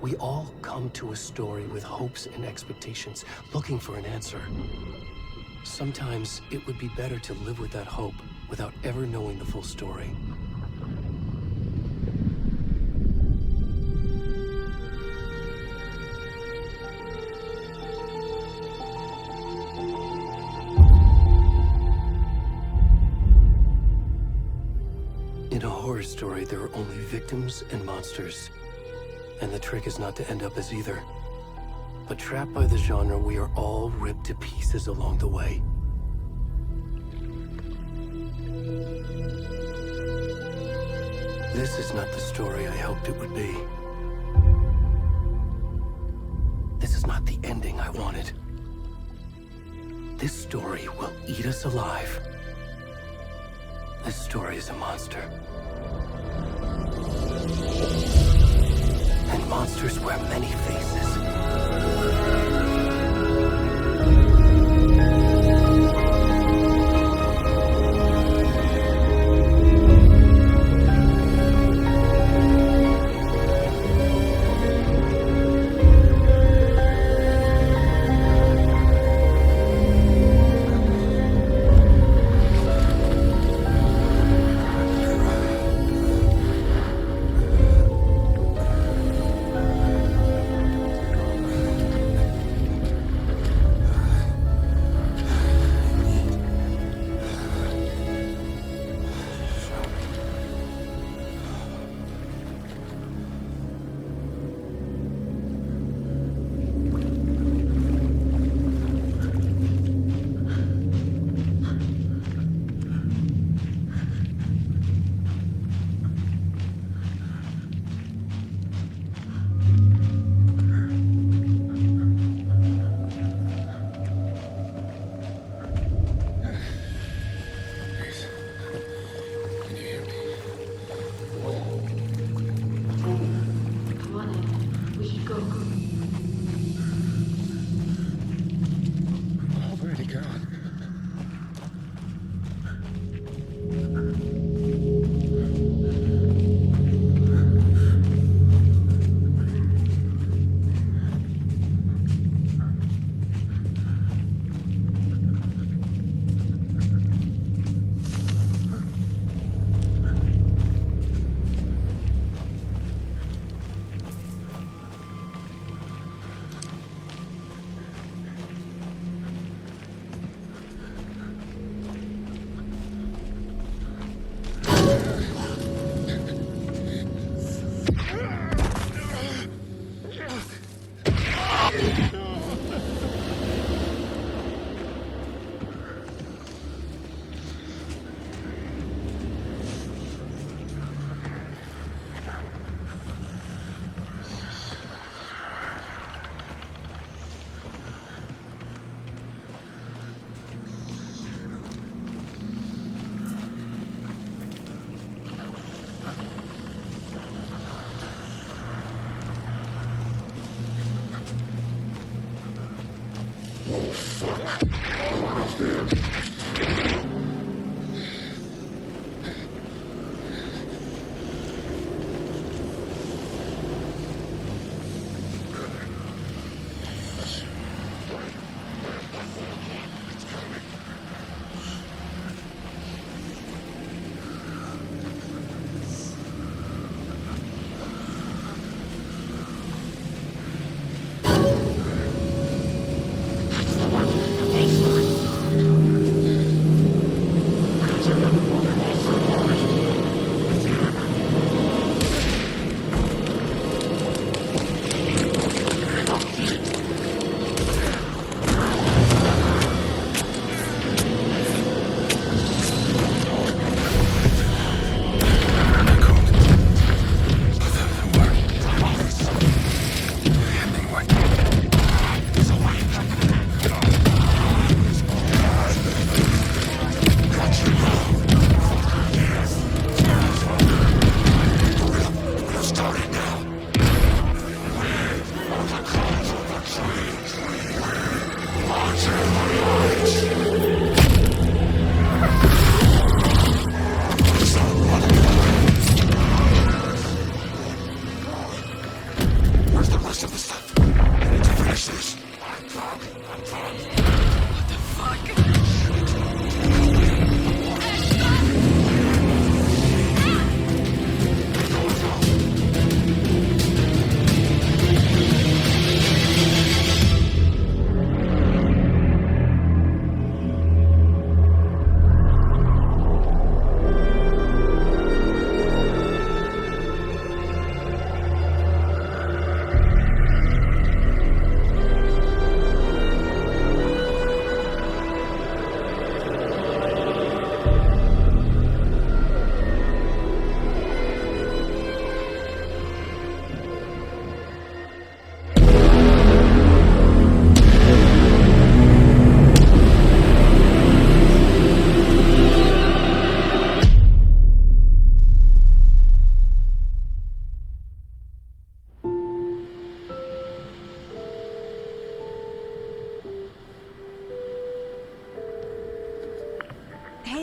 We all come to a story with hopes and expectations, looking for an answer. Sometimes it would be better to live with that hope without ever knowing the full story. In a horror story, there are only victims and monsters. And the trick is not to end up as either. But trapped by the genre, we are all ripped to pieces along the way. This is not the story I hoped it would be. This is not the ending I wanted. This story will eat us alive. This story is a monster. And monsters wear many faces.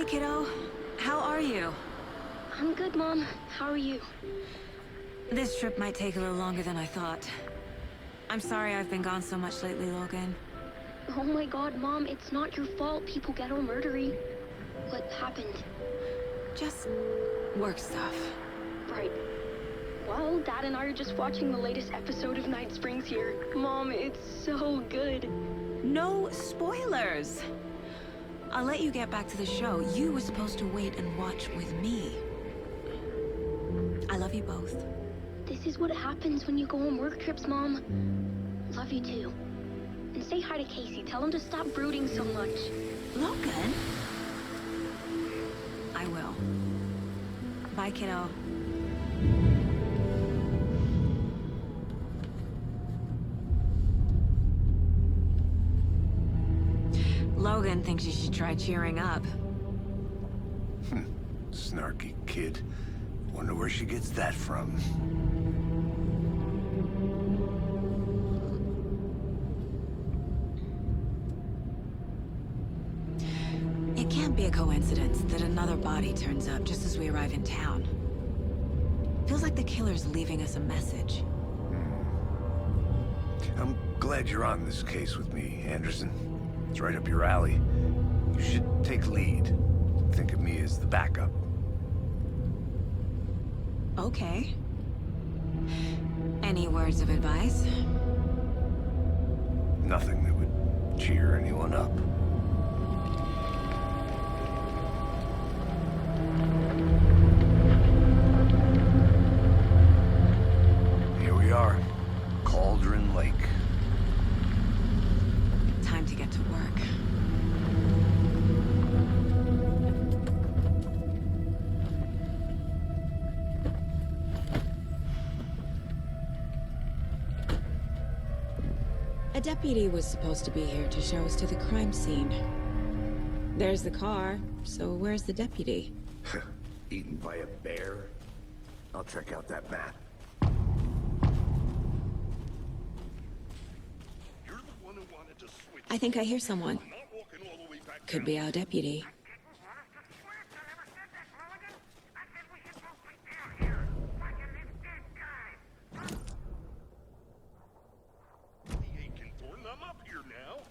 Hey, kiddo. How are you? I'm good, Mom. How are you? This trip might take a little longer than I thought. I'm sorry I've been gone so much lately, Logan. Oh my god, Mom, it's not your fault people get all murdery. What happened? Just work stuff. Right. Well, Dad and I are just watching the latest episode of Night Springs here. Mom, it's so good. No spoilers! I'll let you get back to the show. You were supposed to wait and watch with me. I love you both. This is what happens when you go on work trips, Mom. Love you too. And say hi to Casey. Tell him to stop brooding so much. Logan? I will. Bye, kiddo. Logan thinks you should try cheering up. Snarky kid. Wonder where she gets that from. It can't be a coincidence that another body turns up just as we arrive in town. Feels like the killer's leaving us a message. I'm glad you're on this case with me, Anderson. It's right up your alley. You should take lead. Think of me as the backup. Okay. Any words of advice? Nothing that would cheer anyone up. Here we are. Cauldron Lake. Time to get to work. A deputy was supposed to be here to show us to the crime scene. There's the car, so where's the deputy? Eaten by a bear? I'll check out that map. You're the one who wanted to switch. I think I hear someone. I'm not walking all the way back Could down. be our deputy. The aching Thornton, I'm up here now.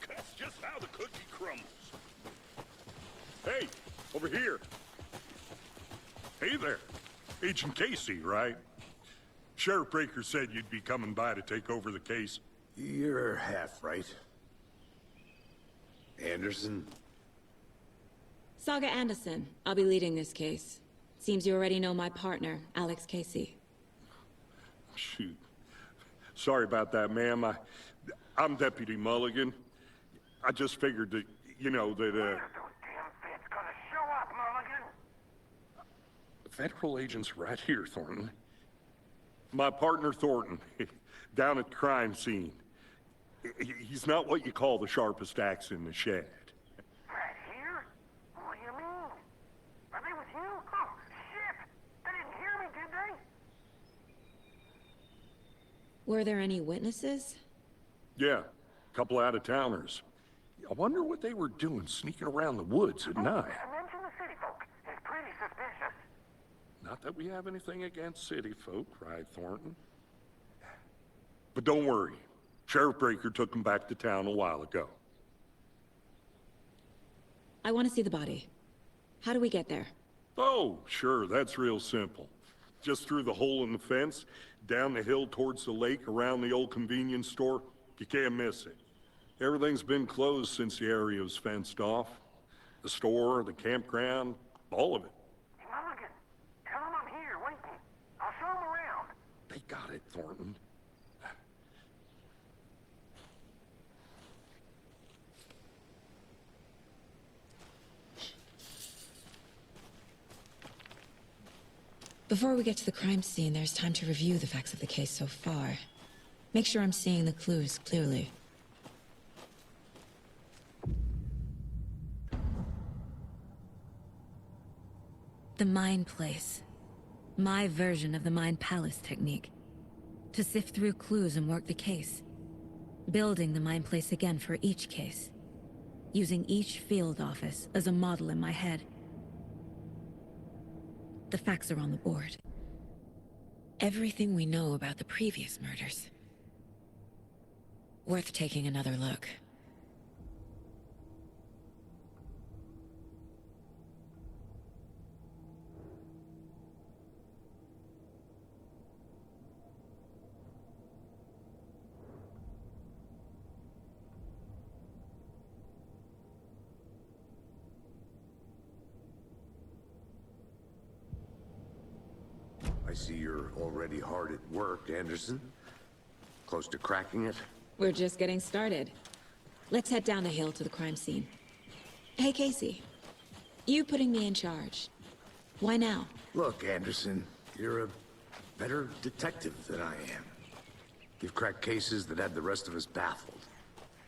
That's just how the cookie crumbles. Hey, over here. Hey there. Agent Casey, right? Sheriff Breaker said you'd be coming by to take over the case. You're half right. Anderson? Saga Anderson. I'll be leading this case. Seems you already know my partner, Alex Casey. Shoot. Sorry about that, ma'am. I'm Deputy Mulligan. I just figured that, you know, that, federal agents right here, Thornton. My partner, Thornton, down at the crime scene. He's not what you call the sharpest axe in the shed. Right here? What do you mean? Are they with you? Oh, shit! They didn't hear me, did they? Were there any witnesses? Yeah, a couple out-of-towners. I wonder what they were doing sneaking around the woods at night. Mention the city folk. It's pretty suspicious. Not that we have anything against city folk, right, Thornton? But don't worry. Sheriff Breaker took them back to town a while ago. I want to see the body. How do we get there? Oh, sure, that's real simple. Just through the hole in the fence, down the hill towards the lake, around the old convenience store. You can't miss it. Everything's been closed since the area was fenced off. The store, the campground, all of it. Mulligan, tell them I'm here, waiting. I'll show them around. They got it, Thornton. Before we get to the crime scene, there's time to review the facts of the case so far. Make sure I'm seeing the clues clearly. The Mind Place. My version of the Mind Palace technique. To sift through clues and work the case. Building the Mind Place again for each case. using each field office as a model in my head. The facts are on the board. Everything we know about the previous murders. Worth taking another look. I see you're already hard at work, Anderson. Close to cracking it? We're just getting started. Let's head down the hill to the crime scene. Hey, Casey. You putting me in charge. Why now? Look, Anderson, you're a better detective than I am. You've cracked cases that had the rest of us baffled.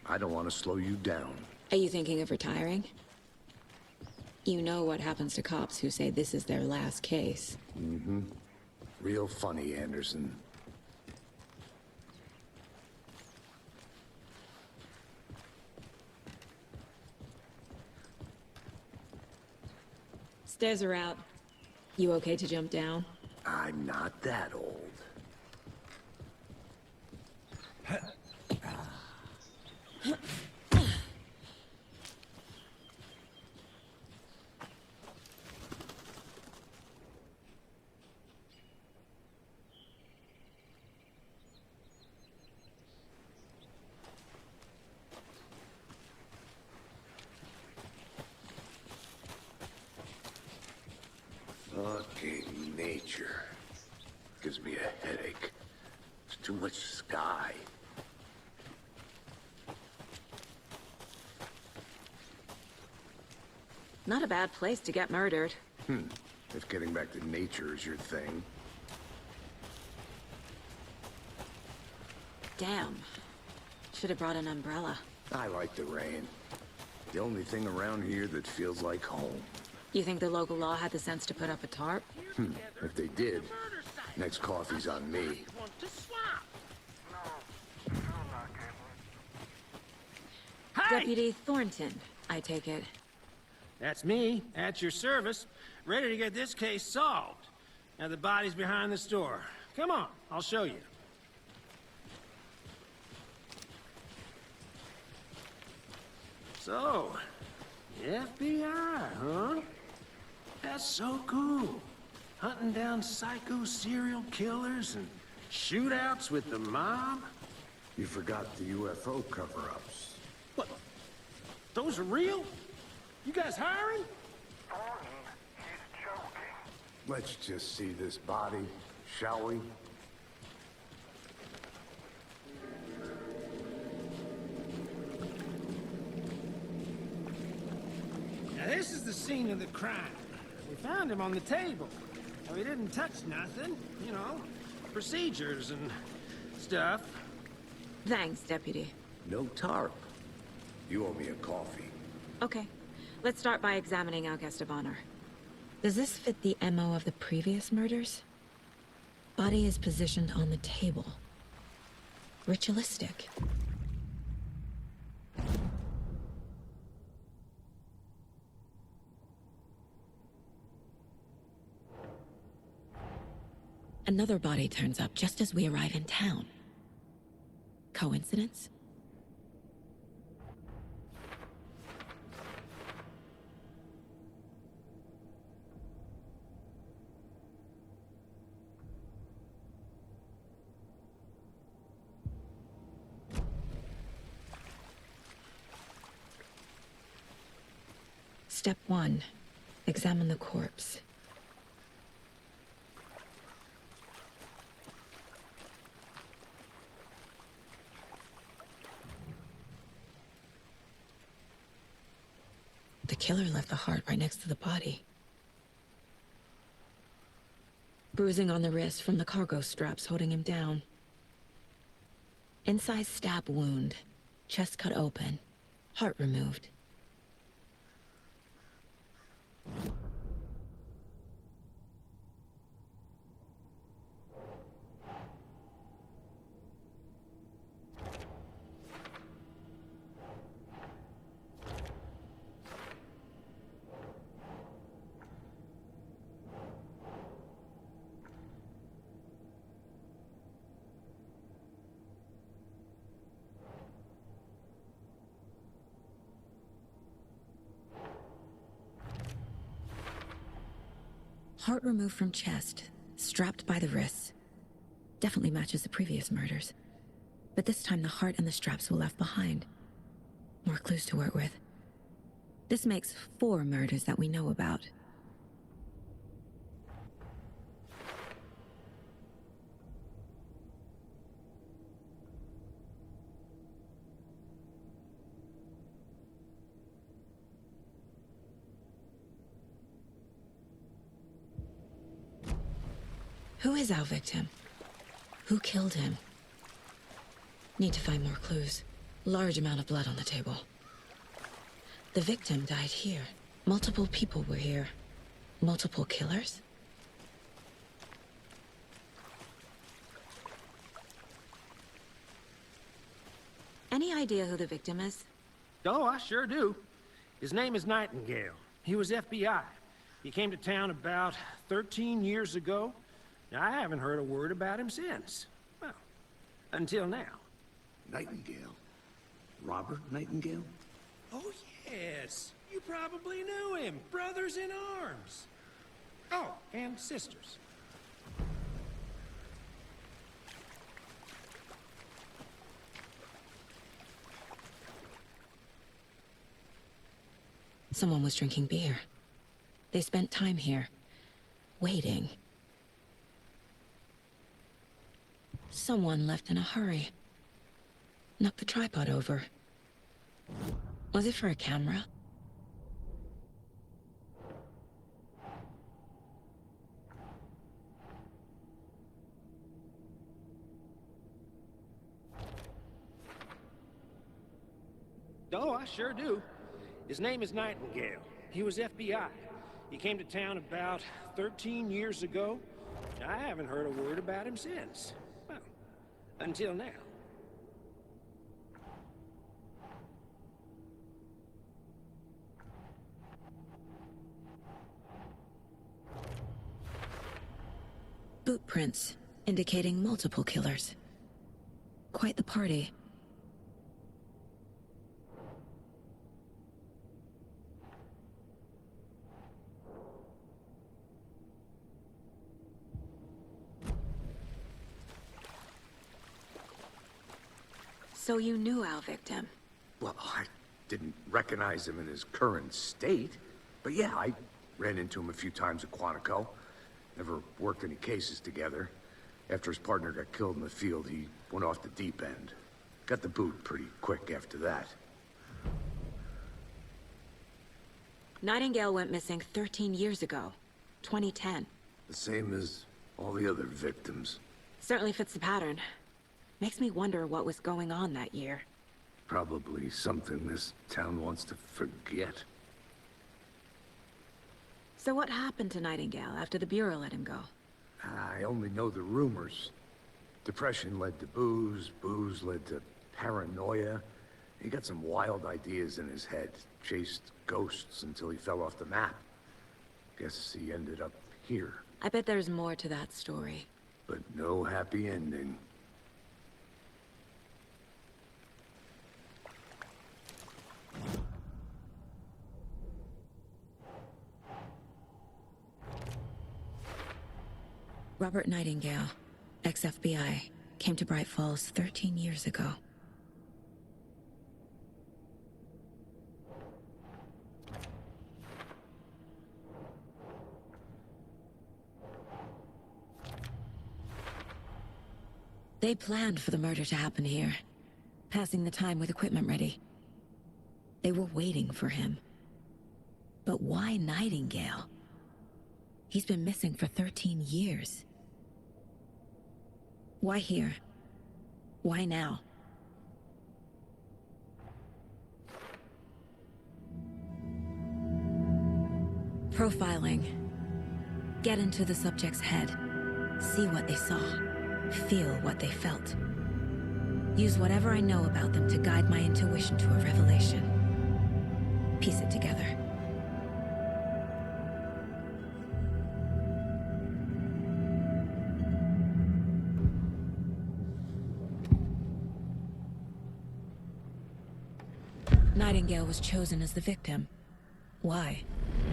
I don't want to slow you down. Are you thinking of retiring? You know what happens to cops who say this is their last case. Mm-hmm. Real funny, Anderson. Stairs are out. You okay to jump down? I'm not that old. Fucking nature. Gives me a headache. There's too much sky. Not a bad place to get murdered. If getting back to nature is your thing. Damn. Should have brought an umbrella. I like the rain. The only thing around here that feels like home. You think the local law had the sense to put up a tarp? If they did, next coffee's on me. Want to swap? No, still not gambling. Deputy Thornton, I take it. That's me, at your service, ready to get this case solved. Now the body's behind the store. Come on, I'll show you. So, the FBI, huh? That's so cool. Hunting down psycho serial killers and shootouts with the mob. You forgot the UFO cover-ups. What? Those are real? You guys hiring? Thornton, he's joking. Let's just see this body, shall we? Now this is the scene of the crime. We found him on the table. Now, he didn't touch nothing, you know, procedures and stuff. Thanks, Deputy. No tarp. You owe me a coffee. Okay. Let's start by examining our guest of honor. Does this fit the MO of the previous murders? Body is positioned on the table. Ritualistic. Another body turns up just as we arrive in town. Coincidence? Step 1. Examine the corpse. The killer left the heart right next to the body. Bruising on the wrist from the cargo straps holding him down. Incised stab wound. Chest cut open. Heart removed. Heart removed from chest, strapped by the wrists. Definitely matches the previous murders. But this time the heart and the straps were left behind. More clues to work with. This makes 4 murders that we know about. Who is our victim? Who killed him? Need to find more clues. Large amount of blood on the table. The victim died here. Multiple people were here. Multiple killers? Any idea who the victim is? Oh, I sure do. His name is Nightingale. He was FBI. He came to town about 13 years ago. Now, I haven't heard a word about him since. Well, until now. Nightingale? Robert Nightingale? Oh, yes. You probably knew him. Brothers in arms. Oh, and sisters. Someone was drinking beer. They spent time here, waiting. Someone left in a hurry. Knocked the tripod over. Was it for a camera? Oh, I sure do. His name is Nightingale. He was FBI. He came to town about 13 years ago. I haven't heard a word about him since. Well, until now. Boot prints, indicating multiple killers. Quite the party. So you knew our victim? Well, I didn't recognize him in his current state. But yeah, I ran into him a few times at Quantico. Never worked any cases together. After his partner got killed in the field, he went off the deep end. Got the boot pretty quick after that. Nightingale went missing 13 years ago. 2010. The same as all the other victims. Certainly fits the pattern. Makes me wonder what was going on that year. Probably something this town wants to forget. So what happened to Nightingale after the Bureau let him go? I only know the rumors. Depression led to booze, booze led to paranoia. He got some wild ideas in his head, chased ghosts until he fell off the map. Guess he ended up here, I bet there's more to that story. but no happy ending. Robert Nightingale, ex-FBI, came to Bright Falls 13 years ago. They planned for the murder to happen here, passing the time with equipment ready. They were waiting for him. But why Nightingale? He's been missing for 13 years. Why here? Why now? Profiling. Get into the subject's head. See what they saw. Feel what they felt. Use whatever I know about them to guide my intuition to a revelation. Piece it together. Nightingale was chosen as the victim. Why?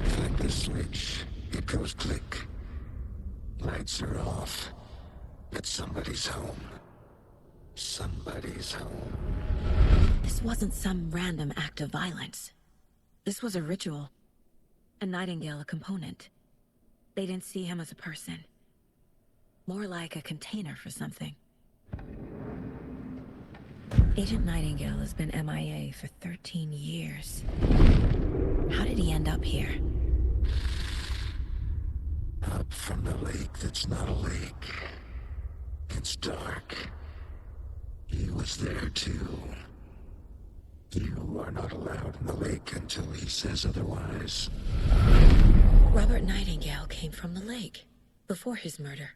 Flick the switch. It goes click. Lights are off. But somebody's home. Somebody's home. This wasn't some random act of violence. This was a ritual. And Nightingale a component. They didn't see him as a person. More like a container for something. Agent Nightingale has been MIA for 13 years. How did he end up here? Up from the lake that's not a lake. It's dark. He was there too. You are not allowed in the lake until he says otherwise. Robert Nightingale came from the lake, before his murder.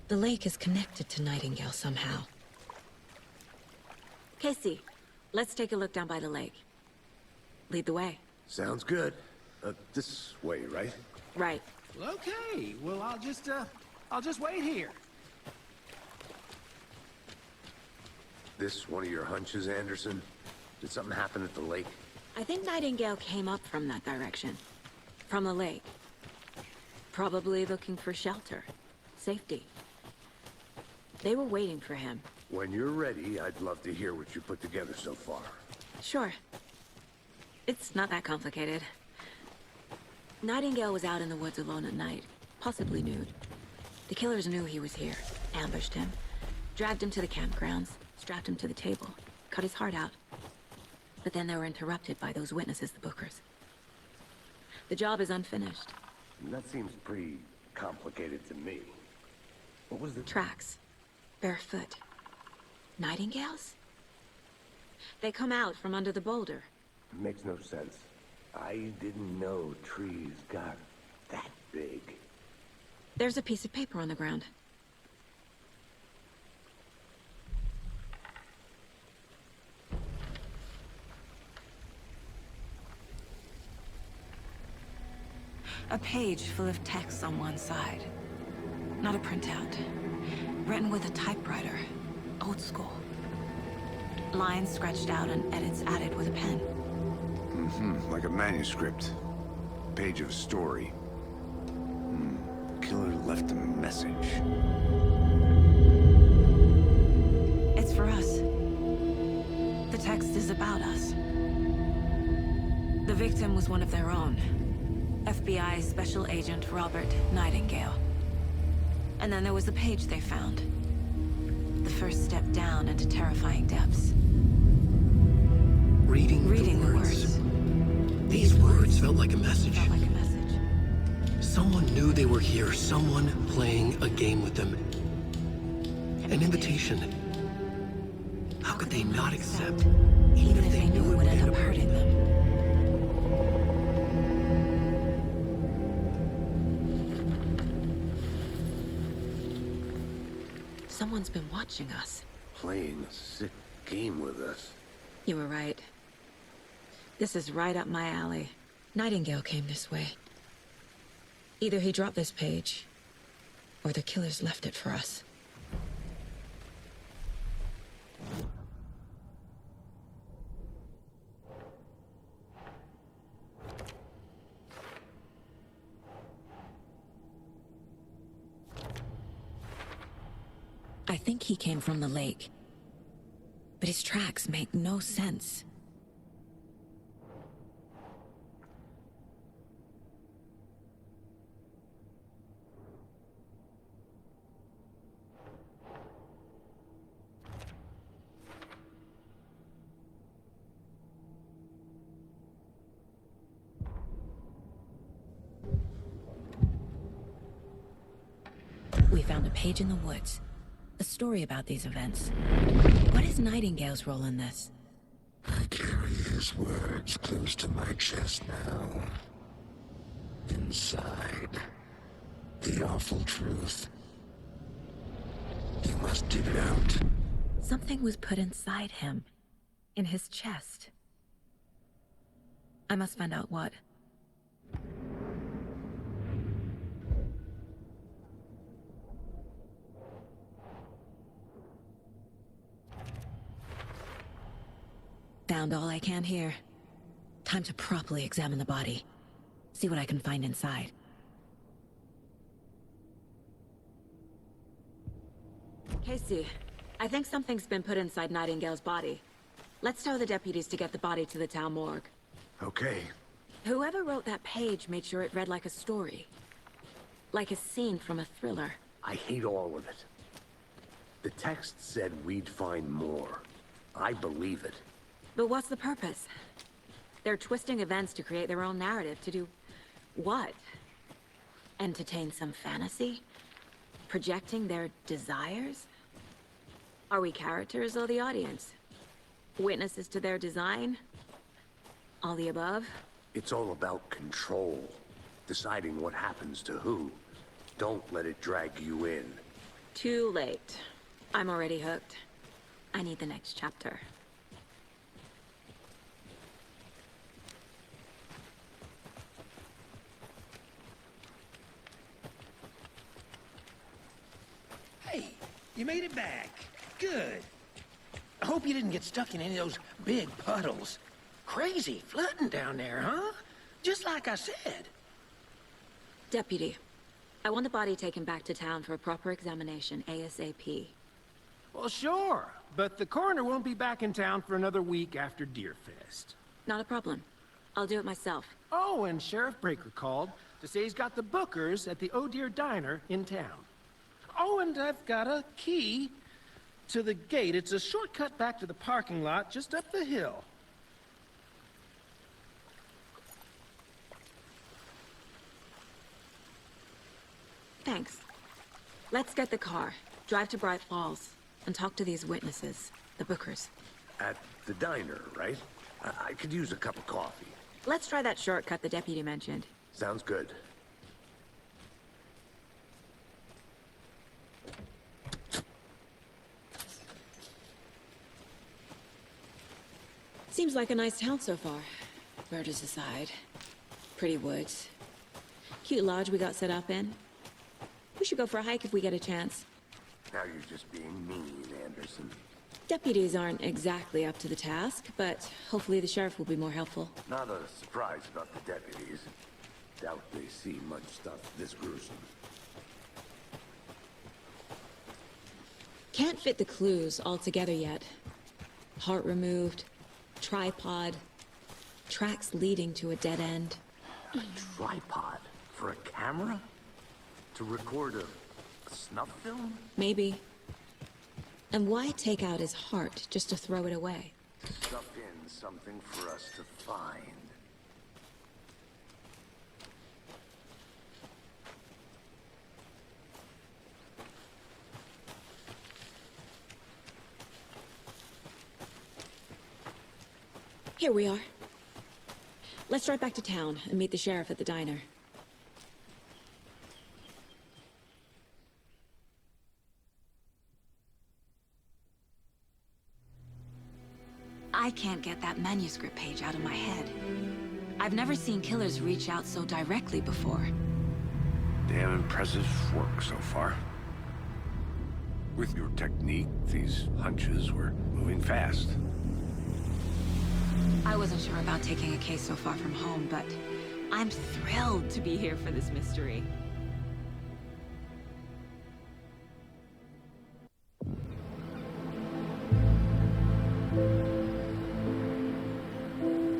The lake is connected to Nightingale somehow. Casey, let's take a look down by the lake. Lead the way. Sounds good. This way, right? Right. Okay, well, I'll just wait here. This one of your hunches, Anderson? Did something happen at the lake? I think Nightingale came up from that direction. From the lake. Probably looking for shelter. Safety. They were waiting for him. When you're ready, I'd love to hear what you put together so far. Sure. It's not that complicated. Nightingale was out in the woods alone at night, possibly nude. The killers knew he was here, ambushed him, dragged him to the campgrounds, strapped him to the table, cut his heart out. But then they were interrupted by those witnesses, the Bookers. The job is unfinished. That seems pretty complicated to me. What was the... Tracks. Barefoot. Nightingales? They come out from under the boulder. Makes no sense. I didn't know trees got that big. There's a piece of paper on the ground. A page full of text on one side. Not a printout. Written with a typewriter. Old school. Lines scratched out and edits added with a pen. Like a manuscript. Page of a story. Killer left a message. It's for us. The text is about us. The victim was one of their own. FBI Special Agent Robert Nightingale. And then there was the page they found. The first step down into terrifying depths. Reading the words. These words felt like a message. Felt like a message. Someone knew they were here, someone playing a game with them. An invitation. How could they not accept, Even if they knew it would end up hurting them. Someone's been watching us. Playing a sick game with us. You were right. This is right up my alley. Nightingale came this way. Either he dropped this page, or the killers left it for us. I think he came from the lake. But his tracks make no sense. We found a page in the woods. A story about these events. What is Nightingale's role in this? I carry his words close to my chest now. Inside, the awful truth. You must dig it out. Something was put inside him. In his chest. I must find out what. found all I can here. Time to properly examine the body. See what I can find inside. Casey, I think something's been put inside Nightingale's body. Let's tell the deputies to get the body to the town morgue. Okay. Whoever wrote that page made sure it read like a story. Like a scene from a thriller. I hate all of it. The text said we'd find more. I believe it. But what's the purpose? They're twisting events to create their own narrative to do... what? Entertain some fantasy? Projecting their desires? Are we characters or the audience? Witnesses to their design? All the above? It's all about control. Deciding what happens to who. Don't let it drag you in. Too late. I'm already hooked. I need the next chapter. Hey, you made it back. Good. I hope you didn't get stuck in any of those big puddles. Crazy flooding down there, huh? Just like I said. Deputy, I want the body taken back to town for a proper examination, ASAP. Well, sure, but the coroner won't be back in town for another week after Deerfest. Not a problem. I'll do it myself. Oh, and Sheriff Breaker called to say he's got the bookers at the Oh Dear Diner in town. Oh, and I've got a key to the gate. It's a shortcut back to the parking lot just up the hill. Thanks. Let's get the car, drive to Bright Falls, and talk to these witnesses, the bookers. At the diner, right? I could use a cup of coffee. Let's try that shortcut the deputy mentioned. Sounds good. Seems like a nice town so far. Murders aside. Pretty woods. Cute lodge we got set up in. We should go for a hike if we get a chance. Now you're just being mean, Anderson. Deputies aren't exactly up to the task, but hopefully the sheriff will be more helpful. Not a surprise about the deputies. Doubt they see much stuff this gruesome. Can't fit the clues all together yet. Heart removed, tripod, tracks leading to a dead end. A tripod? For a camera? To record a snuff film? Maybe. And why take out his heart just to throw it away? Stuff in something for us to find. Here we are. Let's drive back to town and meet the sheriff at the diner. I can't get that manuscript page out of my head. I've never seen killers reach out so directly before. Damn impressive work so far. With your technique, these hunches were moving fast. I wasn't sure about taking a case so far from home, but I'm thrilled to be here for this mystery.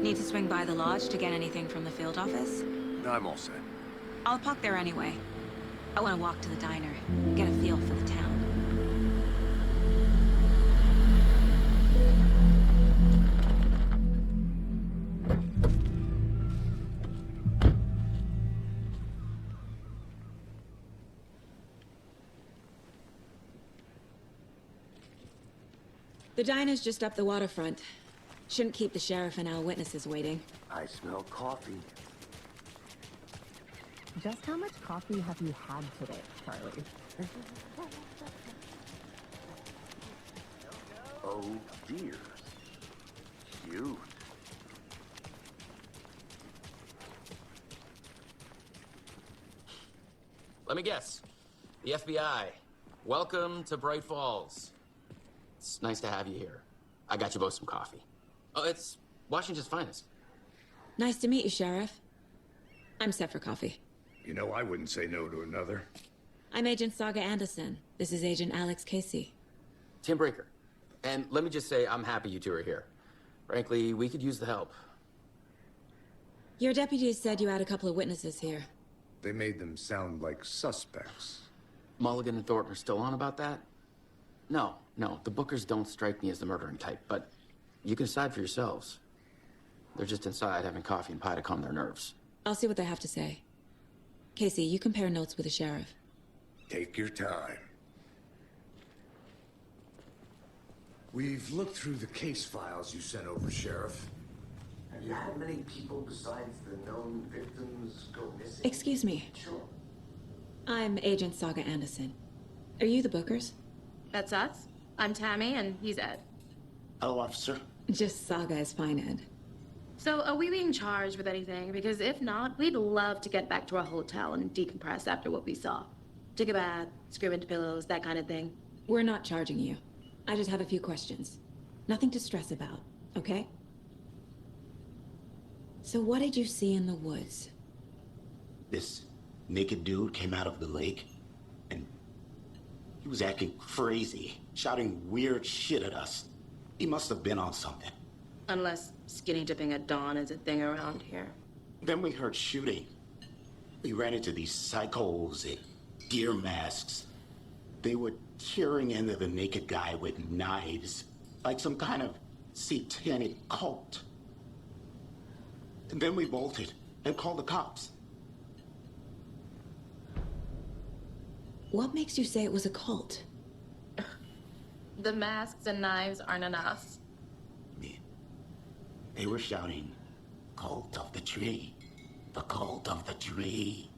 Need to swing by the lodge to get anything from the field office? I'm all set. I'll park there anyway. I want to walk to the diner, get a feel for the town. The diner's just up the waterfront. Shouldn't keep the sheriff and our witnesses waiting. I smell coffee. Just how much coffee have you had today, Charlie? Oh dear. Cute. Let me guess. The FBI. Welcome to Bright Falls. It's nice to have you here. I got you both some coffee. Oh, it's Washington's finest. Nice to meet you, Sheriff. I'm set for coffee. You know, I wouldn't say no to another. I'm Agent Saga Anderson. This is Agent Alex Casey. Tim Breaker. And let me just say, I'm happy you two are here. Frankly, we could use the help. Your deputies said you had a couple of witnesses here. They made them sound like suspects. Mulligan and Thornton are still on about that? No, the Bookers don't strike me as the murdering type, but you can decide for yourselves. They're just inside having coffee and pie to calm their nerves. I'll see what they have to say. Casey, you compare notes with the sheriff. Take your time. We've looked through the case files you sent over, Sheriff. Have you had many people besides the known victims go missing? Excuse me. Sure. I'm Agent Saga Anderson. Are you the Bookers? That's us. I'm Tammy, and he's Ed. Hello, officer. Just Saga is fine, Ed. So, are we being charged with anything? Because if not, we'd love to get back to our hotel and decompress after what we saw. Take a bath, scream into pillows, that kind of thing. We're not charging you. I just have a few questions. Nothing to stress about, okay? So what did you see in the woods? This naked dude came out of the lake, and he was acting crazy, shouting weird shit at us. He must have been on something. Unless skinny dipping at dawn is a thing around here. Then we heard shooting. We ran into these psychos in deer masks. They were tearing into the naked guy with knives, like some kind of satanic cult. And then we bolted and called the cops. What makes you say it was a cult? The masks and knives aren't enough. They were shouting, "Cult of the tree, the cult of the tree,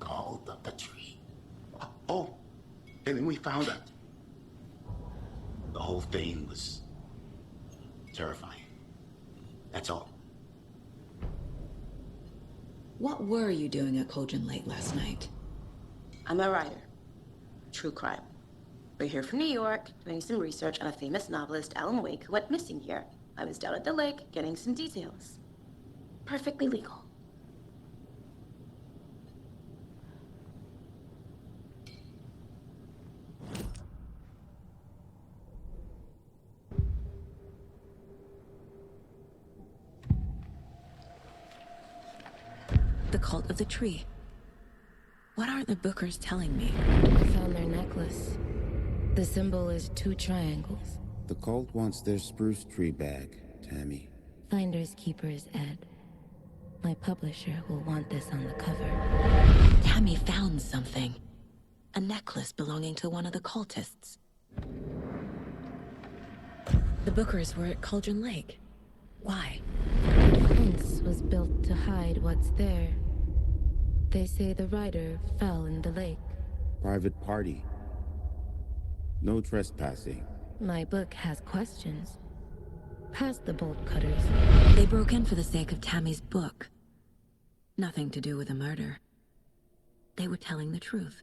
cult of the tree." Oh, and then we found out. The whole thing was terrifying. That's all. What were you doing at Cauldron Lake last night? I'm a writer. True crime. We're here from New York, doing some research on a famous novelist, Alan Wake, who went missing here. I was down at the lake, getting some details. Perfectly legal. The cult of the tree. What aren't the Bookers telling me? I found their necklace. The symbol is 2 triangles. The cult wants their spruce tree back, Tammy. Finders keepers, Ed. My publisher will want this on the cover. Tammy found something. A necklace belonging to one of the cultists. The Bookers were at Cauldron Lake. Why? The fence was built to hide what's there. They say the rider fell in the lake. Private party. No trespassing. My book has questions. Past the bolt cutters. They broke in for the sake of Tammy's book. Nothing to do with a murder. They were telling the truth.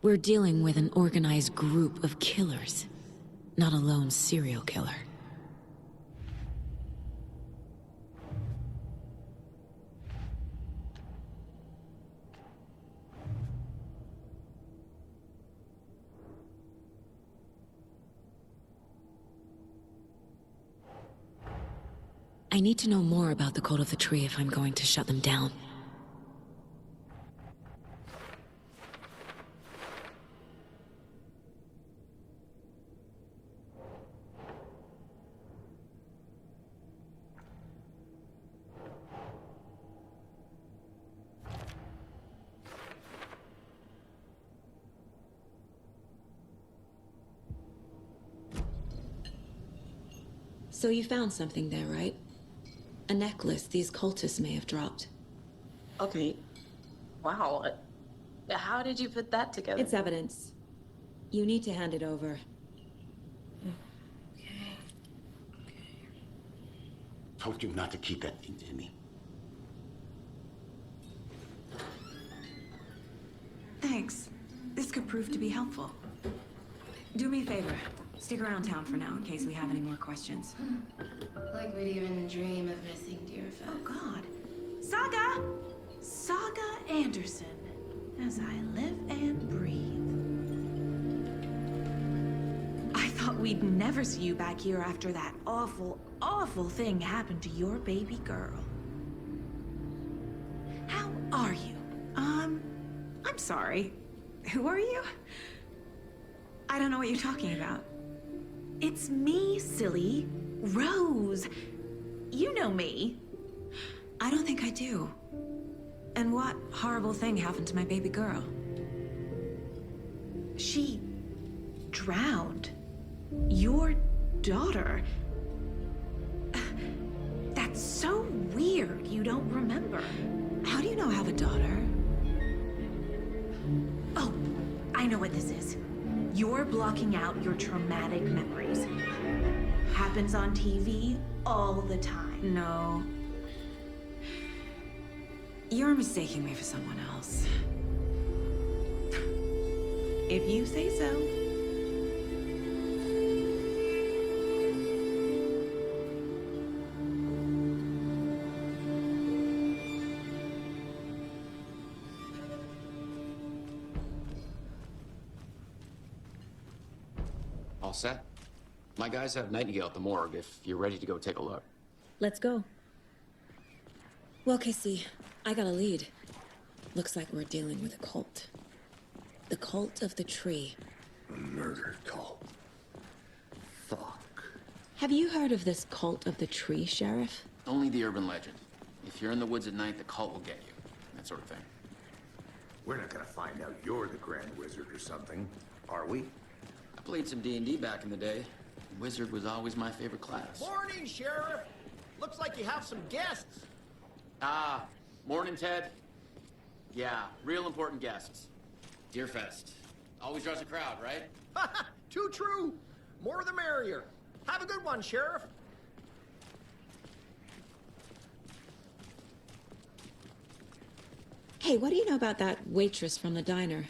We're dealing with an organized group of killers, not a lone serial killer. I need to know more about the Cult of the Tree if I'm going to shut them down. So you found something there, right? A necklace these cultists may have dropped. Okay. Wow. How did you put that together? It's evidence. You need to hand it over. Told you not to keep that thing to me. Thanks. This could prove to be helpful. Do me a favor. Stick around town for now in case we have any more questions. Like we'd even dream of missing Deerfest. Oh, God. Saga! Saga Anderson. As I live and breathe. I thought we'd never see you back here after that awful, awful thing happened to your baby girl. How are you? I'm sorry. Who are you? I don't know what you're talking about. It's me, silly. Rose. You know me. I don't think I do. And what horrible thing happened to my baby girl? She drowned. Your daughter. That's so weird you don't remember. How do you know I have a daughter? Oh, I know what this is. You're blocking out your traumatic memories. Happens on TV all the time. No. You're mistaking me for someone else. If you say so. All set? My guys have Nightingale at the morgue if you're ready to go take a look. Let's go. Well, Casey, I got a lead. Looks like we're dealing with a cult. The cult of the tree. A murder cult. Fuck. Have you heard of this cult of the tree, Sheriff? Only the urban legend. If you're in the woods at night, the cult will get you. That sort of thing. We're not gonna find out you're the Grand Wizard or something, are we? I played some D&D back in the day. Wizard was always my favorite class. Morning, Sheriff! Looks like you have some guests. Ah, morning, Ted. Yeah, real important guests. Deerfest. Always draws a crowd, right? Too true. More the merrier. Have a good one, Sheriff. Hey, what do you know about that waitress from the diner?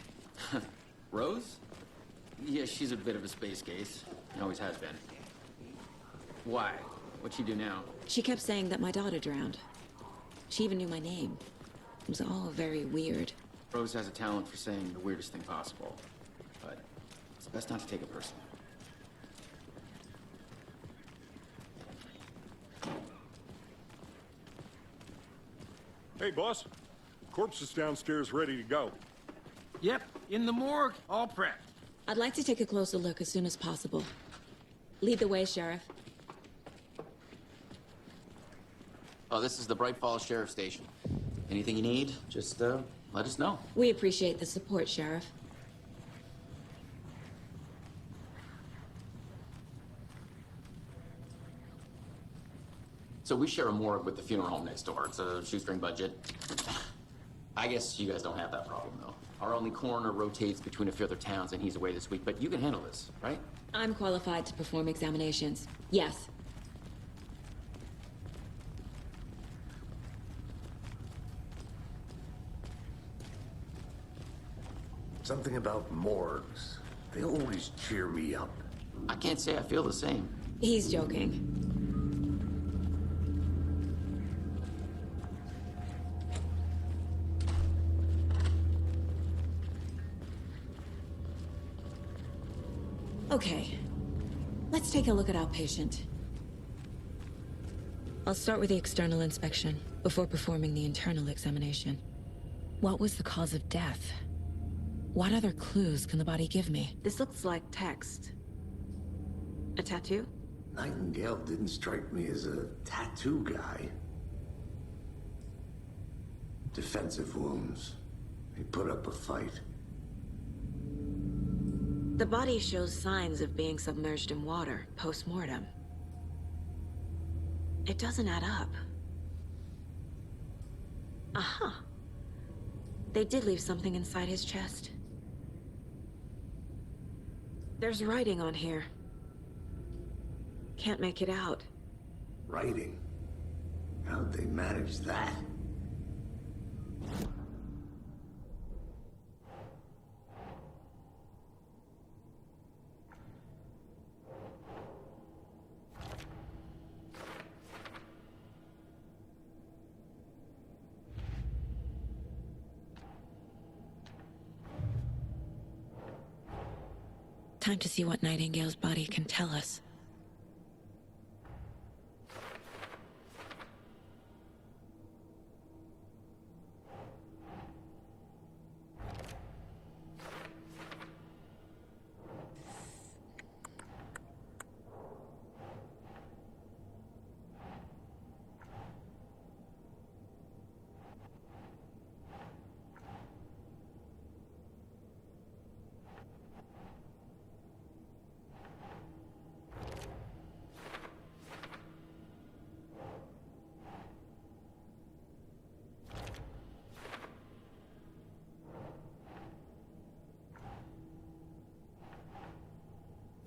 Rose? Yeah, she's a bit of a space case. Always has been. Why? What'd she do now? She kept saying that my daughter drowned. She even knew my name. It was all very weird. Rose has a talent for saying the weirdest thing possible. But it's best not to take it personally. Hey, boss. Corpse is downstairs ready to go. Yep, in the morgue, all prepped. I'd like to take a closer look as soon as possible. Lead the way, Sheriff. Oh, this is the Bright Falls Sheriff Station. Anything you need, just let us know. We appreciate the support, Sheriff. So we share a morgue with the funeral home next door. It's a shoestring budget. I guess you guys don't have that problem, though. Our only coroner rotates between a few other towns, and he's away this week, but you can handle this, right? I'm qualified to perform examinations. Yes. Something about morgues. They always cheer me up. I can't say I feel the same. He's joking. Okay, let's take a look at our patient. I'll start with the external inspection before performing the internal examination. What was the cause of death? What other clues can the body give me? This looks like text. A tattoo? Nightingale didn't strike me as a tattoo guy. Defensive wounds. He put up a fight. The body shows signs of being submerged in water, post-mortem. It doesn't add up. Uh-huh. They did leave something inside his chest. There's writing on here. Can't make it out. Writing? How'd they manage that? Time to see what Nightingale's body can tell us.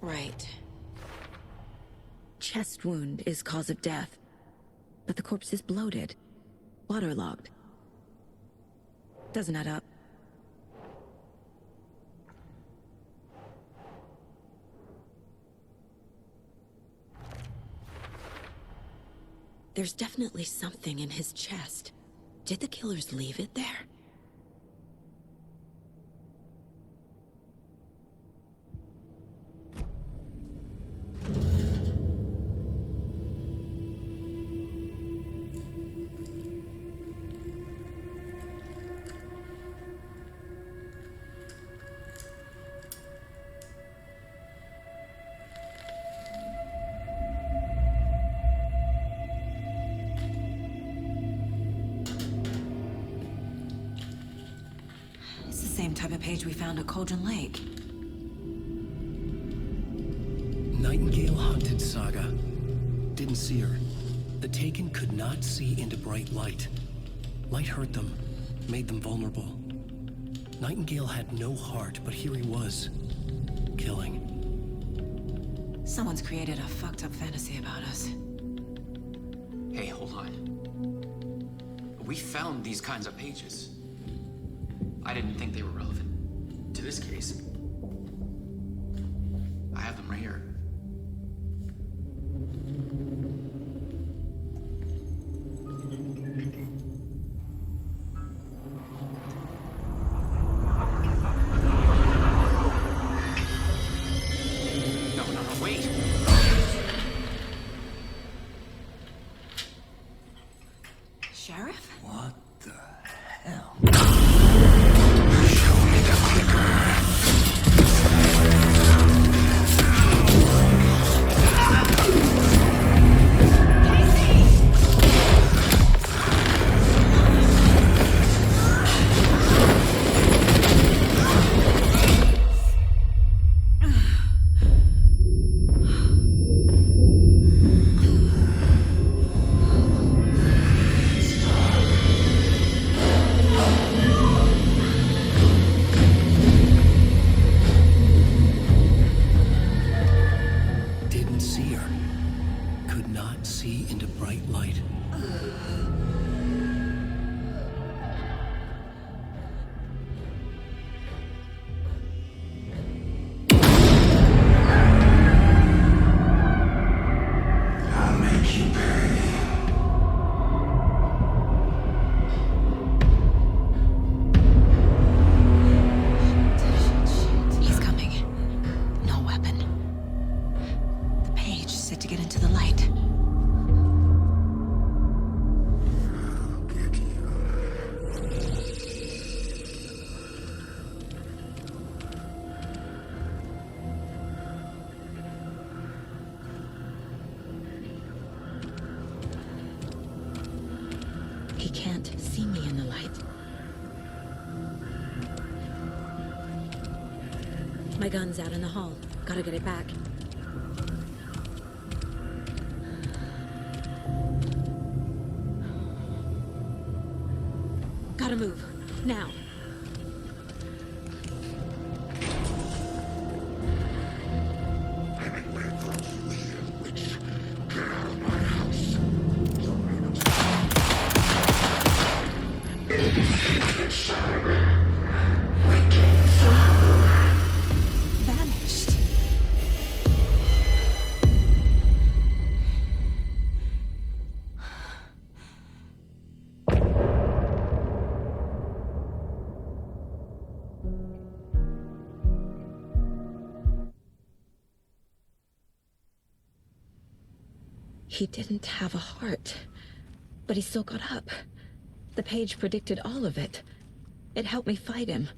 Right. Chest wound is cause of death, but the corpse is bloated, waterlogged. Doesn't add up. There's definitely something in his chest. Did the killers leave it there? Same type of page we found at Cauldron Lake. Nightingale hunted Saga. Didn't see her. The Taken could not see into bright light. Light hurt them, made them vulnerable. Nightingale had no heart, but here he was, killing. Someone's created a fucked up fantasy about us. Hey, hold on. We found these kinds of pages. I didn't think they were relevant to this case. I have them right here. No, wait. Sheriff? What the hell? See into bright light. I'll make you pay. He's coming. No weapon. The page set to get into the light. He can't see me in the light. My gun's out in the hall. Gotta get it back. Gotta move. Now. Vanished. He didn't have a heart, but he still got up. The page predicted all of it. It helped me fight him.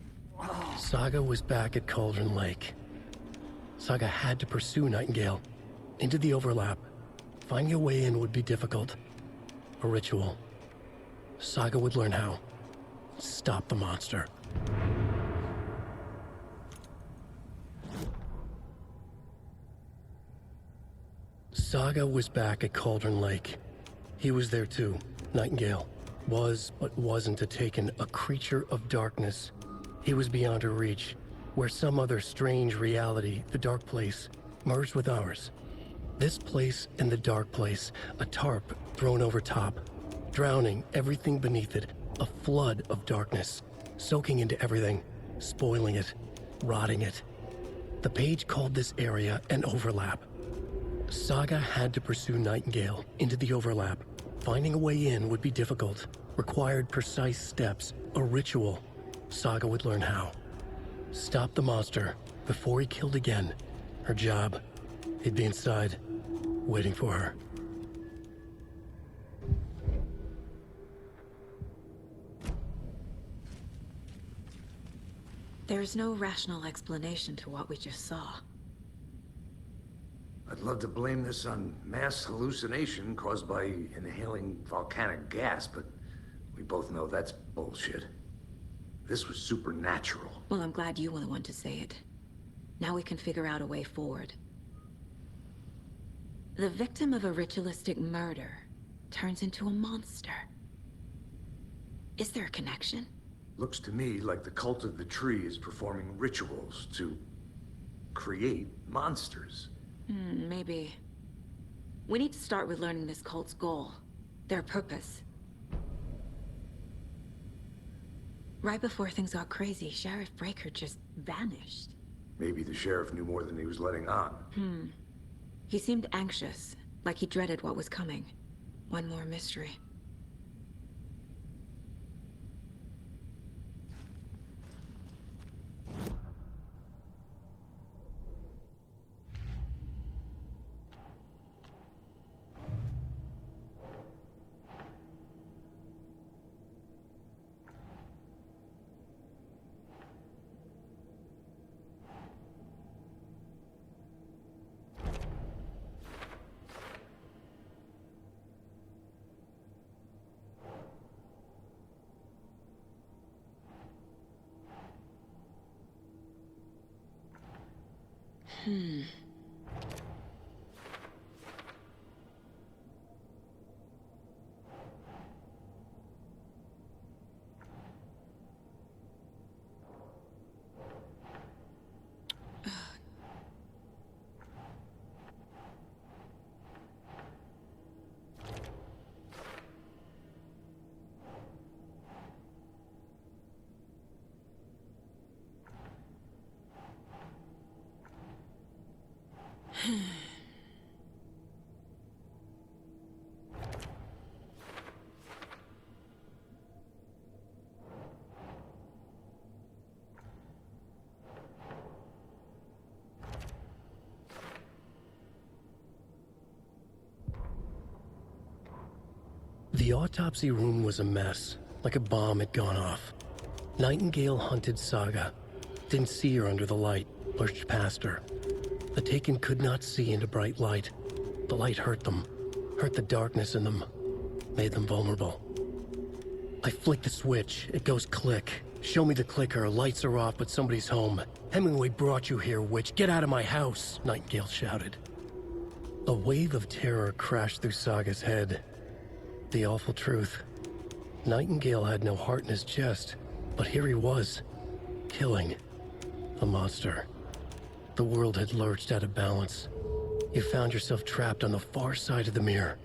Saga was back at Cauldron Lake. Saga had to pursue Nightingale into the overlap. Finding a way in would be difficult. A ritual. Saga would learn how. Stop the monster. Saga was back at Cauldron Lake. He was there too. Nightingale was, but wasn't a Taken, a creature of darkness. He was beyond her reach, where some other strange reality, the dark place, merged with ours. This place and the dark place, a tarp thrown over top, drowning everything beneath it, a flood of darkness, soaking into everything, spoiling it, rotting it. The page called this area an overlap. Saga had to pursue Nightingale into the overlap. Finding a way in would be difficult, required precise steps, a ritual. Saga would learn how. Stop the monster before he killed again. Her job. He'd be inside, waiting for her. There's no rational explanation to what we just saw. I'd love to blame this on mass hallucination caused by inhaling volcanic gas, but we both know that's bullshit. This was supernatural. Well, I'm glad you were the one to say it. Now we can figure out a way forward. The victim of a ritualistic murder turns into a monster. Is there a connection? Looks to me like the cult of the tree is performing rituals to create monsters. Maybe. We need to start with learning this cult's goal, their purpose. Right before things got crazy, Sheriff Breaker just vanished. Maybe the sheriff knew more than he was letting on. He seemed anxious, like he dreaded what was coming. One more mystery. The autopsy room was a mess, like a bomb had gone off. Nightingale hunted Saga. Didn't see her under the light, pushed past her. The Taken could not see into bright light. The light hurt them, hurt the darkness in them, made them vulnerable. I flick the switch, it goes click. Show me the clicker, lights are off, but somebody's home. Hemingway brought you here, witch. Get out of my house, Nightingale shouted. A wave of terror crashed through Saga's head. The awful truth. Nightingale had no heart in his chest, but here he was, killing the monster. The world had lurched out of balance. You found yourself trapped on the far side of the mirror.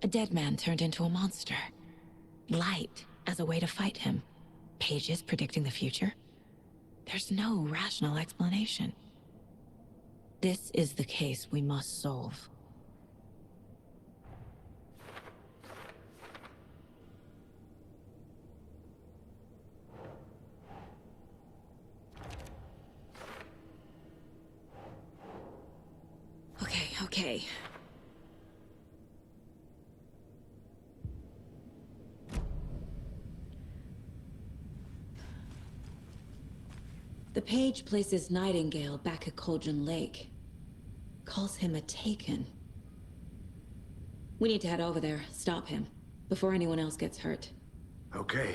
A dead man turned into a monster. Light as a way to fight him. Pages predicting the future? There's no rational explanation. This is the case we must solve. Okay. The page places Nightingale back at Cauldron Lake. Calls him a Taken. We need to head over there, stop him, before anyone else gets hurt. Okay.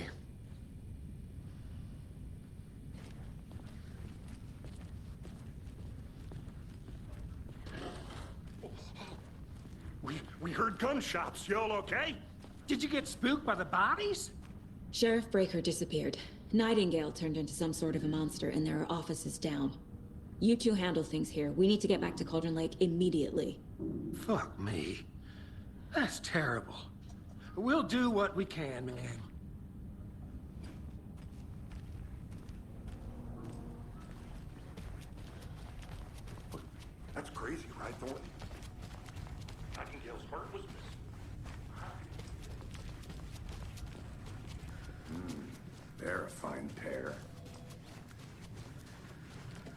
We heard gunshots. Y'all okay? Did you get spooked by the bodies? Sheriff Breaker disappeared. Nightingale turned into some sort of a monster, and there are offices down. You two handle things here. We need to get back to Cauldron Lake immediately. Fuck me. That's terrible. We'll do what we can, man. That's crazy, right, Thornton? Nightingale's heart was missing. They're a fine pair.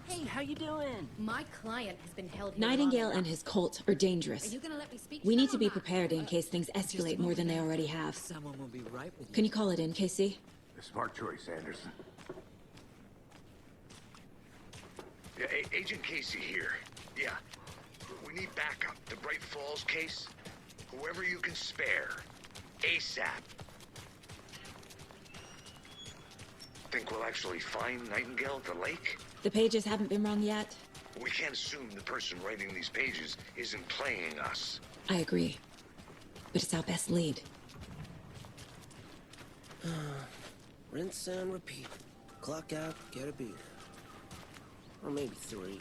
Hey, how you doing? My client has been held here. Nightingale and his cult are dangerous. Are you gonna let me speak? We need to be prepared in case things escalate more than they already have. Someone will be right with you. Can you call it in, Casey? A smart choice, Anderson. Yeah, Agent Casey here. Yeah. We need backup. The Bright Falls case. Whoever you can spare. ASAP. Think we'll actually find Nightingale at the lake? The pages haven't been rung yet? We can't assume the person writing these pages isn't playing us. I agree. But it's our best lead. Rinse and repeat. Clock out, get a beer. Or maybe 3.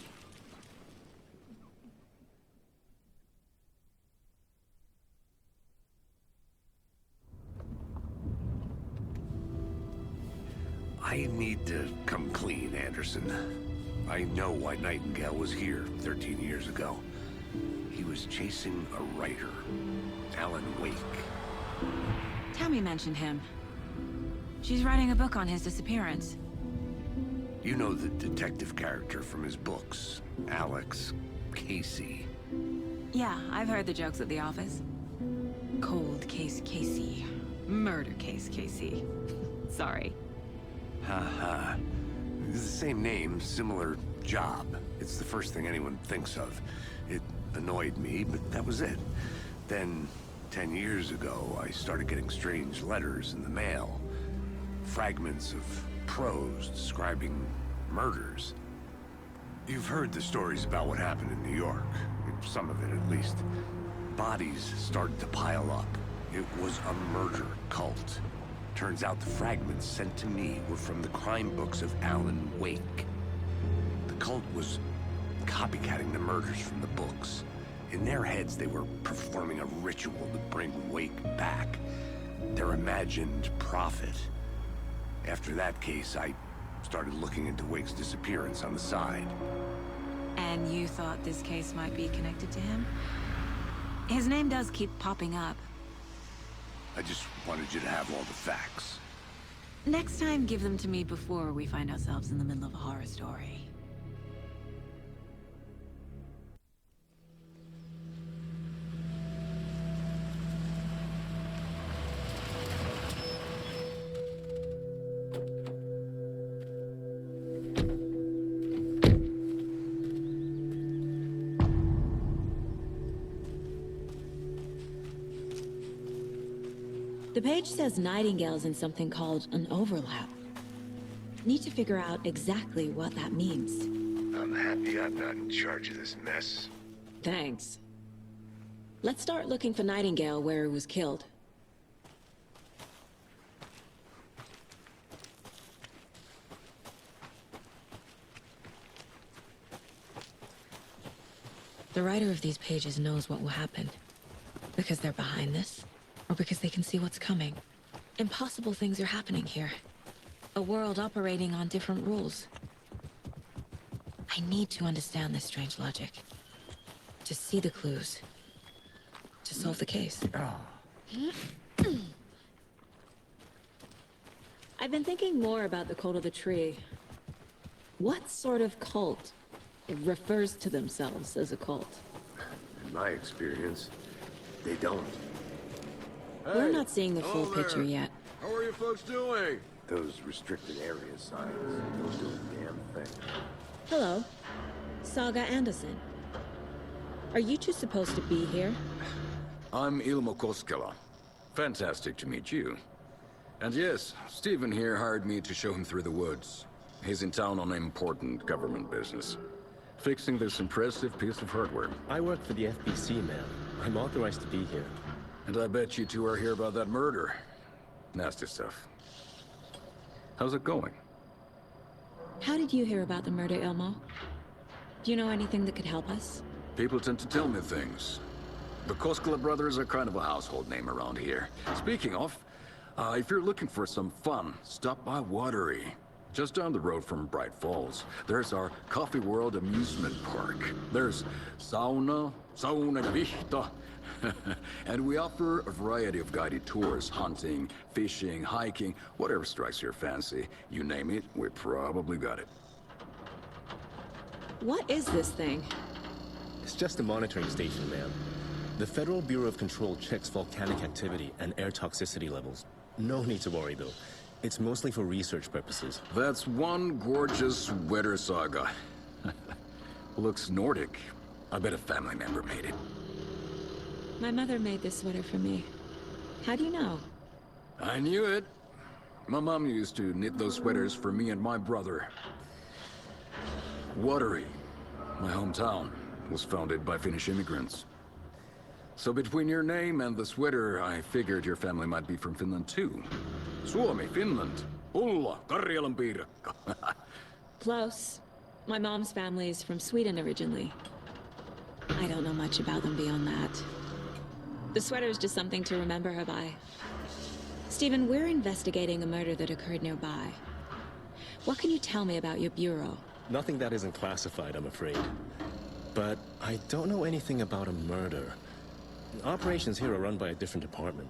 I need to come clean, Anderson. I know why Nightingale was here 13 years ago. He was chasing a writer, Alan Wake. Tammy mentioned him. She's writing a book on his disappearance. You know the detective character from his books, Alex Casey. Yeah, I've heard the jokes at the office. Cold case Casey. Murder case Casey. Sorry. Haha. It's the same name, similar job. It's the first thing anyone thinks of. It annoyed me, but that was it. Then, 10 years ago, I started getting strange letters in the mail. Fragments of prose describing murders. You've heard the stories about what happened in New York. Some of it, at least. Bodies started to pile up. It was a murder cult. Turns out the fragments sent to me were from the crime books of Alan Wake. The cult was copycatting the murders from the books. In their heads, they were performing a ritual to bring Wake back. Their imagined prophet. After that case, I started looking into Wake's disappearance on the side. And you thought this case might be connected to him? His name does keep popping up. I just wanted you to have all the facts. Next time, give them to me before we find ourselves in the middle of a horror story. The page says Nightingale's in something called an overlap. Need to figure out exactly what that means. I'm happy I'm not in charge of this mess. Thanks. Let's start looking for Nightingale where he was killed. The writer of these pages knows what will happen. Because they're behind this? Or because they can see what's coming? Impossible things are happening here. A world operating on different rules. I need to understand this strange logic. To see the clues. To solve the case. I've been thinking more about the cult of the tree. What sort of cult refers to themselves as a cult? In my experience, they don't. We're not seeing the full picture yet. How are you folks doing? Those restricted area signs don't do a damn thing. Hello. Saga Anderson. Are you two supposed to be here? I'm Ilmo Koskela. Fantastic to meet you. And yes, Stephen here hired me to show him through the woods. He's in town on important government business. Fixing this impressive piece of hardware. I work for the FBC, ma'am. I'm authorized to be here. And I bet you two are here about that murder. Nasty stuff. How's it going? How did you hear about the murder, Ilmo? Do you know anything that could help us? People tend to tell me things. The Koskela brothers are kind of a household name around here. Speaking of, if you're looking for some fun, stop by Watery. Just down the road from Bright Falls, there's our Coffee World amusement park. There's sauna de vihta, and we offer a variety of guided tours, hunting, fishing, hiking, whatever strikes your fancy. You name it, we probably got it. What is this thing? It's just a monitoring station, ma'am. The Federal Bureau of Control checks volcanic activity and air toxicity levels. No need to worry, though. It's mostly for research purposes. That's one gorgeous sweater, Saga. Looks Nordic. I bet a family member made it. My mother made this sweater for me. How do you know? I knew it. My mom used to knit those sweaters for me and my brother. Watery, my hometown, was founded by Finnish immigrants. So between your name and the sweater, I figured your family might be from Finland too. Suomi, Finland. Ulla, Karjalan piirakka. Close. My mom's family is from Sweden originally. I don't know much about them beyond that. The sweater is just something to remember her by. Stephen, we're investigating a murder that occurred nearby. What can you tell me about your bureau? Nothing that isn't classified, I'm afraid. But I don't know anything about a murder. Operations here are run by a different department.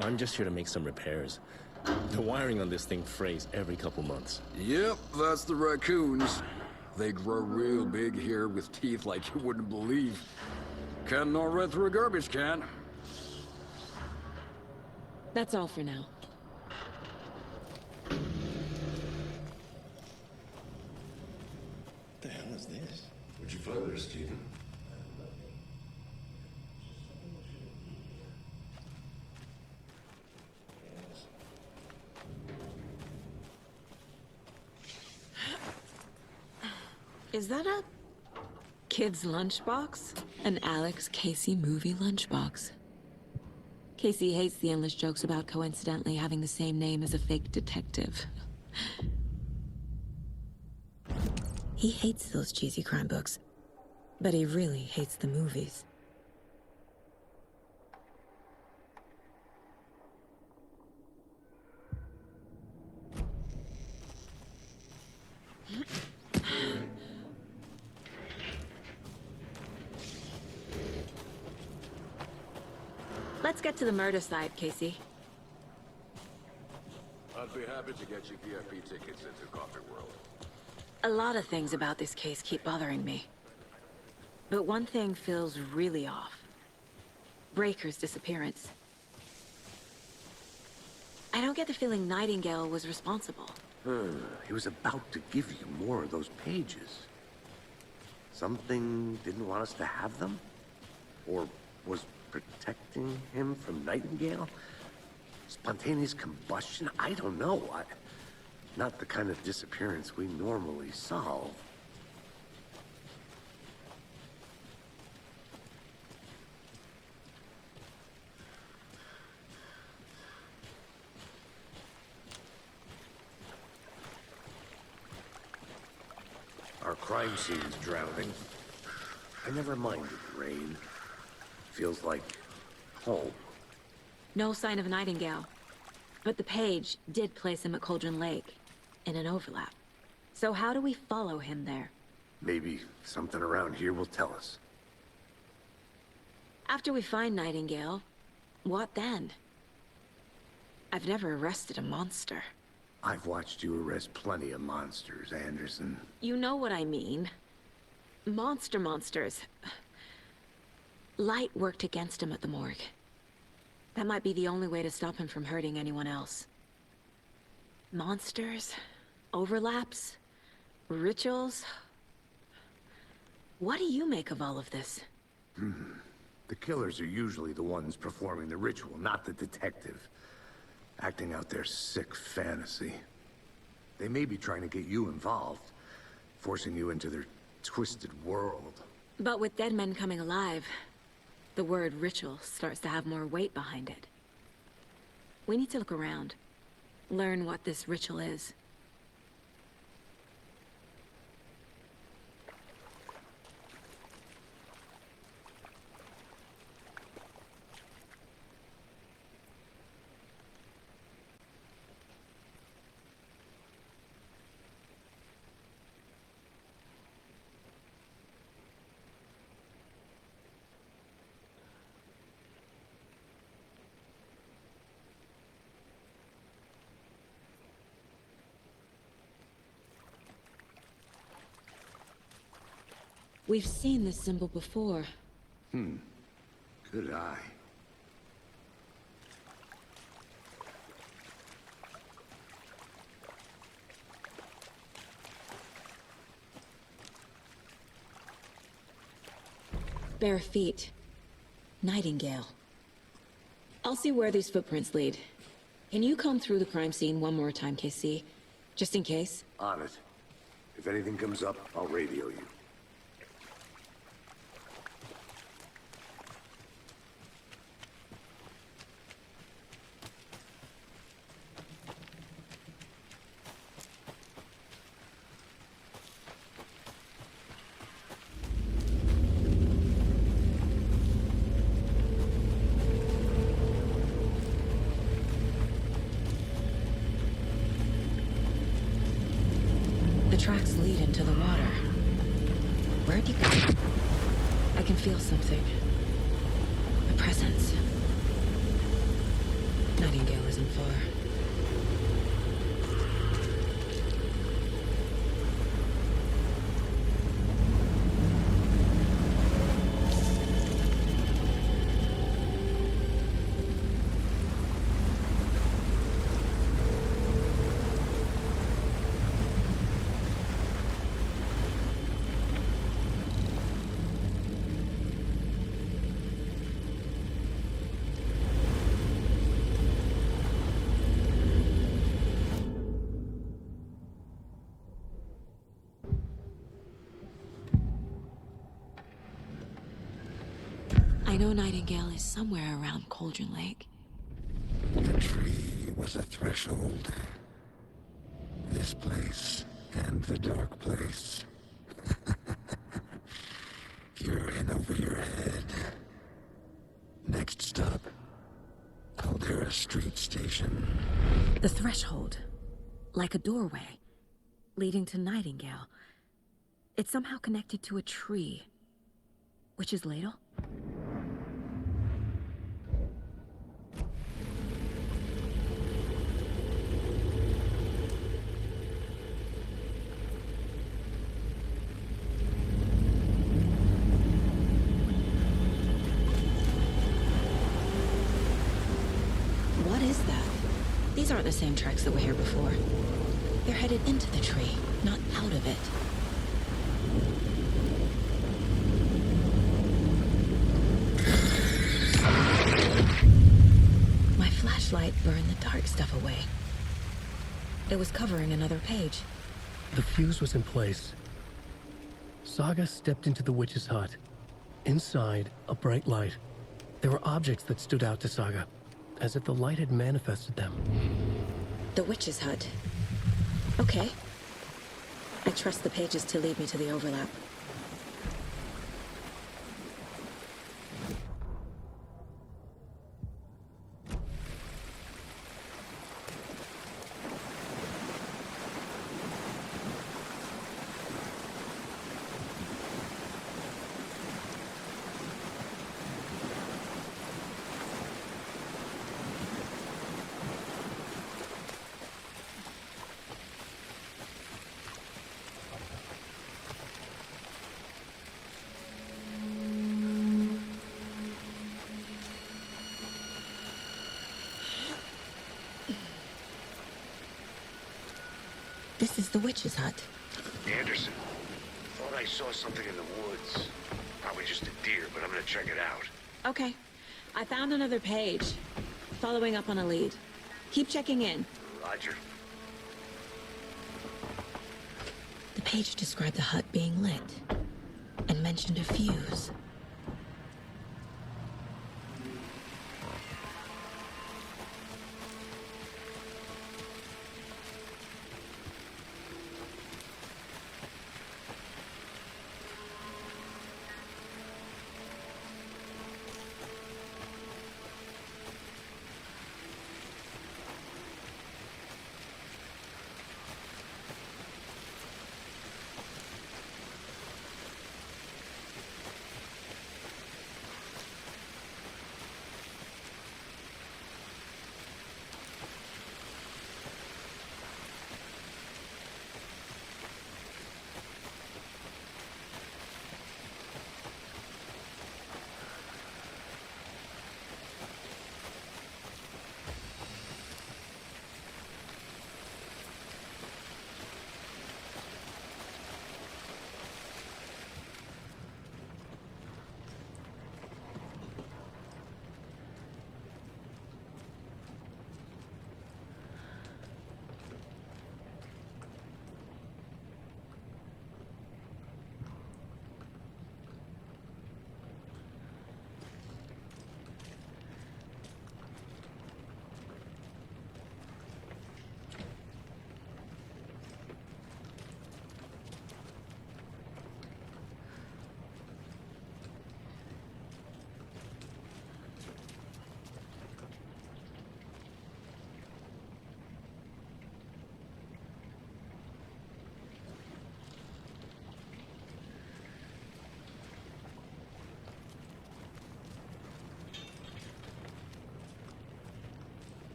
I'm just here to make some repairs. The wiring on this thing frays every couple months. Yep, that's the raccoons. They grow real big here with teeth like you wouldn't believe. Can't nor run through a garbage can. That's all for now. What the hell is this? What'd you find there, Stephen? Is that a kid's lunchbox? An Alex Casey movie lunchbox. Casey hates the endless jokes about coincidentally having the same name as a fake detective. He hates those cheesy crime books, but he really hates the movies. Let's get to the murder site, Casey. I'd be happy to get you VIP tickets into Coffee World. A lot of things about this case keep bothering me. But one thing feels really off. Breaker's disappearance. I don't get the feeling Nightingale was responsible. He was about to give you more of those pages. Something didn't want us to have them? Or was protecting him from Nightingale? Spontaneous combustion? I don't know. Not the kind of disappearance we normally solve. Our crime scene's drowning. I never minded rain. Feels like Oh. No sign of Nightingale. But the page did place him at Cauldron Lake, in an overlap. So how do we follow him there? Maybe something around here will tell us. After we find Nightingale, what then? I've never arrested a monster. I've watched you arrest plenty of monsters, Anderson. You know what I mean. Monsters. Light worked against him at the morgue. That might be the only way to stop him from hurting anyone else. Monsters? Overlaps? Rituals? What do you make of all of this? The killers are usually the ones performing the ritual, not the detective. Acting out their sick fantasy. They may be trying to get you involved, forcing you into their twisted world. But with dead men coming alive, the word ritual starts to have more weight behind it. We need to look around, learn what this ritual is. We've seen this symbol before. Good eye. Bare feet. Nightingale. I'll see where these footprints lead. Can you comb through the crime scene one more time, KC? Just in case? On it. If anything comes up, I'll radio you. The tracks lead into the water. Where'd you go? I can feel something. A presence. Nightingale isn't far. I know Nightingale is somewhere around Cauldron Lake. The tree was a threshold. This place and the dark place. You're in over your head. Next stop, Caldera Street Station. The threshold. Like a doorway. Leading to Nightingale. It's somehow connected to a tree. Witch's Ladle? What is that? These aren't the same tracks that were here before. They're headed into the tree, not out of it. My flashlight burned the dark stuff away. It was covering another page. The fuse was in place. Saga stepped into the witch's hut. Inside, a bright light. There were objects that stood out to Saga, as if the light had manifested them. The witch's hut. Okay. I trust the pages to lead me to the overlap. This is the witch's hut. Anderson, thought I saw something in the woods. Probably just a deer, but I'm gonna check it out. Okay. I found another page. Following up on a lead. Keep checking in. Roger. The page described the hut being lit and mentioned a fuse.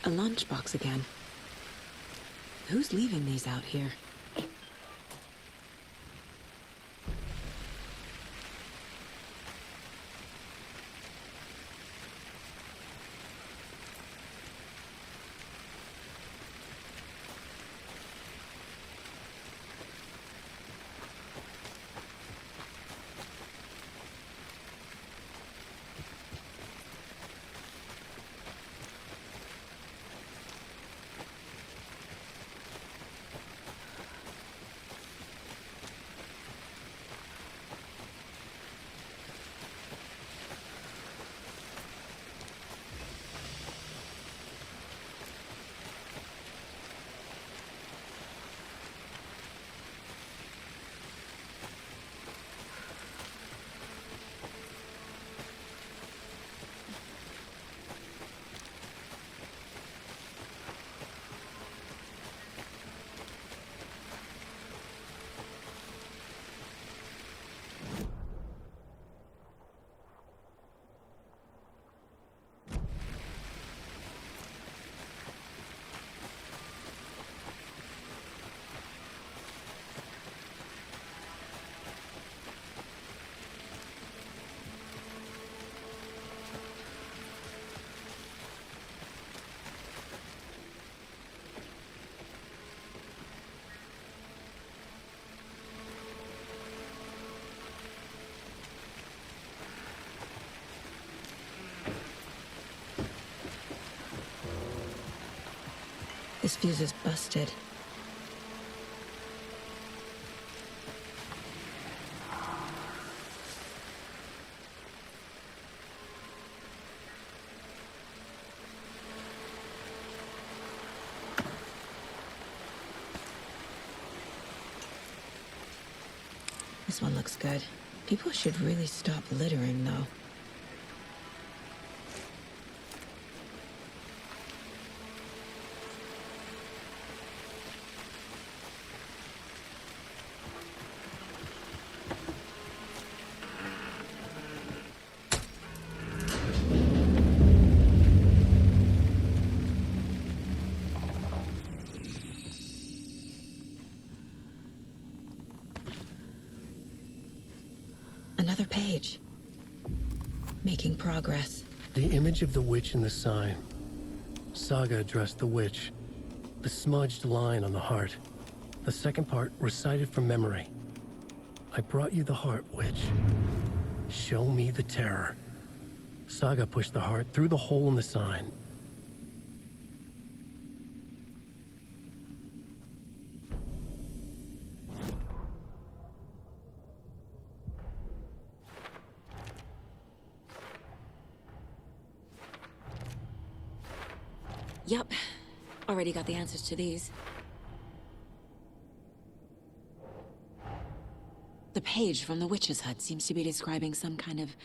A lunchbox again. Who's leaving these out here? This fuse is busted. This one looks good. People should really stop littering, though. Another page. Making progress. The image of the witch in the sign. Saga addressed the witch. The smudged line on the heart. The second part recited from memory. I brought you the heart, witch. Show me the terror. Saga pushed the heart through the hole in the sign. Yup. Already got the answers to these. The page from the witch's hut seems to be describing some kind of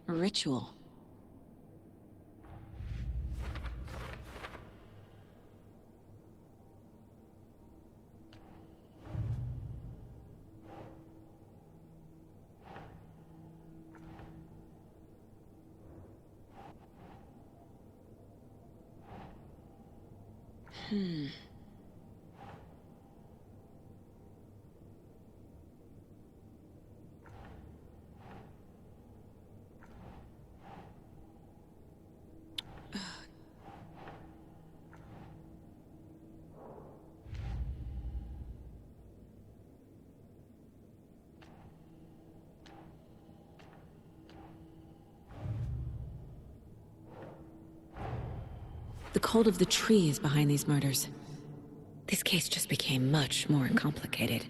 ritual. The cult of the tree is behind these murders. This case just became much more complicated.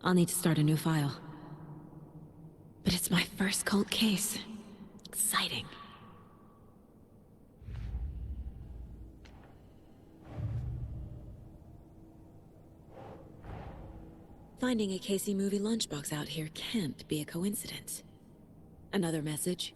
I'll need to start a new file. But it's my first cult case. Exciting. Finding a Casey movie lunchbox out here can't be a coincidence. Another message.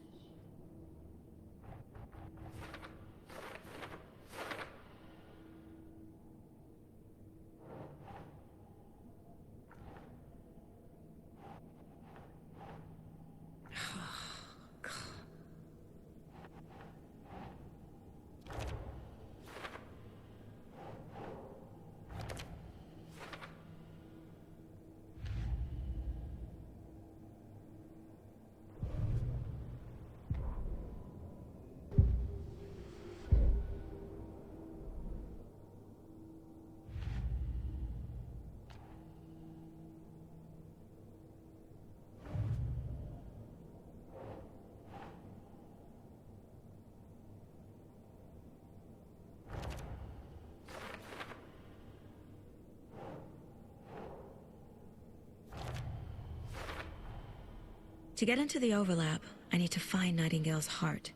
To get into the overlap, I need to find Nightingale's heart.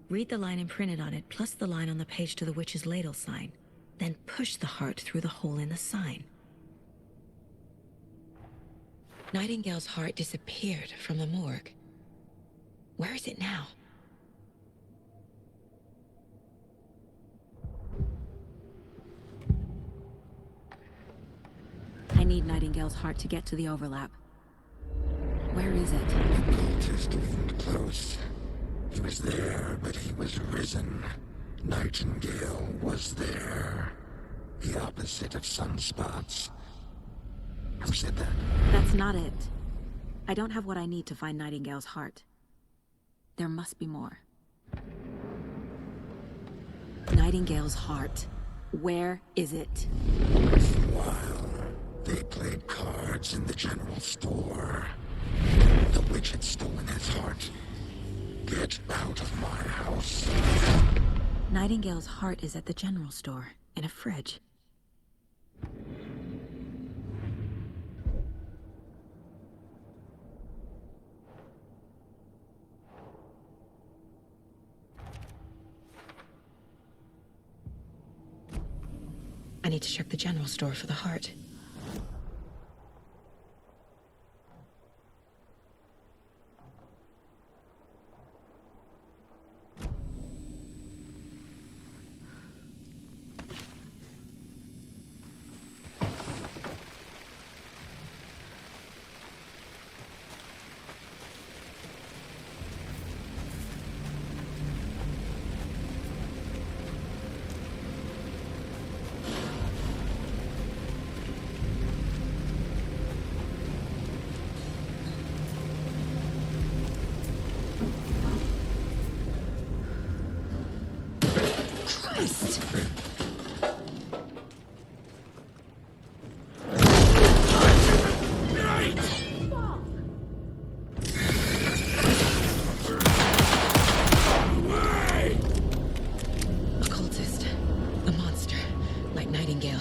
Read the line imprinted on it, plus the line on the page to the witch's ladle sign. Then push the heart through the hole in the sign. Nightingale's heart disappeared from the morgue. Where is it now? I need Nightingale's heart to get to the overlap. Where is it? The cultist isn't close. He was there, but he was risen. Nightingale was there. The opposite of sunspots. Who said that? That's not it. I don't have what I need to find Nightingale's heart. There must be more. Nightingale's heart. Where is it? While they played cards in the general store, the witch had stolen his heart. Get out of my house. Nightingale's heart is at the general store, in a fridge. I need to check the general store for the heart. Christ! Occultist. A monster. Like Nightingale.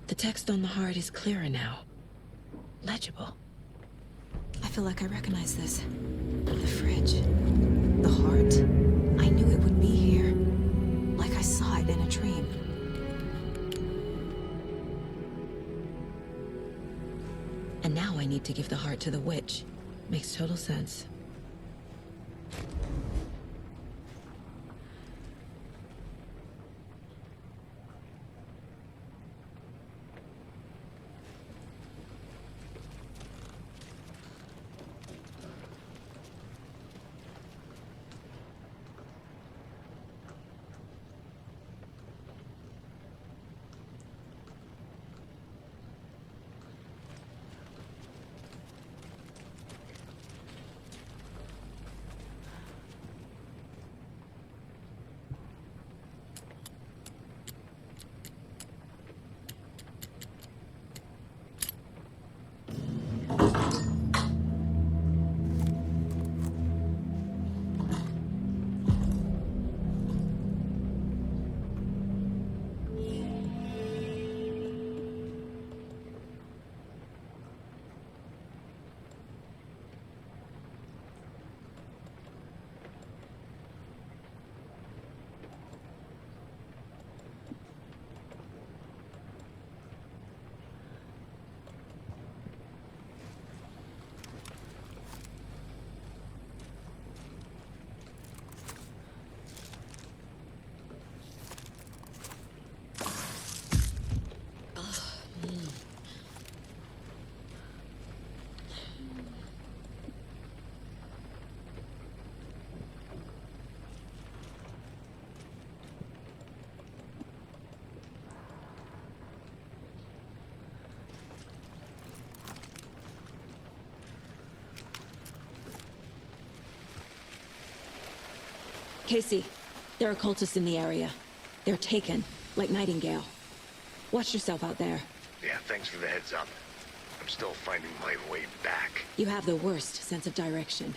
The text on the heart is clearer now. Legible. I feel like I recognize this. The fridge. The heart. I knew it would be here. Like I saw it in a dream. And now I need to give the heart to the witch. Makes total sense. Casey, there are cultists in the area. They're taken, like Nightingale. Watch yourself out there. Yeah, thanks for the heads up. I'm still finding my way back. You have the worst sense of direction.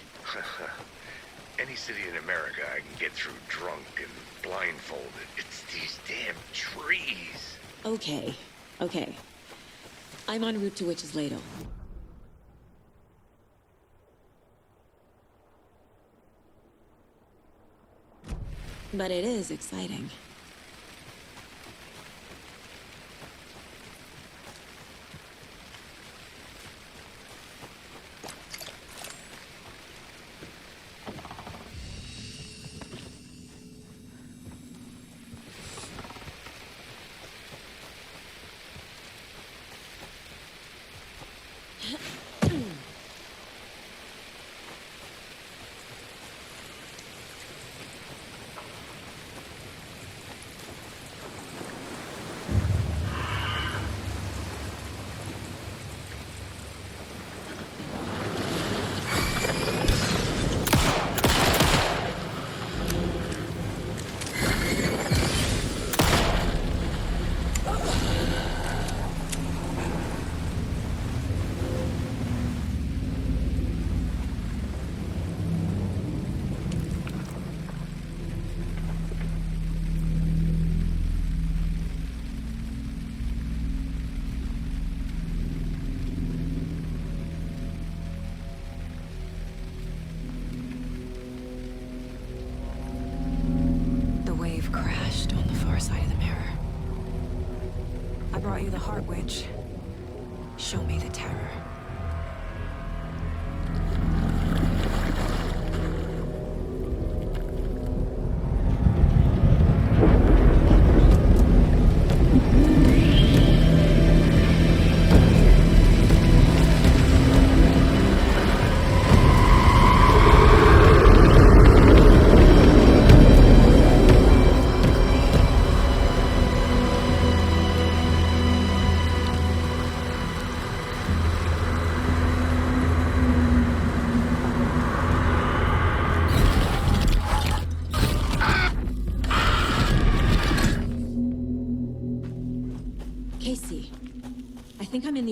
Any city in America I can get through drunk and blindfolded. It's these damn trees. Okay, okay. I'm en route to Witch's Ladle. But it is exciting. Brought you the Heart Witch. Show me the terror.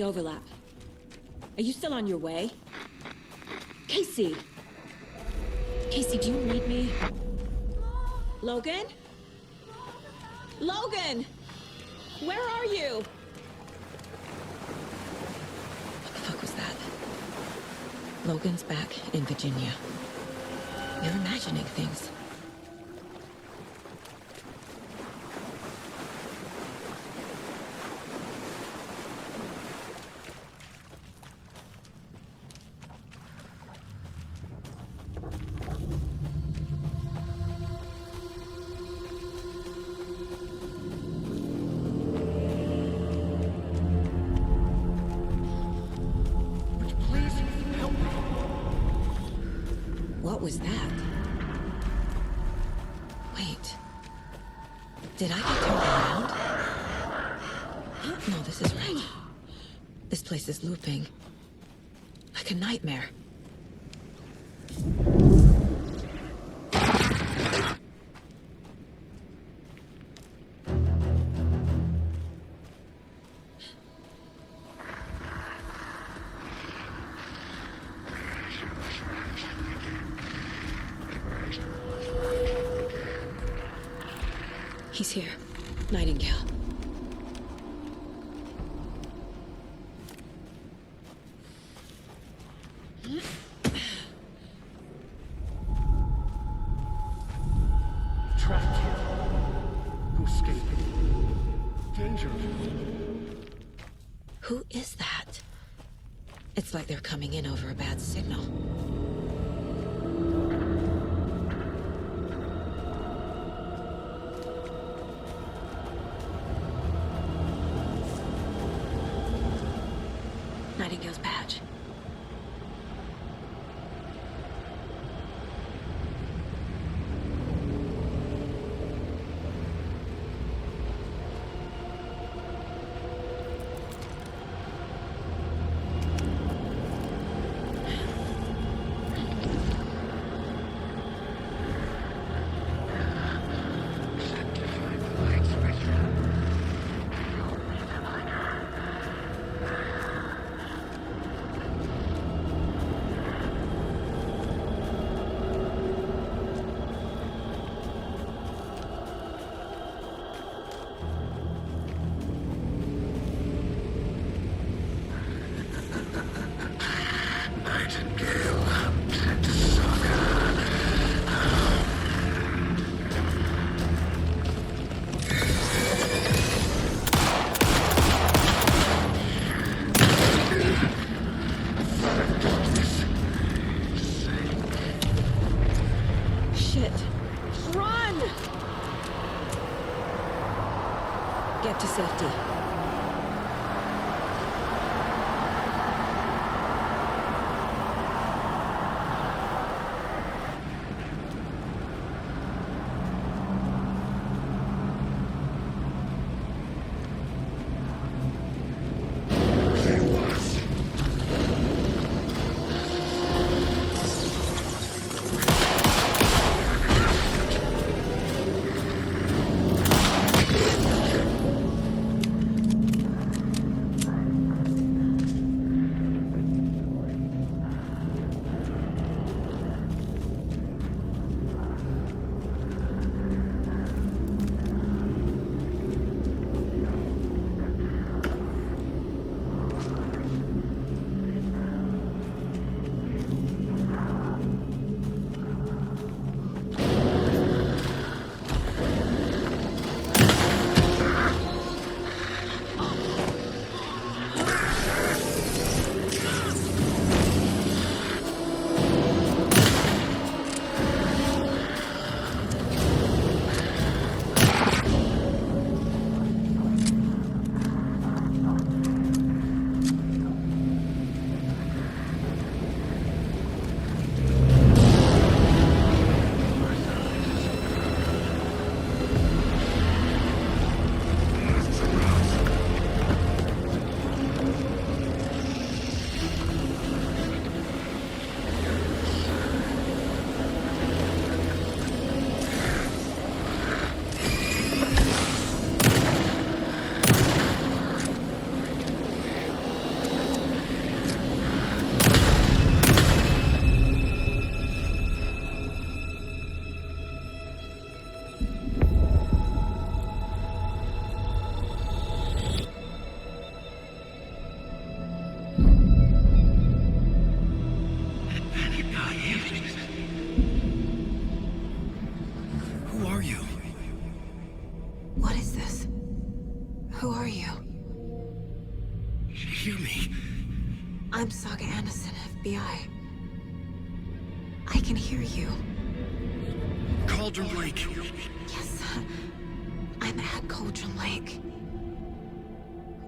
the overlap. Are you still on your way? Casey! Casey, do you read me? Logan? Logan! Where are you? What the fuck was that? Logan's back in Virginia. You're imagining things. What was that? Wait. Did I get turned around? No, this is right. This place is looping. Like a nightmare. He's here. Nightingale. Trapped here. No escaping. Danger. Who is that? It's like they're coming in over a bad signal. Nightingale's badge. Shit. Run! Get to safety. I'm Saga Anderson, FBI. I can hear you. Cauldron Lake. Yes, I'm at Cauldron Lake.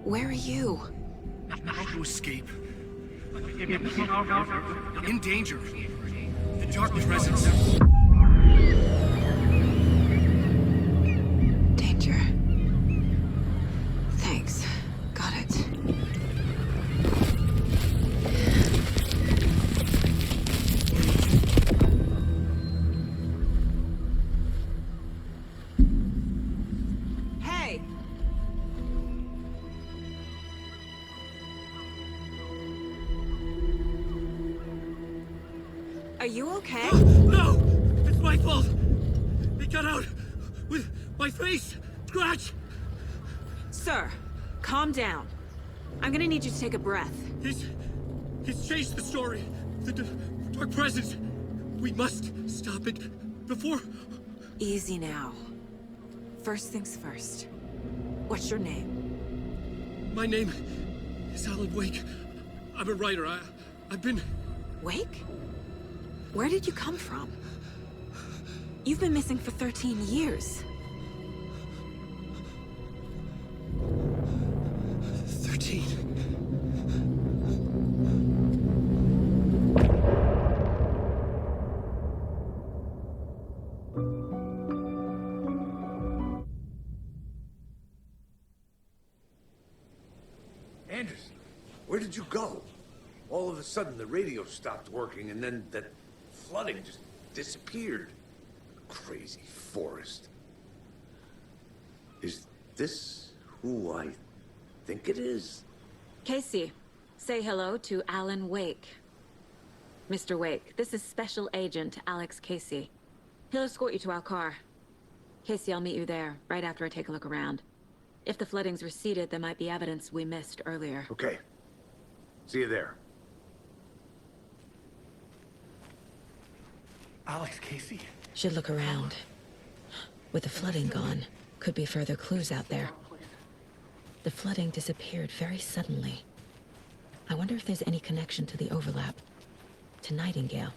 Where are you? How to escape. In danger. The Dark Presence. Danger. Thanks. Got it. Hey! Are you okay? No! It's my fault! It got out with my face! Scratch! Sir, calm down. I'm gonna need you to take a breath. He's changed the story. The Dark Presence. We must stop it before... Easy now. First things first. What's your name? My name is Alan Wake. I'm a writer. I've been... Wake? Where did you come from? You've been missing for 13 years. 13. Anderson, where did you go? All of a sudden, the radio stopped working, and then that flooding just disappeared. Crazy forest. Is this who I think it is? Casey, say hello to Alan Wake. Mr. Wake, this is Special Agent Alex Casey. He'll escort you to our car. Casey, I'll meet you there, right after I take a look around. If the flooding's receded, there might be evidence we missed earlier. Okay. See you there. Alex Casey? Should look around. With the flooding gone, could be further clues out there. The flooding disappeared very suddenly. I wonder if there's any connection to the overlap. To Nightingale.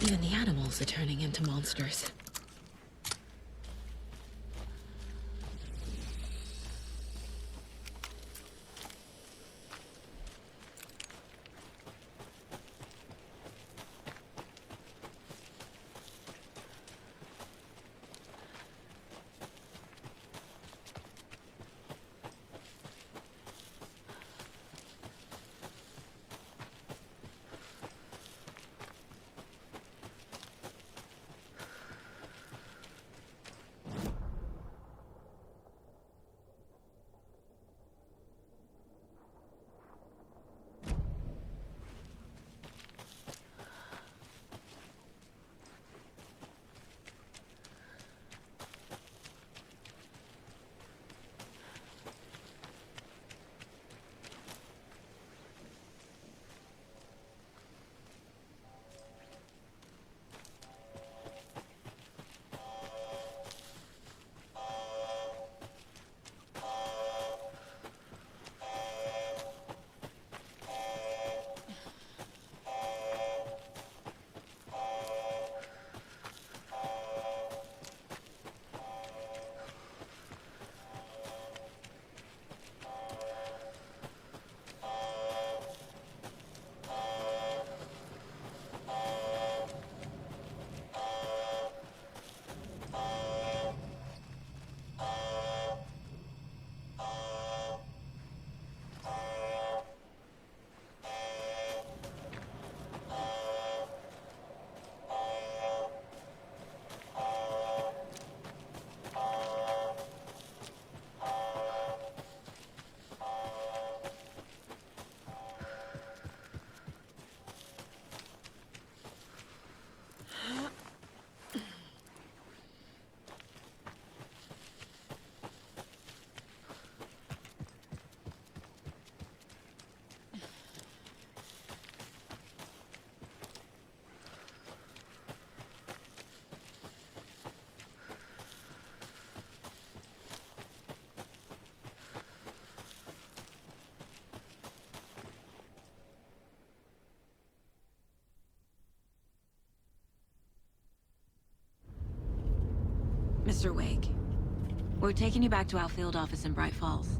Even the animals are turning into monsters. Mr. Wake, we're taking you back to our field office in Bright Falls.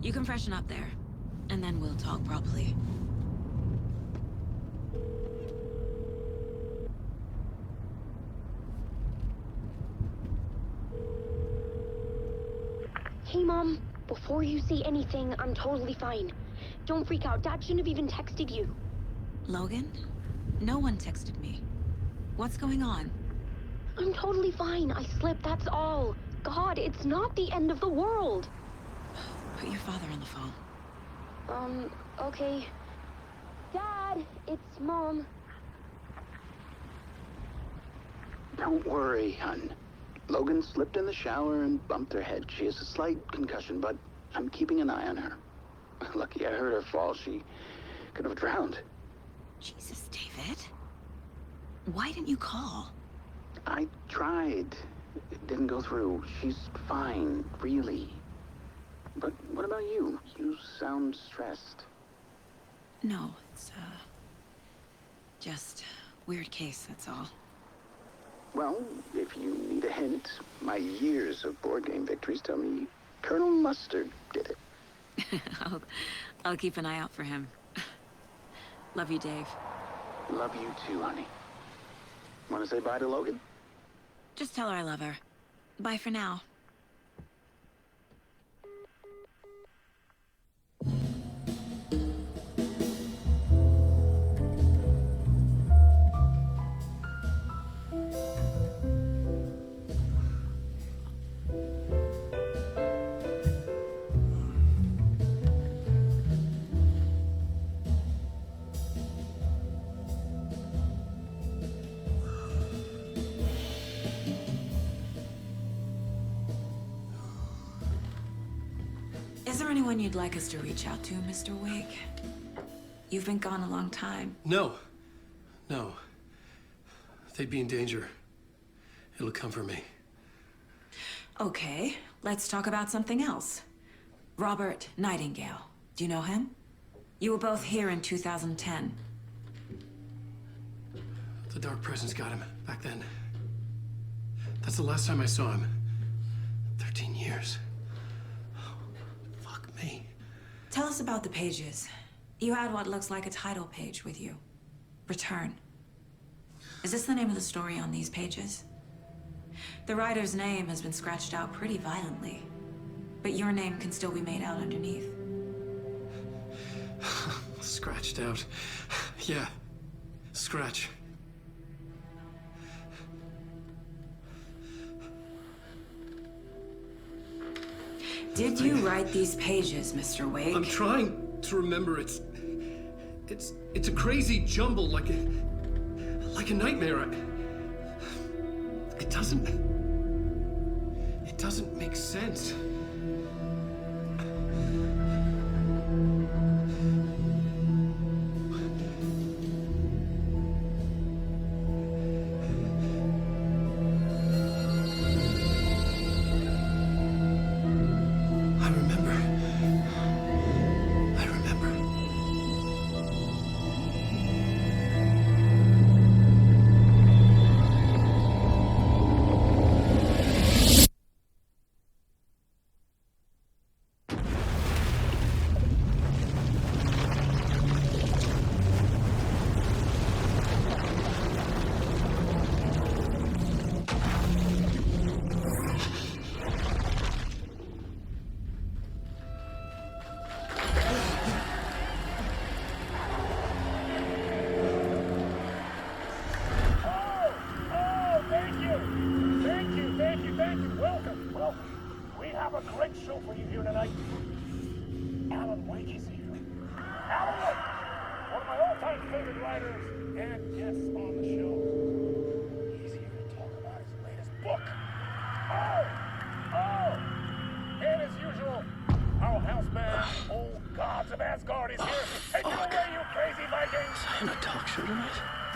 You can freshen up there, and then we'll talk properly. Hey, Mom. Before you say anything, I'm totally fine. Don't freak out. Dad shouldn't have even texted you. Logan? No one texted me. What's going on? I'm totally fine. I slipped, that's all. God, it's not the end of the world. Put your father on the phone. Okay. Dad, it's Mom. Don't worry, hon. Logan slipped in the shower and bumped her head. She has a slight concussion, but I'm keeping an eye on her. Lucky I heard her fall. She could have drowned. Jesus, David. Why didn't you call? I tried. It didn't go through. She's fine, really. But what about you? You sound stressed. No, it's, just weird case, that's all. Well, if you need a hint, my years of board game victories tell me Colonel Mustard did it. I'll keep an eye out for him. Love you, Dave. Love you too, honey. Want to say bye to Logan? Just tell her I love her. Bye for now. Is there anyone you'd like us to reach out to, Mr. Wake? You've been gone a long time. No. No. They'd be in danger. It'll come for me. Okay, let's talk about something else. Robert Nightingale. Do you know him? You were both here in 2010. The Dark Presence got him back then. That's the last time I saw him. 13 years. Fuck me. Tell us about the pages. You had what looks like a title page with you. Return. Is this the name of the story on these pages? The writer's name has been scratched out pretty violently, but your name can still be made out underneath. Scratched out. Yeah. Scratch. Did you write these pages, Mr. Wake? I'm trying to remember. It's a crazy jumble, like a nightmare. It doesn't make sense.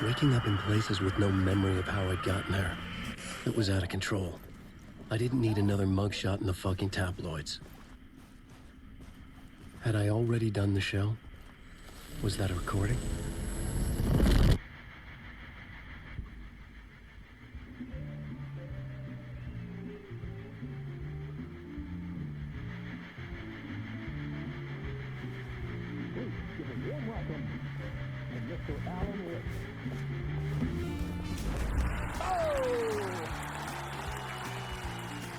Waking up in places with no memory of how I'd gotten there. It was out of control. I didn't need another mugshot in the fucking tabloids. Had I already done the show? Was that a recording? warm welcome to Mr. Alan Wake. Oh!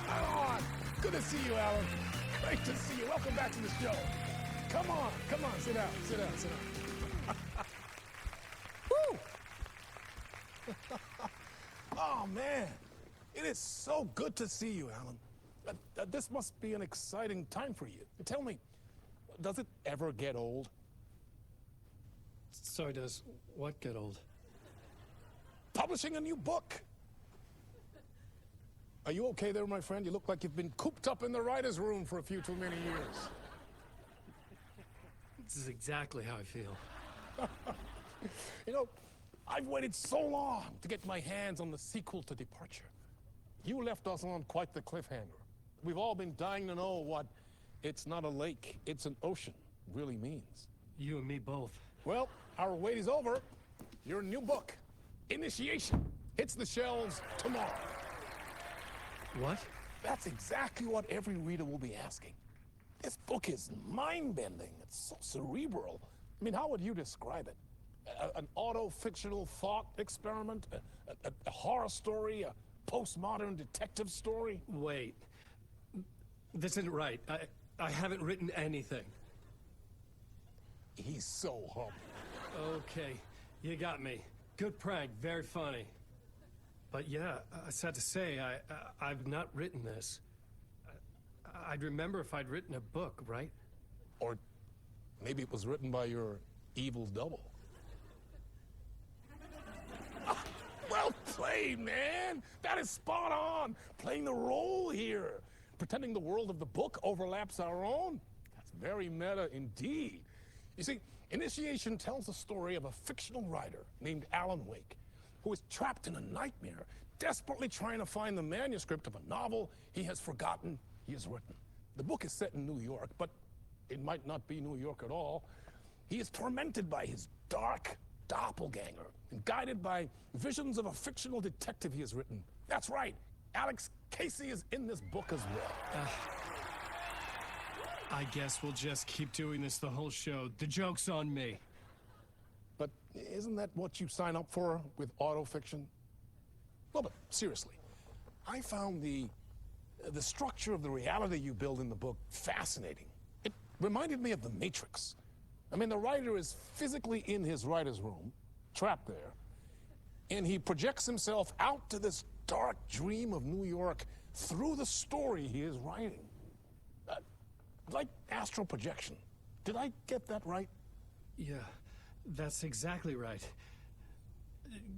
Alan! Good to see you, Alan. Great to see you. Welcome back to the show. Come on, sit down, sit down. Woo! Oh, man. It is so good to see you, Alan. This must be an exciting time for you. Tell me, does it ever get old? Sorry, does what get old? Publishing a new book. Are you okay there, my friend? You look like you've been cooped up in the writer's room for a few too many years. This is exactly how I feel. You know, I've waited so long to get my hands on the sequel to Departure. You left us on quite the cliffhanger. We've all been dying to know what "it's not a lake, it's an ocean" really means. You and me both. Well, our wait is over. Your new book, Initiation, hits the shelves tomorrow. What? That's exactly what every reader will be asking. This book is mind-bending. It's so cerebral. I mean, how would you describe it? An auto-fictional thought experiment? A horror story? A postmodern detective story? Wait. This isn't right. I haven't written anything. He's so humble. Okay, you got me. Good prank, very funny. But yeah, sad to say, I've not written this. I'd remember if I'd written a book, right? Or maybe it was written by your evil double. Well played, man! That is spot on! Playing the role here. Pretending the world of the book overlaps our own. That's very meta indeed. You see, Initiation tells the story of a fictional writer named Alan Wake, who is trapped in a nightmare, desperately trying to find the manuscript of a novel he has forgotten he has written. The book is set in New York, but it might not be New York at all. He is tormented by his dark doppelganger and guided by visions of a fictional detective he has written. That's right, Alex Casey is in this book as well. I guess we'll just keep doing this the whole show. The joke's on me. But isn't that what you sign up for with autofiction? Well, but seriously, I found the structure of the reality you build in the book fascinating. It reminded me of The Matrix. I mean, the writer is physically in his writer's room, trapped there, and he projects himself out to this dark dream of New York through the story he is writing. Like astral projection. Did I get that right? Yeah, that's exactly right.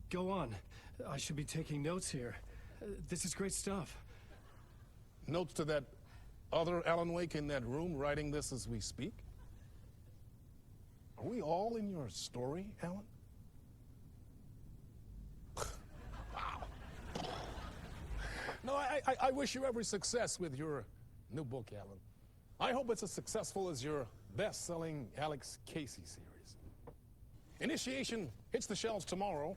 Go on. I should be taking notes here. This is great stuff. Notes to that other Alan Wake in that room writing this as we speak? Are we all in your story, Alan? Wow. No, I wish you every success with your new book, Alan. I hope it's as successful as your best-selling Alex Casey series. Initiation hits the shelves tomorrow.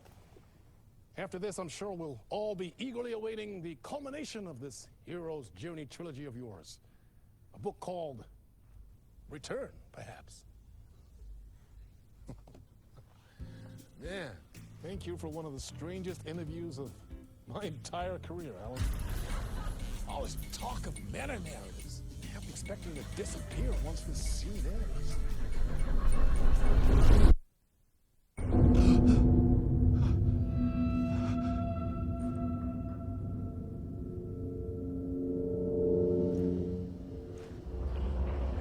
After this, I'm sure we'll all be eagerly awaiting the culmination of this hero's journey trilogy of yours. A book called Return, perhaps. Yeah, thank you for one of the strangest interviews of my entire career, Alan. All this talk of meta-narratives. I'm expecting to disappear once this scene ends.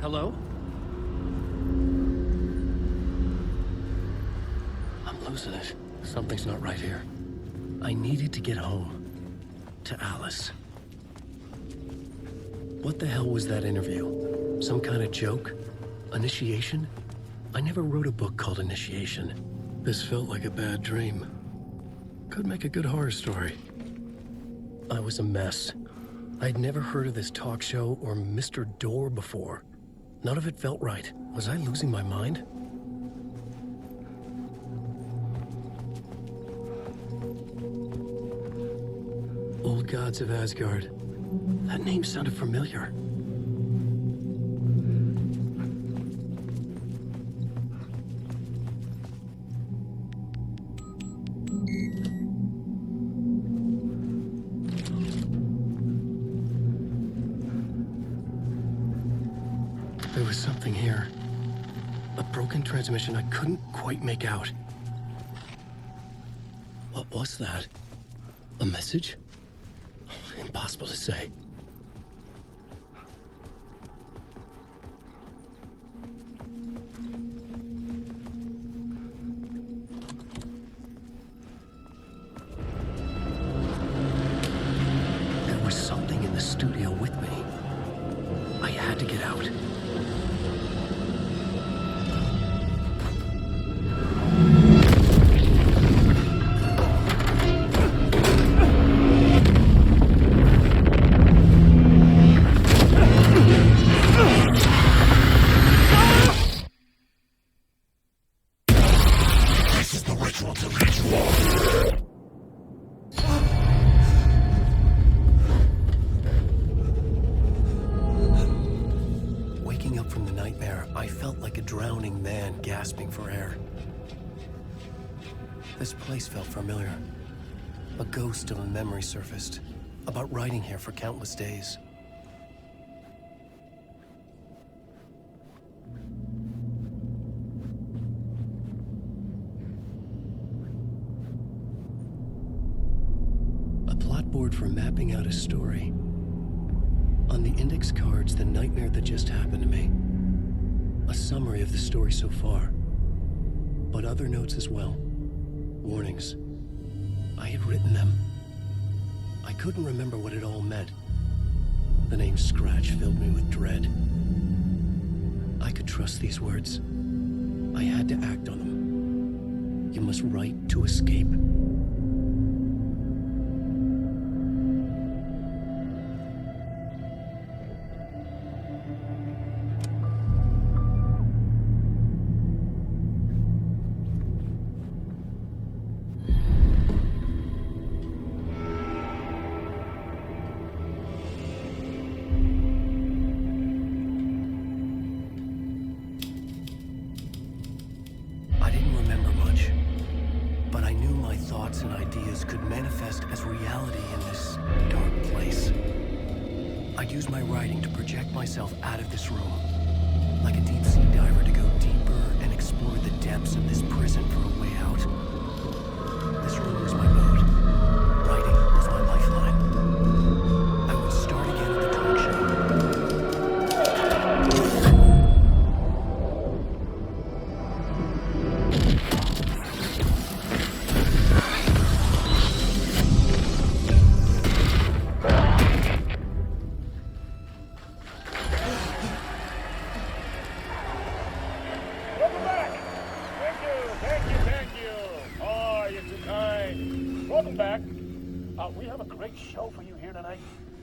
Hello? I'm losing it. Something's not right here. I needed to get home. To Alice. What the hell was that interview? Some kind of joke? Initiation? I never wrote a book called Initiation. This felt like a bad dream. Could make a good horror story. I was a mess. I'd never heard of this talk show or Mr. Door before. None of it felt right. Was I losing my mind? Old Gods of Asgard. That name sounded familiar. There was something here. A broken transmission I couldn't quite make out. What was that? A message? Impossible to say. There was something in the studio with me. I had to get out. Waking up from the nightmare, I felt like a drowning man gasping for air. This place felt familiar. A ghost of a memory surfaced, about riding here for countless days. A plot board for mapping out a story. On the index cards, the nightmare that just happened to me. A summary of the story so far. But other notes as well. Warnings. I had written them. I couldn't remember what it all meant. The name Scratch filled me with dread. I could trust these words. I had to act on them. You must write to escape. I didn't remember much, but I knew my thoughts and ideas could manifest as reality in this dark place. I'd use my writing to project myself out of this room, like a deep sea diver to go deeper and explore the depths of this prison for a way out. This room was my boat. Writing was my lifeline. I would start again at the talk show. Welcome back! Thank you! Oh, you're too kind. Welcome back. We have a great show for you here tonight.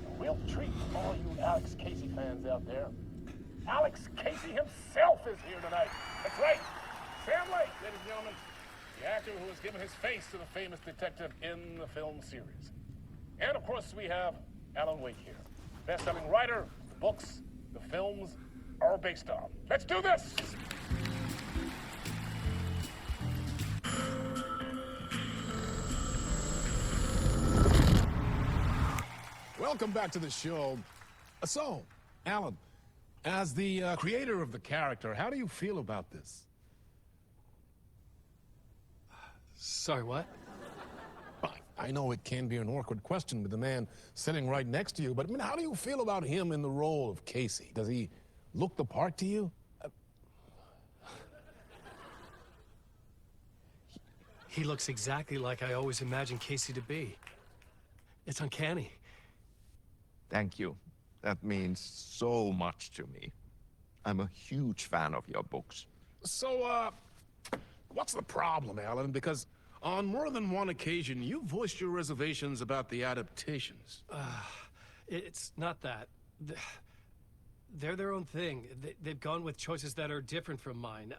A real treat for all you Alex Casey fans out there. Alex Casey himself is here tonight. That's right. Sam Lake, ladies and gentlemen. The actor who has given his face to the famous detective in the film series. And of course, we have Alan Wake here. Best-selling writer, the books, the films are based on. Let's do this! Welcome back to the show. So, Alan, as the creator of the character, how do you feel about this? Sorry, what? I know it can be an awkward question with the man sitting right next to you, but I mean, how do you feel about him in the role of Casey? Does he look the part to you? He looks exactly like I always imagined Casey to be. It's uncanny. Thank you. That means so much to me. I'm a huge fan of your books. So, what's the problem, Alan? Because on more than one occasion, you voiced your reservations about the adaptations. It's not that. They're their own thing. They've gone with choices that are different from mine.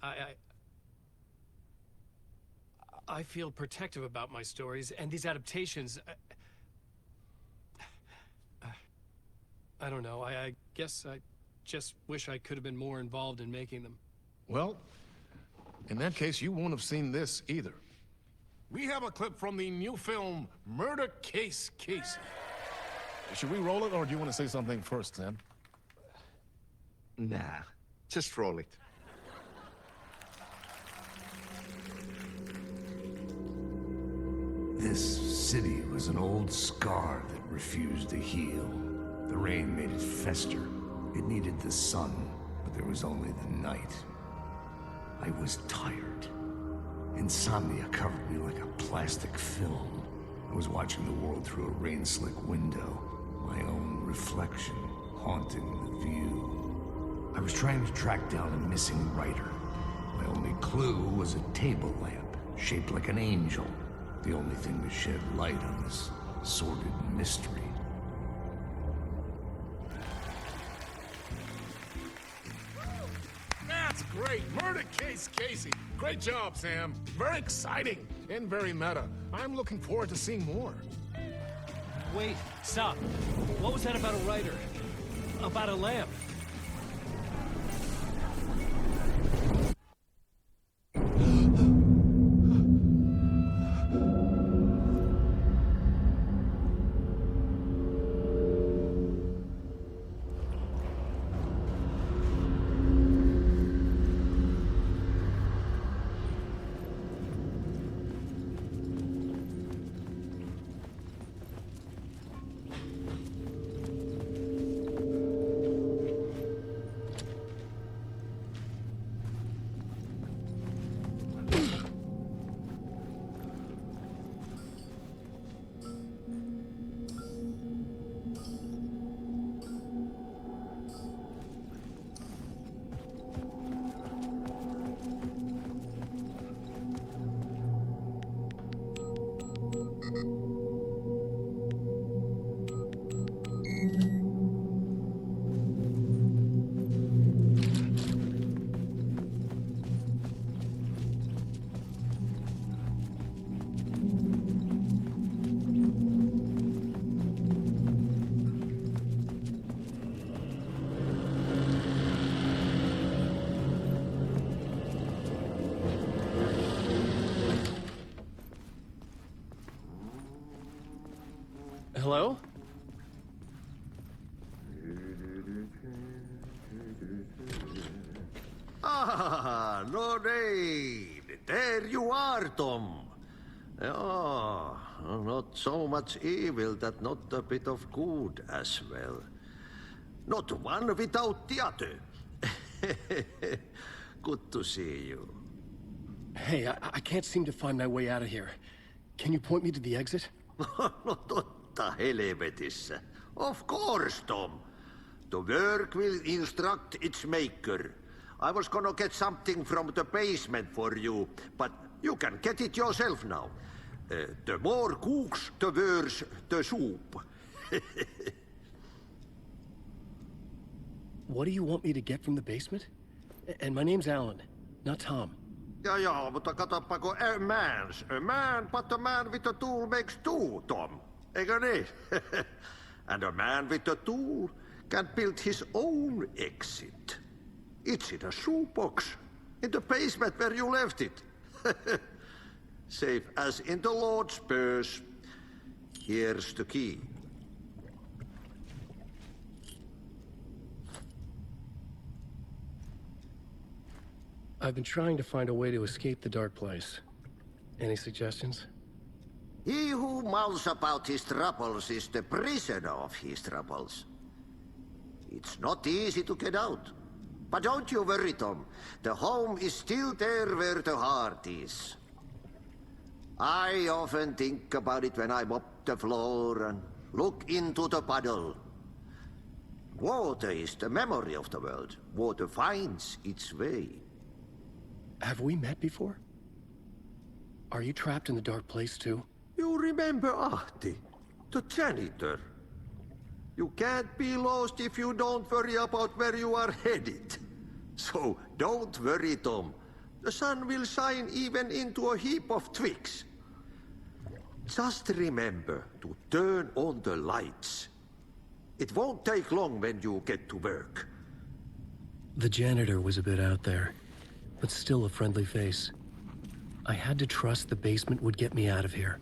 I feel protective about my stories, and these adaptations... I don't know. I guess I just wish I could have been more involved in making them. Well, in that case, you won't have seen this either. We have a clip from the new film, Murder Case Casey. Should we roll it, or do you want to say something first, Sam? Nah, Just roll it. This city was an old scar that refused to heal. The rain made it fester. It needed the sun, but there was only the night. I was tired. Insomnia covered me like a plastic film. I was watching the world through a rain-slick window, my own reflection haunting the view. I was trying to track down a missing writer. My only clue was a table lamp, shaped like an angel. The only thing to shed light on this sordid mystery. That's great. Murder case, Casey. Great job, Sam. Very exciting and very meta. I'm looking forward to seeing more. Wait, stop. What was that about a writer? About a lamp? Hello? Ah, Lorraine! There you are, Tom. Oh, not so much evil that not a bit of good as well. Not one without the other. Good to see you. Hey, I can't seem to find my way out of here. Can you point me to the exit? No totta helvetissä. Of course, Tom. The work will instruct its maker. I was gonna get something from the basement for you, but you can get it yourself now. The more cooks, the worse the soup. What do you want me to get from the basement? And my name's Alan, not Tom. Ja, mutta katsoppa, a man, but a man with a tool makes two, Tom. Eikö niin? And a man with a tool can build his own exit. It's in a shoebox, in the basement where you left it. Safe as in the Lord's purse. Here's the key. I've been trying to find a way to escape the dark place. Any suggestions? He who mouths about his troubles is the prisoner of his troubles. It's not easy to get out. But don't you worry, Tom. The home is still there where the heart is. I often think about it when I mop the floor and look into the puddle. Water is the memory of the world. Water finds its way. Have we met before? Are you trapped in the dark place too? You remember Ahti, the janitor. You can't be lost if you don't worry about where you are headed. So don't worry, Tom. The sun will shine even into a heap of twigs. Just remember to turn on the lights. It won't take long when you get to work. The janitor was a bit out there, but still a friendly face. I had to trust the basement would get me out of here.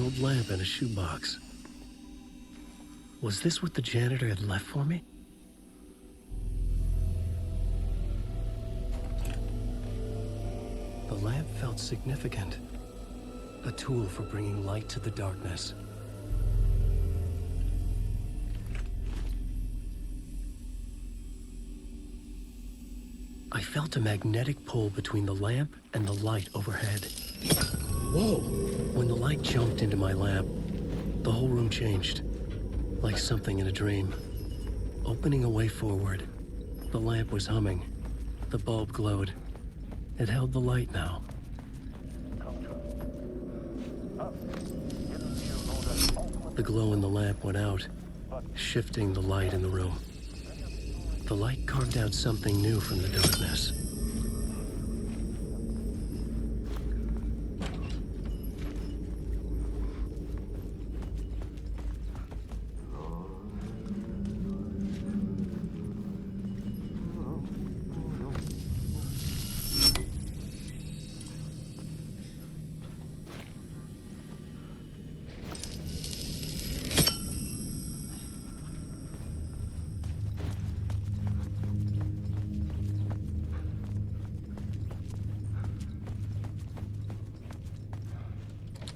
old lamp in a shoebox. Was this what the janitor had left for me? The lamp felt significant. A tool for bringing light to the darkness. I felt a magnetic pull between the lamp and the light overhead. Whoa! When the light jumped into my lamp, the whole room changed, like something in a dream. Opening a way forward, the lamp was humming. The bulb glowed. It held the light now. The glow in the lamp went out, shifting the light in the room. The light carved out something new from the darkness.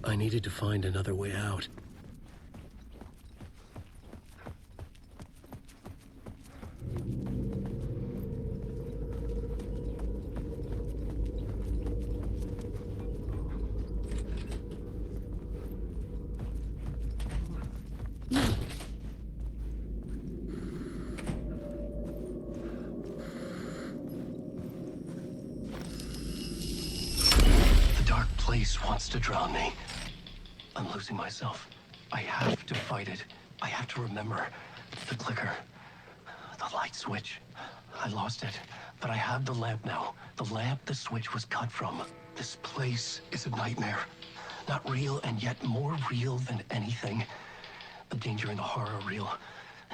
I needed to find another way out. The dark place wants to drown me. I'm losing myself. I have to fight it. I have to remember. The clicker. The light switch. I lost it. But I have the lamp now. The lamp the switch was cut from. This place is a nightmare. Not real, and yet more real than anything. The danger and the horror are real.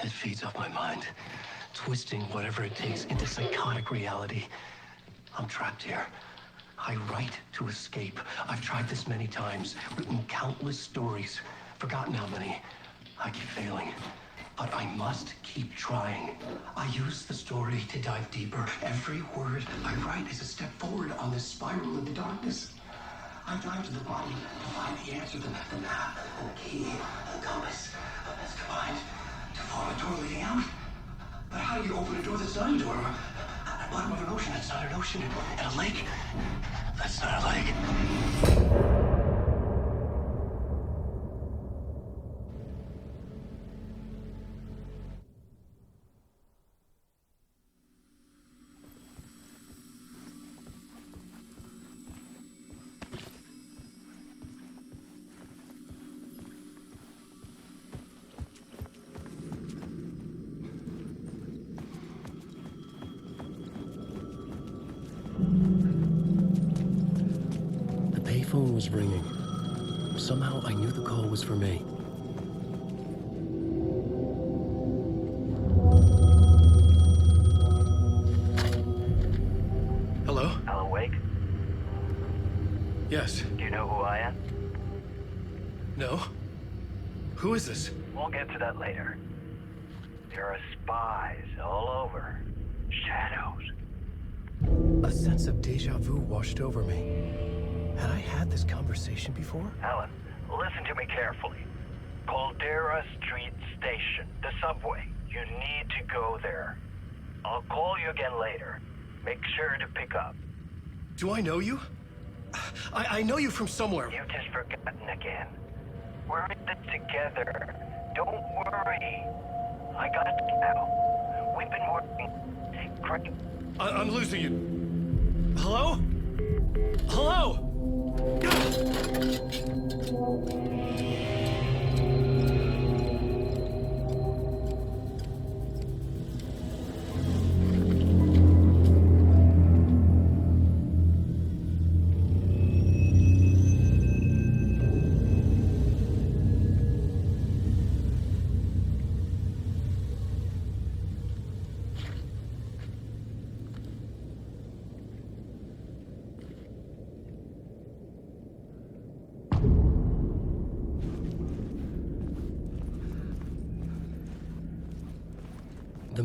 It feeds off my mind. Twisting whatever it takes into psychotic reality. I'm trapped here. I write to escape. I've tried this many times, written countless stories, forgotten how many. I keep failing, but I must keep trying. I use the story to dive deeper. Every word I write is a step forward on this spiral into darkness. I dive to the body to find the answer, the map, the key, the compass. It's combined to form a door leading out. But how do you open a door that's not a door? At the bottom of an ocean, that's not an ocean. And a lake, that's not a lake. The payphone was ringing. Somehow I knew the call was for me. Hello? Alan Wake? Yes. Do you know who I am? No? Who is this? We'll get to that later. There are spies all over. Shadows. A sense of deja vu washed over me. Had I had this conversation before? Alan, listen to me carefully. Caldera Street Station, the subway. You need to go there. I'll call you again later. Make sure to pick up. Do I know you? I know you from somewhere. You've just forgotten again. We're in this together. Don't worry. I got it now. We've been working. Great. I'm losing you. Hello? Hello?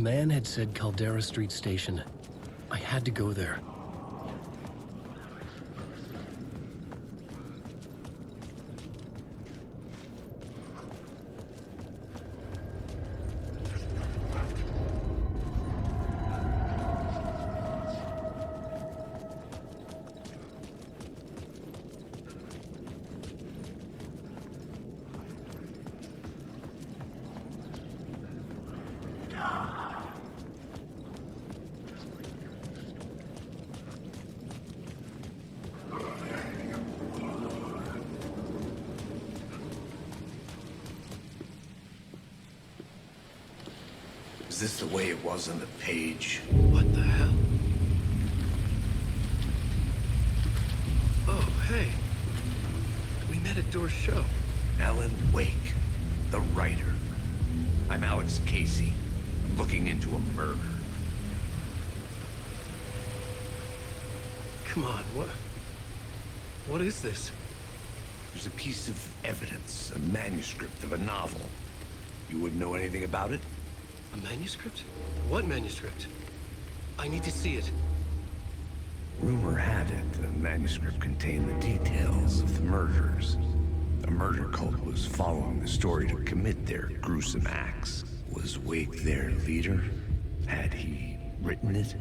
man had said Caldera Street Station. I had to go there. Is this the way it was on the page? What the hell? Oh, hey. We met at Door's show. Alan Wake, the writer. I'm Alex Casey. I'm looking into a murder. Come on, what is this? There's a piece of evidence, a manuscript of a novel. You wouldn't know anything about it? A manuscript? What manuscript? I need to see it. Rumor had it the manuscript contained the details of the murders. A murder cult was following the story to commit their gruesome acts. Was Wake their leader? Had he written it?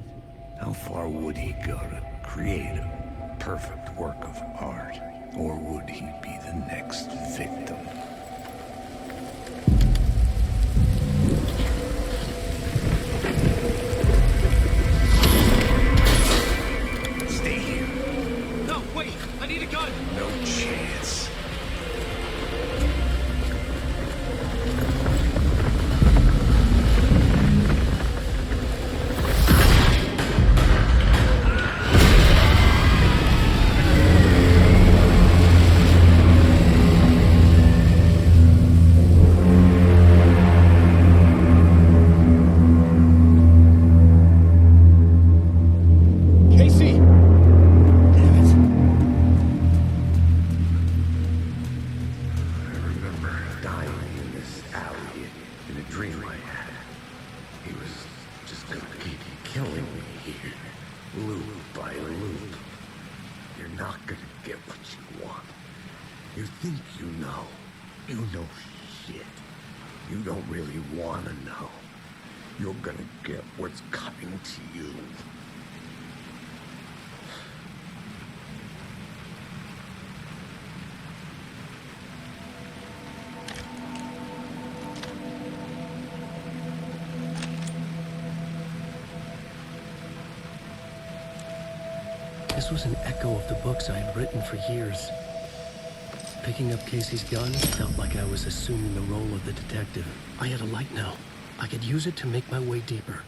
How far would he go to create a perfect work of art? Or would he be the next victim? Stay here. No, wait! I need a gun! No chance. Casey! I remember dying in this alley in a dream I had. He was just gonna keep killing me here, loop by loop. You're not gonna get what you want. You think you know. You know shit. You don't really wanna know. You're gonna get what's coming to you. This was an echo of the books I had written for years. Picking up Casey's gun felt like I was assuming the role of the detective. I had a light now. I could use it to make my way deeper.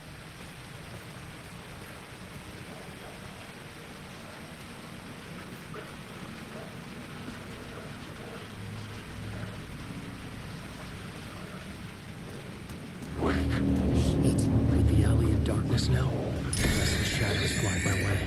With the alley in darkness now, the rest of the shadows fly my way.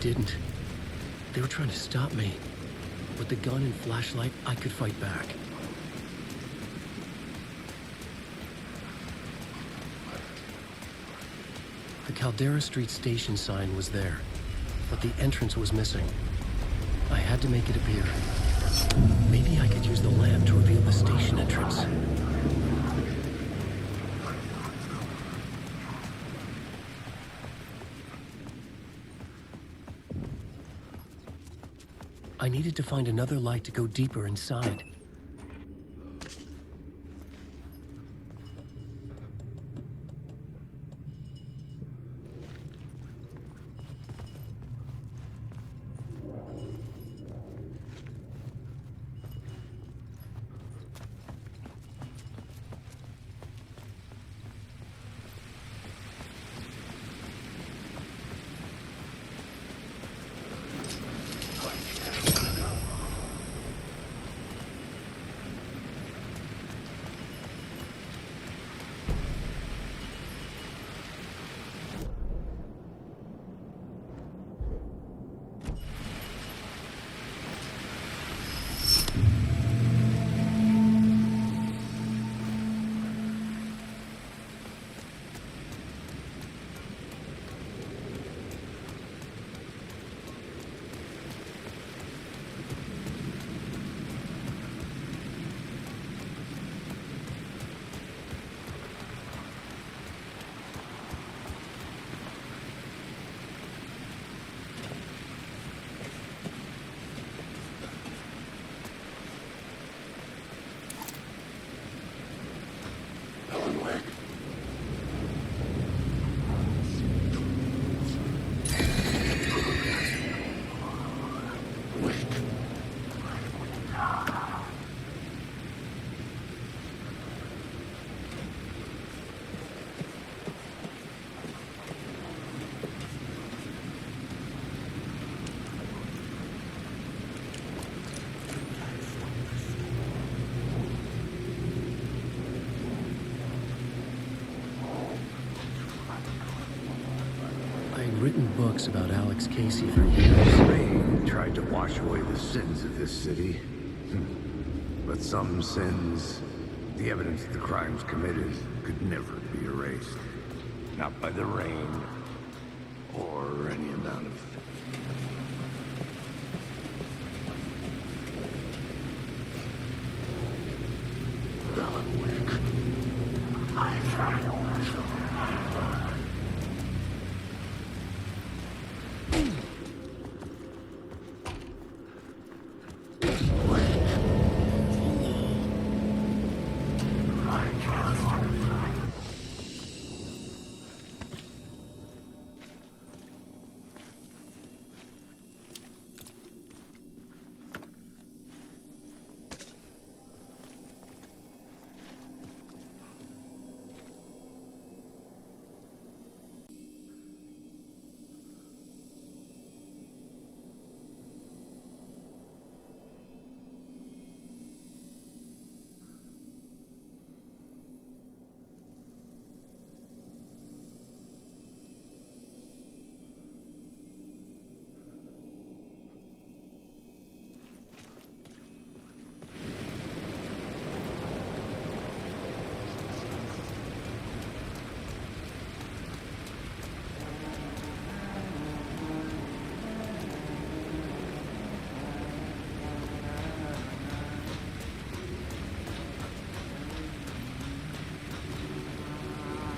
Didn't. They were trying to stop me. With the gun and flashlight, I could fight back. The Caldera Street station sign was there, but the entrance was missing. I had to make it appear. Maybe I could use the lamp to reveal the station entrance. I needed to find another light to go deeper inside. Written books about Alex Casey for years. Rain tried to wash away the sins of this city. But some sins, the evidence of the crimes committed, could never be erased. Not by the rain, or any amount of...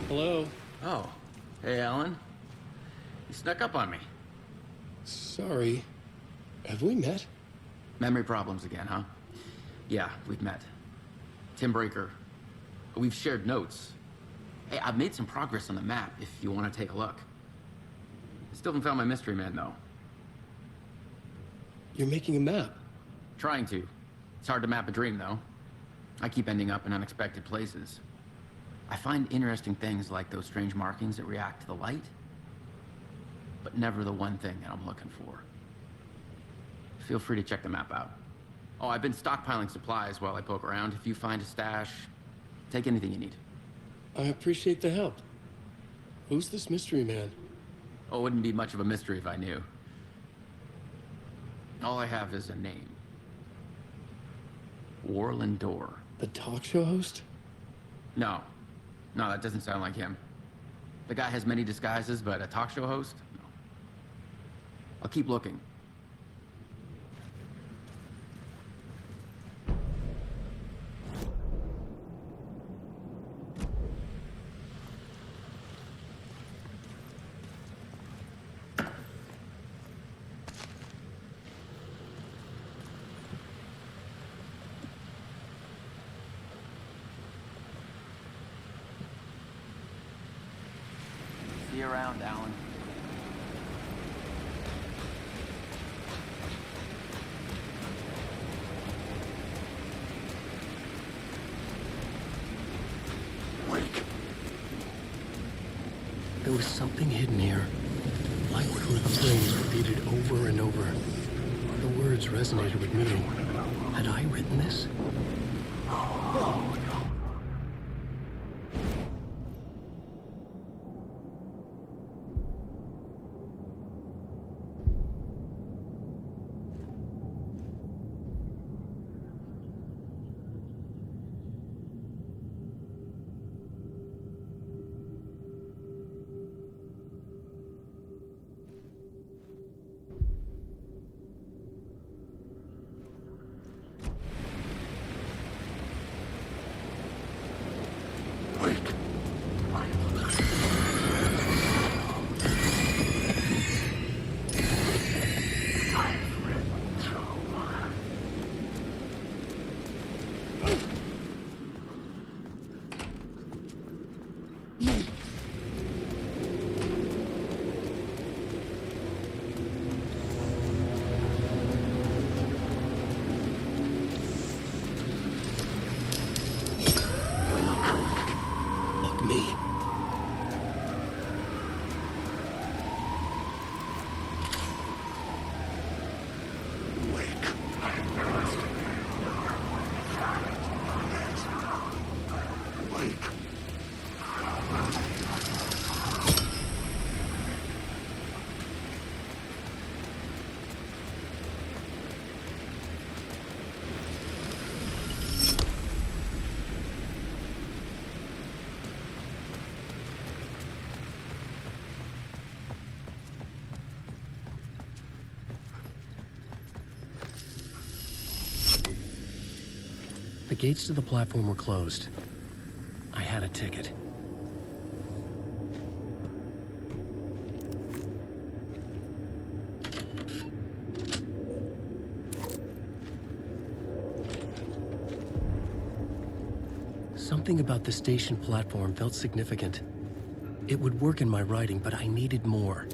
Hello? Oh. Hey, Alan. You snuck up on me. Sorry. Have we met? Memory problems again, huh? Yeah, we've met. Tim Breaker. We've shared notes. Hey, I've made some progress on the map if you want to take a look. I still haven't found my mystery man, though. You're making a map? Trying to. It's hard to map a dream, though. I keep ending up in unexpected places. I find interesting things like those strange markings that react to the light, but never the one thing that I'm looking for. Feel free to check the map out. Oh, I've been stockpiling supplies while I poke around. If you find a stash, take anything you need. I appreciate the help. Who's this mystery man? Oh, it wouldn't be much of a mystery if I knew. All I have is a name. Warland Dorr. The talk show host? No. No, that doesn't sound like him. The guy has many disguises, but a talk show host? No. I'll keep looking. around, Alan. There was something hidden here. I would heard the phrase repeated over and over. The words resonated with me. Had I written this? The gates to the platform were closed. I had a ticket. Something about the station platform felt significant. It would work in my writing, but I needed more.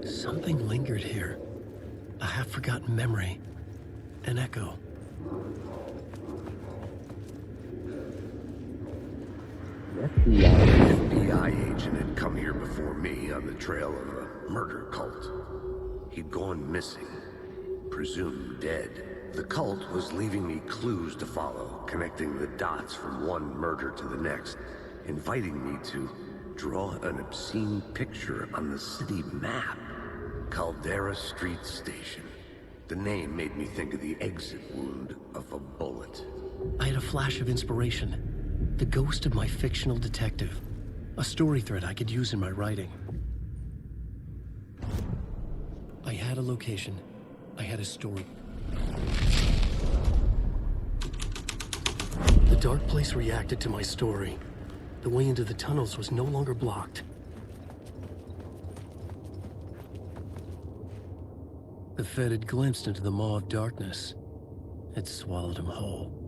Something lingered here. A half-forgotten memory. An echo. FBI agent had come here before me on the trail of a murder cult. He'd gone missing, presumed dead. The cult was leaving me clues to follow, connecting the dots from one murder to the next, inviting me to draw an obscene picture on the city map. Caldera Street Station. The name made me think of the exit wound of a bullet. I had a flash of inspiration. The ghost of my fictional detective. A story thread I could use in my writing. I had a location. I had a story. The dark place reacted to my story. The way into the tunnels was no longer blocked. The Fed had glimpsed into the maw of darkness. It swallowed him whole.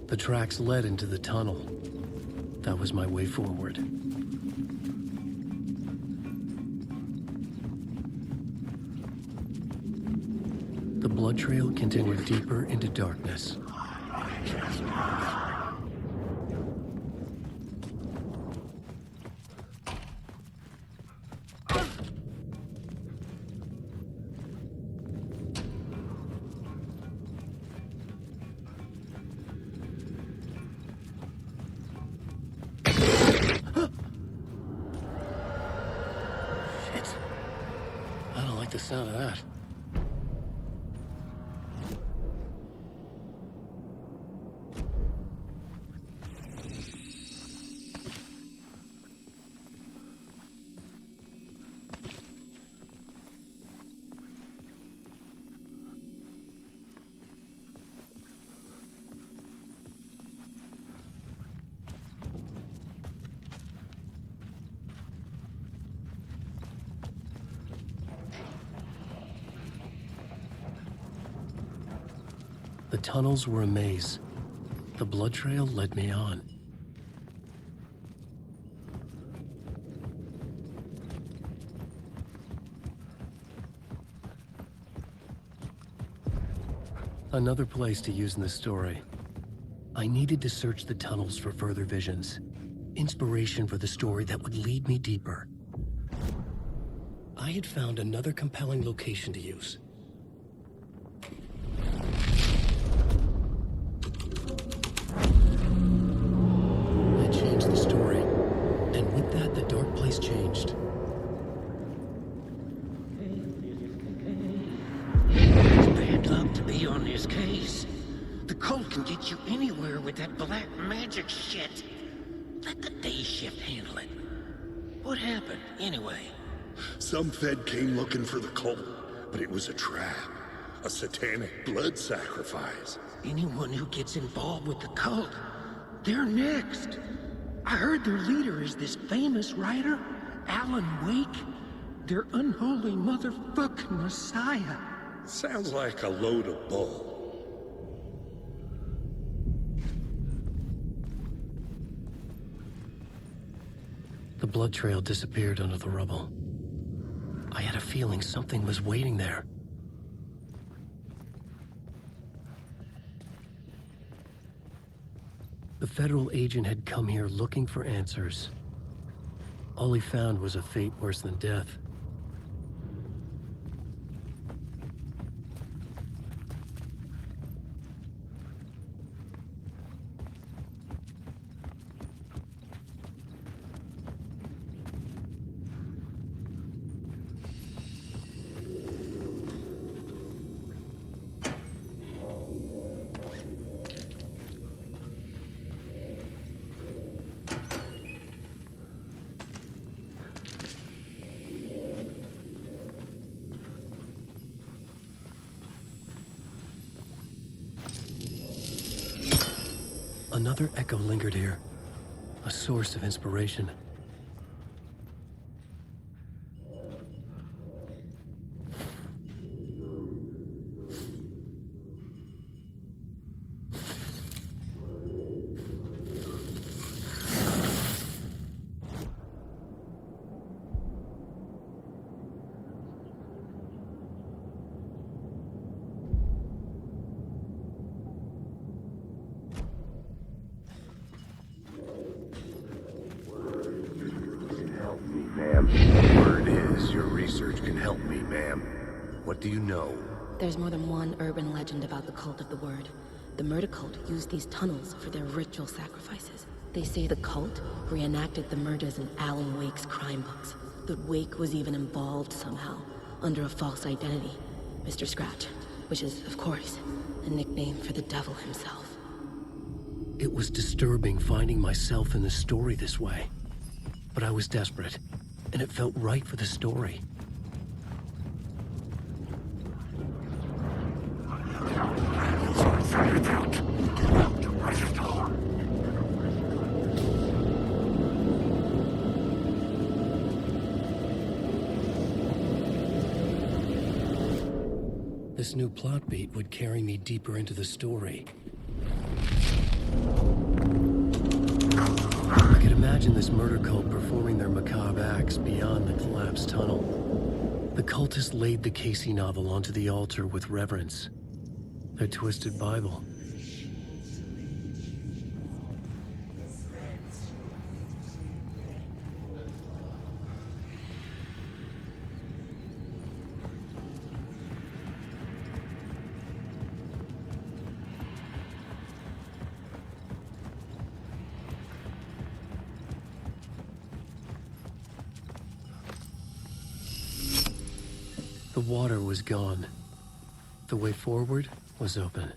The tracks led into the tunnel. That was my way forward. The blood trail continued deeper into darkness. The sound of that. The tunnels were a maze. The blood trail led me on. Another place to use in the story. I needed to search the tunnels for further visions. Inspiration for the story that would lead me deeper. I had found another compelling location to use. I changed the story, and with that, the dark place changed. It's bad luck to be on this case. The cult can get you anywhere with that black magic shit. Let the day shift handle it. What happened, anyway? Some Fed came looking for the cult, but it was a trap. A satanic blood sacrifice. Anyone who gets involved with the cult, they're next. I heard their leader is this famous writer, Alan Wake. Their unholy motherfucking messiah. Sounds like a load of bull. The blood trail disappeared under the rubble. I had a feeling something was waiting there. The federal agent had come here looking for answers. All he found was a fate worse than death. Another echo lingered here, a source of inspiration. Word is, your research can help me, ma'am. What do you know? There's more than one urban legend about the Cult of the Word. The murder cult used these tunnels for their ritual sacrifices. They say the cult reenacted the murders in Alan Wake's crime books. That Wake was even involved somehow, under a false identity, Mr. Scratch, which is, of course, a nickname for the devil himself. It was disturbing finding myself in the story this way. But I was desperate, and it felt right for the story. This new plot beat would carry me deeper into the story. I could imagine this murder cult performing their macabre acts beyond the collapsed tunnel. The cultists laid the Casey novel onto the altar with reverence. Their twisted Bible. The water was gone. The way forward was open.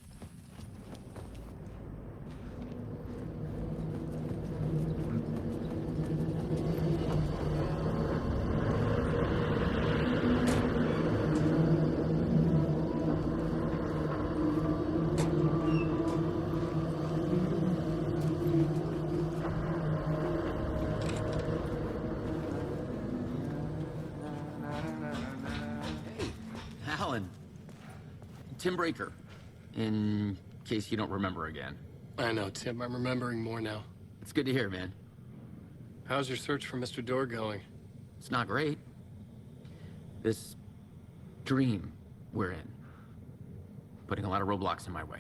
Alan. Tim Breaker. In case you don't remember again. I know, Tim. I'm remembering more now. It's good to hear, man. How's your search for Mr. Door going? It's not great. This dream we're in. putting a lot of roadblocks in my way.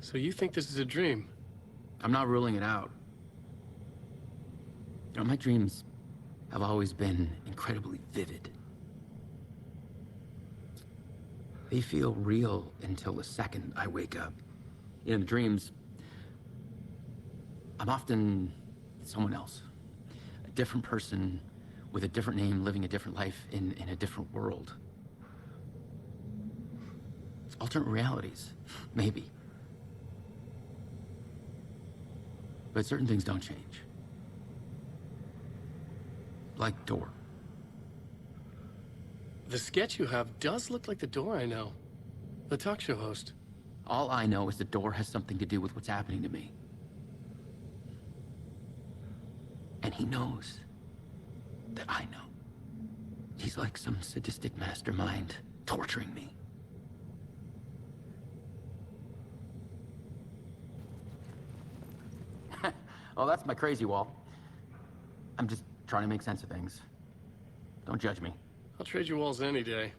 So you think this is a dream? I'm not ruling it out. You know, my dreams have always been incredibly vivid. They feel real until the second I wake up. In the dreams, I'm often someone else. A different person with a different name, living a different life in a different world. Alternate realities, maybe. But certain things don't change. Like Door. The sketch you have does look like the Door I know. The talk show host. All I know is the Door has something to do with what's happening to me. And he knows that I know. He's like some sadistic mastermind torturing me. Oh, that's my crazy wall. I'm just trying to make sense of things. Don't judge me. I'll trade you walls any day.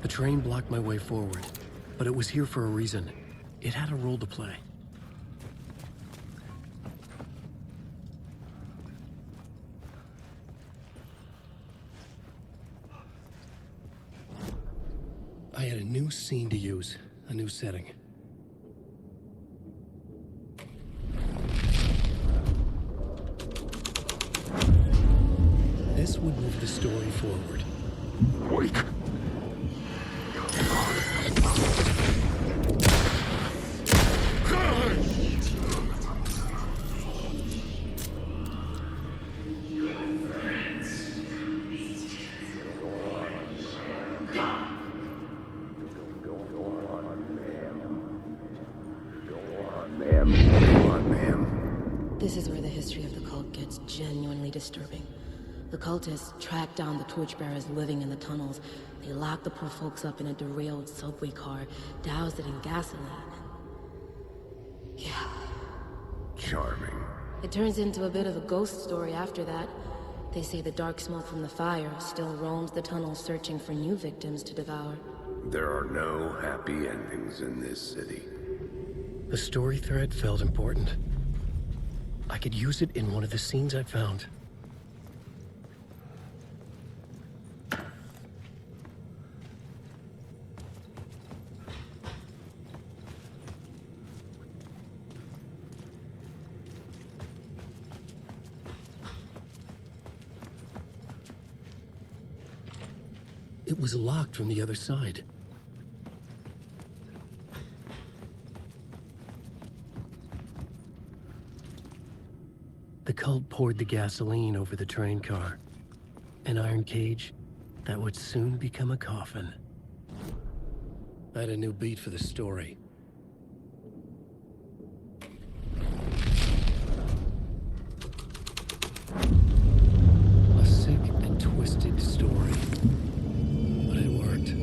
The train blocked my way forward, but it was here for a reason. It had a role to play. I had a new scene to use, a new setting. This would move the story forward. Wait. This is where the history of the cult gets genuinely disturbing. The cultists tracked down the torchbearers living in the tunnels. They locked the poor folks up in a derailed subway car, doused it in gasoline. Yeah. Charming. It turns into a bit of a ghost story after that. They say the dark smoke from the fire still roams the tunnels searching for new victims to devour. There are no happy endings in this city. The story thread felt important. I could use it in one of the scenes I found. It was locked from the other side. The cult poured the gasoline over the train car. An iron cage that would soon become a coffin. I had a new beat for the story. A sick and twisted story. But it worked.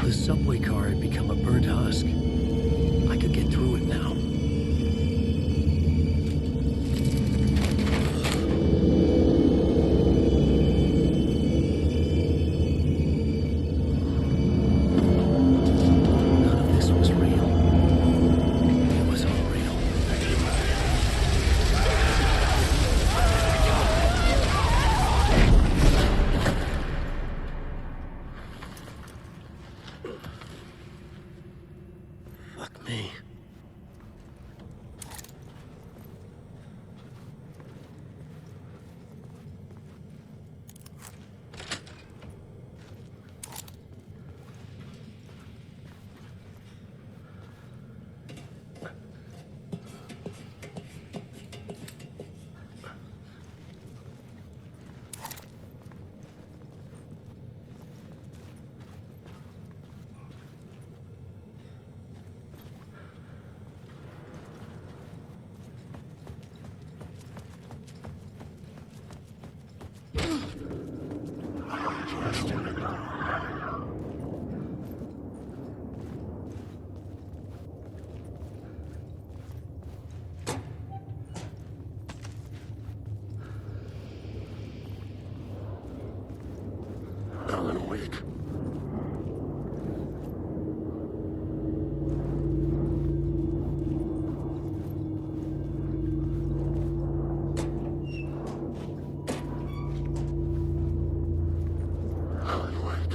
The subway car had become a burnt husk. I could get through it now. None of this was real. It was all real. Fuck me. Alan Wake. Alan Wake.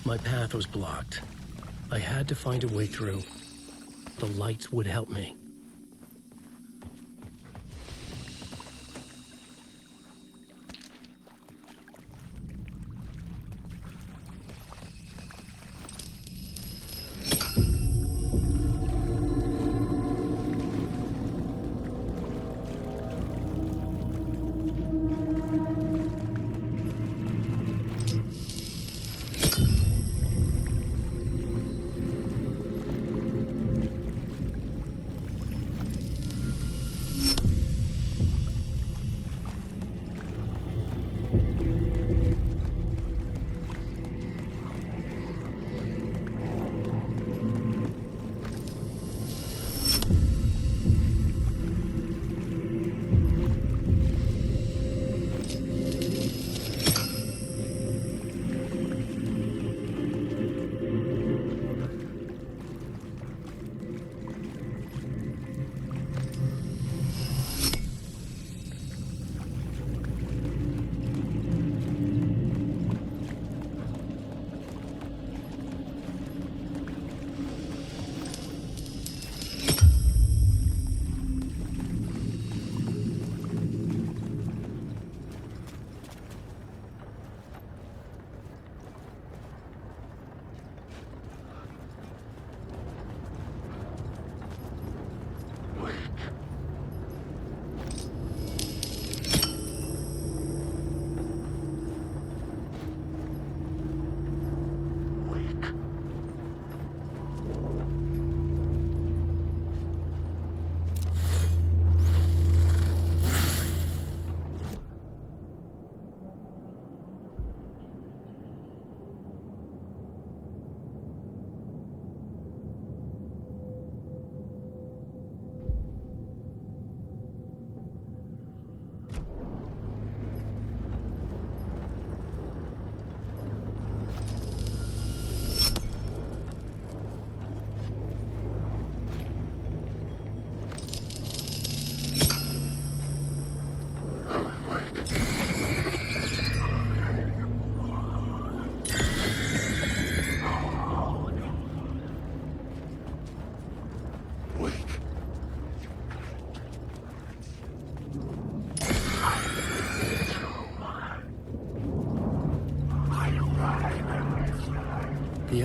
My path was blocked. I had to find a way through. The lights would help me.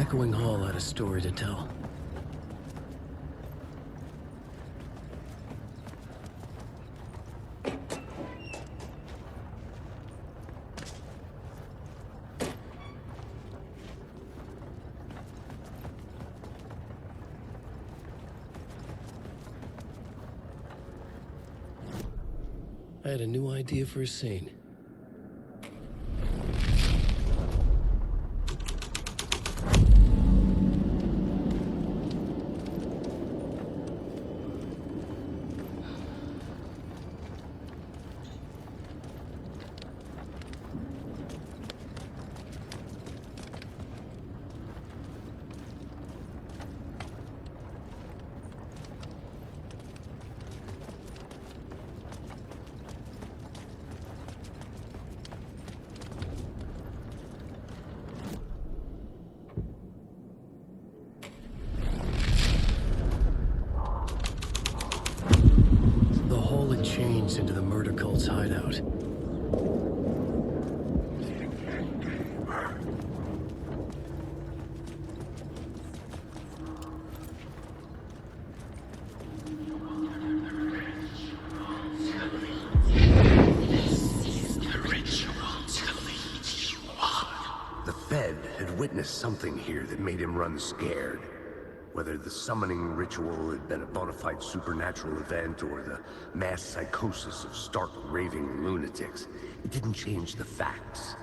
echoing hall had a story to tell. I had a new idea for a scene. The hole had changed into the murder cult's hideout. The Fed had witnessed something here that made him run scared. Whether the summoning ritual had been a bona fide supernatural event or the mass psychosis of stark raving lunatics, it didn't change the facts.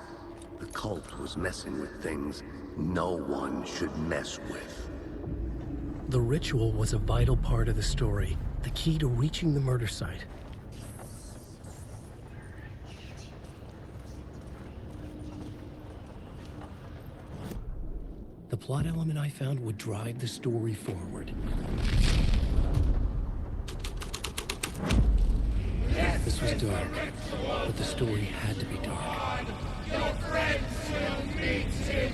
The cult was messing with things no one should mess with. The ritual was a vital part of the story, the key to reaching the murder site. The plot element I found would drive the story forward. This was dark, but the story had to be dark. Your friends will meet him.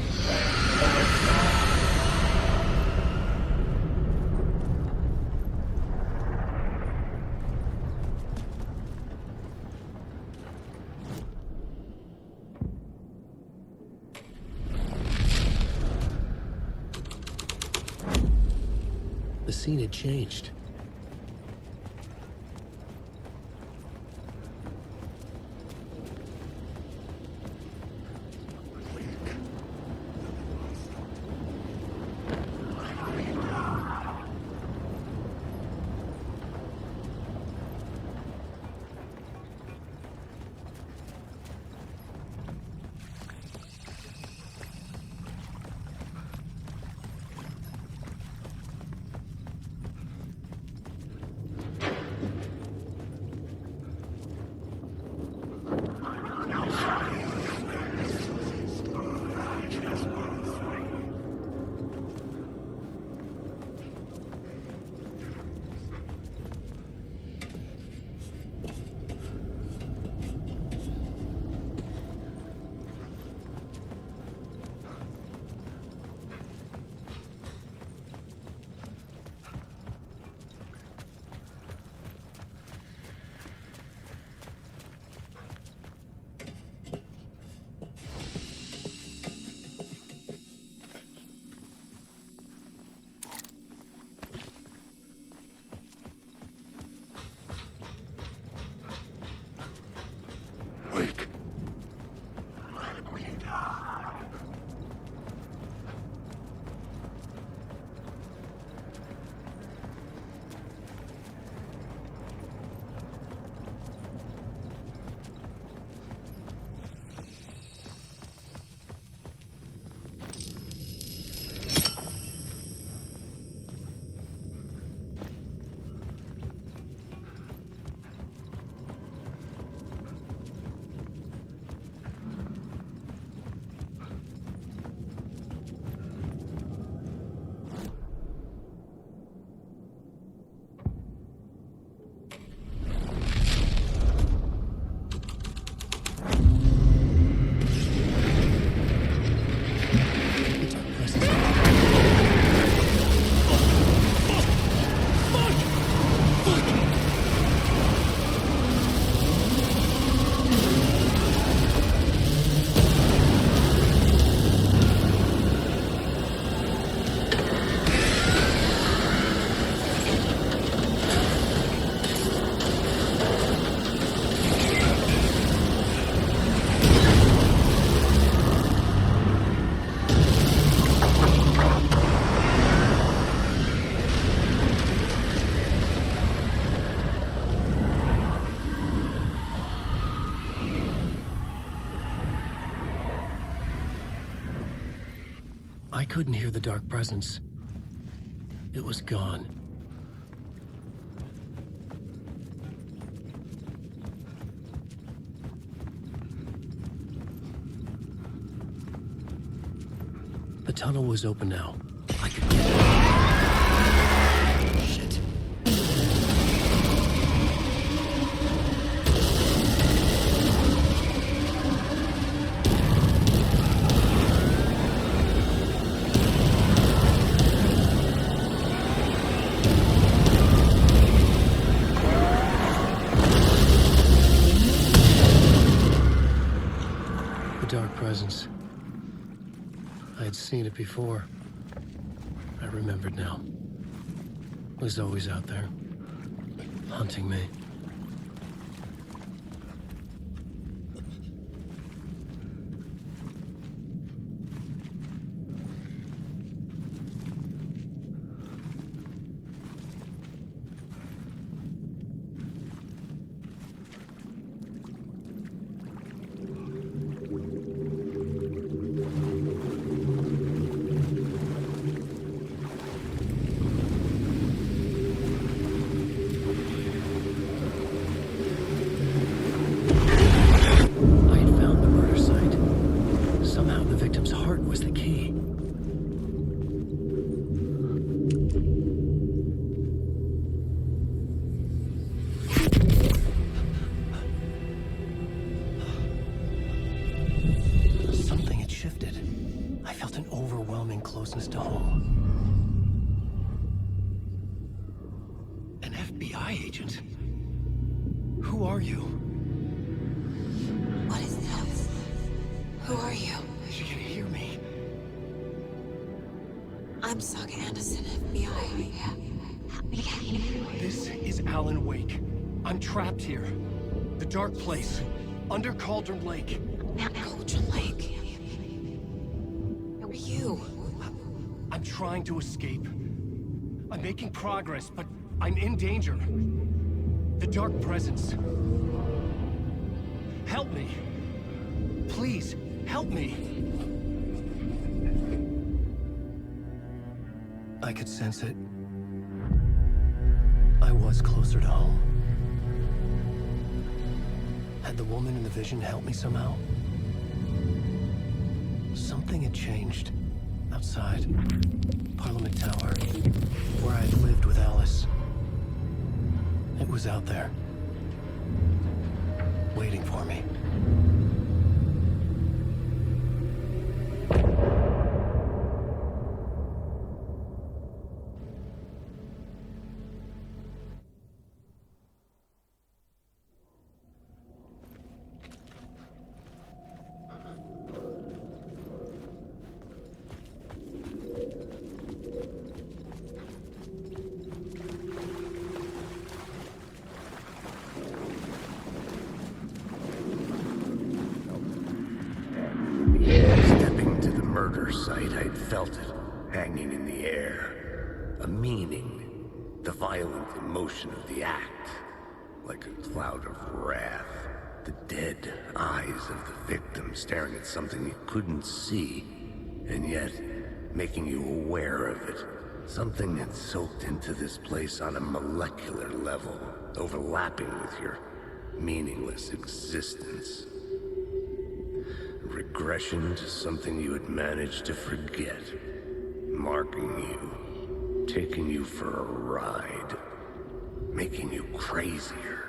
The scene had changed. I couldn't hear the dark presence. It was gone. The tunnel was open now. I could get it. Shit. The dark presence. I had seen it before. I remembered now. It was always out there, hunting me. Was the key. Something had shifted. I felt an overwhelming closeness to home. An FBI agent? Who are you? What is this? Who are you? She can hear me. I'm Saga Anderson, FBI. This is Alan Wake. I'm trapped here. The dark place. Under Cauldron Lake. Cauldron Lake? Who are you? I'm trying to escape. I'm making progress, but I'm in danger. The dark presence. Help me. Please, help me. I could sense it. I was closer to home. Had the woman in the vision helped me somehow? Something had changed. Outside. Parliament Tower. Where I had lived with Alice. It was out there. Waiting for me. Stepping to the murder site, I'd felt it, hanging in the air. A meaning, the violent emotion of the act, like a cloud of wrath. The dead eyes of the victim staring at something you couldn't see, and yet making you aware of it. Something that soaked into this place on a molecular level, overlapping with your meaningless existence. Regression to something you had managed to forget. Marking you. Taking you for a ride. Making you crazier.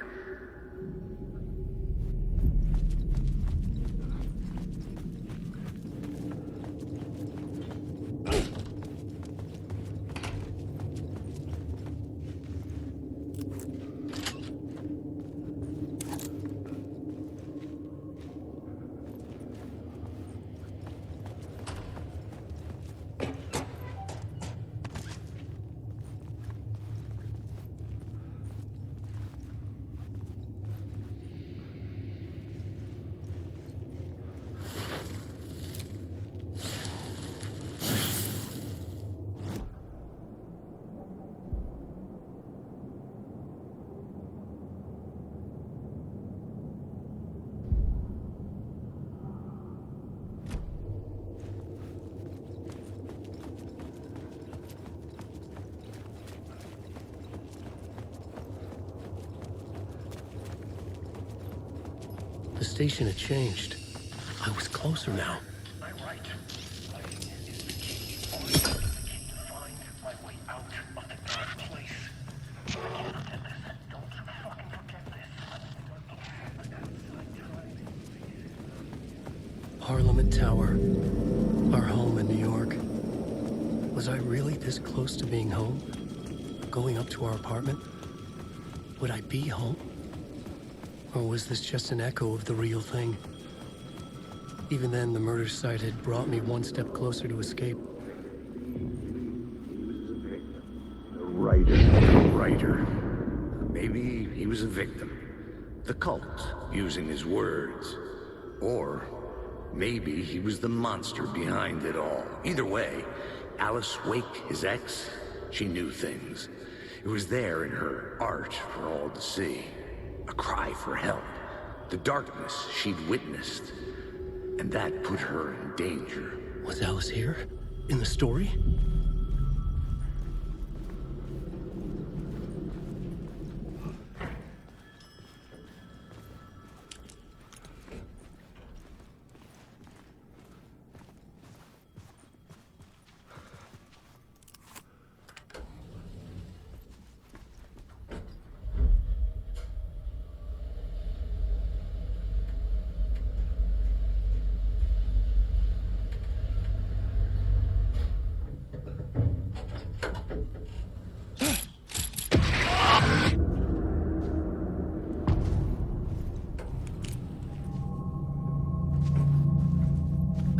The station had changed. I was closer now. I'm right. Lying is the key. Only I can find my way out of the dark place. Don't forget this. Don't fucking forget this. Parliament Tower. Our home in New York. Was I really this close to being home? Going up to our apartment? Would I be home? Or was this just an echo of the real thing? Even then, the murder site had brought me one step closer to escape. The writer. Maybe he was a victim. The cult, using his words. Or maybe he was the monster behind it all. Either way, Alice Wake, his ex, she knew things. It was there in her art for all to see. A cry for help. The darkness she'd witnessed. And that put her in danger. Was Alice here? In the story?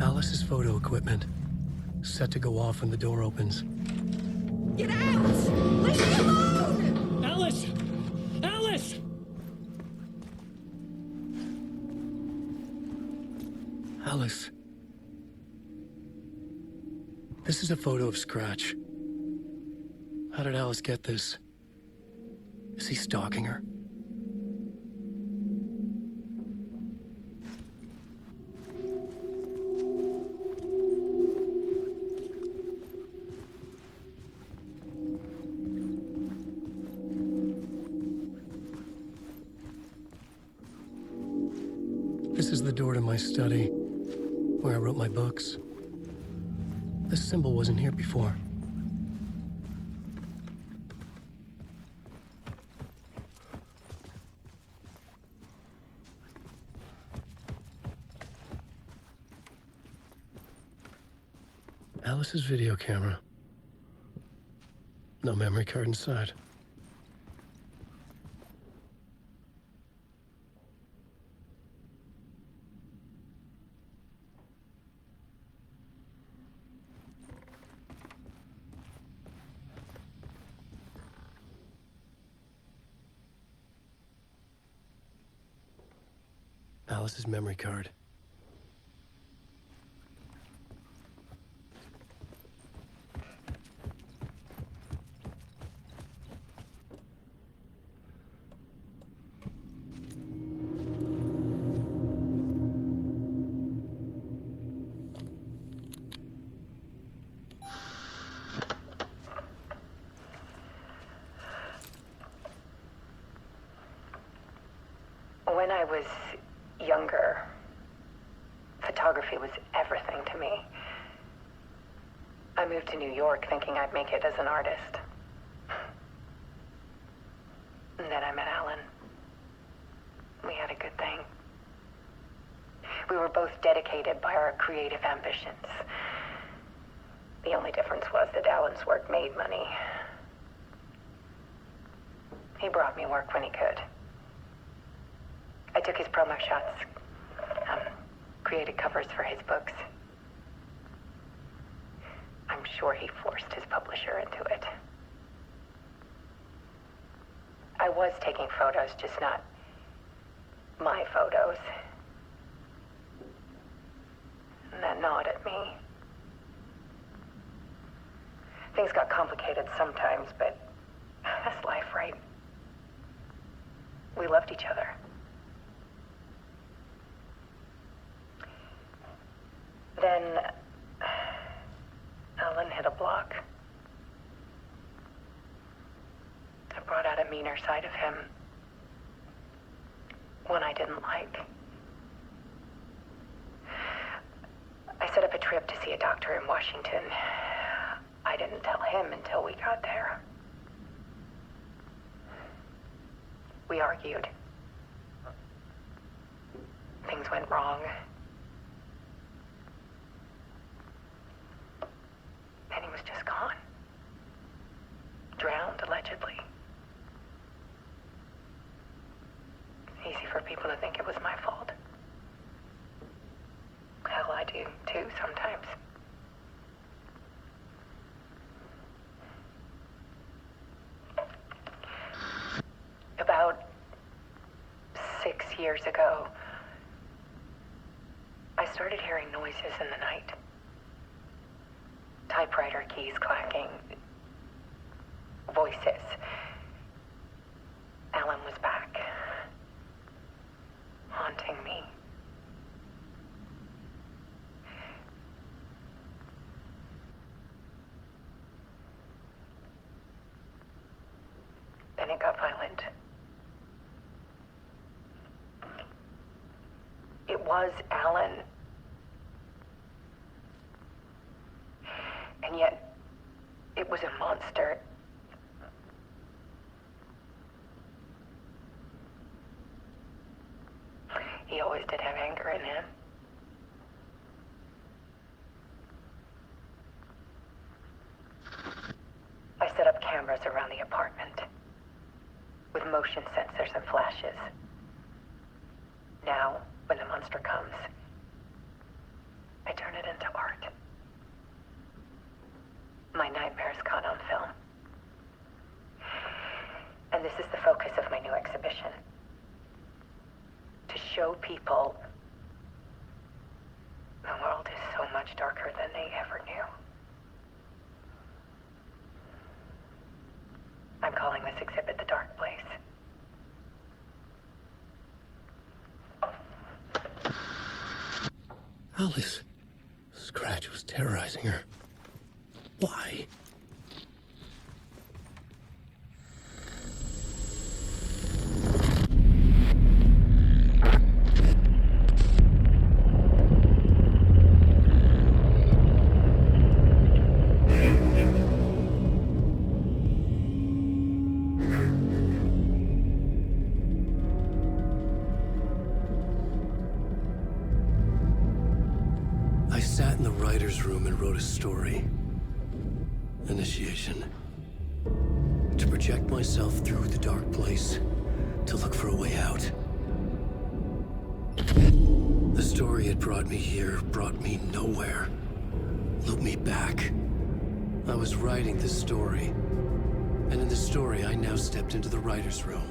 Alice's photo equipment. Set to go off when the door opens. Get out! Leave me alone! Alice! Alice! Alice. This is a photo of Scratch. How did Alice get this? Is he stalking her? This is the door to my study, where I wrote my books. This symbol wasn't here before. Alice's video camera. No memory card inside. Alice's memory card. When I was younger, photography was everything to me. I moved to New York thinking I'd make it as an artist. And then I met Alan. We had a good thing. We were both dedicated by our creative ambitions. The only difference was that Alan's work made money. He brought me work when he could. I took his promo shots, created covers for his books. I'm sure he forced his publisher into it. I was taking photos, just not my photos. And that gnawed at me. Things got complicated sometimes, but that's life, right? We loved each other. Then Alan hit a block. I brought out a meaner side of him. One I didn't like. I set up a trip to see a doctor in Washington. I didn't tell him until we got there. We argued. Things went wrong. Then he was just gone. Drowned, allegedly. Easy for people to think it was my fault. Hell, I do too sometimes. About 6 years ago, I started hearing noises in the night. Typewriter keys clacking. Voices. Alan was back. Haunting me. Then it got violent. It was Alan. And yet, it was a monster. He always did have anger in him. I set up cameras around the apartment with motion sensors and flashes. Now, when the monster comes, I turn it into art. My nightmares caught on film. And this is the focus of my new exhibition. To show people the world is so much darker than they ever knew. I'm calling this exhibit The Dark Place. Alice. Scratch was terrorizing her. Why? I sat in the writer's room and wrote a story. Initiation. To project myself through the dark place, to look for a way out. The story had brought me here, brought me nowhere. Looped me back. I was writing the story. And in the story, I now stepped into the writer's room.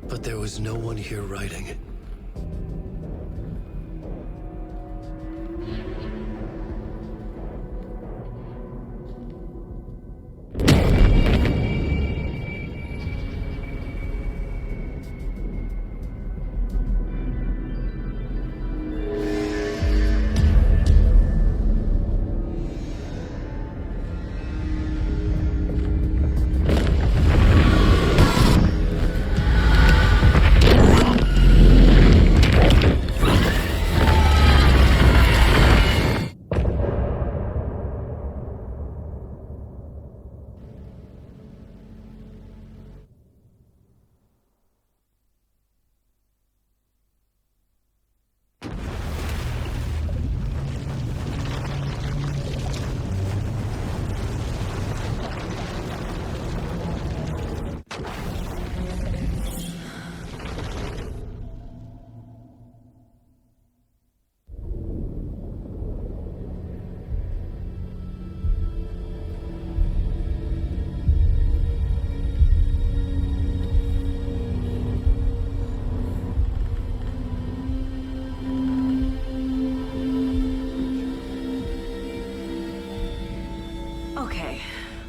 But there was no one here writing it.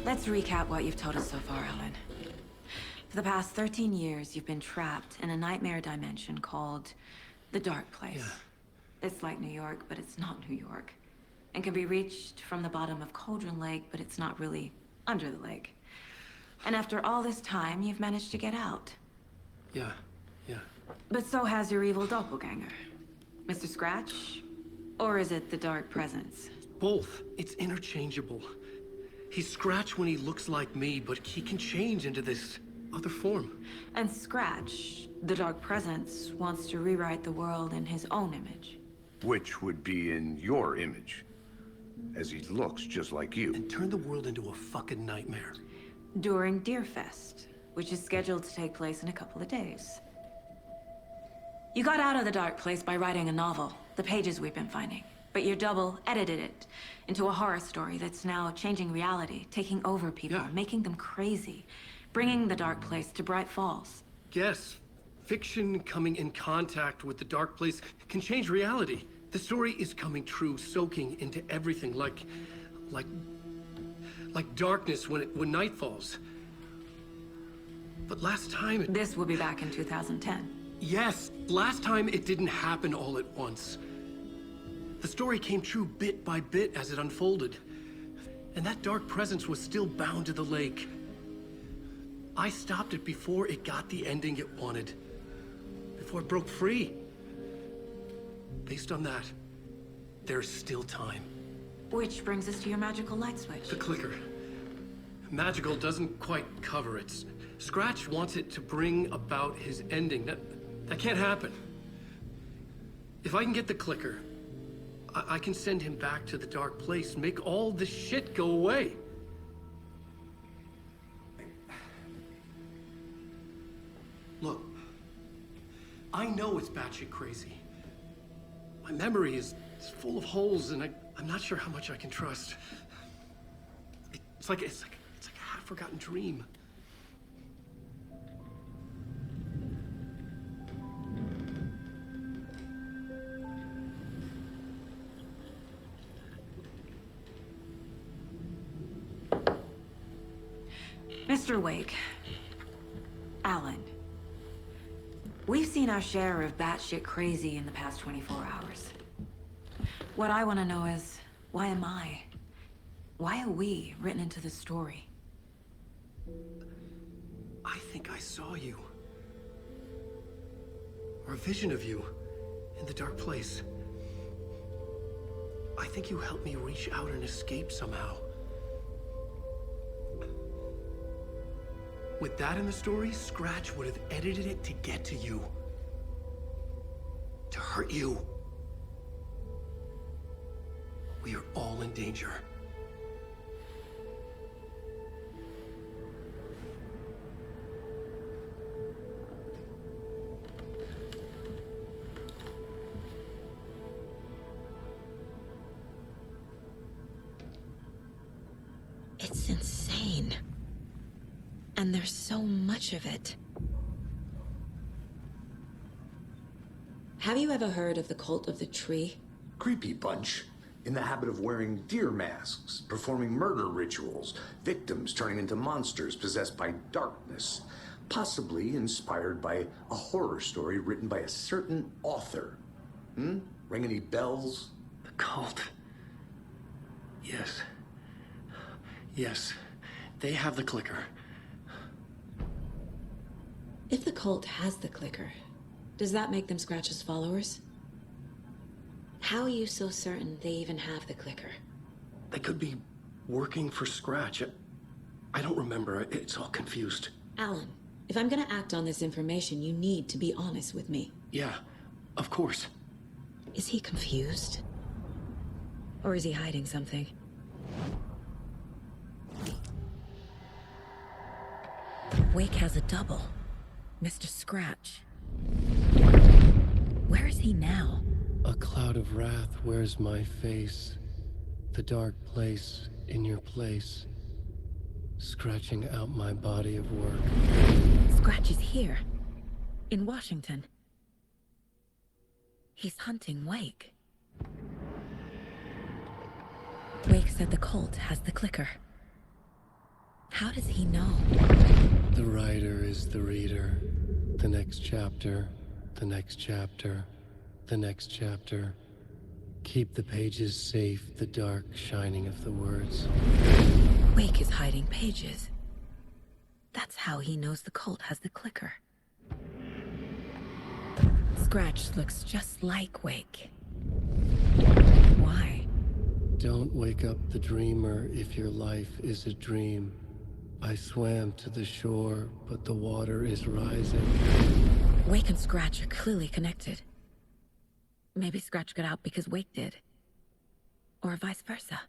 Let's recap what you've told us so far, Alan. For the past 13 years, you've been trapped in a nightmare dimension called the Dark Place. Yeah. It's like New York, but it's not New York. And can be reached from the bottom of Cauldron Lake, but it's not really under the lake. And after all this time, you've managed to get out. Yeah. But so has your evil doppelganger. Mr. Scratch? Or is it the Dark Presence? Both. It's interchangeable. He's Scratch when he looks like me, but he can change into this other form. And Scratch, the Dark Presence, wants to rewrite the world in his own image. Which would be in your image, as he looks just like you. And turn the world into a fucking nightmare. During Deerfest, which is scheduled to take place in a couple of days. You got out of the dark place by writing a novel, the pages we've been finding. But your double edited it into a horror story that's now changing reality, taking over people, making them crazy, bringing the dark place to Bright Falls. Yes, fiction coming in contact with the dark place can change reality. The story is coming true, soaking into everything like darkness when night falls. But last time This will be back in 2010. Yes, last time it didn't happen all at once. The story came true bit by bit as it unfolded. And that dark presence was still bound to the lake. I stopped it before it got the ending it wanted. Before it broke free. Based on that, there's still time. Which brings us to your magical light switch. The clicker. Magical doesn't quite cover it. Scratch wants it to bring about his ending. That can't happen. If I can get the clicker, I can send him back to the dark place, make all this shit go away. Look, I know it's batshit crazy. My memory is full of holes, and I'm not sure how much I can trust. It's like a half-forgotten dream. Mr. Wake, Alan, we've seen our share of batshit crazy in the past 24 hours. What I want to know is, why am I? Why are we written into the story? I think I saw you. Or a vision of you in the dark place. I think you helped me reach out and escape somehow. With that in the story, Scratch would have edited it to get to you. To hurt you. We are all in danger. It's insane. And there's so much of it. Have you ever heard of the cult of the tree? Creepy bunch. In the habit of wearing deer masks, performing murder rituals, victims turning into monsters possessed by darkness, possibly inspired by a horror story written by a certain author. Ring any bells? The cult. Yes. Yes. They have the clicker. If the cult has the clicker, does that make them Scratch's followers? How are you so certain they even have the clicker? They could be working for Scratch. I don't remember. It's all confused. Alan, if I'm gonna act on this information, you need to be honest with me. Yeah, of course. Is he confused? Or is he hiding something? Wake has a double. Mr. Scratch. Where is he now? A cloud of wrath wears my face. The dark place in your place. Scratching out my body of work. Scratch is here. In Washington. He's hunting Wake. Wake said the cult has the clicker. How does he know? The writer is the reader. The next chapter, the next chapter, the next chapter. Keep the pages safe, the dark shining of the words. Wake is hiding pages. That's how he knows the cult has the clicker. Scratch looks just like Wake. Don't wake up the dreamer if your life is a dream. I swam to the shore, but the water is rising. Wake and Scratch are clearly connected. Maybe Scratch got out because Wake did. Or vice versa.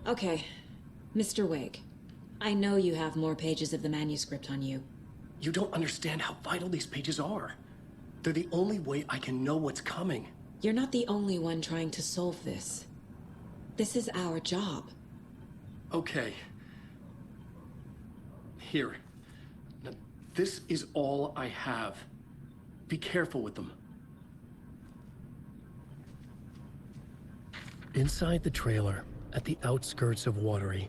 Okay, Mr. Wake. I know you have more pages of the manuscript on you. You don't understand how vital these pages are. They're the only way I can know what's coming. You're not the only one trying to solve this. This is our job. Okay. Here. Now, this is all I have. Be careful with them. Inside the trailer, at the outskirts of Watery,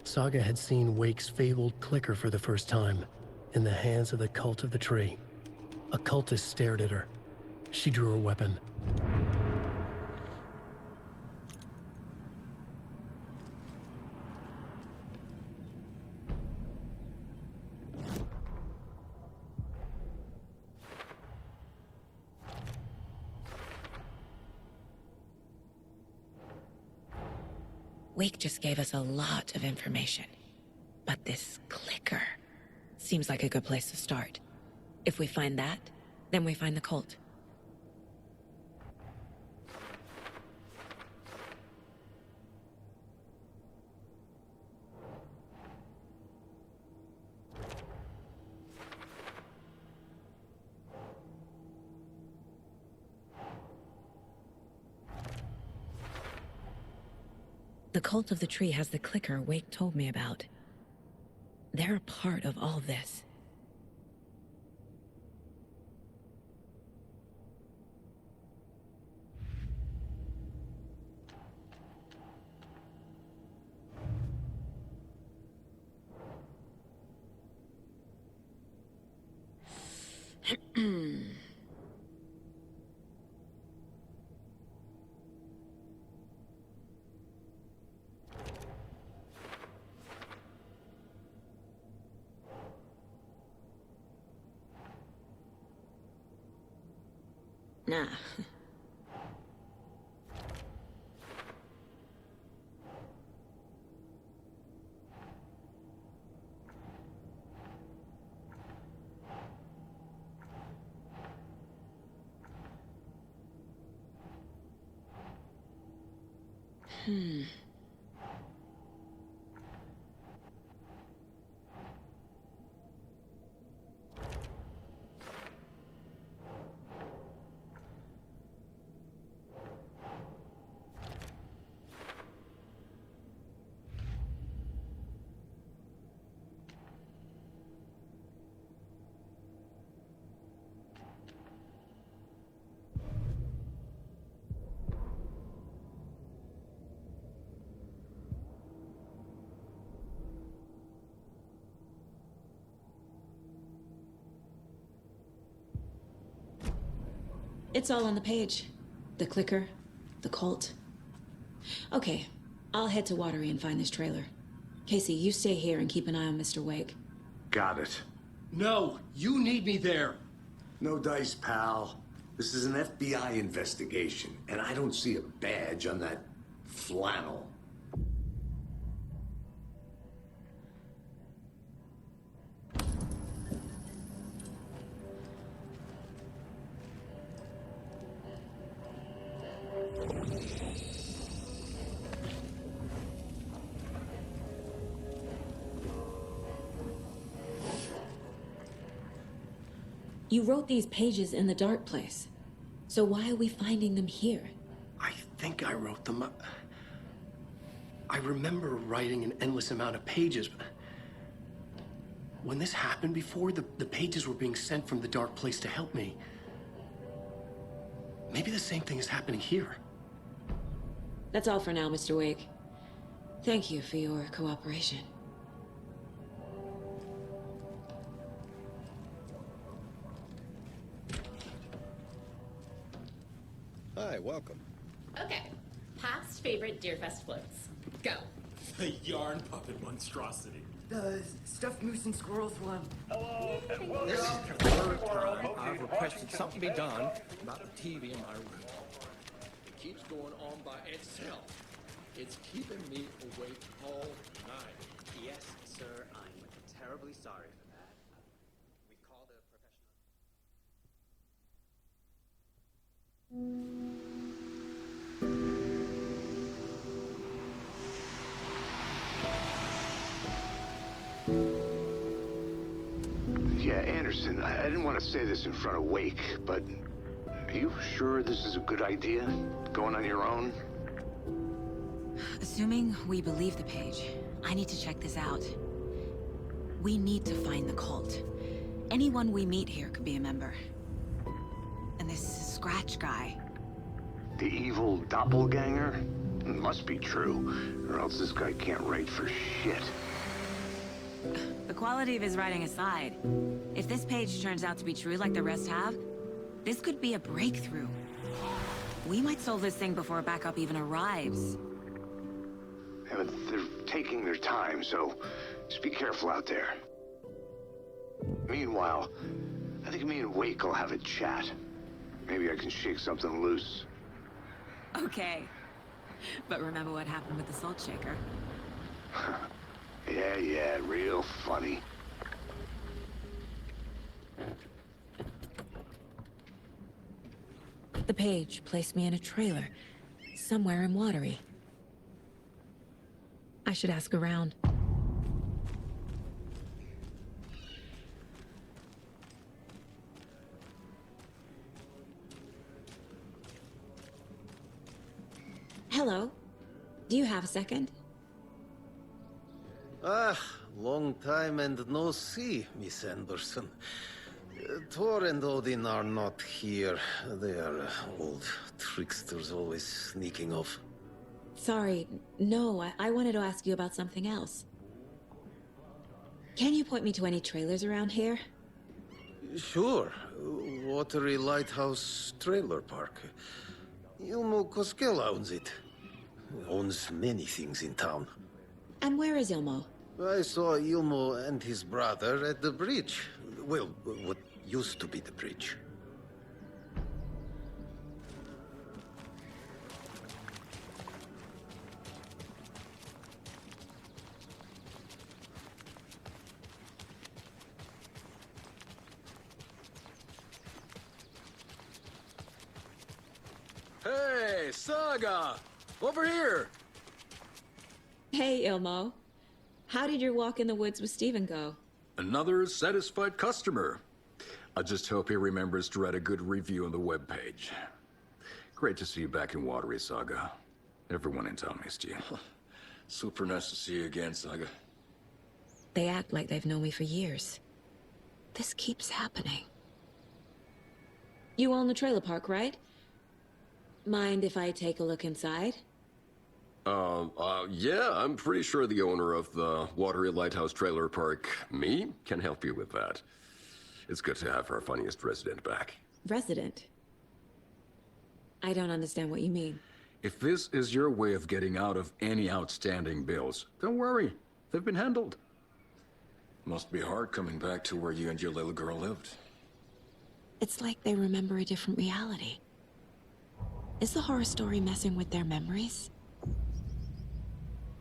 Saga had seen Wake's fabled clicker for the first time, in the hands of the Cult of the Tree. A cultist stared at her. She drew her weapon. Wake just gave us a lot of information. But this clicker seems like a good place to start. If we find that, then we find the cult. The Cult of the Tree has the clicker Wake told me about. They're a part of all this. Nah. It's all on the page. The clicker, the cult. Okay, I'll head to Watery and find this trailer. Casey, you stay here and keep an eye on Mr. Wake. Got it. No, you need me there. No dice, pal. This is an FBI investigation, and I don't see a badge on that flannel. You wrote these pages in the dark place. So why are we finding them here? I think I wrote them. I remember writing an endless amount of pages. When this happened before, the pages were being sent from the dark place to help me. Maybe the same thing is happening here. That's all for now, Mr. Wake. Thank you for your cooperation. Hi, welcome. Okay, past favorite Deerfest floats. Go. The yarn puppet monstrosity. The stuffed moose and squirrels one. Hello, and welcome This is to the third World time hosted I've by requested the something be done about the TV in my room. It keeps going on by itself. It's keeping me awake all night. Yes, sir, I'm terribly sorry for that. We've called a professional. Yeah, Anderson, I didn't want to say this in front of Wake, but are you sure this is a good idea? Going on your own? Assuming we believe the page, I need to check this out. We need to find the cult. Anyone we meet here could be a member. And this Scratch guy. The evil doppelganger? It must be true, or else this guy can't write for shit. The quality of his writing aside, if this page turns out to be true like the rest have, this could be a breakthrough. We might solve this thing before backup even arrives. Yeah, but they're taking their time, so just be careful out there. Meanwhile, I think me and Wake will have a chat. Maybe I can shake something loose. Okay. But remember what happened with the salt shaker? Yeah, real funny. The page placed me in a trailer, somewhere in Watery. I should ask around. Hello. Do you have a second? Ah, long time and no see, Miss Anderson. Thor and Odin are not here. They are old tricksters always sneaking off. Sorry, no, I wanted to ask you about something else. Can you point me to any trailers around here? Sure. Watery Lighthouse Trailer Park. Ilmo Koskela owns it. Owns many things in town. And where is Ilmo? I saw Ilmo and his brother at the bridge. Well, what used to be the bridge. Hey, Saga! Over here! Hey, Ilmo. How did your walk in the woods with Steven go? Another satisfied customer. I just hope he remembers to write a good review on the webpage. Great to see you back in Watery, Saga. Everyone in town missed you. Super nice to see you again, Saga. They act like they've known me for years. This keeps happening. You own the trailer park, right? Mind if I take a look inside? Yeah, I'm pretty sure the owner of the Watery Lighthouse Trailer Park, me, can help you with that. It's good to have our funniest resident back. Resident? I don't understand what you mean. If this is your way of getting out of any outstanding bills, don't worry. They've been handled. Must be hard coming back to where you and your little girl lived. It's like they remember a different reality. Is the horror story messing with their memories?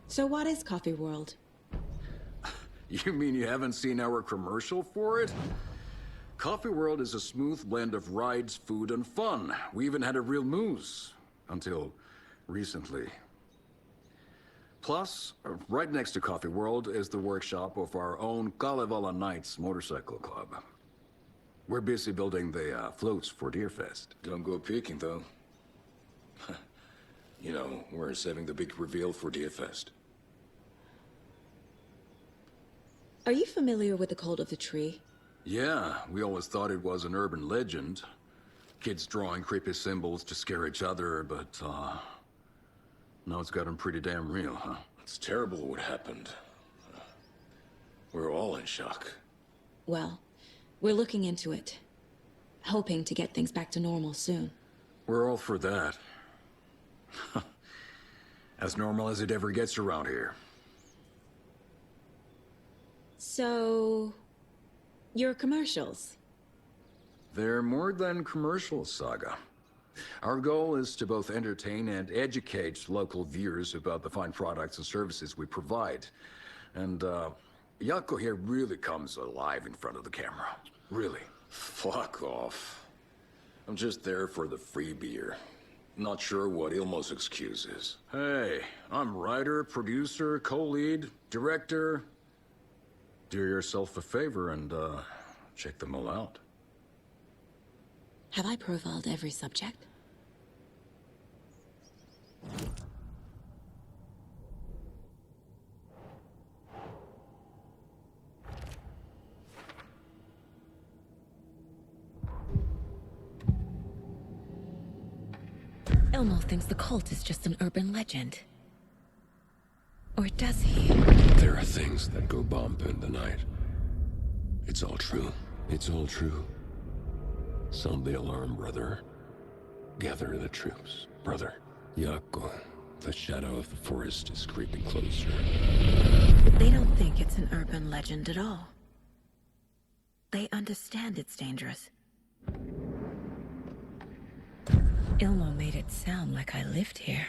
So what is Coffee World? You mean you haven't seen our commercial for it? Coffee World is a smooth blend of rides, food, and fun. We even had a real moose. Until recently. Plus, right next to Coffee World is the workshop of our own Kalevala Knights Motorcycle Club. We're busy building the floats for Deerfest. Don't go peeking, though. You know, we're saving the big reveal for Deerfest. Are you familiar with the Cult of the Tree? Yeah, we always thought it was an urban legend. Kids drawing creepy symbols to scare each other, but, now it's gotten pretty damn real, huh? It's terrible what happened. We're all in shock. Well, we're looking into it. Hoping to get things back to normal soon. We're all for that. As normal as it ever gets around here. So, your commercials? They're more than commercials, Saga. Our goal is to both entertain and educate local viewers about the fine products and services we provide. And, Yako here really comes alive in front of the camera. Really. Fuck off. I'm just there for the free beer. Not sure what Ilmo's excuse is. Hey, I'm writer, producer, co-lead, director. Do yourself a favor and, check them all out. Have I profiled every subject? Ilmo thinks the cult is just an urban legend. Or does he? There are things that go bump in the night. It's all true. It's all true. Sound the alarm, brother. Gather the troops, brother. Yako, the shadow of the forest is creeping closer. They don't think it's an urban legend at all. They understand it's dangerous. Ilmo made it sound like I lived here.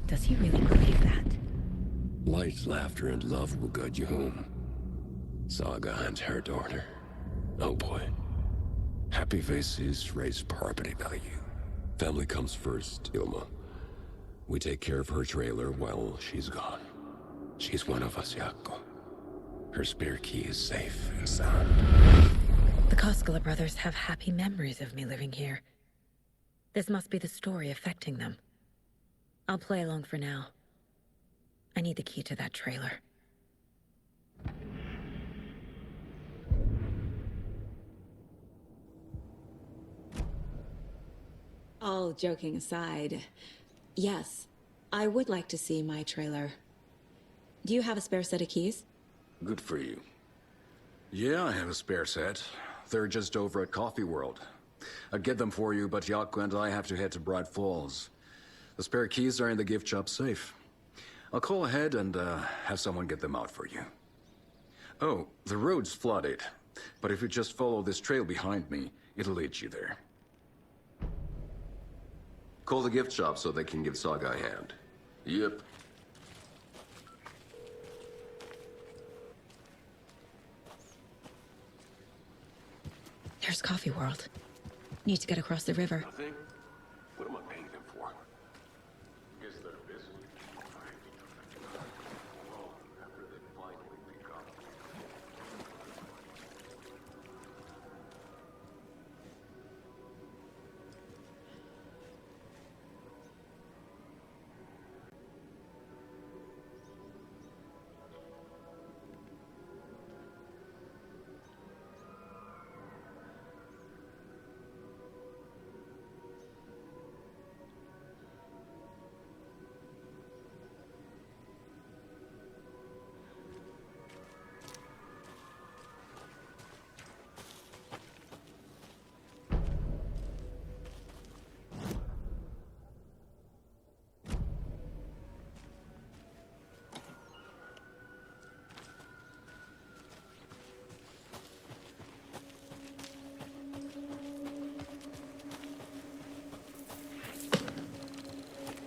Does he really believe that? Light, laughter, and love will guide you home. Saga and her daughter. Oh boy. Happy faces raise property value. Family comes first, Ilma. We take care of her trailer while she's gone. She's one of us, Yako. Her spare key is safe and sound. The Koskela brothers have happy memories of me living here. This must be the story affecting them. I'll play along for now. I need the key to that trailer. All joking aside, yes, I would like to see my trailer. Do you have a spare set of keys? Good for you. Yeah, I have a spare set. They're just over at Coffee World. I'd get them for you, but Yako and I have to head to Bright Falls. The spare keys are in the gift shop safe. I'll call ahead and have someone get them out for you. Oh, the road's flooded, but if you just follow this trail behind me, it'll lead you there. Call the gift shop so they can give Saga a hand. Yep. There's Coffee World. Need to get across the river. Nothing? What am I paying them for? Guess they're busy. After they finally pick up.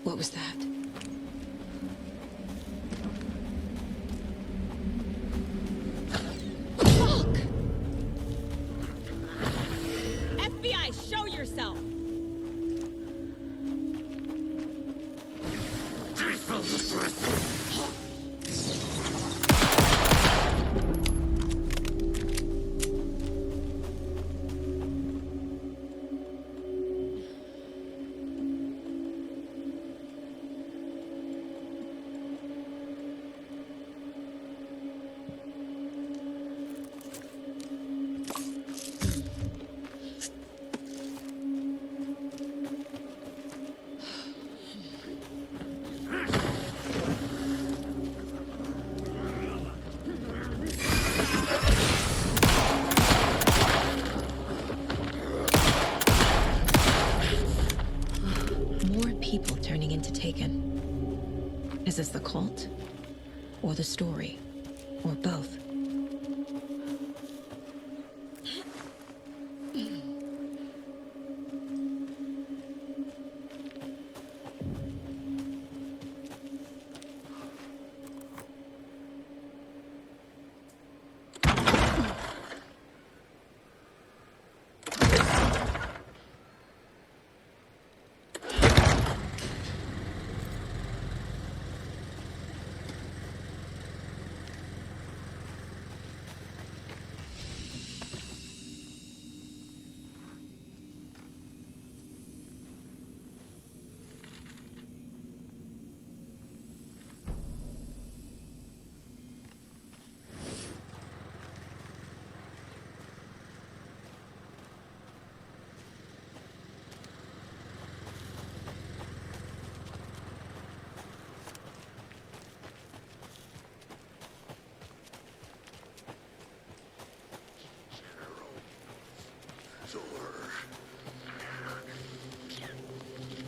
What was that? Fuck! FBI, show yourself! People turning into Taken. Is this the cult? Or the story? Or both.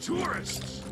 Tourists!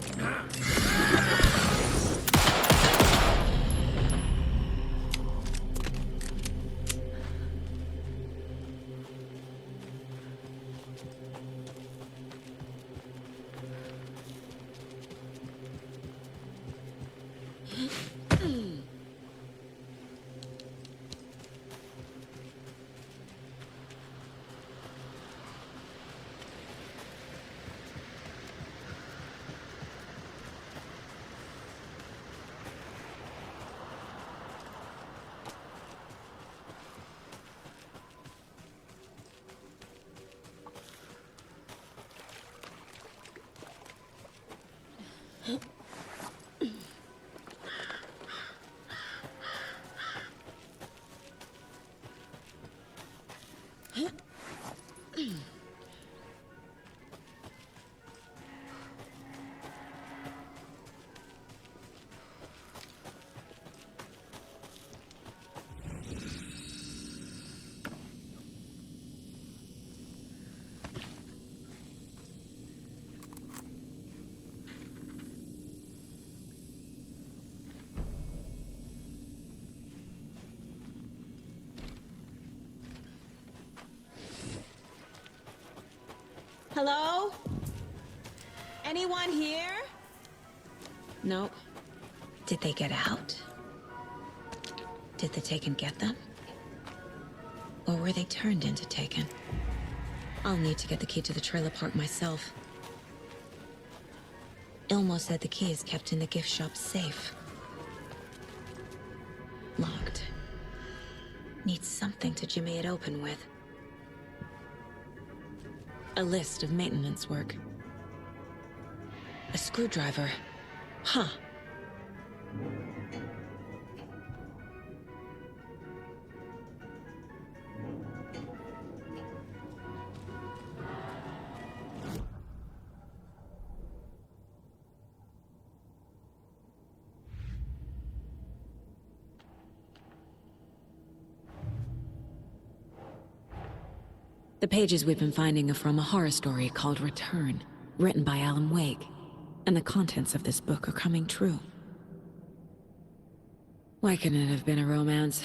Hello? Anyone here? Nope. Did they get out? Did the Taken get them? Or were they turned into Taken? I'll need to get the key to the trailer park myself. Ilmo said the key is kept in the gift shop safe. Locked. Needs something to jimmy it open with. A list of maintenance work. A screwdriver. Huh. The pages we've been finding are from a horror story called Return, written by Alan Wake, and the contents of this book are coming true. Why couldn't it have been a romance?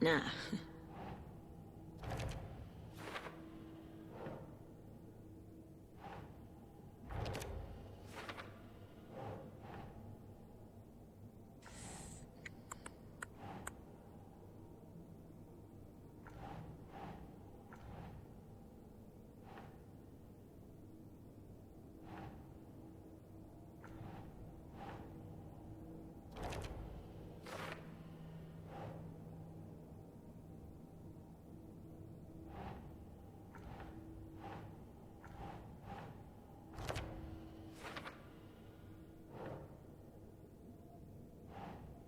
Nah.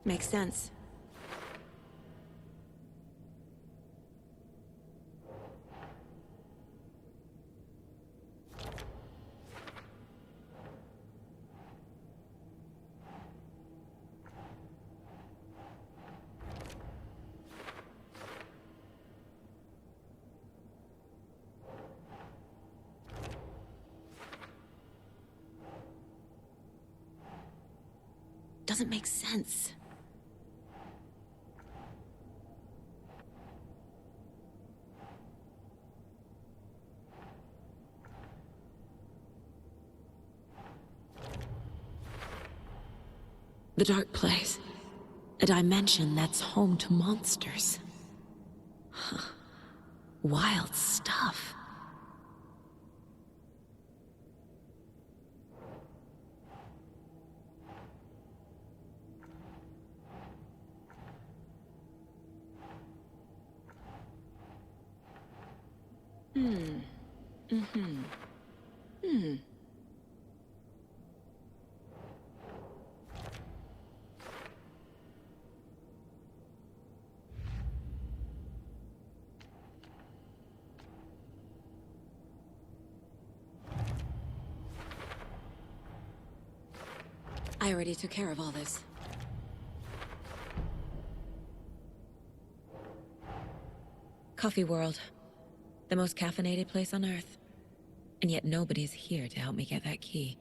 Makes sense. Doesn't make sense. The dark place. A dimension that's home to monsters. Huh. Wild stuff. I already took care of all this. Coffee World. The most caffeinated place on Earth. And yet nobody's here to help me get that key.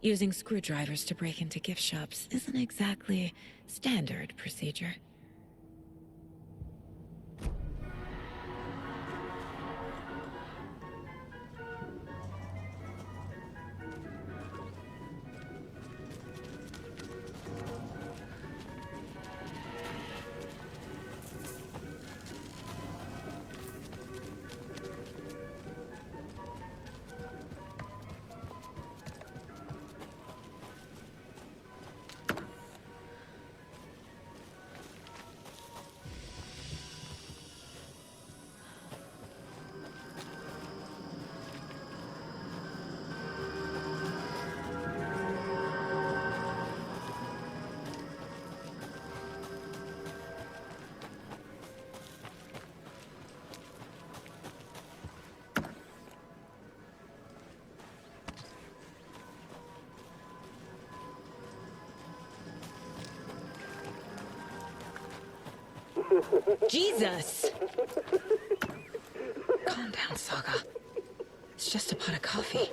Using screwdrivers to break into gift shops isn't exactly standard procedure. Jesus! Calm down, Saga. It's just a pot of coffee.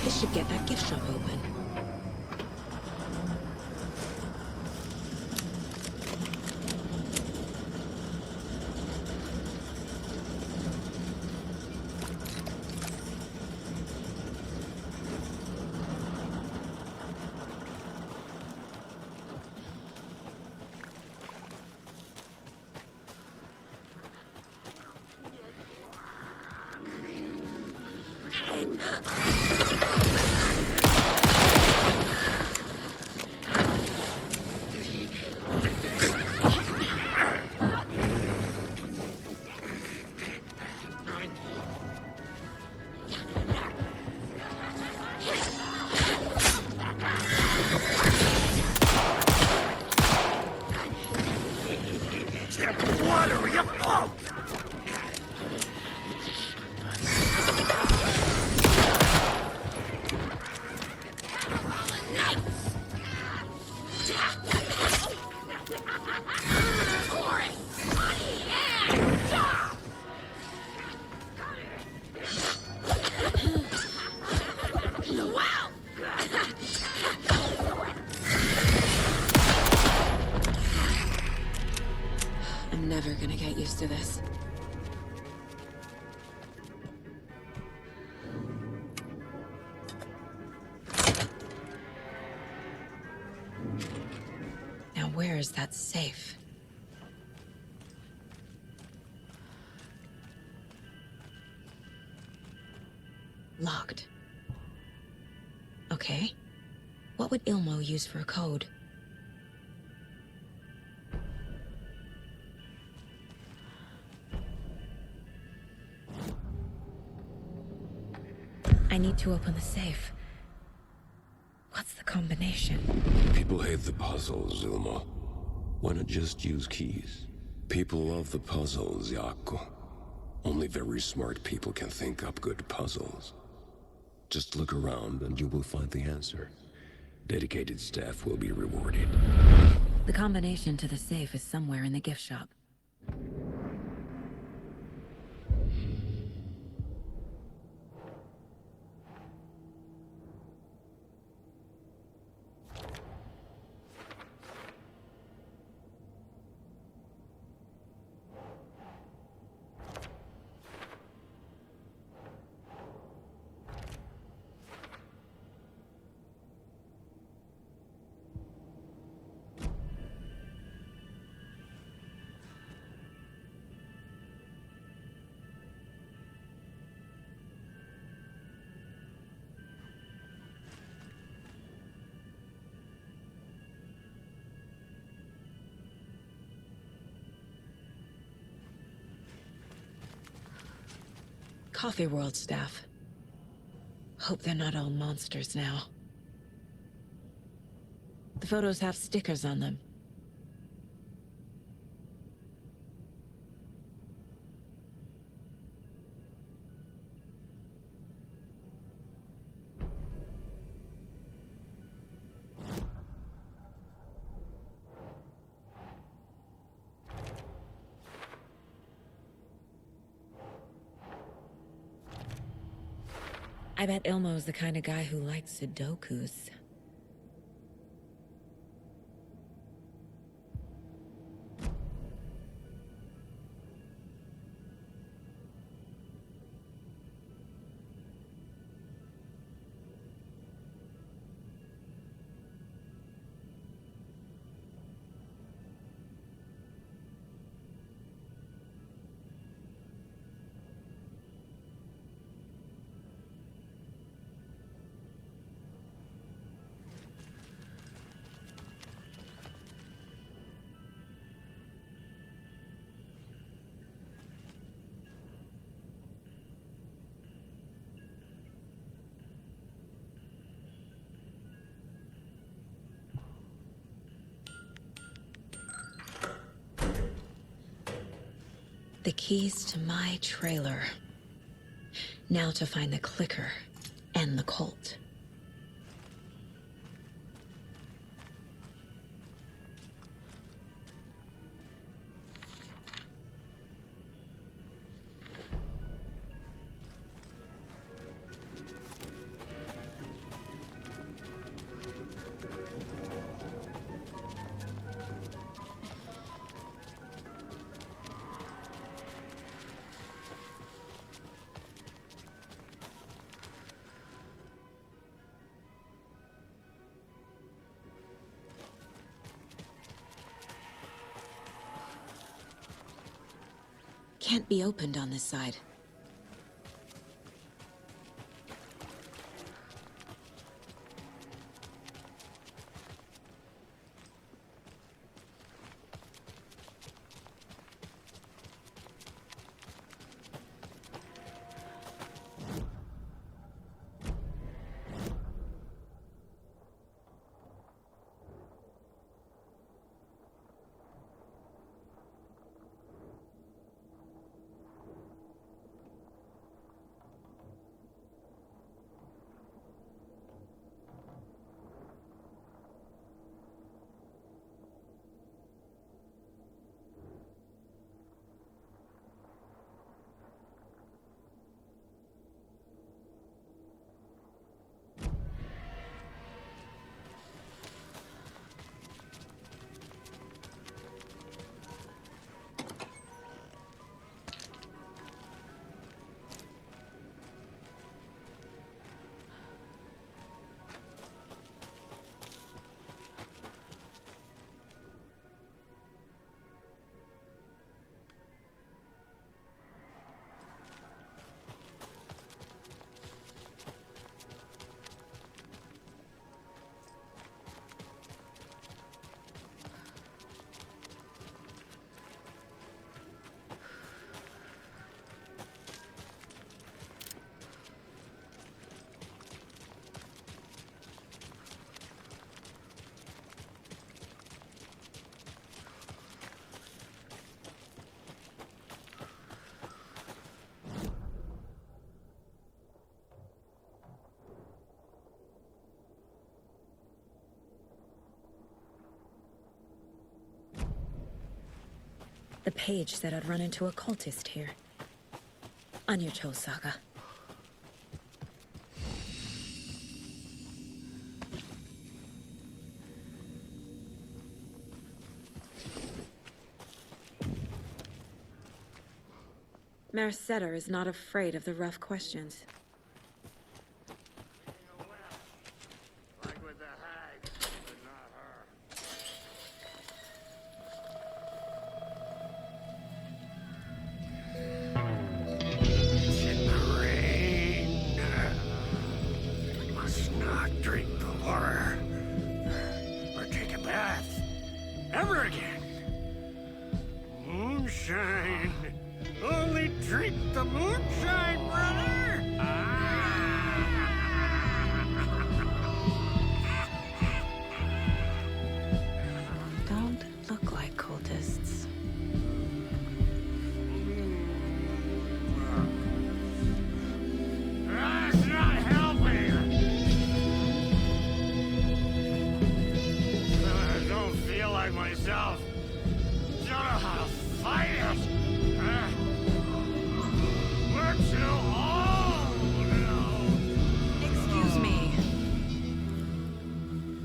This should get that gift shop open. to this. Now where is that safe? Locked. Okay. What would Ilmo use for a code? I need to open the safe. What's the combination? People hate the puzzles, Ilmo. Why not just use keys? People love the puzzles, Jaakko. Only very smart people can think up good puzzles. Just look around and you will find the answer. Dedicated staff will be rewarded. The combination to the safe is somewhere in the gift shop. Coffee World staff. Hope they're not all monsters now. The photos have stickers on them. I bet Ilmo's the kind of guy who likes Sudokus. The keys to my trailer. Now to find the clicker and the Colt. Can't be opened on this side. page said I'd run into a cultist here. On your toes, Saga. Mayor Setter is not afraid of the rough questions. Ever again. Moonshine. Only drink the moonshine, brother. Don't look like cultists. That's not helping. I don't feel like myself. Don't know how to fight it. We're too old now. Excuse me.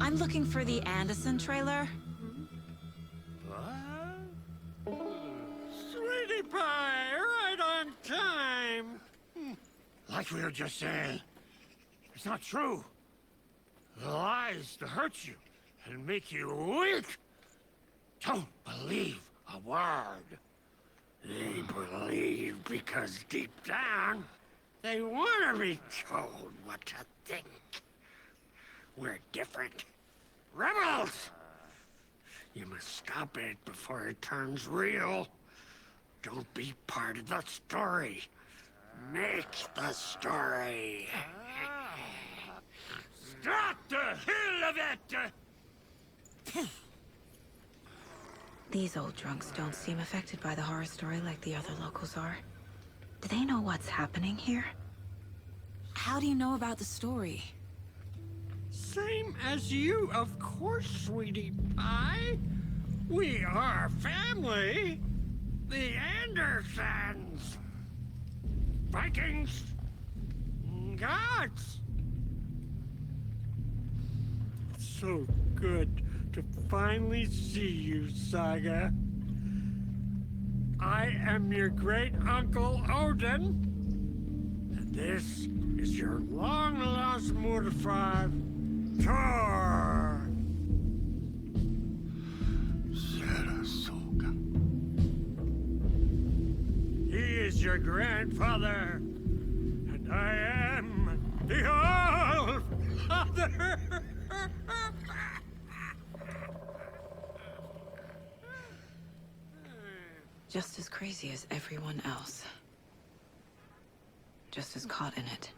I'm looking for the Anderson trailer. What? Sweetie pie, right on time. Like we were just saying, it's not true. The lies to hurt you and make you weak. Don't believe a word. They believe because deep down, they want to be told what to think. We're different. Rebels! You must stop it before it turns real. Don't be part of the story. Make the story. Stop the hell of it! These old drunks don't seem affected by the horror story like the other locals are. Do they know what's happening here? How do you know about the story? Same as you, of course, sweetie pie. We are family. The Andersons. Vikings. Gods. It's so good to finally see you, Saga. I am your great uncle Odin. And this is your long-lost mortified Thor. Sarasota. He is your grandfather, and I am the All-Father. Just as crazy as everyone else. Just as caught in it.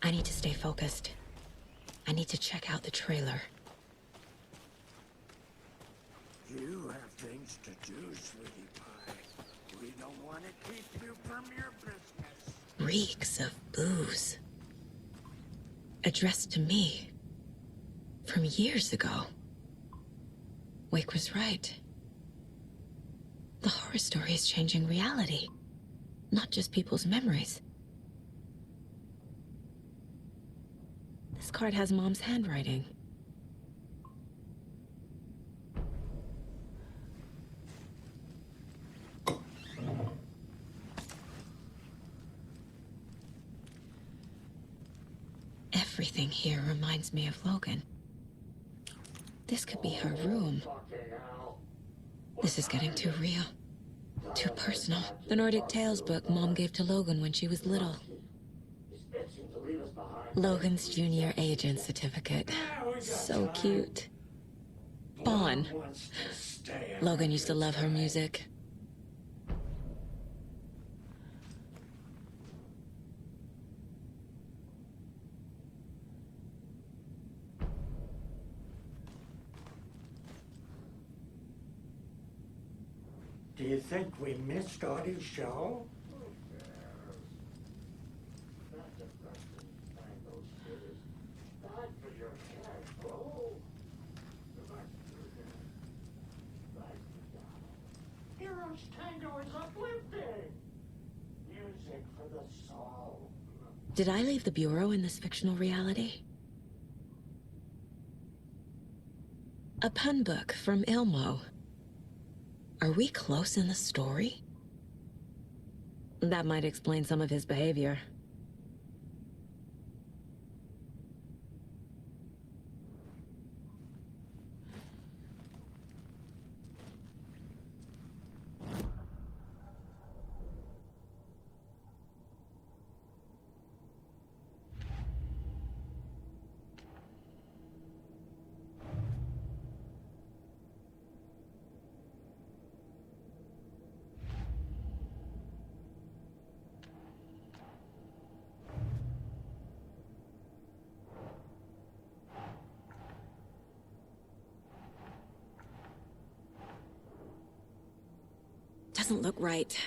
I need to stay focused. I need to check out the trailer. You have things to do, sweetie pie. We don't want to keep you from your business. Reeks of booze. Addressed to me. From years ago. Wake was right. The horror story is changing reality. Not just people's memories. This card has Mom's handwriting. Everything here reminds me of Logan. This could be her room. This is getting too real. Too personal. The Nordic Tales book Mom gave to Logan when she was little. Logan's junior agent certificate. So cute. Bon. Logan used to love her music. Do you think we missed Audie's show? Heroes tango. Did I leave the Bureau in this fictional reality? A pun book from Ilmo. Are we close in the story? That might explain some of his behavior. Doesn't look right.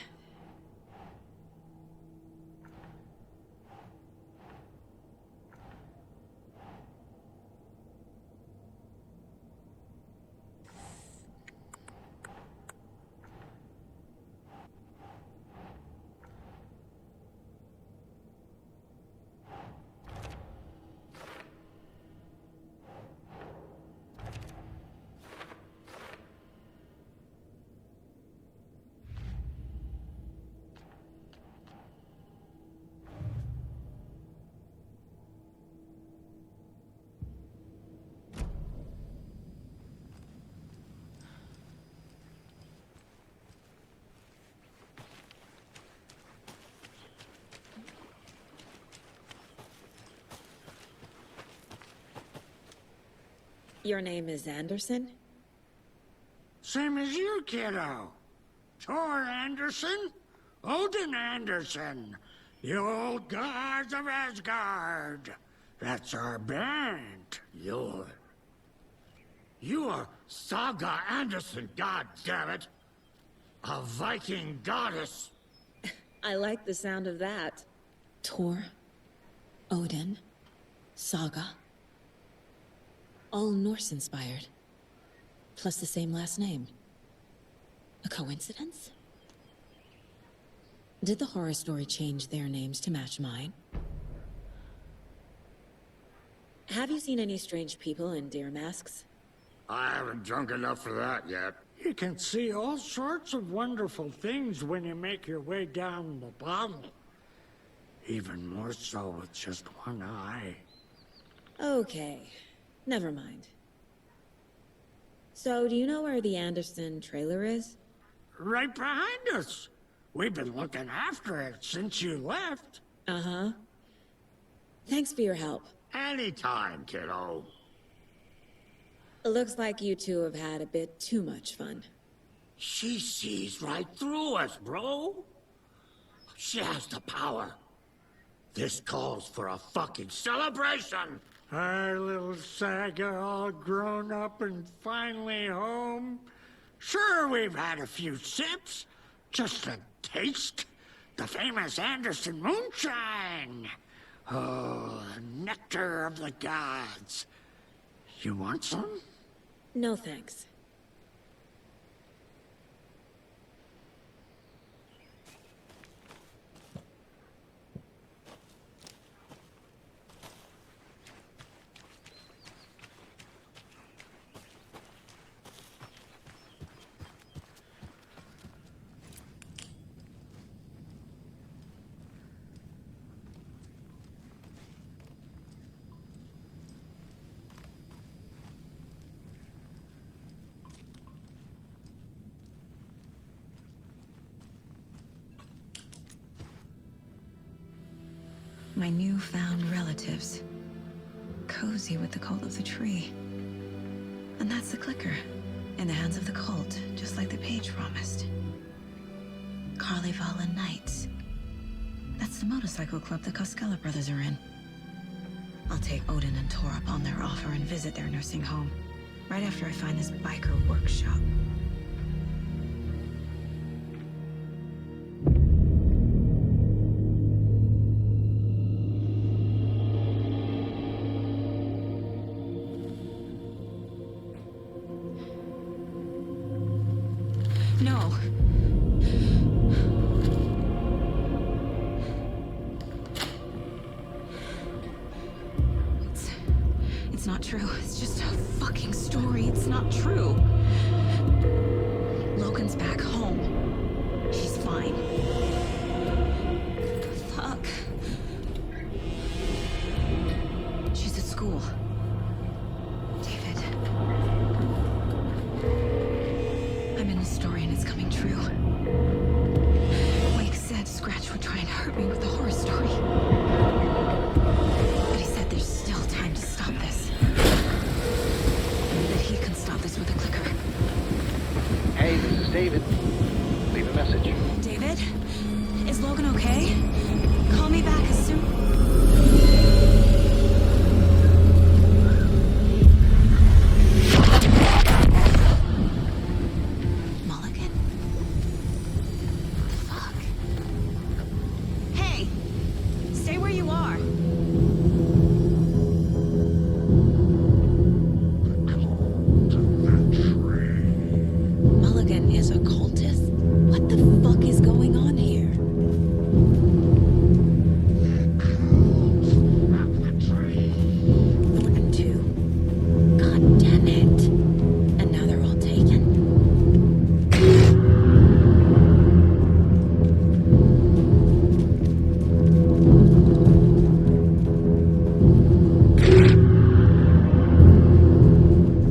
Your name is Anderson? Same as you, kiddo. Tor Anderson, Odin Anderson, the old gods of Asgard. That's our band. You are Saga Anderson, goddammit. A Viking goddess. I like the sound of that. Tor, Odin, Saga. All Norse-inspired. Plus the same last name. A coincidence? Did the horror story change their names to match mine? Have you seen any strange people in deer masks? I haven't drunk enough for that yet. You can see all sorts of wonderful things when you make your way down the bottle. Even more so with just one eye. Okay. Never mind. So, do you know where the Anderson trailer is? Right behind us. We've been looking after it since you left. Uh-huh. Thanks for your help. Anytime, kiddo. It looks like you two have had a bit too much fun. She sees right through us, bro. She has the power. This calls for a fucking celebration. Our little Saga all grown up and finally home. Sure, we've had a few sips. Just a taste. The famous Anderson moonshine. Oh, the nectar of the gods. You want some? No thanks. My newfound relatives. Cozy with the cult of the tree. And that's the clicker. In the hands of the cult, just like the page promised. Carlyvala Knights. That's the motorcycle club the Koskela brothers are in. I'll take Odin and Tor up on their offer and visit their nursing home. Right after I find this biker workshop. No. It's not true. It's just a fucking story. It's not true. Logan's back home. She's fine. Fuck. She's at school. David. I'm in the story and it's coming true. Wake said Scratch would try and hurt me with the horror story. But he said there's still time to stop this. That he can stop this with a clicker. Hey, this is David. Leave a message. David? Is Logan okay? Call me back as soon... Mulligan? The fuck? Hey! Stay where you are. Mulligan is a cultist? What the fuck is going on here? Thornton too. God damn it. And now they're all taken.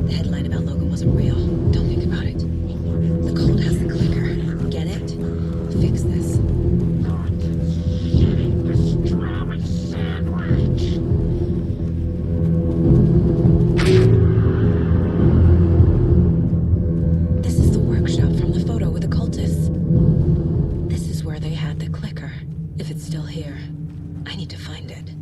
The headline about Logan wasn't real. Don't think about it. The cult has the clicker. Get it? Fix this. This is the workshop from the photo with the cultists. This is where they had the clicker. If it's still here, I need to find it.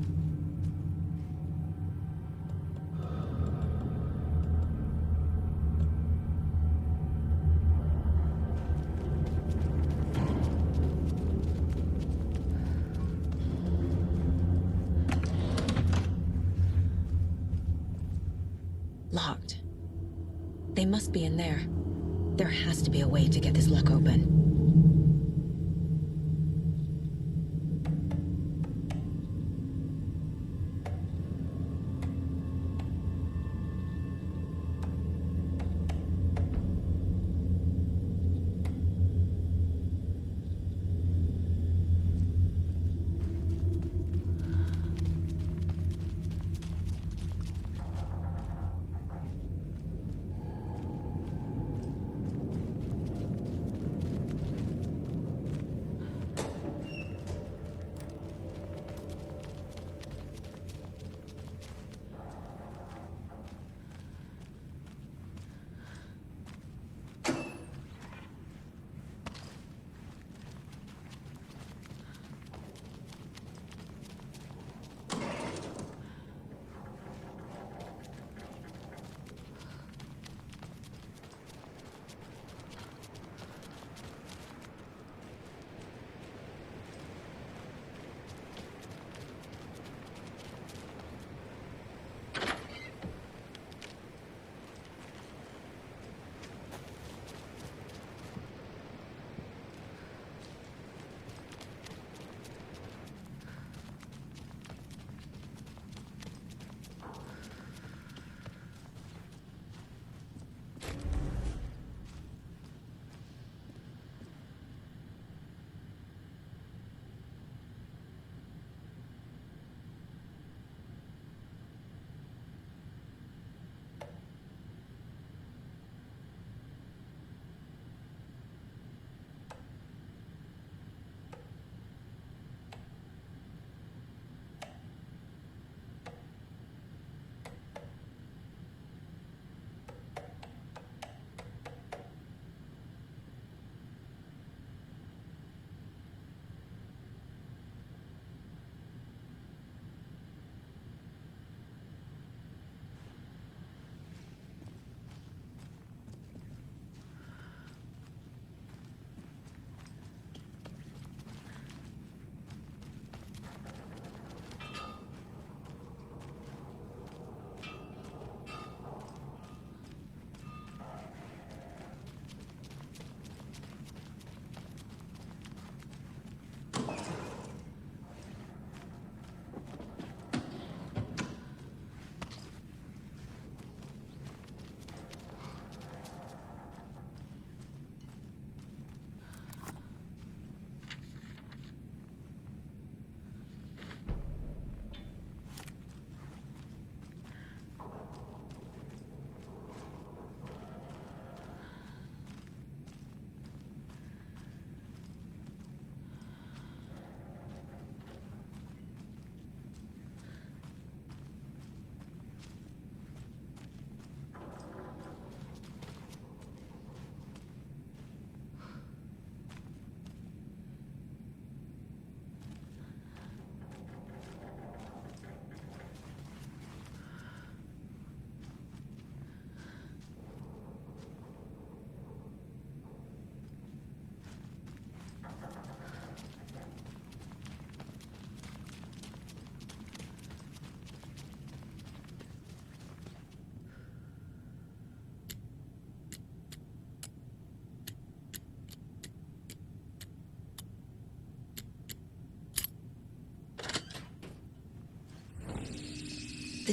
Locked. They must be in there. There has to be a way to get this lock open.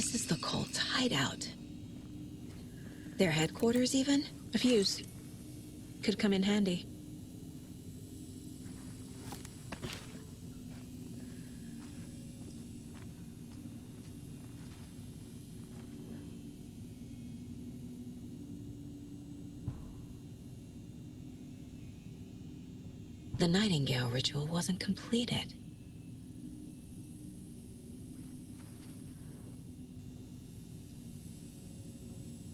This is the cult's hideout. Their headquarters, even? A fuse. Could come in handy. The Nightingale ritual wasn't completed.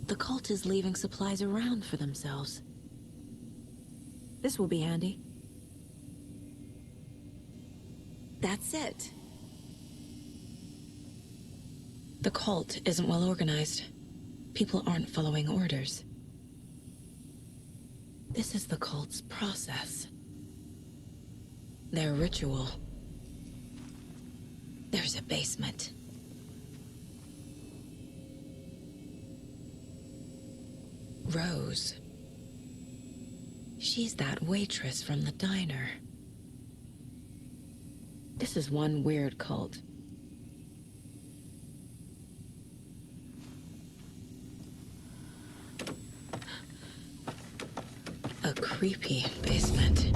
The cult is leaving supplies around for themselves. This will be handy. That's it. The cult isn't well organized. People aren't following orders. This is the cult's process. Their ritual. There's a basement. Rose. She's that waitress from the diner. This is one weird cult. A creepy basement.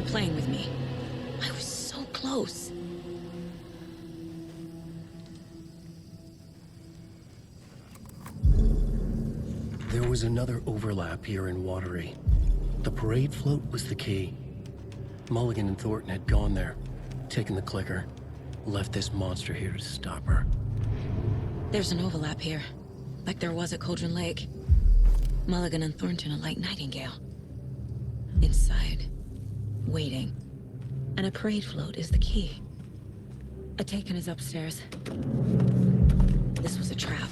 Playing with me. I was so close. There was another overlap here in Watery. The parade float was the key. Mulligan and Thornton had gone there, taken the clicker, left this monster here to stop her. There's an overlap here, like there was at Cauldron Lake. Mulligan and Thornton are like Nightingale. Inside. Waiting. And a parade float is the key. A Taken is upstairs. This was a trap.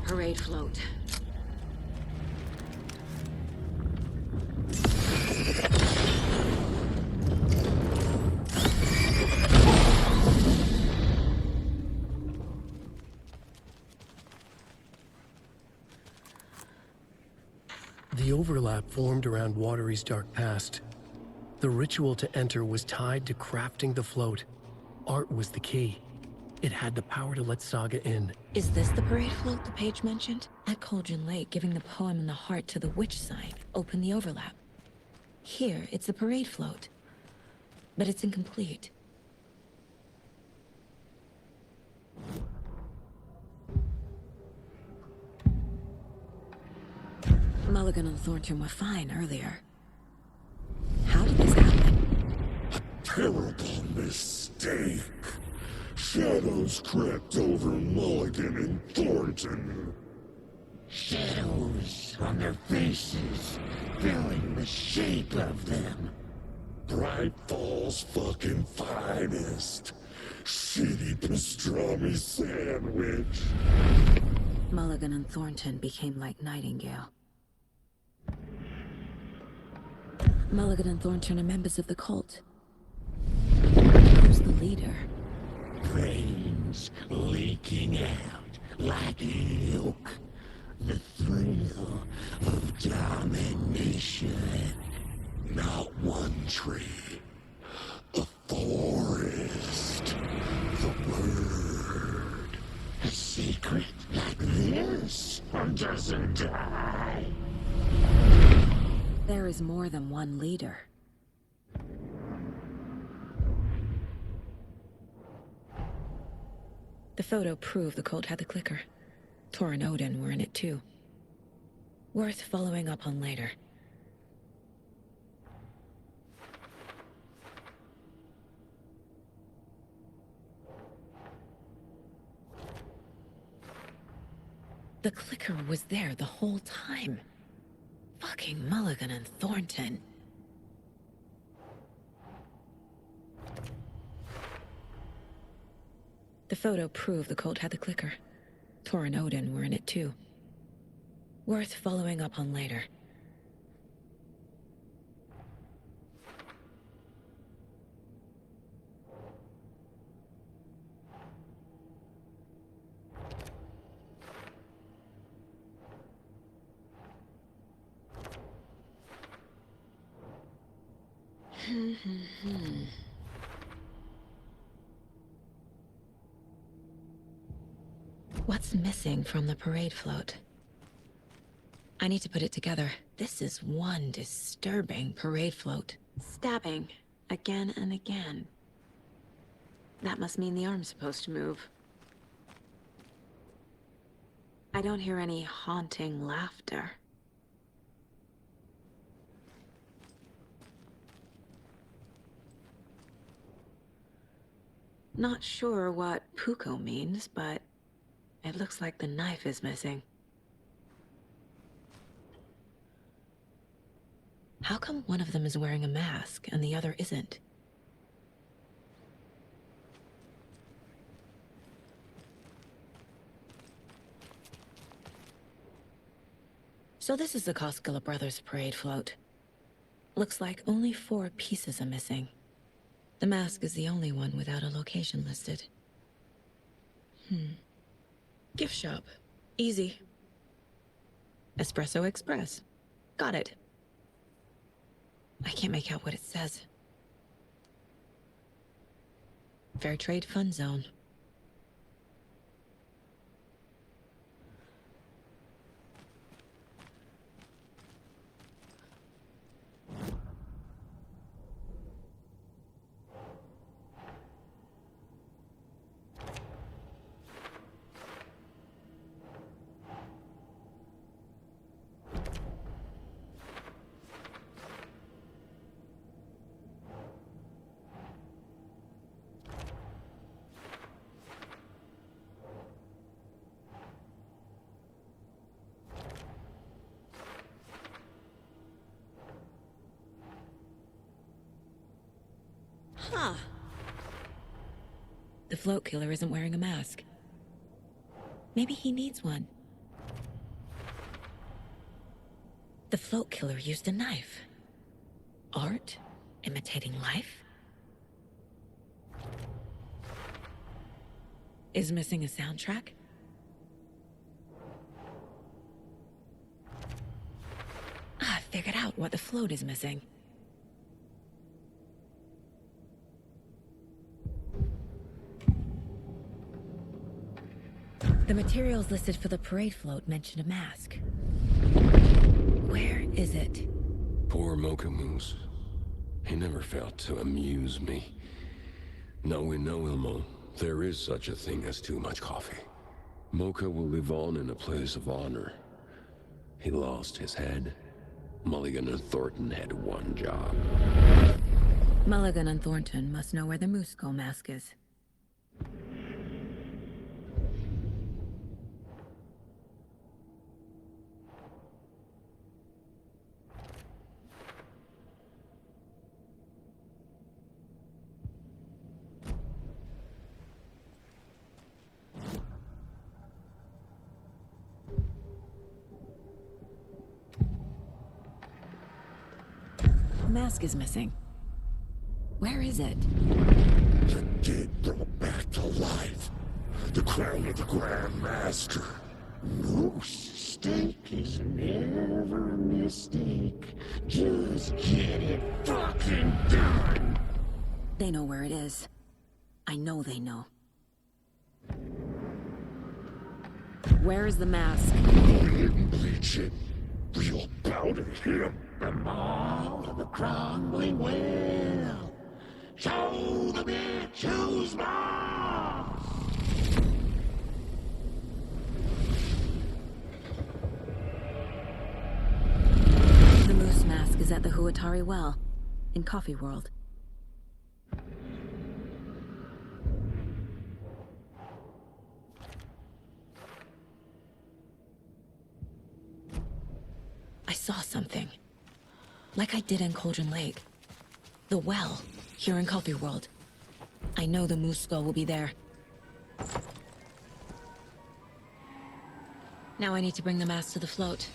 Parade float. The overlap formed around Watery's dark past. The ritual to enter was tied to crafting the float. Art was the key. It had the power to let Saga in. Is this the parade float the page mentioned? At Cauldron Lake, giving the poem and the heart to the witch sign opened the overlap. Here, it's the parade float. But it's incomplete. Mulligan and Thornton were fine earlier. How did this happen? A terrible mistake. Shadows crept over Mulligan and Thornton. Shadows on their faces, filling the shape of them. Bright Fall's fucking finest. Shitty pastrami sandwich. Mulligan and Thornton became like Nightingale. Mulligan and Thornton are members of the cult. Who's the leader? Veins leaking out like milk. The thrill of domination. Not one tree. A forest. The word. A secret like this doesn't die. There is more than one leader. The photo proved the cult had the clicker. Tor and Odin were in it too. Worth following up on later. The clicker was there the whole time. Fucking Mulligan and Thornton. The photo proved the cult had the clicker. Tor and Odin were in it too. Worth following up on later. What's missing from the parade float? I need to put it together. This is one disturbing parade float. Stabbing, again and again. That must mean the arm's supposed to move. I don't hear any haunting laughter. Not sure what Puko means, but it looks like the knife is missing. How come one of them is wearing a mask and the other isn't? So this is the Koskela Brothers parade float. Looks like only 4 pieces are missing. The mask is the only one without a location listed. Gift shop. Easy. Espresso Express. Got it. I can't make out what it says. Fair Trade Fund Zone. Huh. The float killer isn't wearing a mask. Maybe he needs one. The float killer used a knife. Art? Imitating life? Is missing a soundtrack? I figured out what the float is missing. The materials listed for the parade float mention a mask. Where is it? Poor Mocha Moose. He never failed to amuse me. Now we know, Ilmo, there is such a thing as too much coffee. Mocha will live on in a place of honor. He lost his head. Mulligan and Thornton had one job. Mulligan and Thornton must know where the Moose Skull mask is. Mask is missing. Where is it? The dead brought back to life. The crown of the Grand Master. Moose steak is never a mistake. Just get it fucking done. They know where it is. I know they know. Where is the mask? Didn't bleach it. Real powder him. The mall of the crumbling well. Show the bitch who's boss. Atari Well, in Coffee World. I saw something. Like I did in Cauldron Lake. The well, here in Coffee World. I know the moose skull will be there. Now I need to bring the mask to the float.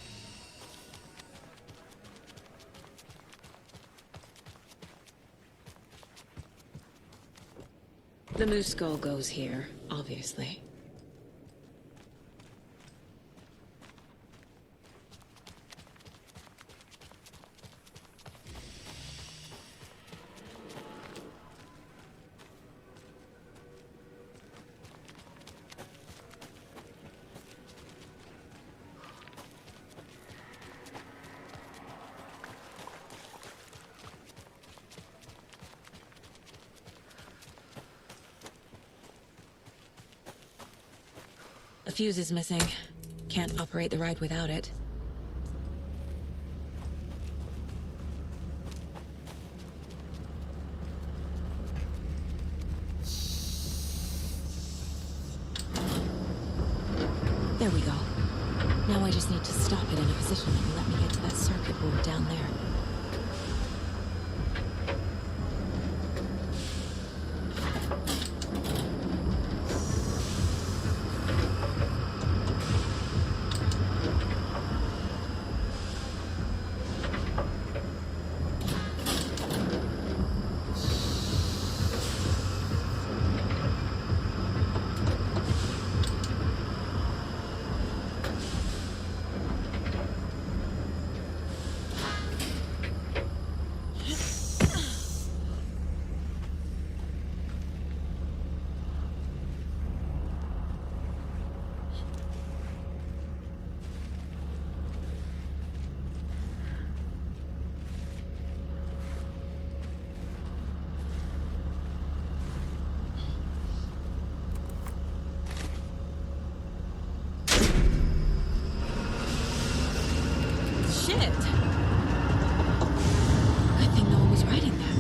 The moose skull goes here, obviously. A fuse is missing. Can't operate the ride without it. There we go. Now I just need to stop it in a position that will let me get to that circuit board down there. Shit! Good thing no one was riding that.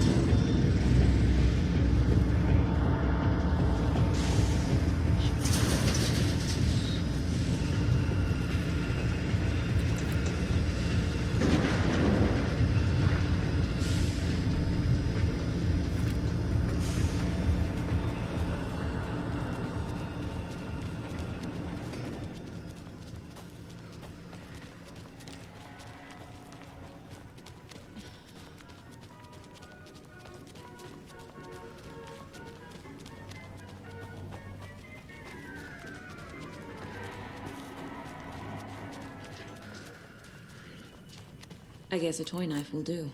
I guess a toy knife will do.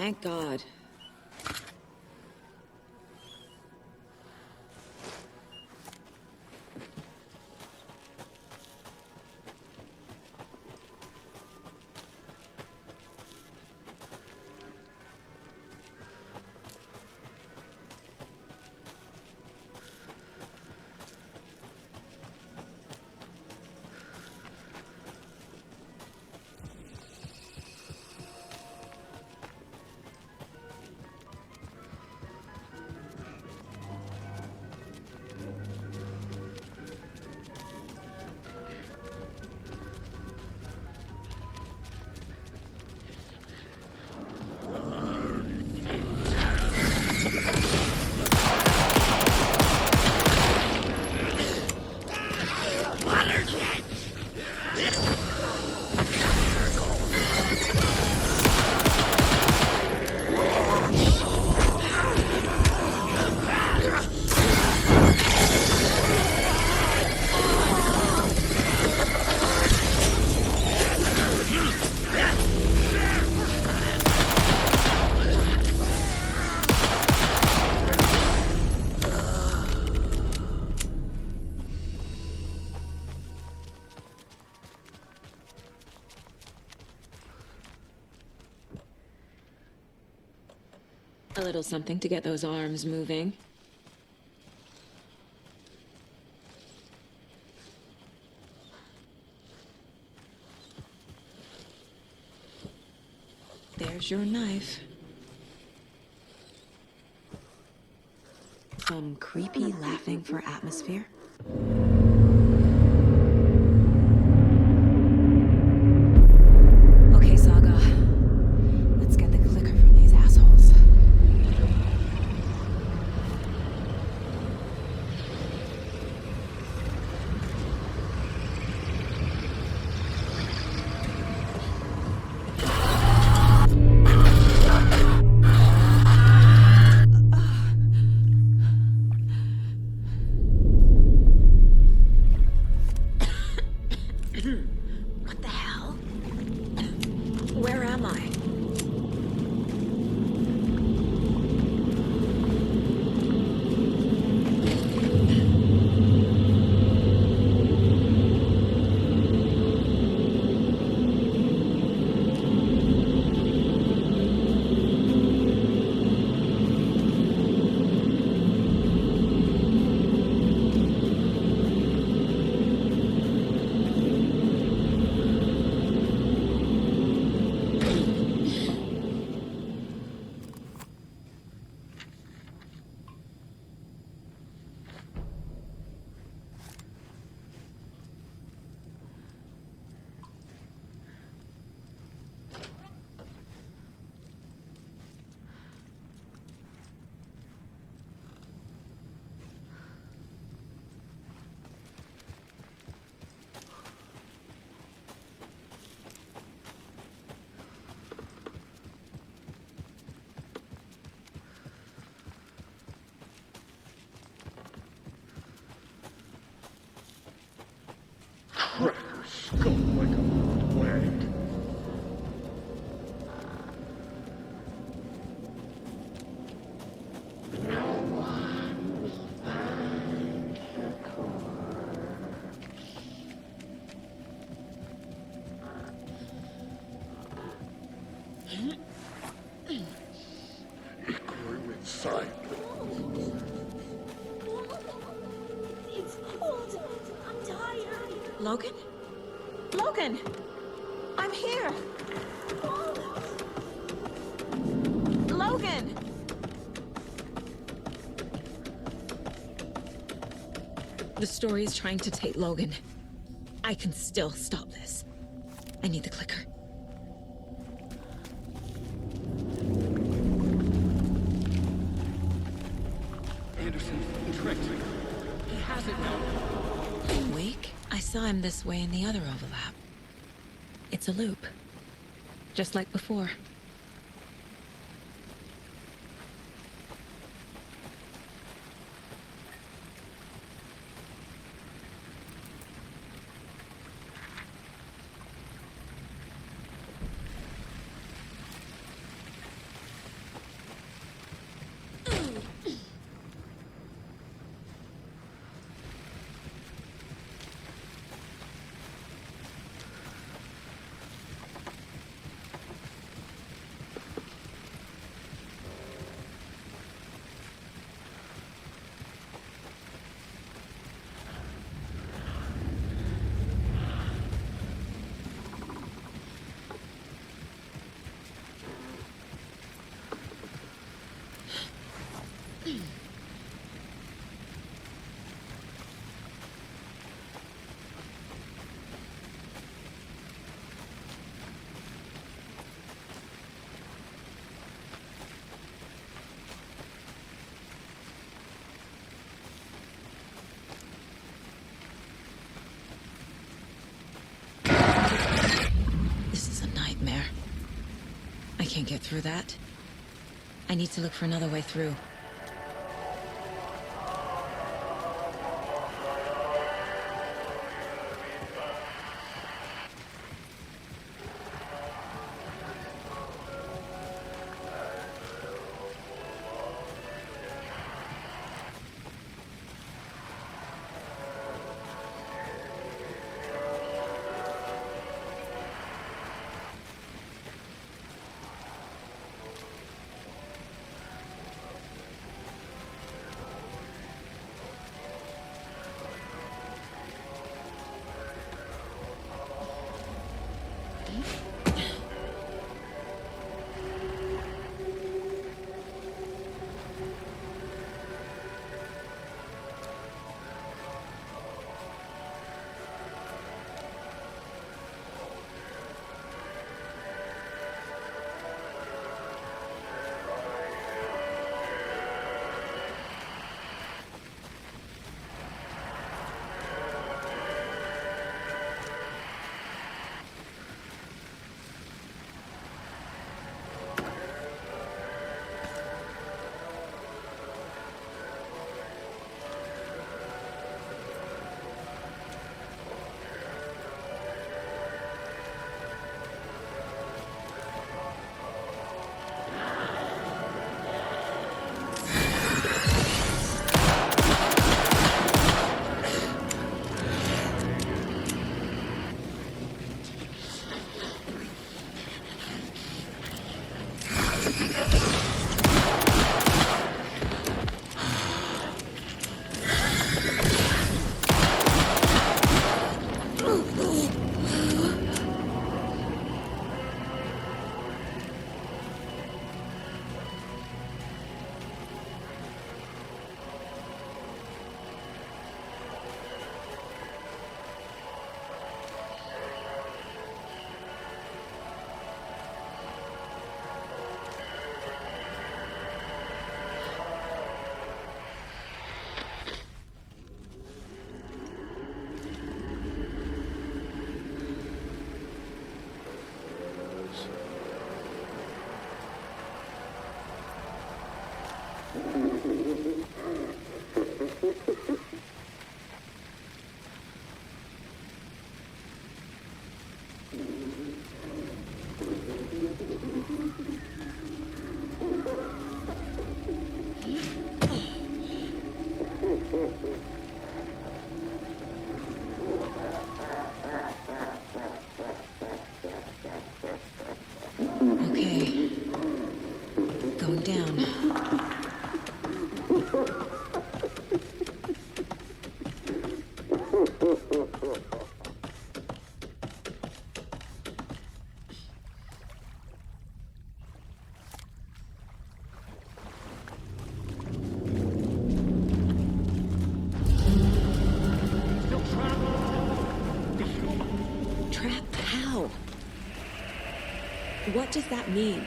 Thank God. A little something to get those arms moving. There's your knife. Some creepy laughing for atmosphere. Okay, Saga. Let's get the clicker from these assholes. What the hell? Where am I? Cracker skull like a wag. It grew inside. It's cold. I'm tired. Logan? Logan! I'm here! Logan! The story is trying to take Logan. I can still stop this. I need the clicker. Anderson, tricked. He has it now. Wake? I saw him this way in the other overlap. It's a loop. Just like before. I can't get through that. I need to look for another way through. Okay. Going down. Trapped how? What does that mean?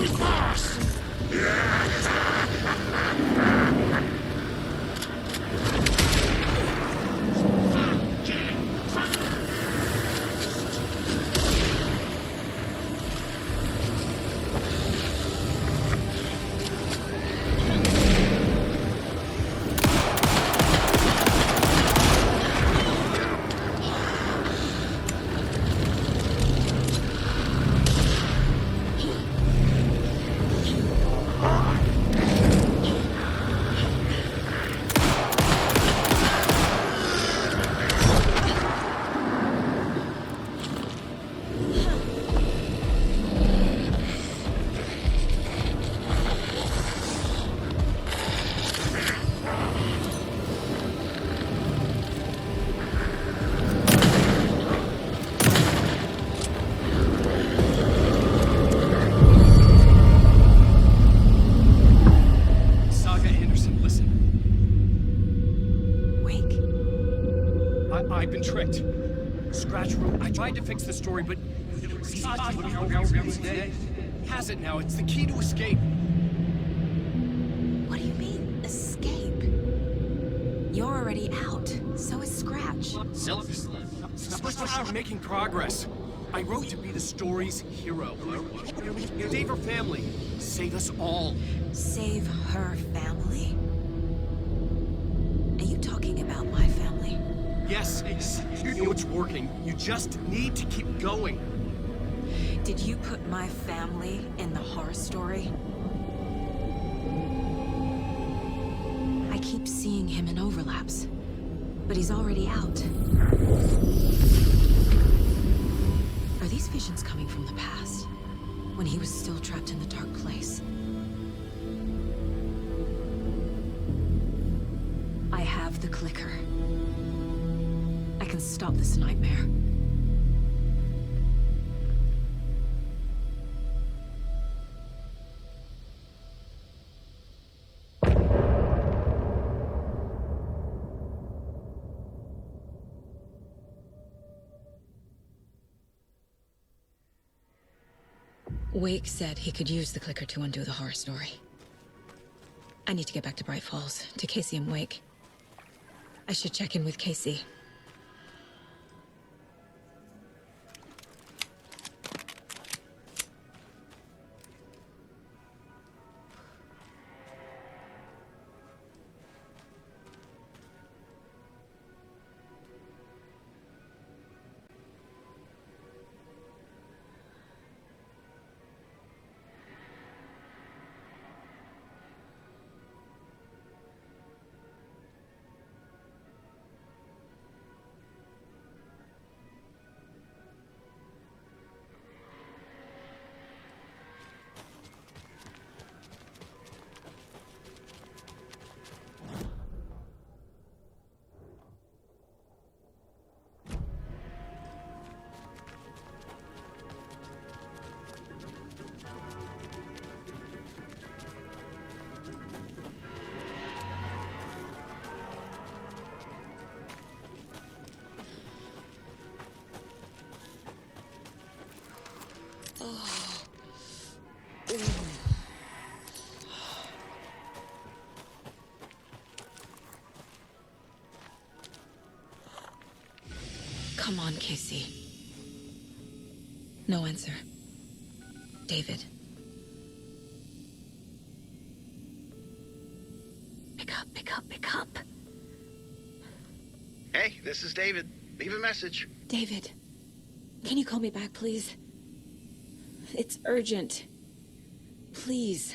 through force! Saga Anderson, listen. Wake? I've been tricked. Scratch Room. I tried to fix the story, but has it now. It's the key to escape. What do you mean, escape? You're already out. So is Scratch. We're making progress. I wrote to be the story's hero. Save her family. Save us all. Save her family? Are you talking about my family? Yes, you know it's working. You just need to keep going. Did you put my family in the horror story? I keep seeing him in overlaps, but he's already out. Are these visions coming from the past, when he was still trapped in the dark place? I have the clicker. I can stop this nightmare. Wake said he could use the clicker to undo the horror story. I need to get back to Bright Falls, to Casey and Wake. I should check in with Casey. Come on, Casey. No answer. David. Pick up, pick up, pick up. Hey, this is David. Leave a message. David, can you call me back, please? It's urgent. Please.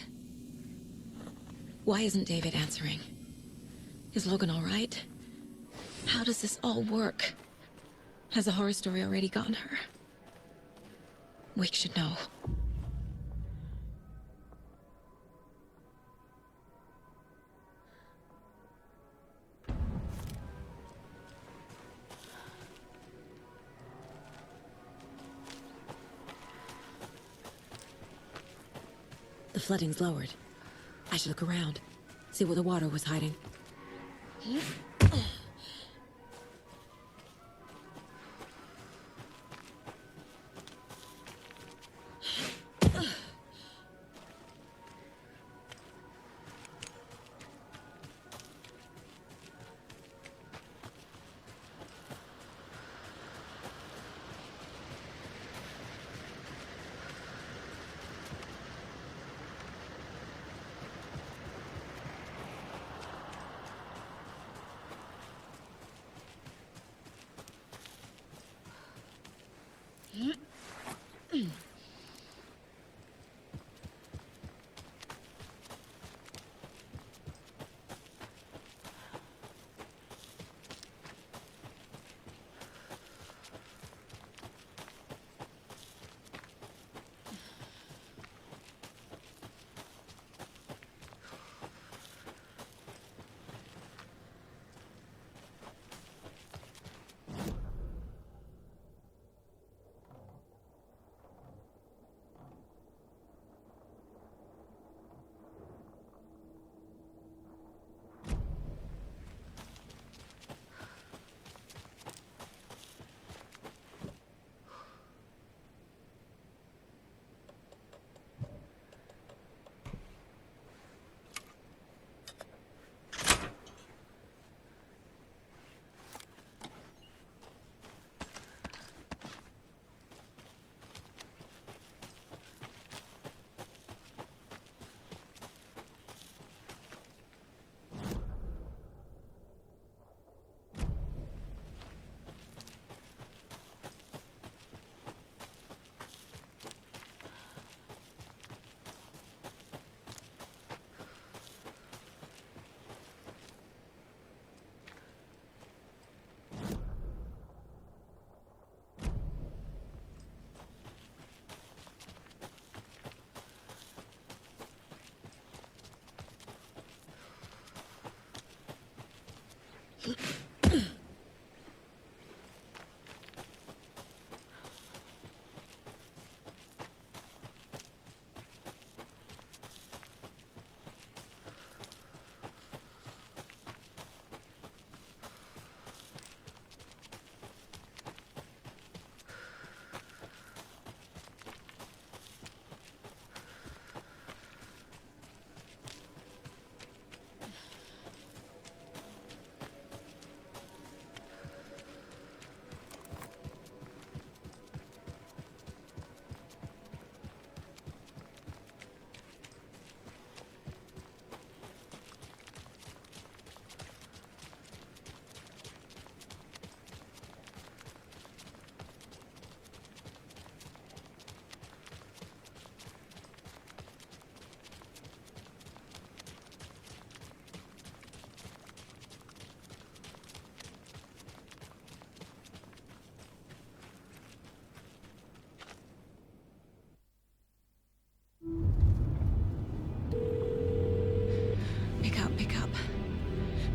Why isn't David answering? Is Logan all right? How does this all work? Has the horror story already gotten her? Wake should know. The flooding's lowered. I should look around, see where the water was hiding.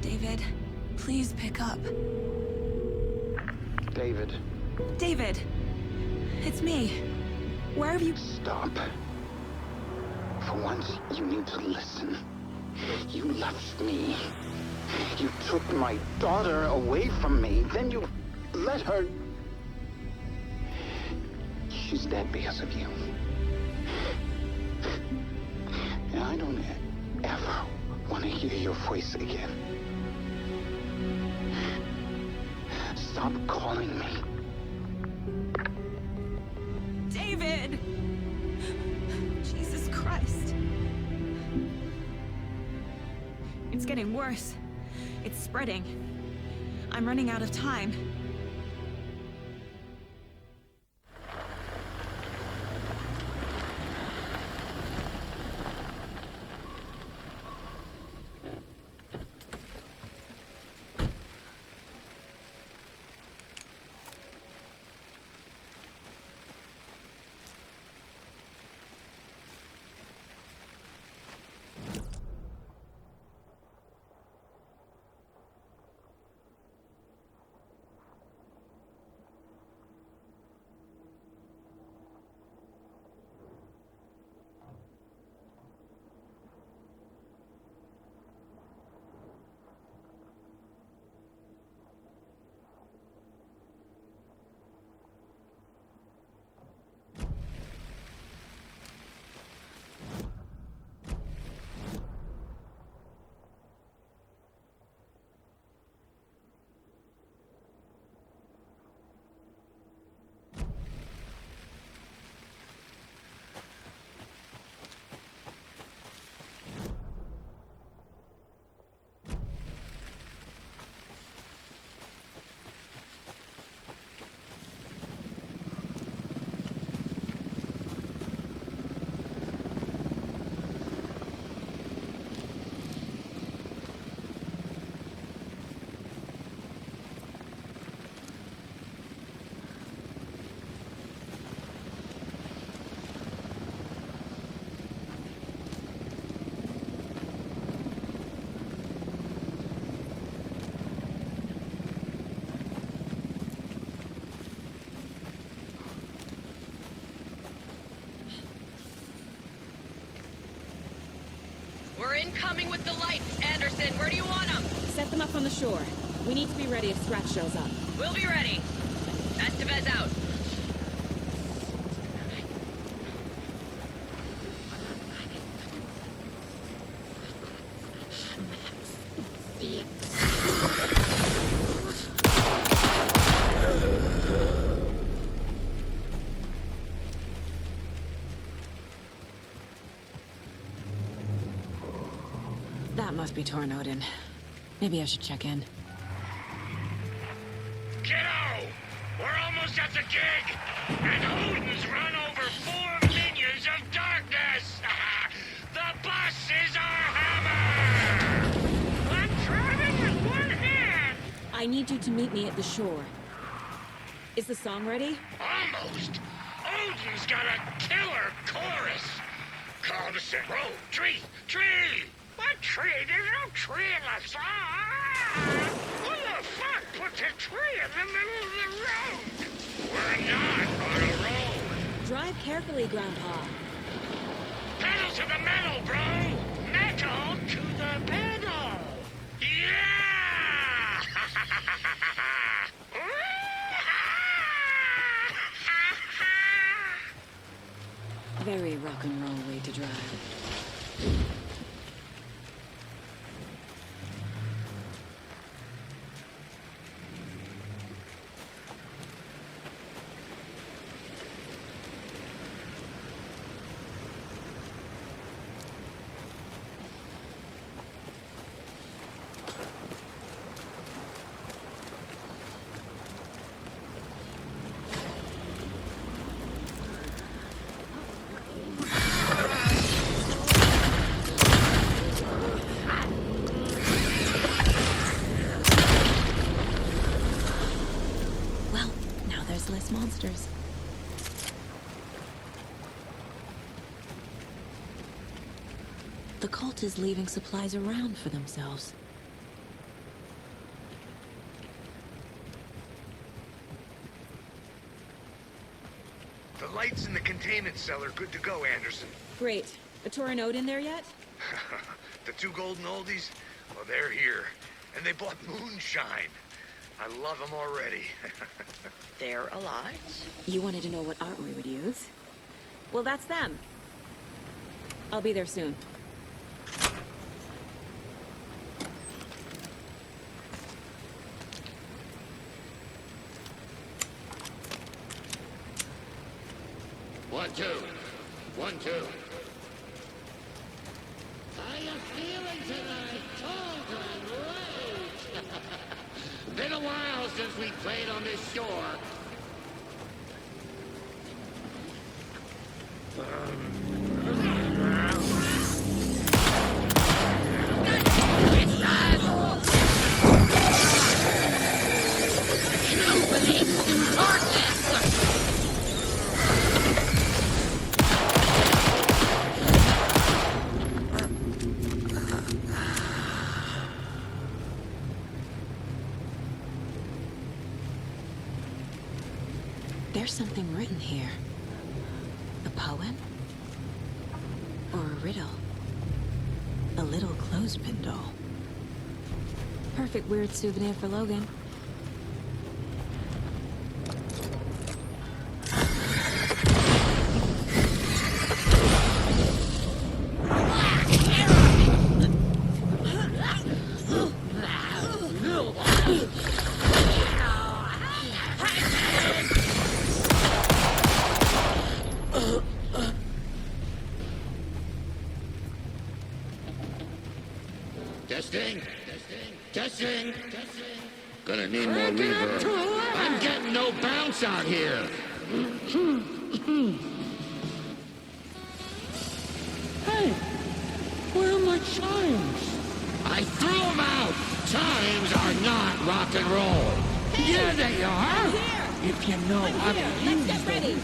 David, please pick up. David. David! It's me. Where have you... Stop. For once, you need to listen. You left me. You took my daughter away from me. Then you let her... She's dead because of you. And I don't ever want to hear your voice again. Stop calling me. David! Jesus Christ. It's getting worse. It's spreading. I'm running out of time. We're incoming with the lights, Anderson. Where do you want them? Set them up on the shore. We need to be ready if Scratch shows up. We'll be ready. Estevez out. That must be Tornodin. Maybe I should check in. Kiddo! We're almost at the gig! And Odin's run over 4 minions of darkness! The bus is our hammer! I'm driving with one hand! I need you to meet me at the shore. Is the song ready? Almost! Odin's got a killer chorus! Call the set. Row, tree, tree! What tree? There's no tree in the song! Who the fuck put the tree in the middle of the road? We're not on a road! Drive carefully, Grandpa. Pedal to the metal, bro! Metal to the pedal! Yeah! Very rock and roll way to drive. Less monsters. The cult is leaving supplies around for themselves. containment cellar good to go, Anderson. Great. A Torinode in there yet? The two golden oldies? Well, they're here. And they bought moonshine. I love them already. They're alive? You wanted to know what art we would use? Well, that's them. I'll be there soon. One, two. 1, 2. How you feeling tonight, Cauldron Rage? Been a while since we played on this shore. There's something written here. A poem? Or a riddle? A little clothespin doll. Perfect weird souvenir for Logan. Testing. Testing. Gonna need more reverb. I'm getting no bounce out here. Hey, where are my chimes? I threw them out. Chimes are not rock and roll. Hey, yeah, they are. If you know how to use them. Let's get ready.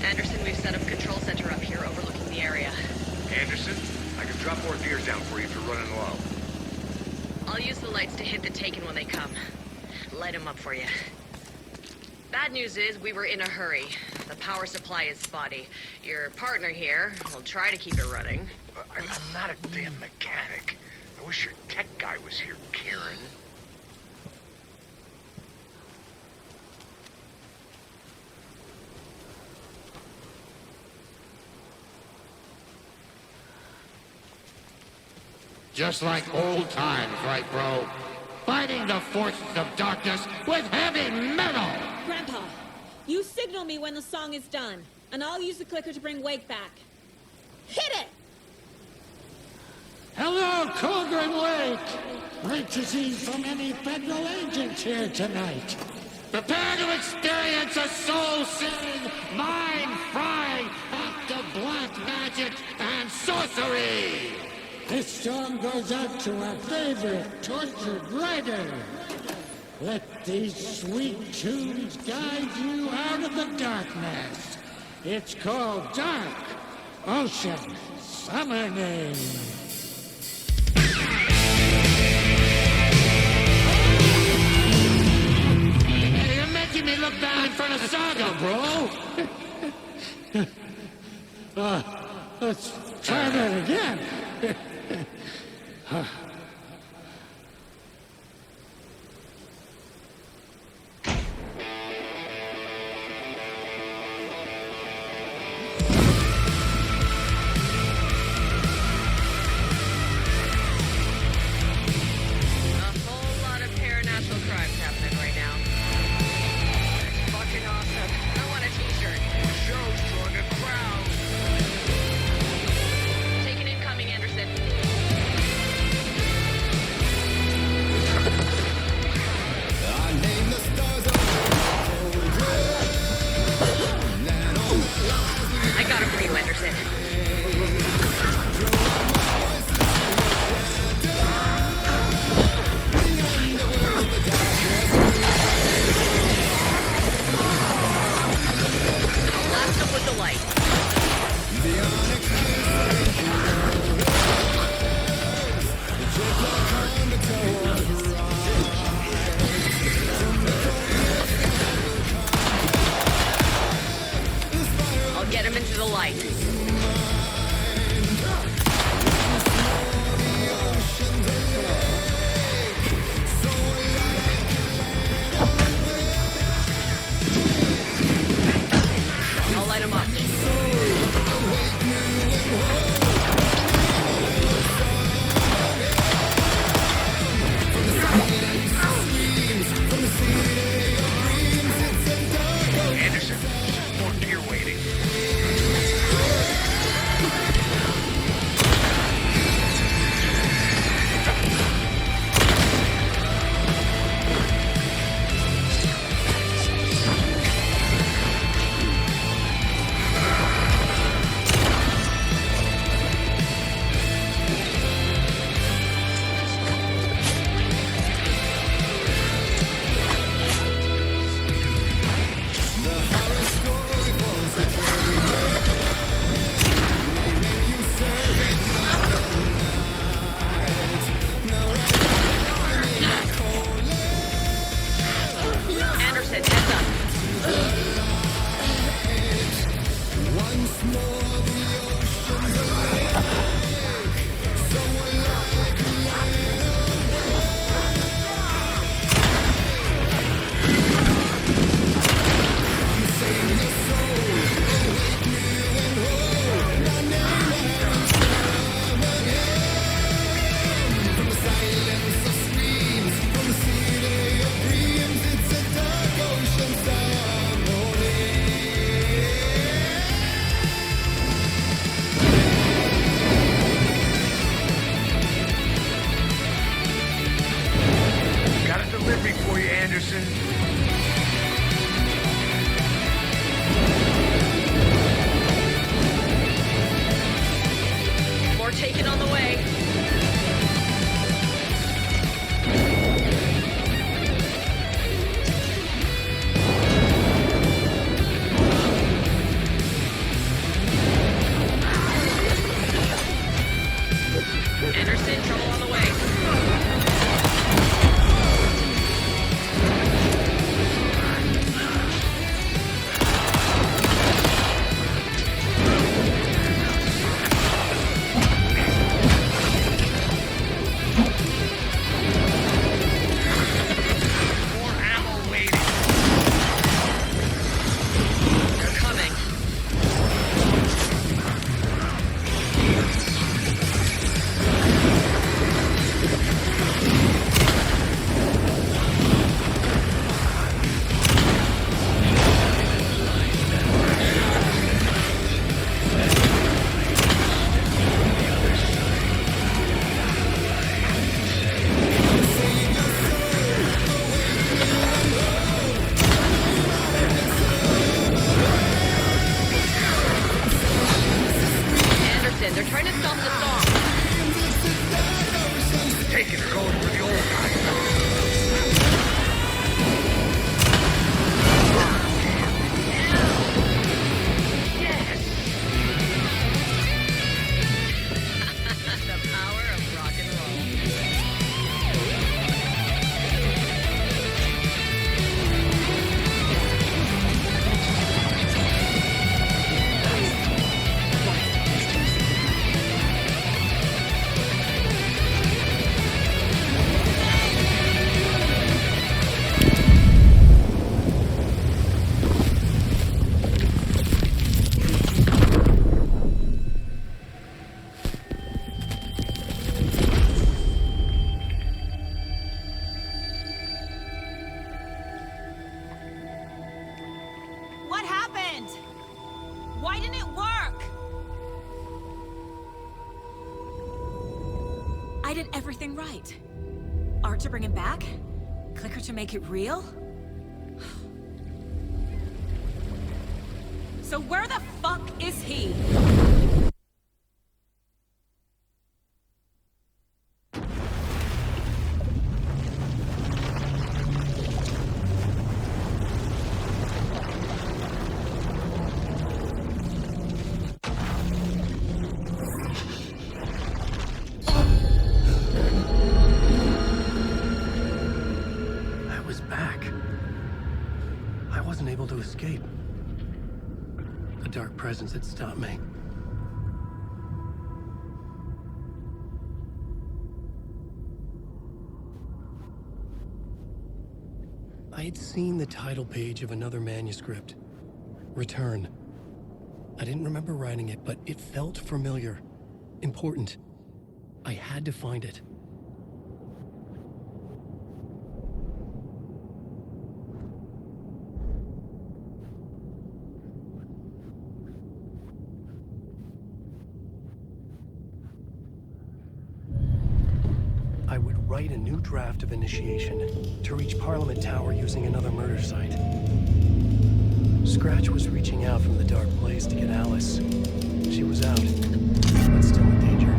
Anderson, we've set up control center up here overlooking the area. Anderson, I can drop more gears down for you if you're running low. I'll use the lights to hit the Taken when they come. Light them up for you. Bad news is we were in a hurry. The power supply is spotty. Your partner here will try to keep it running. I'm not a damn mechanic. I wish your tech guy was here, Karen. Just like old times, right, bro? Fighting the forces of darkness with heavy metal! Grandpa, you signal me when the song is done, and I'll use the clicker to bring Wake back. Hit it! Hello, Cauldron Lake! Great to see so many federal agents here tonight. Prepare to experience a soul-sinning, mind-frying act of black magic and sorcery! This song goes out to our favorite tortured writer. Let these sweet tunes guide you out of the darkness. It's called Dark Ocean Summoning. Hey, you're making me look bad in front of Saga, bro. Let's try that again. Anderson, more deer waiting. Anderson, heads up. Got a delivery for you, Anderson. More taken on the way. Anderson, trouble on the way. More ammo waiting. They're coming. Anderson, they're trying to stop the song. Taking her going for the old guy. The power of rock and roll. What happened? Why didn't it work? I did everything right. Art to bring him back? Clicker to make it real? So where the fuck is he? I was back. I wasn't able to escape. The dark presence had stopped me. I had seen the title page of another manuscript. Return. I didn't remember writing it, but it felt familiar. Important. I had to find it. I would write a new draft of initiation to reach Parliament Tower using another murder site. Scratch was reaching out from the dark place to get Alice. She was out, but still in danger.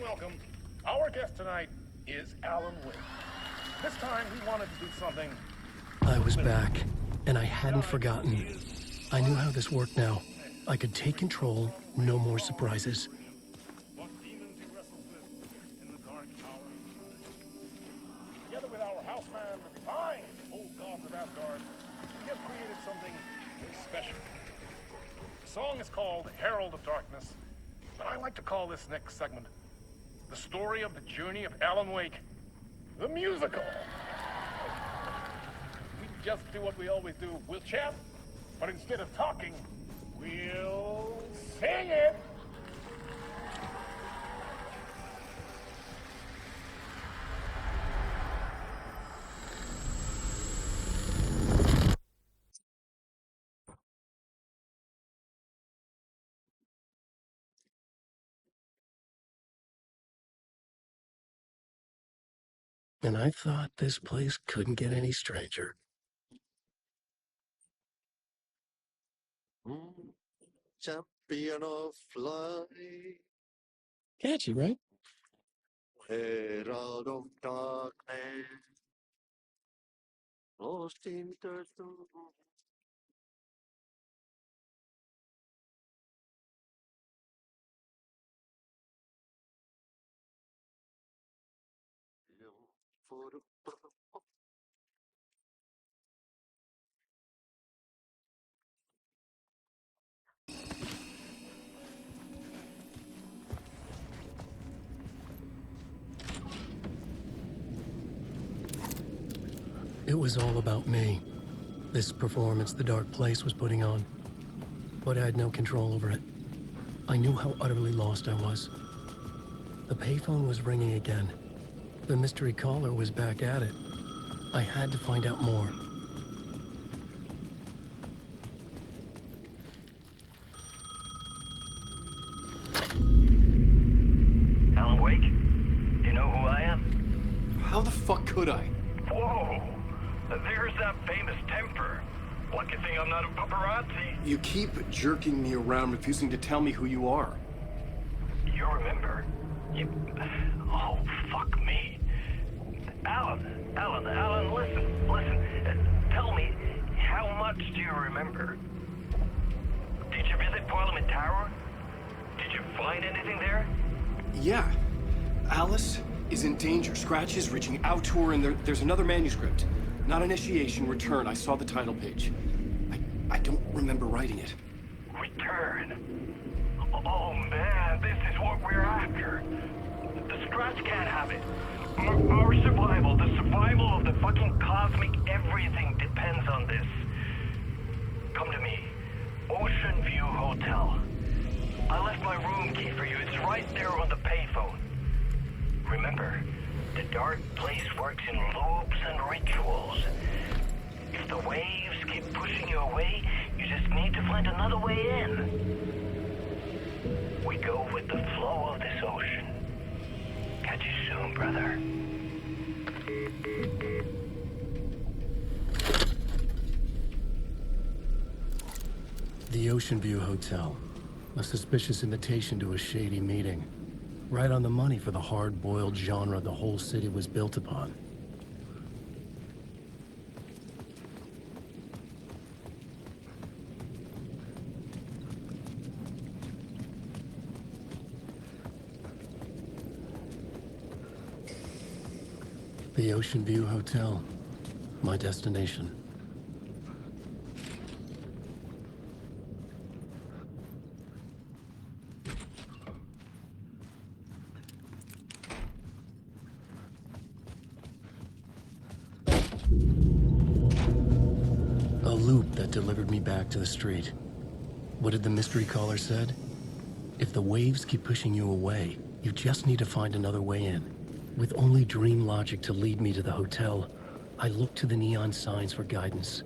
Welcome. Our guest tonight is Alan Wake. This time he wanted to do something. I was back, and I hadn't forgotten. I knew how this worked now. I could take control, no more surprises. Together with our houseman, the divine old gods of Asgard, we have created something very special. The song is called Herald of Darkness, but I like to call this next segment the story of the journey of Alan Wake, the musical. We just do what we always do. We'll chat, but instead of talking, we'll sing it. And I thought this place couldn't get any stranger. Champion of light, Catchy, right? herald of darkness, lost in the storm. It was all about me. This performance the dark place was putting on. But I had no control over it. I knew how utterly lost I was. The payphone was ringing again. The mystery caller was back at it. I had to find out more. Alan Wake? Do you know who I am? How the fuck could I? Whoa! There's that famous temper. Lucky thing I'm not a paparazzi. You keep jerking me around, refusing to tell me who you are. You remember? Oh, fuck me. Alan, listen. Tell me, how much do you remember? Did you visit Parliament Tower? Did you find anything there? Yeah. Alice is in danger. Scratch is reaching out to her, and there's another manuscript. Not initiation, return. I saw the title page. I don't remember writing it. Return? Oh man, this is what we're after. The Scratch can't have it. Our survival, the survival of the fucking cosmic everything depends on this. Come to me. Ocean View Hotel. I left my room key for you. It's right there on the payphone. Remember, the dark place works in loops and rituals. If the waves keep pushing you away, you just need to find another way in. We go with the flow of this ocean. Catch you soon, brother. The Ocean View Hotel. A suspicious invitation to a shady meeting. Right on the money for the hard-boiled genre the whole city was built upon. The Ocean View Hotel. my destination. A loop that delivered me back to the street. What did the mystery caller said? If the waves keep pushing you away, you just need to find another way in. With only dream logic to lead me to the hotel, I looked to the neon signs for guidance.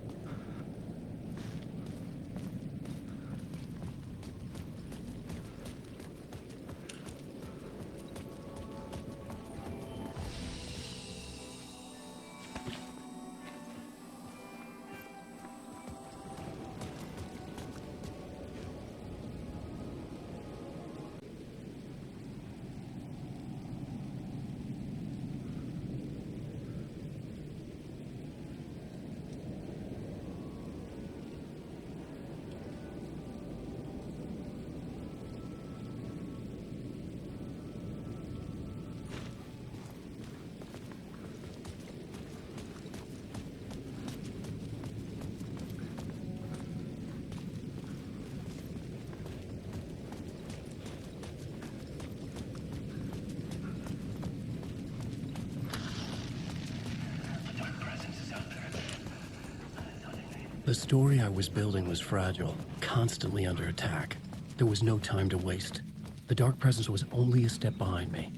The story I was building was fragile, constantly under attack. There was no time to waste. The dark presence was only a step behind me.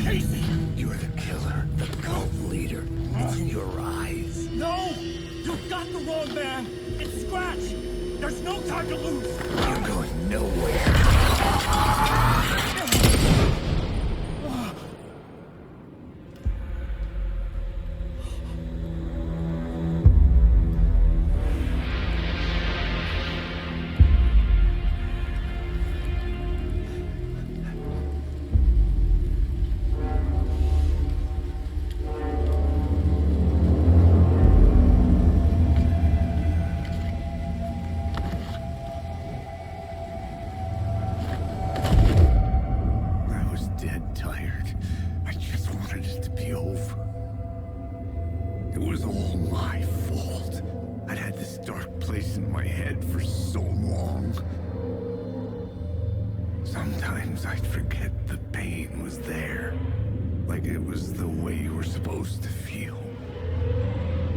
Casey! You're the killer, the cult leader. It's in your eyes. No! You've got the wrong man! It's Scratch! There's no time to lose! You're going nowhere. Sometimes I'd forget the pain was there, like it was the way you were supposed to feel.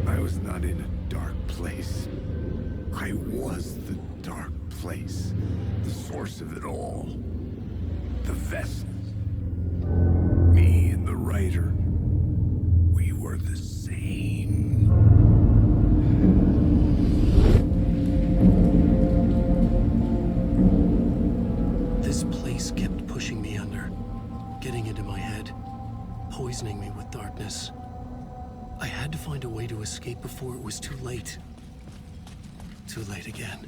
I was not in a dark place. I was the dark place, the source of it all. The vessel. Me and the writer, we were the same. This place kept pushing me under, getting into my head, poisoning me with darkness. I had to find a way to escape before it was too late. Too late again.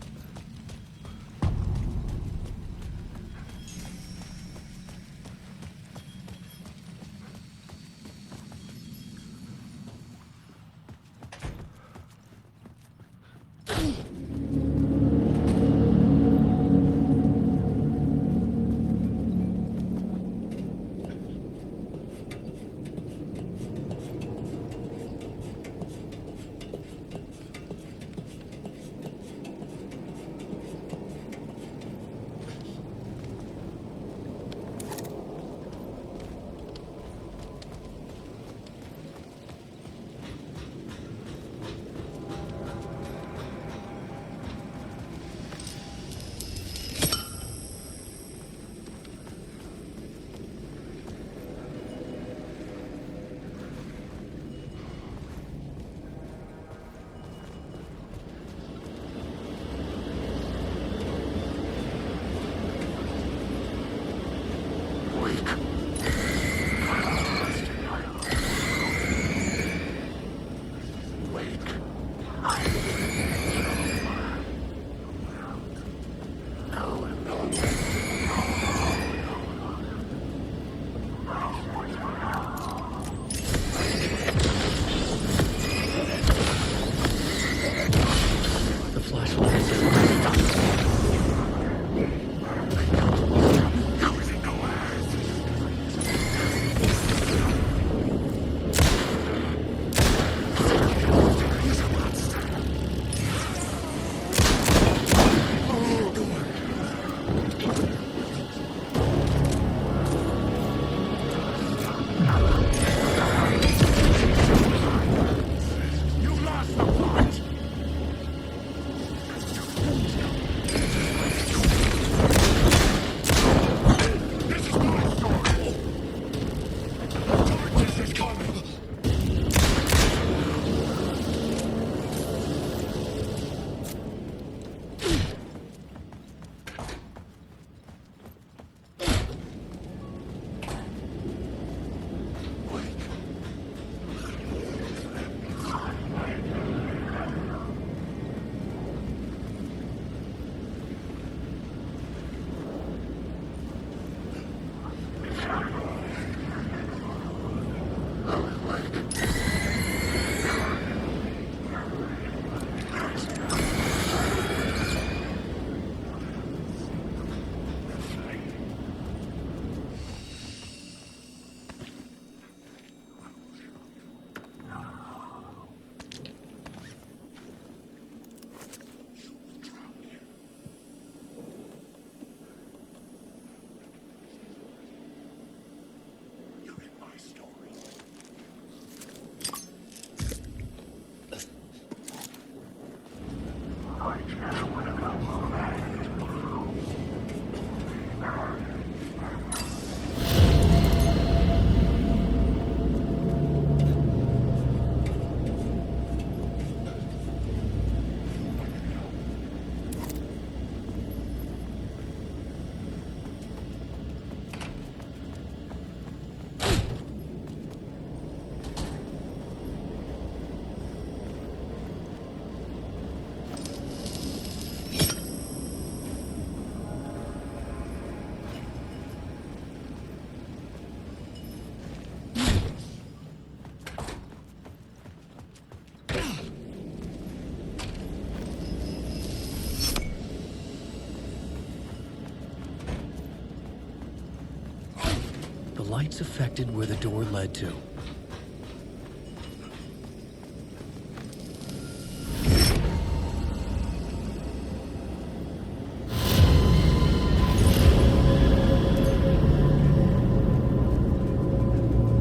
lights affected where the door led to.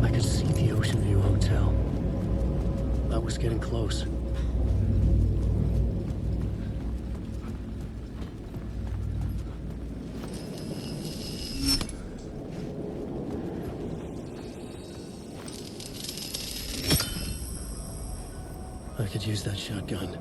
I could see the Ocean View Hotel. I was getting close. I could use that shotgun.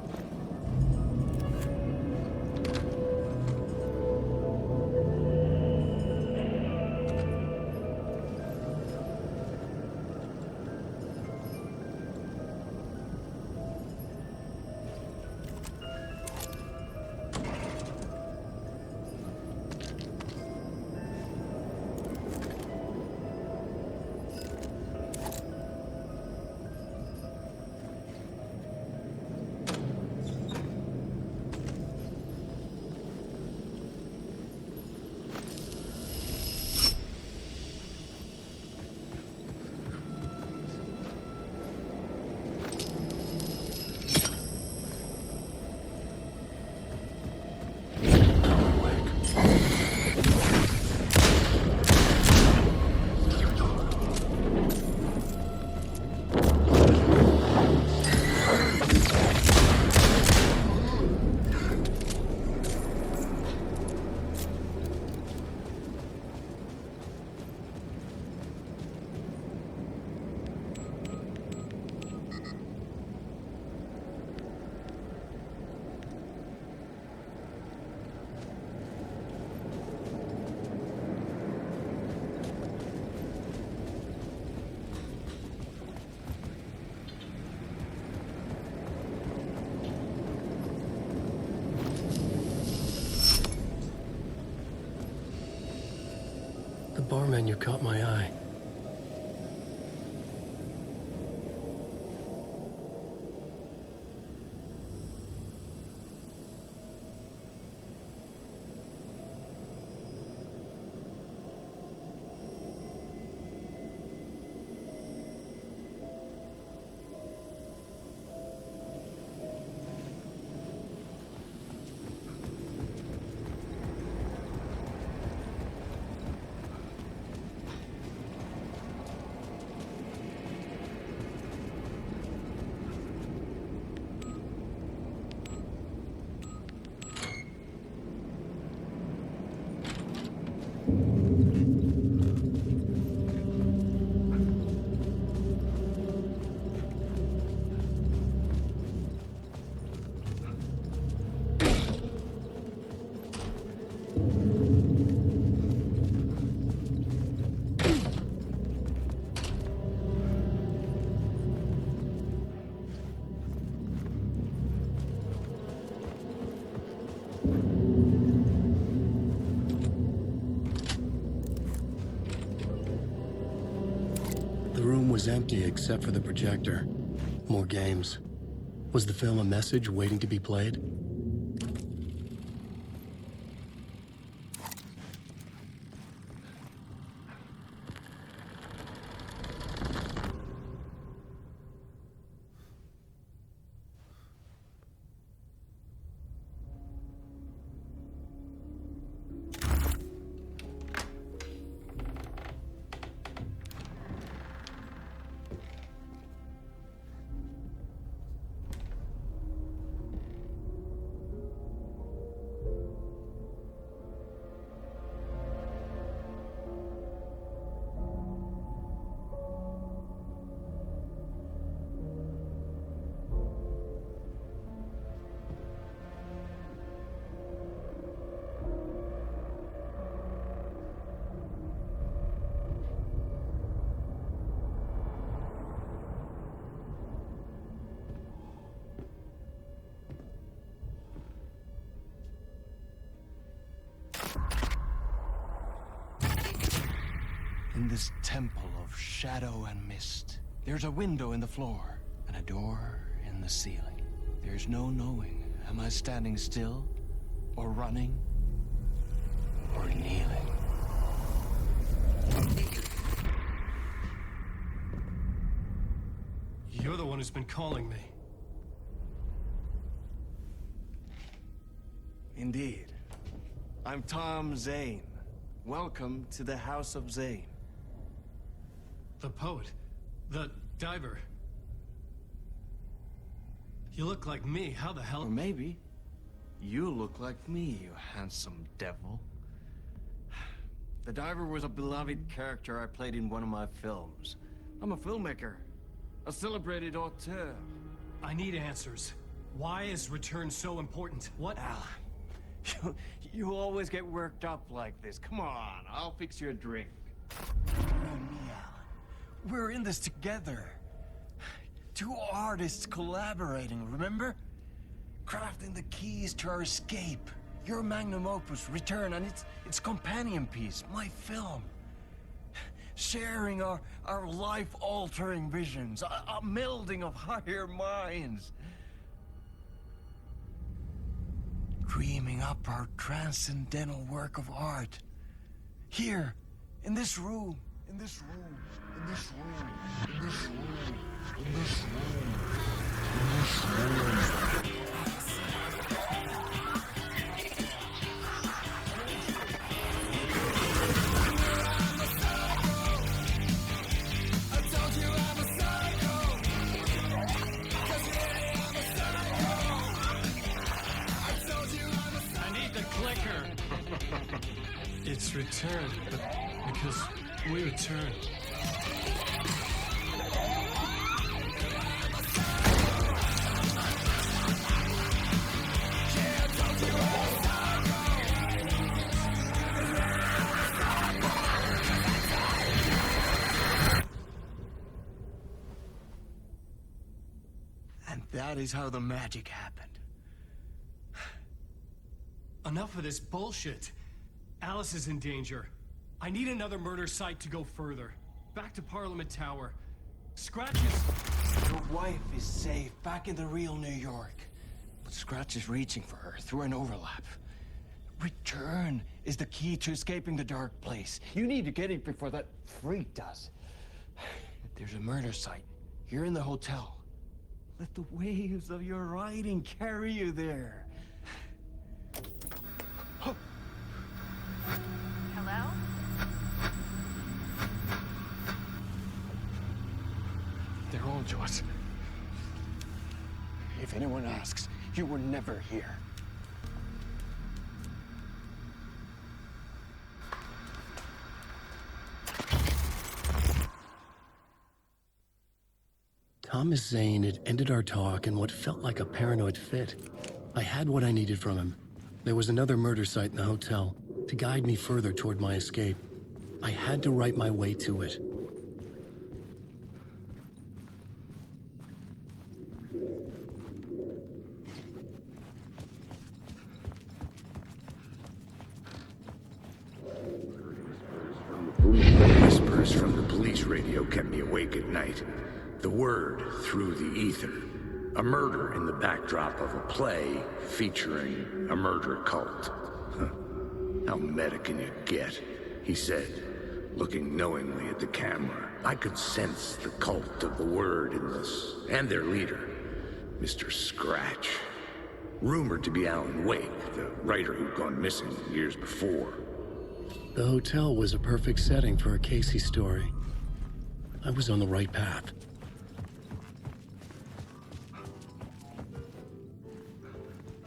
The bar menu caught my eye. The room was empty except for the projector. More games. Was the film a message waiting to be played? In this temple of shadow and mist, there's a window in the floor and a door in the ceiling. There's no knowing, am I standing still, or running, or kneeling? You're the one who's been calling me. Indeed. I'm Tom Zane. Welcome to the House of Zane. The poet. The diver. You look like me. How the hell? Or maybe you look like me, you handsome devil. The diver was a beloved character I played in one of my films. I'm a filmmaker, a celebrated auteur. I need answers. Why is Return so important? What? Alan, you always get worked up like this. Come on, I'll fix you a drink. You and me, Alan. We're in this together. Two artists collaborating, remember? Crafting the keys to our escape. Your magnum opus, Return, and its companion piece, my film. Sharing our life-altering visions, a melding of higher minds. Dreaming up our transcendental work of art. Here, in this room, in this room, in this room, in this room, in this room, in this room. It's Return, but because we return. And that is how the magic happened. Enough of this bullshit. Alice is in danger. I need another murder site to go further. Back to Parliament Tower. Scratch is... Your wife is safe, back in the real New York. But Scratch is reaching for her through an overlap. Return is the key to escaping the dark place. You need to get it before that freak does. There's a murder site here in the hotel. Let the waves of your writing carry you there. Hello? They're all yours. If anyone asks, you were never here. Thomas Zane had ended our talk in what felt like a paranoid fit. I had what I needed from him. There was another murder site in the hotel to guide me further toward my escape. I had to write my way to it. Whispers from the police radio kept me awake at night. The word through the ether. A murder in the backdrop of a play featuring a murder cult. Huh. How meta can you get? He said, looking knowingly at the camera. I could sense the cult of the word in this, and their leader, Mr. Scratch. Rumored to be Alan Wake, the writer who'd gone missing years before. The hotel was a perfect setting for a Casey story. I was on the right path.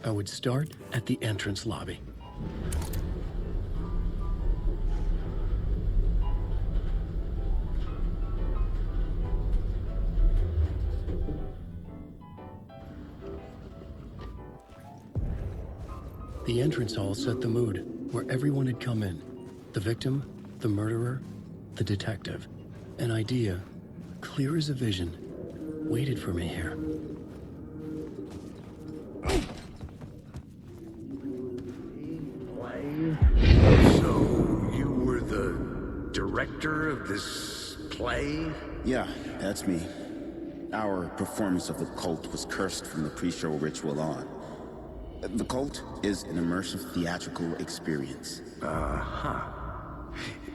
I would start at the entrance lobby. The entrance hall set the mood, where everyone had come in. The victim, the murderer, the detective. An idea, clear as a vision, waited for me here. So, you were the director of this play? Yeah, that's me. Our performance of the cult was cursed from the pre-show ritual on. The cult is an immersive theatrical experience. Uh-huh.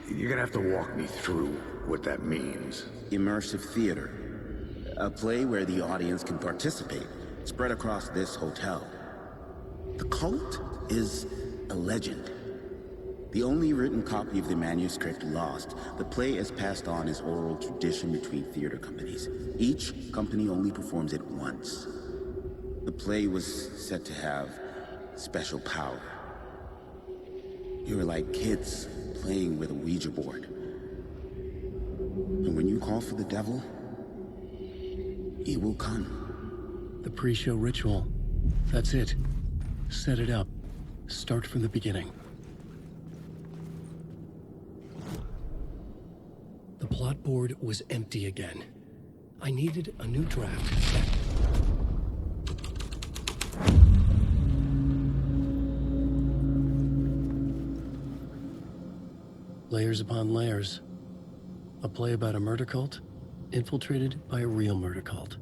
You're gonna have to walk me through what that means. Immersive theater. A play where the audience can participate, spread across this hotel. The cult is a legend. The only written copy of the manuscript lost, the play is passed on as oral tradition between theater companies. Each company only performs it once. The play was said to have special power. You were like kids playing with a Ouija board. And when you call for the devil, he will come. The pre-show ritual. That's it. Set it up. Start from the beginning. The plot board was empty again. I needed a new draft. Layers upon layers. A play about a murder cult, infiltrated by a real murder cult.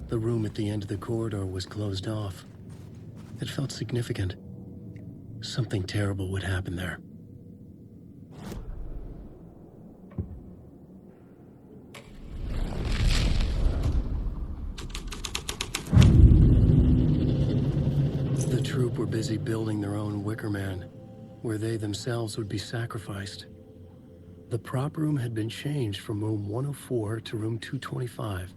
The room at the end of the corridor was closed off. It felt significant. Something terrible would happen there. The troupe were busy building their own Wicker Man, where they themselves would be sacrificed. The prop room had been changed from room 104 to room 225.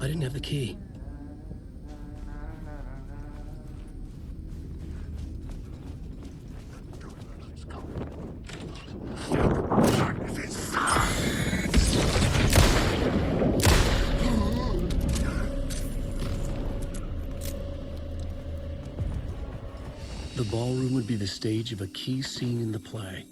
I didn't have the key. The ballroom would be the stage of a key scene in the play.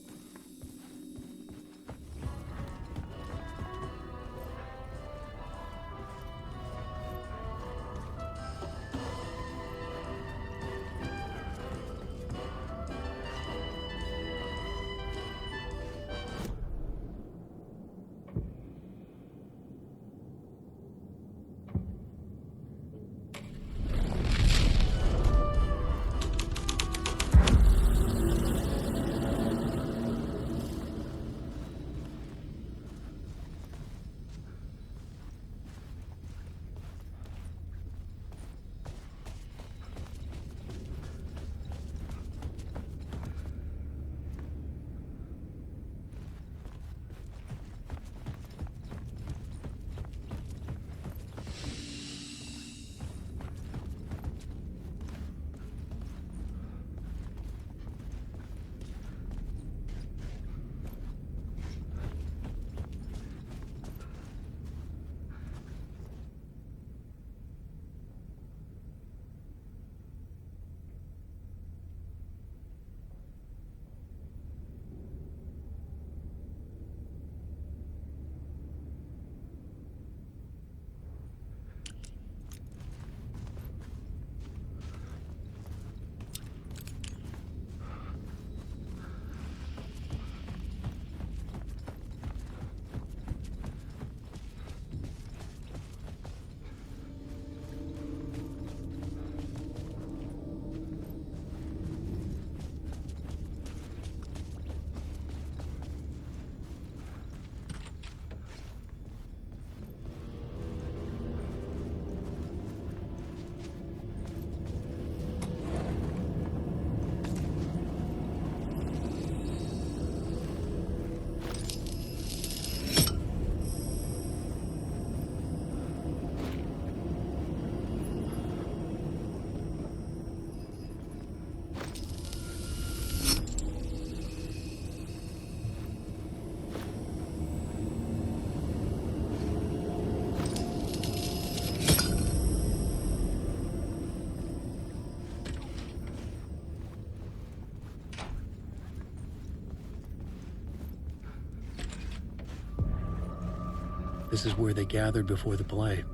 This is where they gathered before the play.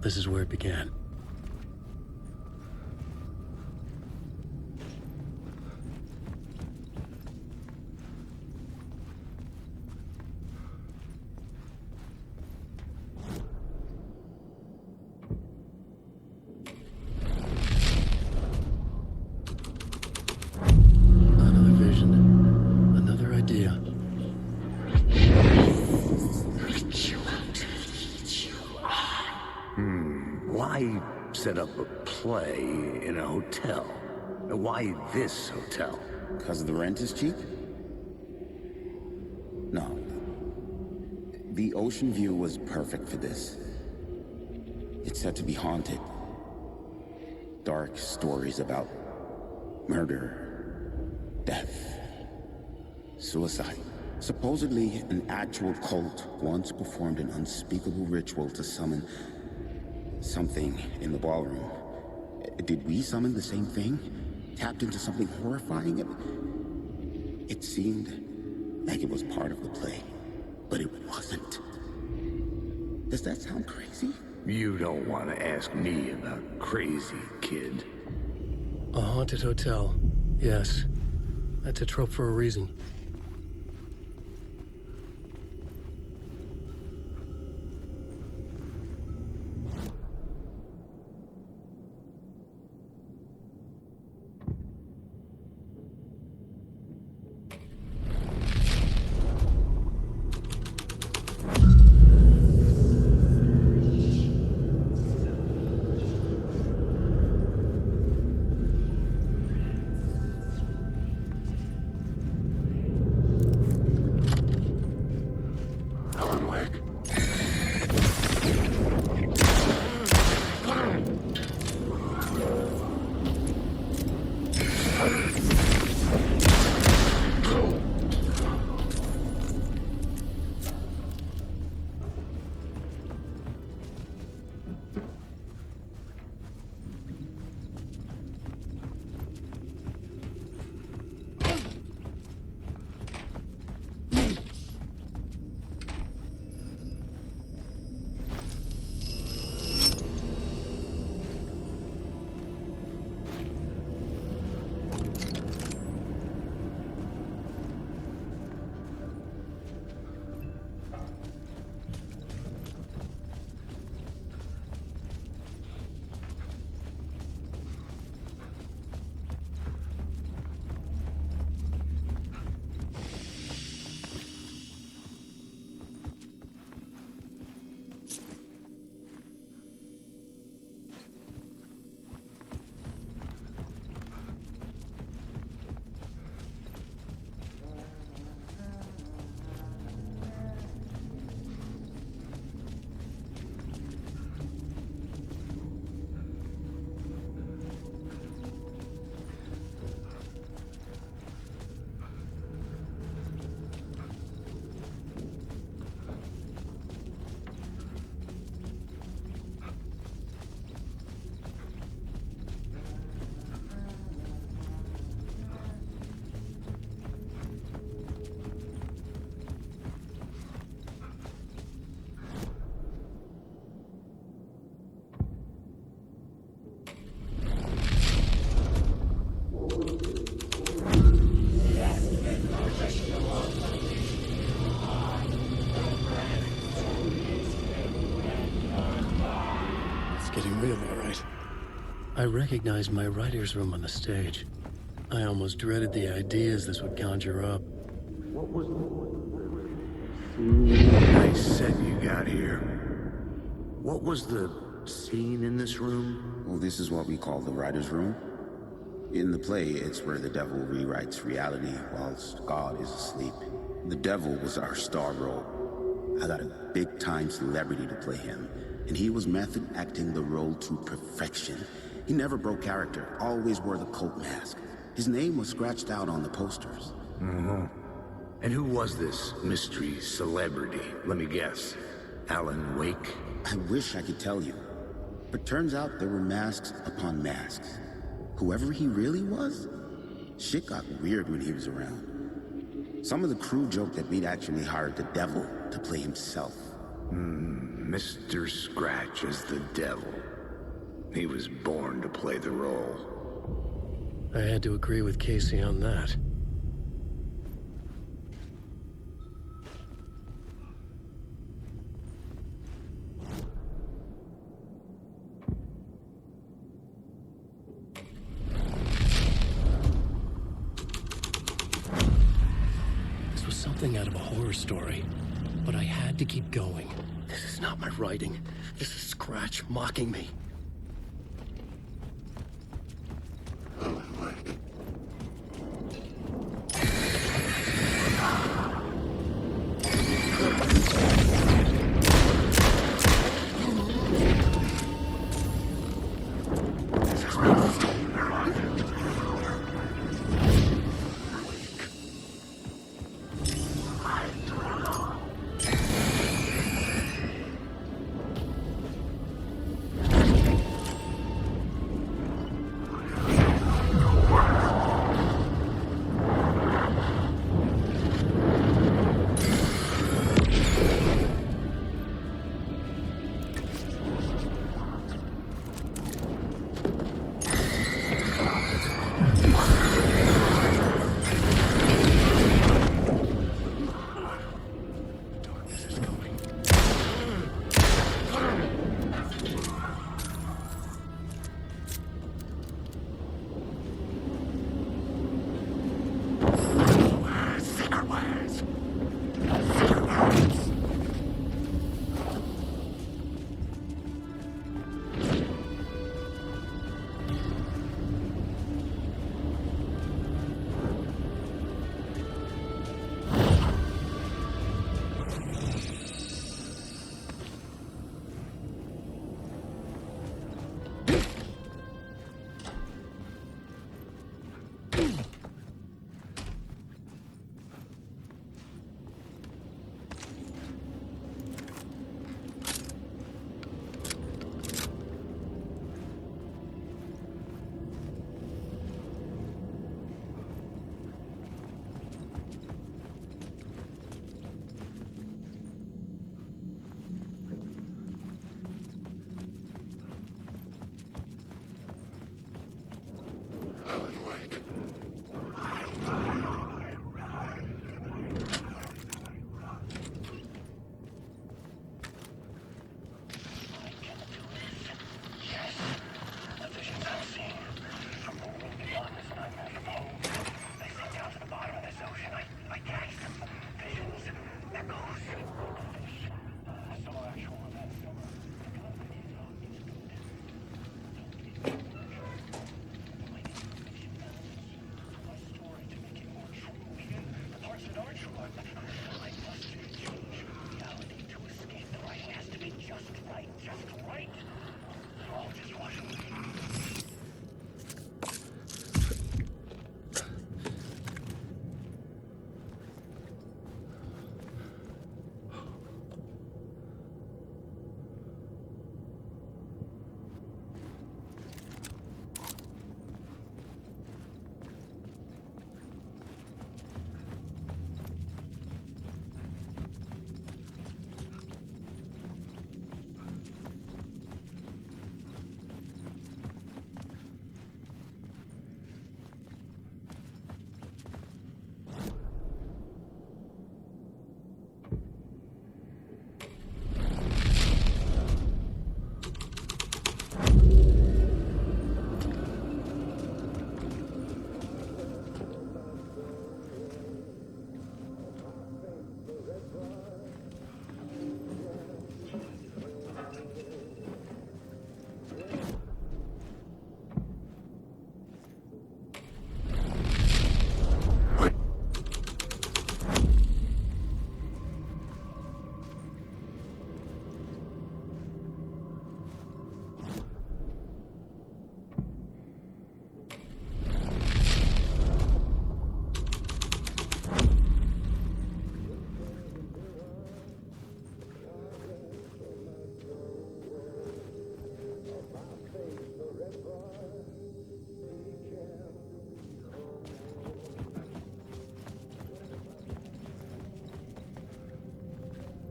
This is where it began. Another vision, another idea. Why set up a play in a hotel? Why this hotel? Because the rent is cheap? No. The ocean view was perfect for this. It's said to be haunted. Dark stories about murder, death, suicide. Supposedly, an actual cult once performed an unspeakable ritual to summon something in the ballroom. Did we summon the same thing? Tapped into something horrifying? It seemed like it was part of the play, but it wasn't. Does that sound crazy? You don't want to ask me about crazy, kid. A haunted hotel. Yes. That's a trope for a reason. real, all right. I recognized my writer's room on the stage. I almost dreaded the ideas this would conjure up. What was nice set you got here. What was the scene in this room? Well, this is what we call the writer's room. In the play, it's where the devil rewrites reality whilst God is asleep. The devil was our star role. I got a big-time celebrity to play him, and he was method acting the role to perfection. He never broke character, always wore the cult mask. His name was scratched out on the posters. Mm-hmm. And who was this mystery celebrity? Let me guess. Alan Wake? I wish I could tell you, but turns out there were masks upon masks. Whoever he really was, shit got weird when he was around. Some of the crew joked that we'd actually hired the devil to play himself. Mr. Scratch as the devil. He was born to play the role. I had to agree with Casey on that. This was something out of a horror story, but I had to keep going. This is not my writing. This is Scratch mocking me.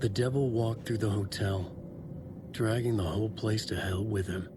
The devil walked through the hotel, dragging the whole place to hell with him.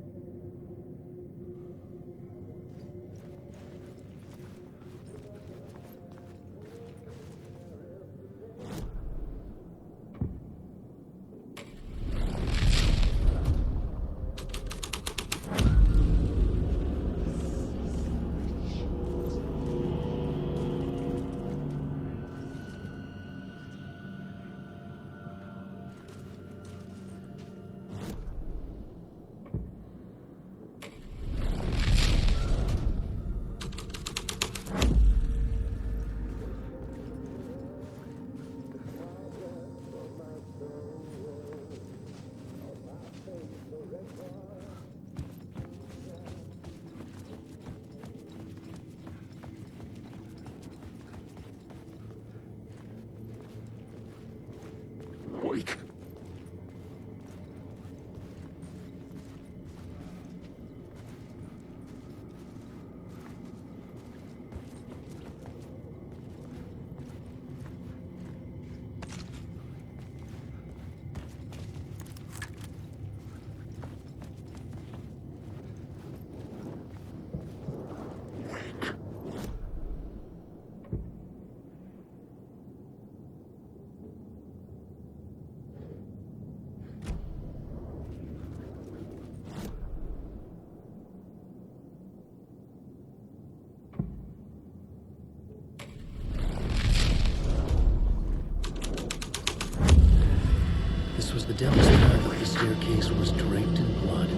Wake. This was the devil's path. The staircase was draped in blood.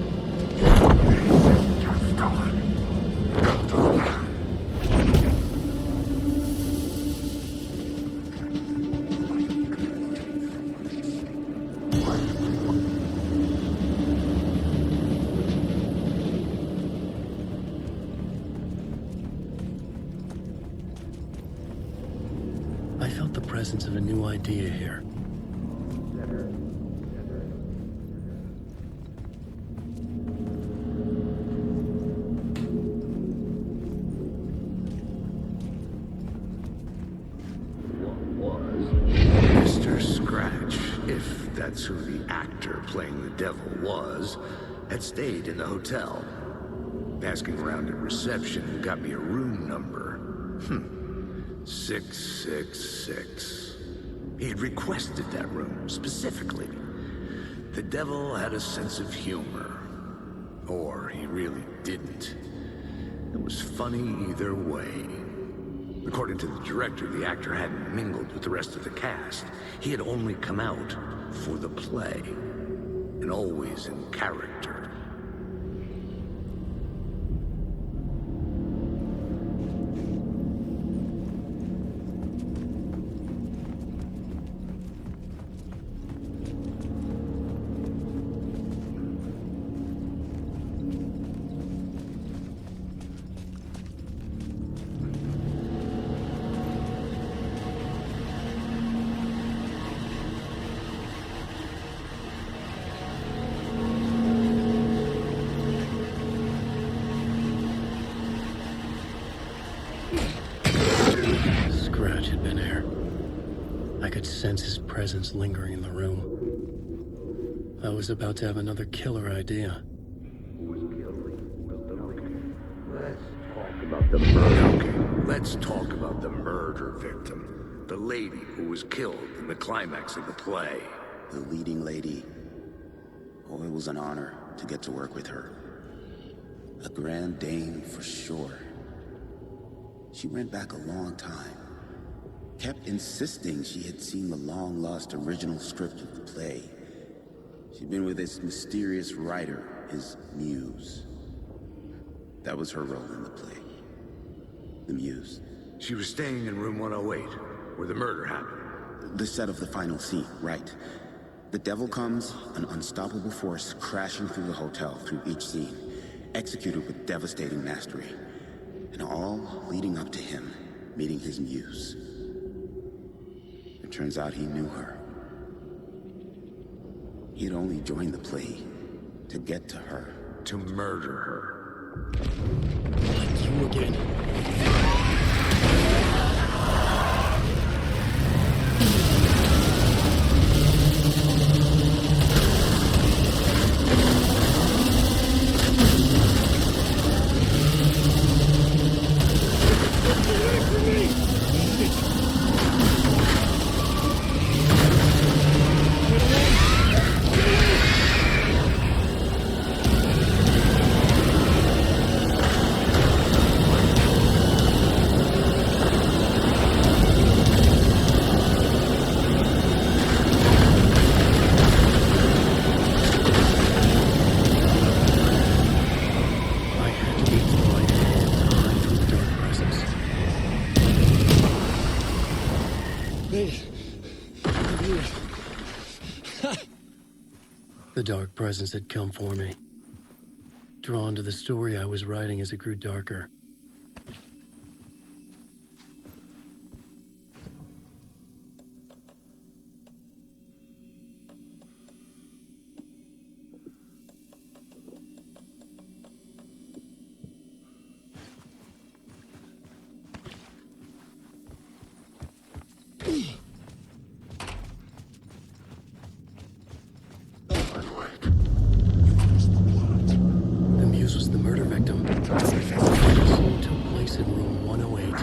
I felt the presence of a new idea here. Mr. Scratch, if that's who the actor playing the devil was, had stayed in the hotel. Asking around at reception got me a room number. 666. He had requested that room, specifically. The devil had a sense of humor. Or he really didn't. It was funny either way. According to the director, the actor hadn't mingled with the rest of the cast. He had only come out for the play, and always in character. Scratch had been here. I could sense his presence lingering in the room. I was about to have another killer idea. Let's talk about the murder victim. The lady who was killed in the climax of the play. The leading lady. Oh, it was an honor to get to work with her. A grand dame for sure. She went back a long time. Kept insisting she had seen the long-lost original script of the play. She'd been with this mysterious writer, his muse. That was her role in the play. The muse. She was staying in room 108, where the murder happened. The set of the final scene, right. The devil comes, an unstoppable force crashing through the hotel through each scene, executed with devastating mastery. And all leading up to him meeting his muse. It turns out he knew her. He had only joined the play to get to her. To murder her. You again. The dark presence had come for me, drawn to the story I was writing as it grew darker. The muse was the murder victim. It took place in room 108.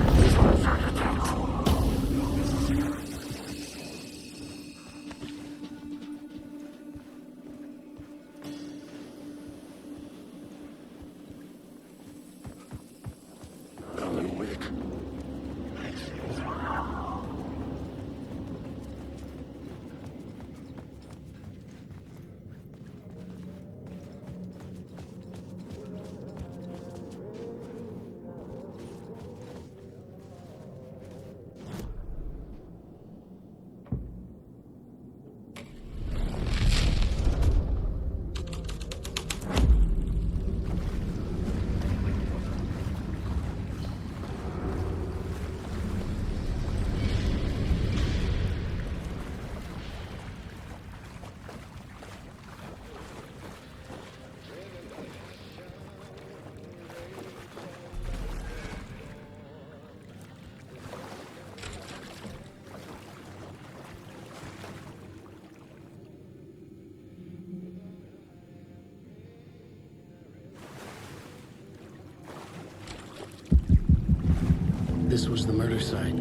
This was the murder site.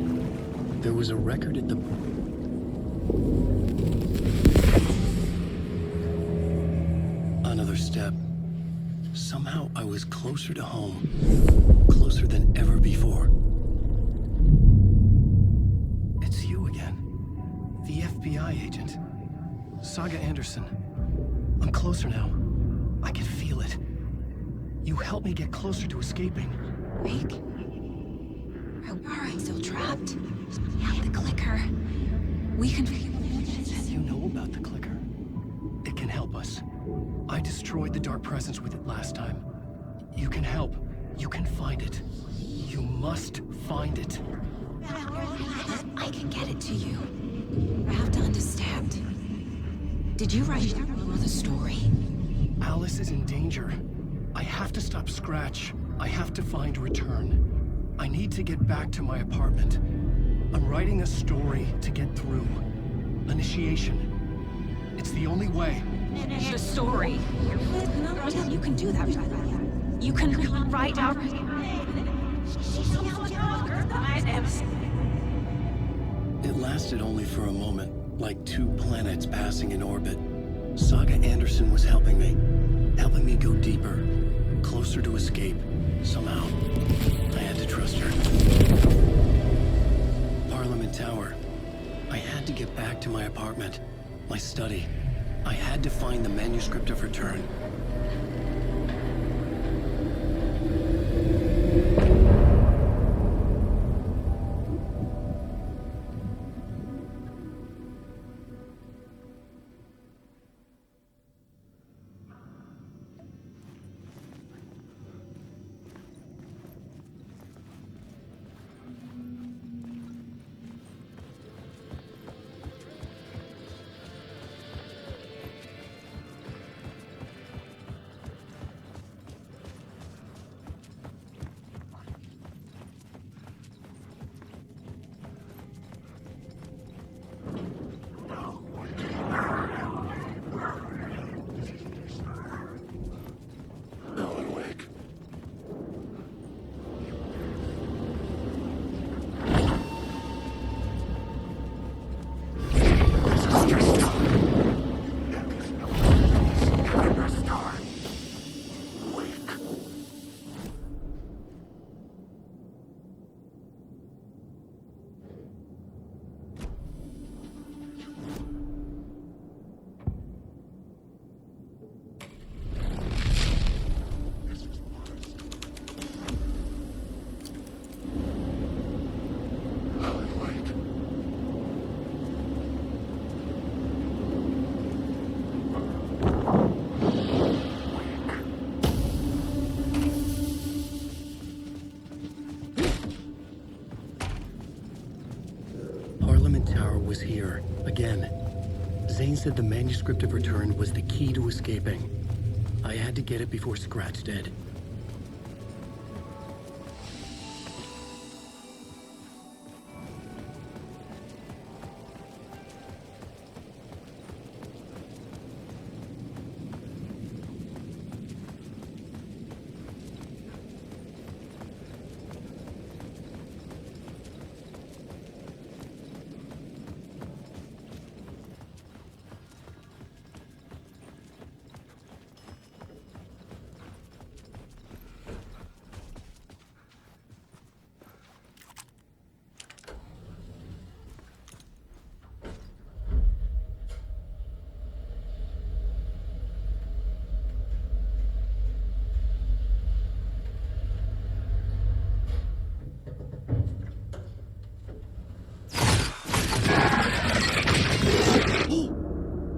There was a record at the... Another step. Somehow I was closer to home. Closer than ever before. It's you again. The FBI agent. Saga Anderson. I'm closer now. I can feel it. You helped me get closer to escaping. Wake? Are I still trapped? Yeah, the clicker. We can... You know about the clicker. It can help us. I destroyed the dark presence with it last time. You can help. You can find it. You must find it. I can get it to you. I have to understand. Did you write the story? Alice is in danger. I have to stop Scratch. I have to find Return. I need to get back to my apartment. I'm writing a story to get through. Initiation. It's the only way. The story. You can do that. You can write out... It lasted only for a moment, like two planets passing in orbit. Saga Anderson was helping me go deeper, closer to escape, somehow. I had to trust her. Parliament Tower. I had to get back to my apartment, my study. I had to find the manuscript of Return. Again. Zane said the manuscript of return was the key to escaping. I had to get it before Scratch did.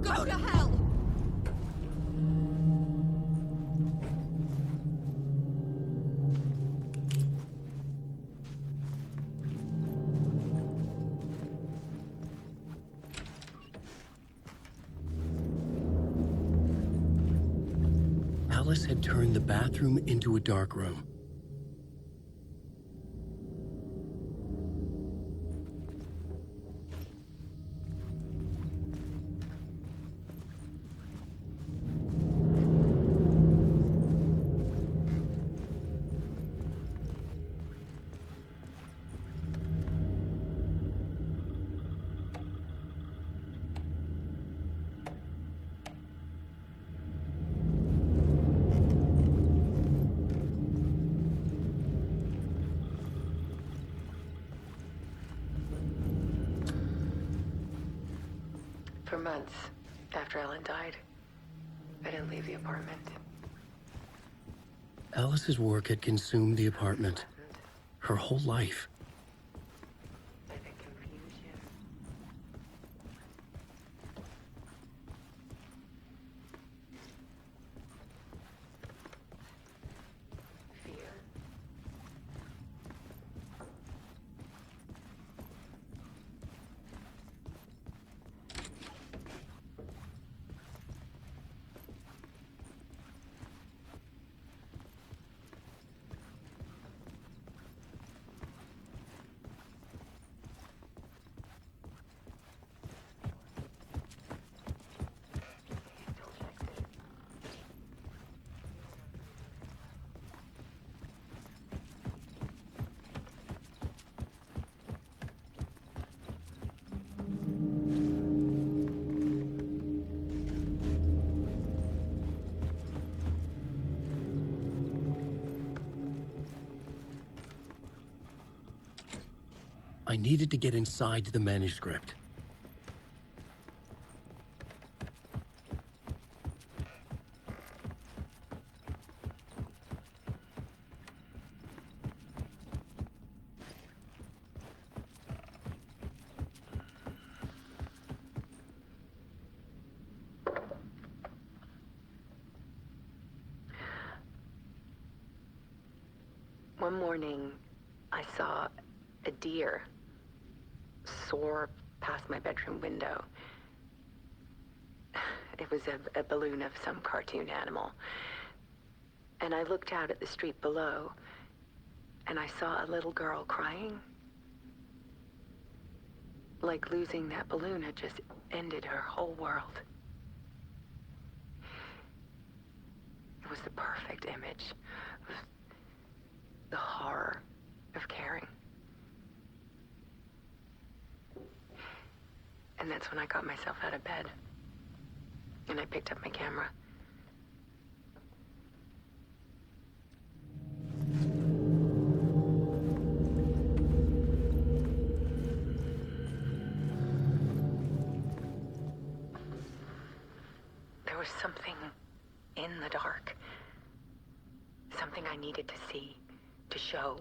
Go to hell! Alice had turned the bathroom into a dark room. For months after Ellen died, I didn't leave the apartment. Alice's work had consumed the apartment. Her whole life. I think confusion. Fear. I needed to get inside the manuscript. One morning, I saw a deer soar past my bedroom window. It was a balloon of some cartoon animal. And I looked out at the street below, and I saw a little girl crying. Like losing that balloon had just ended her whole world. It was the perfect image of the horror of caring. And that's when I got myself out of bed. And I picked up my camera. There was something in the dark. Something I needed to see, to show.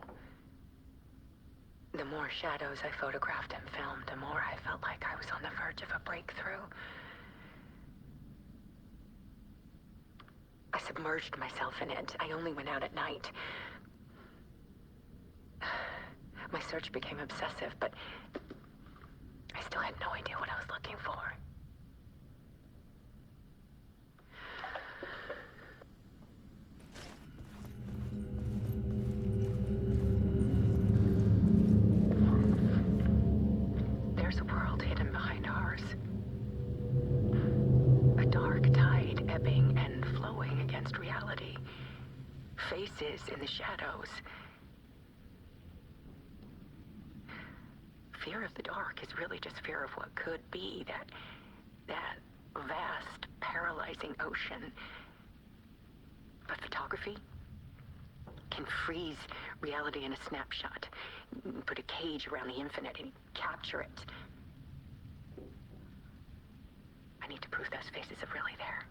The more shadows I photographed and filmed, the more I felt like I was on the verge of a breakthrough. I submerged myself in it. I only went out at night. My search became obsessive, but I still I had no idea what I was looking for. There's a world hidden behind ours. A dark tide ebbing and flowing against reality. Faces in the shadows. Fear of the dark is really just fear of what could be, that vast, paralyzing ocean. But photography can freeze reality in a snapshot. Put a cage around the infinite and capture it. I need to prove those faces are really there.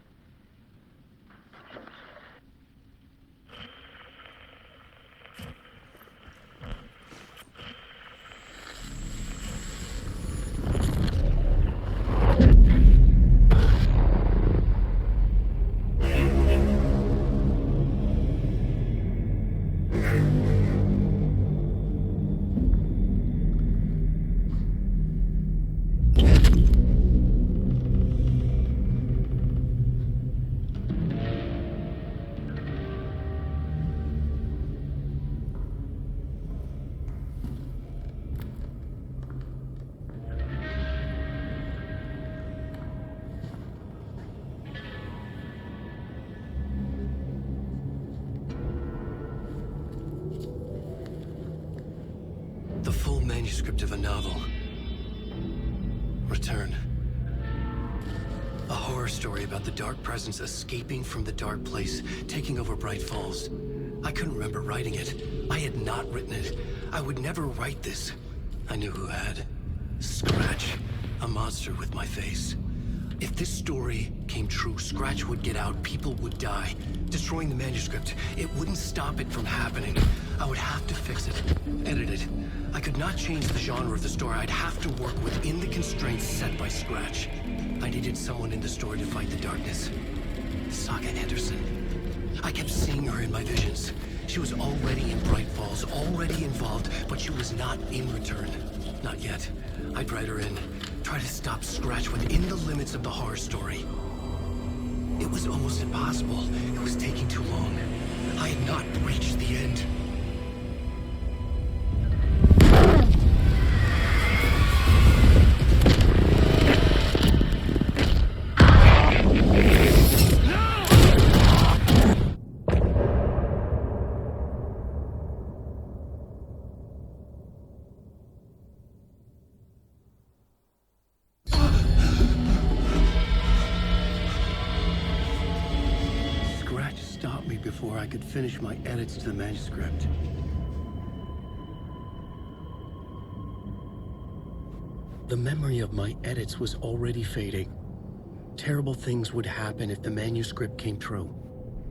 The full manuscript of a novel. Return. A horror story about the dark presence escaping from the dark place, taking over Bright Falls. I couldn't remember writing it. I had not written it. I would never write this. I knew who had. Scratch. A monster with my face. If this story came true, Scratch would get out, people would die. Destroying the manuscript, it wouldn't stop it from happening. I would have to fix it, edit it. I could not change the genre of the story. I'd have to work within the constraints set by Scratch. I needed someone in the story to fight the darkness. Saga Anderson. I kept seeing her in my visions. She was already in Bright Falls, already involved, but she was not in Return. Not yet. I'd write her in, try to stop Scratch within the limits of the horror story. It was almost impossible. It was taking too long. I had not reached the end. Before I could finish my edits to the manuscript. The memory of my edits was already fading. Terrible things would happen if the manuscript came true.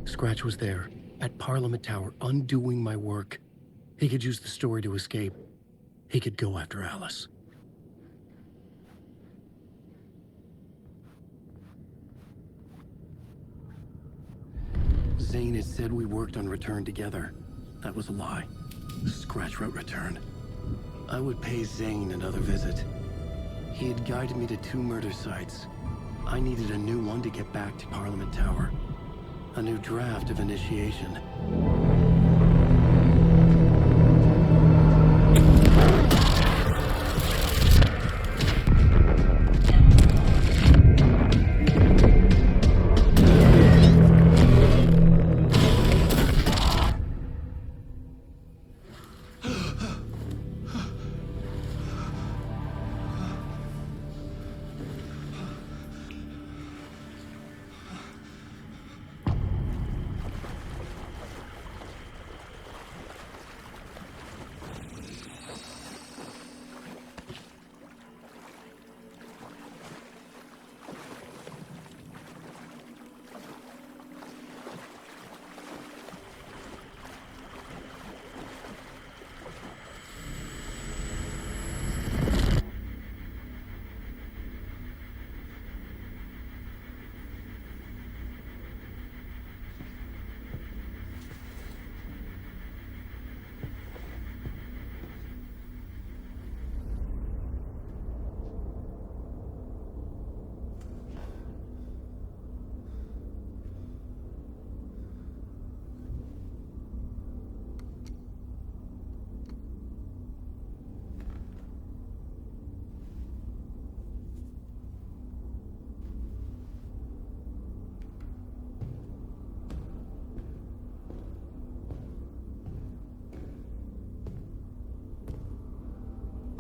Scratch was there, at Parliament Tower, undoing my work. He could use the story to escape. He could go after Alice. Zane had said we worked on Return together. That was a lie. Scratch wrote Return. I would pay Zane another visit. He had guided me to 2 murder sites. I needed a new one to get back to Parliament Tower. A new draft of Initiation.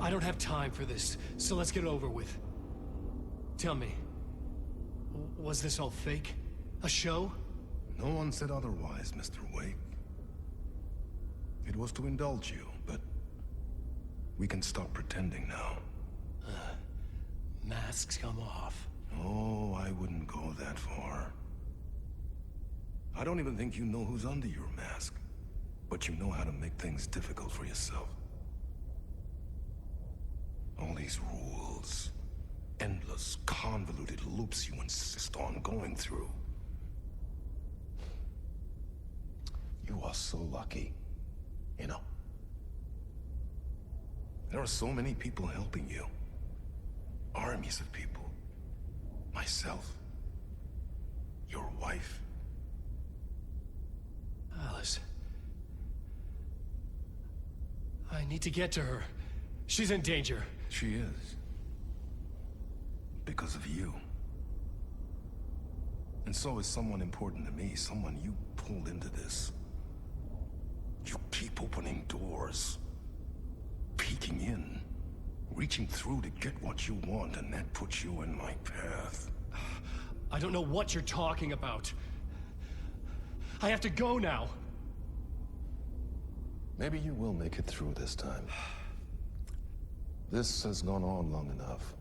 I don't have time for this, so let's get it over with. Tell me, was this all fake? A show? No one said otherwise, Mr. Wake. It was to indulge you, but we can stop pretending now. Masks come off. Oh, I wouldn't go that far. I don't even think you know who's under your mask, but you know how to make things difficult for yourself. All these rules, endless, convoluted loops you insist on going through. You are so lucky, you know. There are so many people helping you. Armies of people. Myself. Your wife. Alice. I need to get to her. She's in danger. She is. Because of you. And so is someone important to me, someone you pulled into this. You keep opening doors. Peeking in. Reaching through to get what you want, and that puts you in my path. I don't know what you're talking about. I have to go now. Maybe you will make it through this time. This has gone on long enough.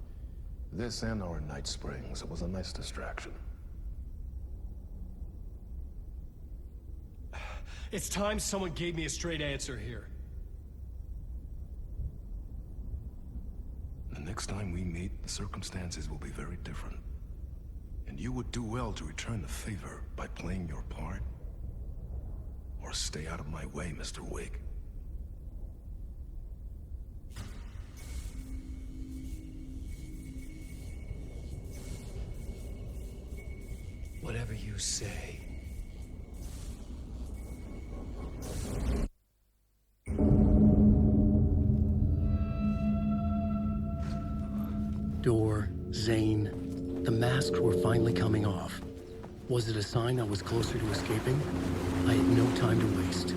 This and our night springs. It was a nice distraction. It's time someone gave me a straight answer here. The next time we meet, the circumstances will be very different. And you would do well to return the favor by playing your part. Or stay out of my way, Mr. Wake. Whatever you say. Door, Zane, the masks were finally coming off. Was it a sign I was closer to escaping? I had no time to waste.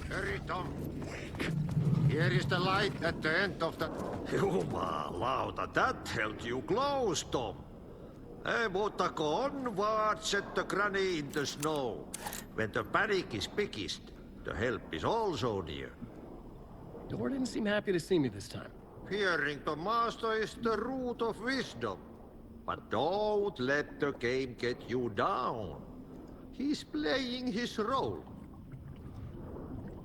Hurry, Tom. Here is the light at the end of the... Jumalauta, that held you close, Tom. Mutta onward, said the granny in the snow. When the panic is biggest, the help is also near. Door didn't seem happy to see me this time. Fearing the master is the root of wisdom. But don't let the game get you down. He's playing his role.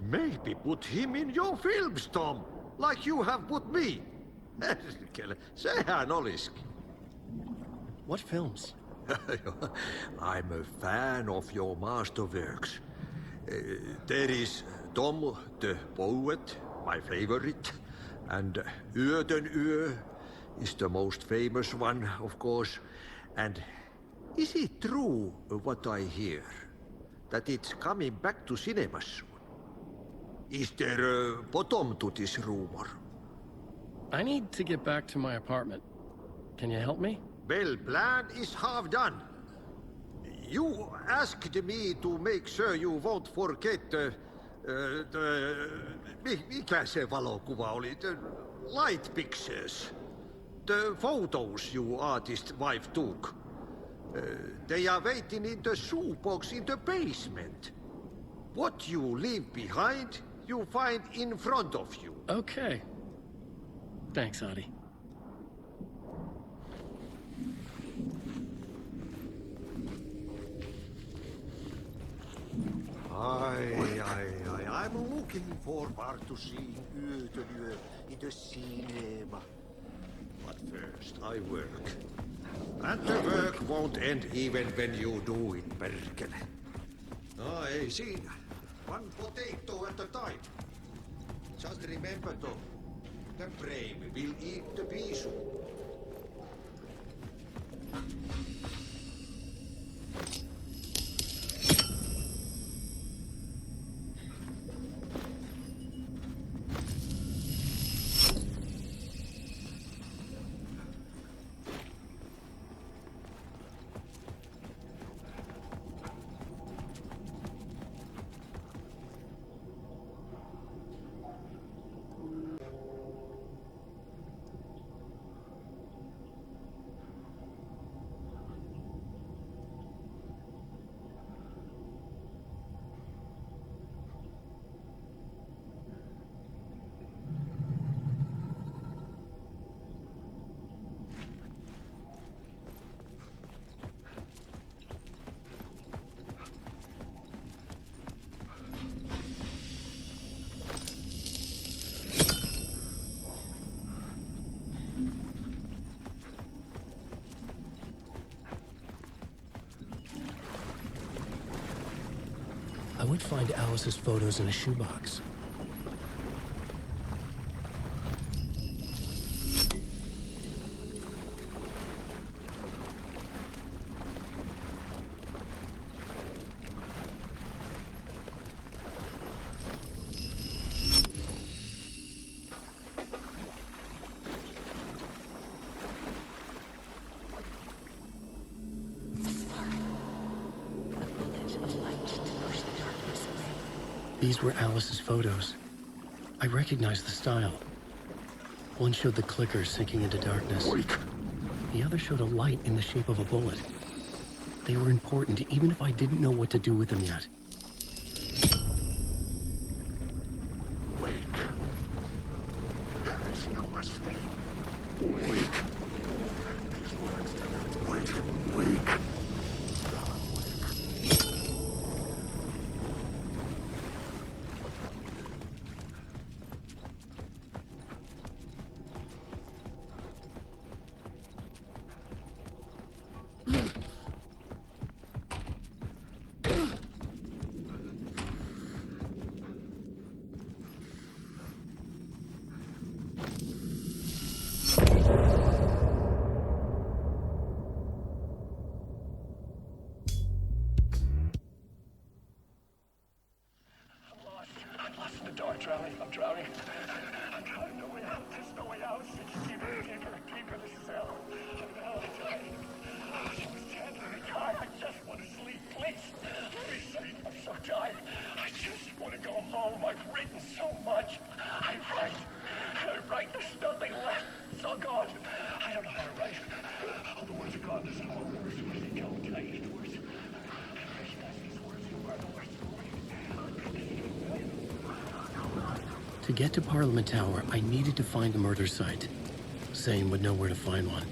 Maybe put him in your films, Tom, like you have put me. Sehän olisikin. What films? I'm a fan of your masterworks. There is Tom the Poet, my favorite, and Yöden Yö is the most famous one, of course. And is it true what I hear, that it's coming back to cinemas soon? Is there a bottom to this rumor? I need to get back to my apartment. Can you help me? Well, plan is half done. You asked me to make sure you won't forget mikä se valokuva oli? The light pictures. The photos you artist wife took. They are waiting in the shoebox in the basement. What you leave behind, you find in front of you. Okay. Thanks, Adi. I'm am looking forward to seeing you in the cinema. But first, I work. And the work won't end even when you do it, perkele. No, ei siinä. One potato at a time. Just remember though, the brave will eat the pisu. I would find Alice's photos in a shoebox. These were Alice's photos. I recognized the style. One showed the clicker sinking into darkness. The other showed a light in the shape of a bullet. They were important, even if I didn't know what to do with them yet. I'm drowning. I'm drowning. No way out. There's no way out. It's deeper, deeper. This is hell. I'm dying. She was dead. Let me die. I just want to sleep. Please. Let me sleep. I'm so tired. I just want to go home. I've written so much. I write. There's nothing left. It's all gone. I don't know how to write. All the words are gone. There's all the words. Where's they go? Can I use the words? I recognize these words. You are the words. To get to Parliament Tower, I needed to find the murder site. Zane would know where to find one.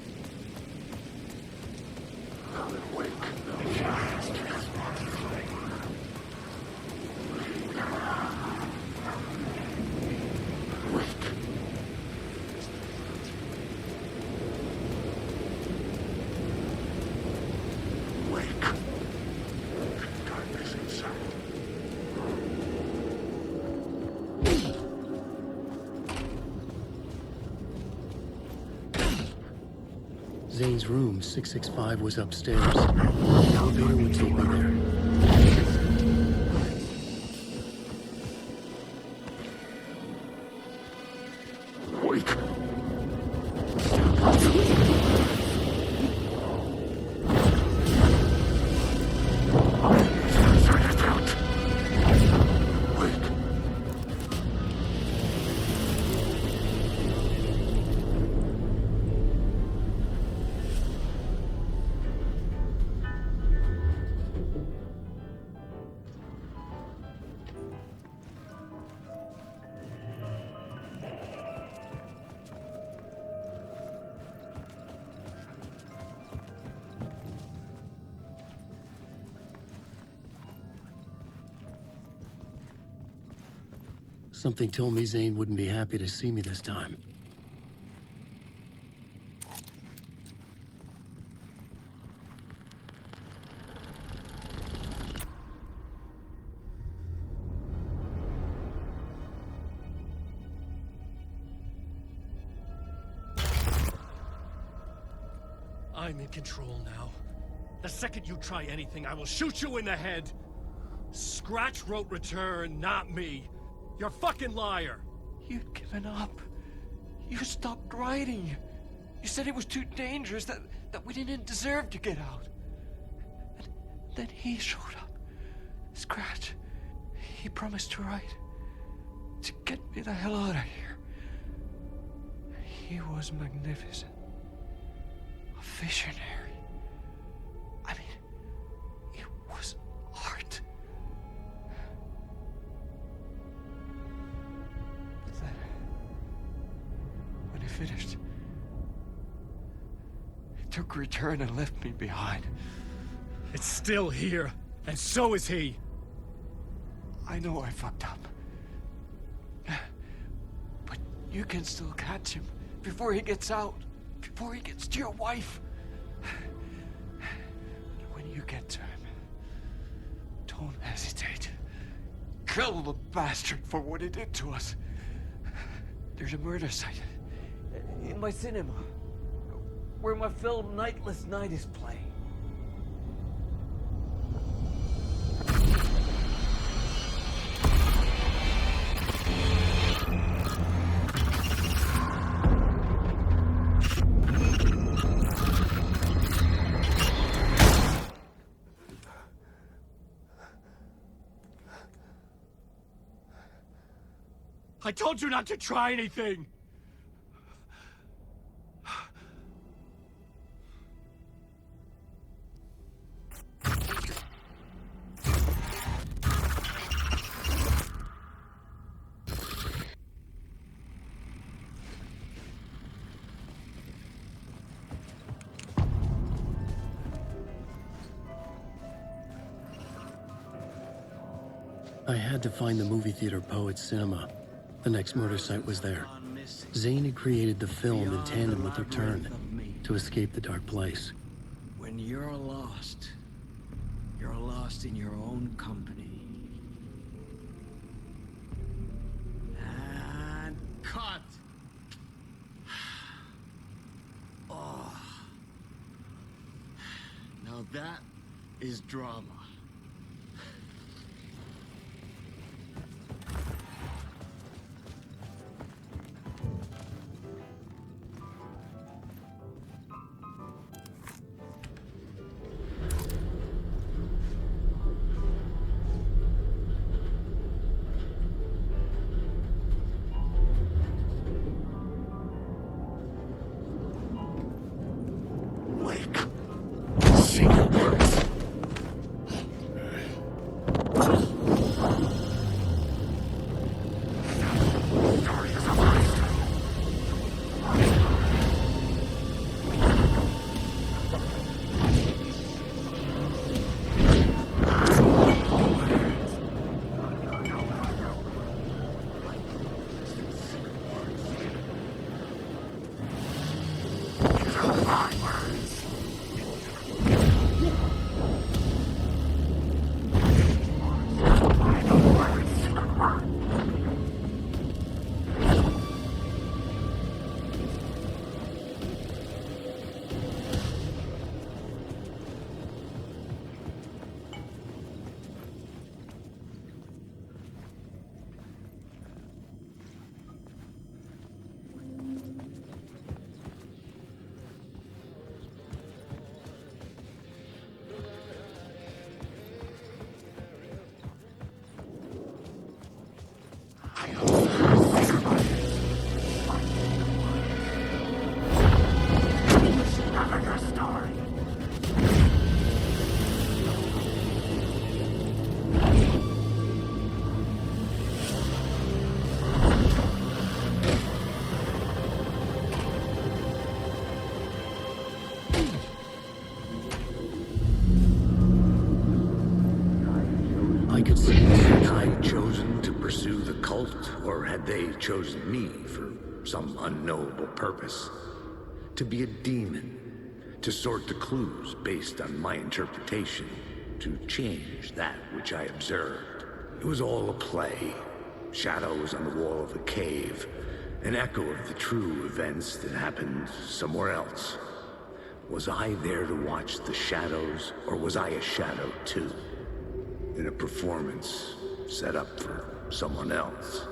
Zane's room, 665, was upstairs. The elevator would take me there. Something told me Zane wouldn't be happy to see me this time. I'm in control now. The second you try anything, I will shoot you in the head. Scratch wrote return, not me. You're a fucking liar. You'd given up. You stopped writing. You said it was too dangerous, that we didn't deserve to get out. And then he showed up. Scratch. He promised to write. To get me the hell out of here. He was magnificent. A visionary. I mean, it was art. But then, when he finished, he took return and left me behind. It's still here, and so is he. I know I fucked up. But you can still catch him before he gets out. Before he gets to your wife. When you get to him, don't hesitate. Kill the bastard for what he did to us. There's a murder site in my cinema where my film Nightless Night is playing. I told you not to try anything! I had to find the movie theater Poet's Cinema. The next murder site was there. Zane had created the film in tandem with Return to escape the dark place. When you're lost in your own company. And cut! Oh. Now that is drama. I could see the searchlight. Chosen to pursue the cult? cult, or had they chosen me for some unknowable purpose? To be a demon, to sort the clues based on my interpretation, to change that which I observed. It was all a play. Shadows on the wall of a cave, an echo of the true events that happened somewhere else. Was I there to watch the shadows, or was I a shadow too? In a performance set up for someone else.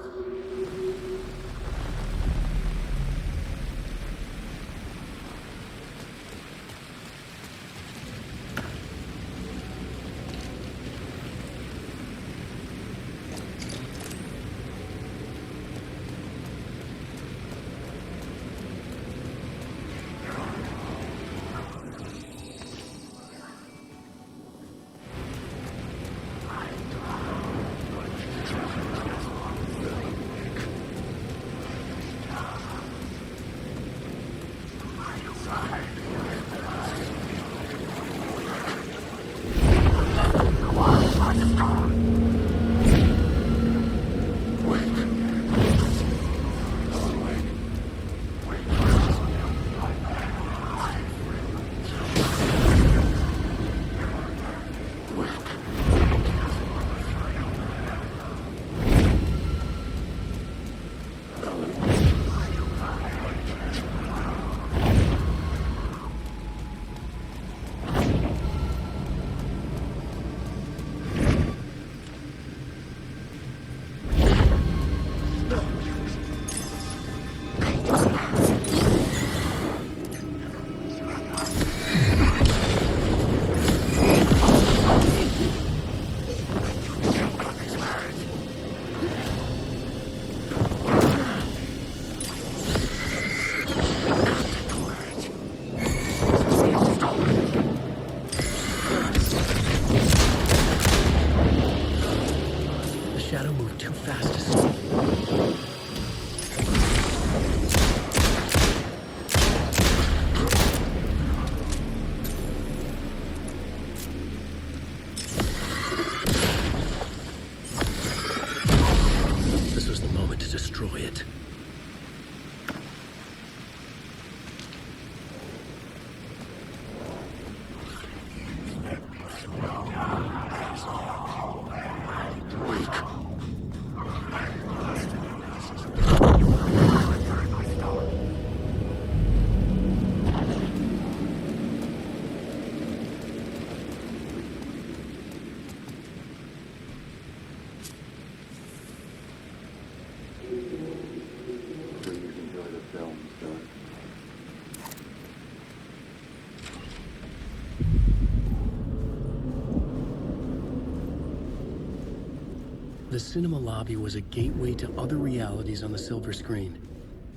The cinema lobby was a gateway to other realities on the silver screen.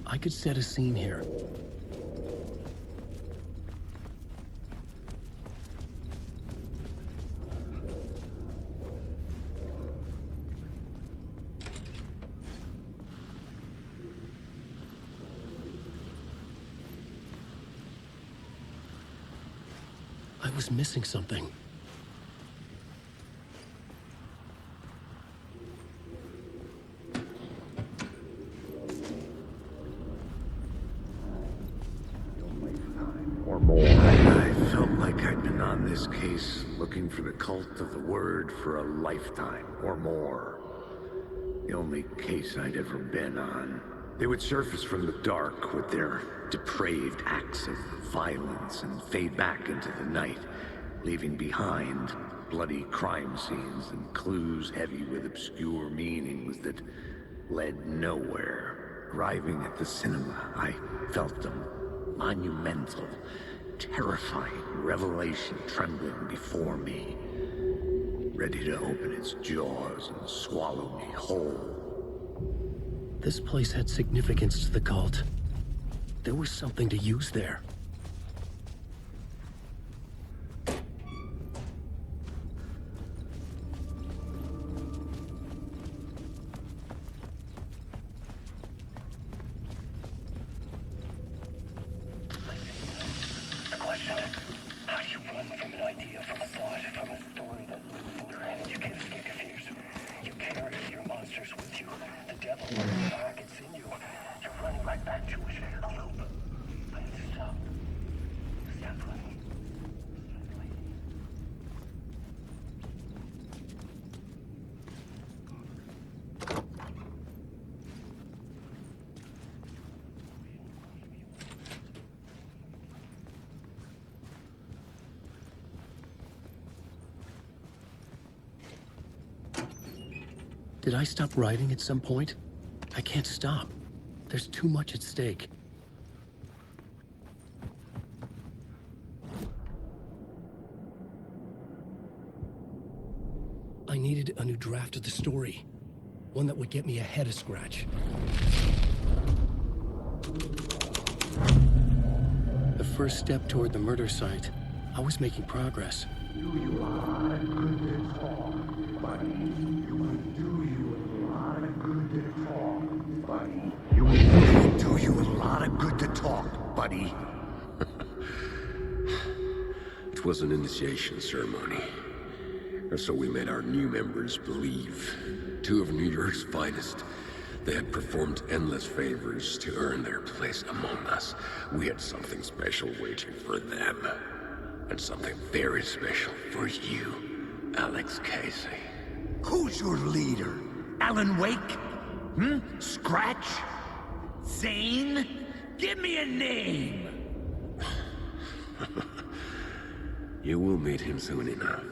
I could set a scene here. I was missing something. Or more. I felt like I'd been on this case looking for the cult of the word for a lifetime or more. The only case I'd ever been on. They would surface from the dark with their depraved acts of violence and fade back into the night, leaving behind bloody crime scenes and clues heavy with obscure meanings that led nowhere. Arriving at the cinema, I felt a monumental, terrifying revelation trembling before me, ready to open its jaws and swallow me whole. This place had significance to the cult. There was something to use there. The question is, how do you run from an idea, from a thought, from a story that lives in your head? You can't escape your fears. You carry your monsters with you. The devil Did I stop writing at some point? I can't stop. There's too much at stake. I needed a new draft of the story. One that would get me ahead of Scratch. The first step toward the murder site. I was making progress. Do you a lot of good to talk, buddy. You will do you a lot of good to talk, buddy. You will do you a lot of good to talk, buddy. It was an initiation ceremony. Or so we made our new members believe. 2 of New York's finest. They had performed endless favors to earn their place among us. We had something special waiting for them. And something very special for you, Alex Casey. Who's your leader? Alan Wake? Scratch? Zane? Give me a name! You will meet him soon enough.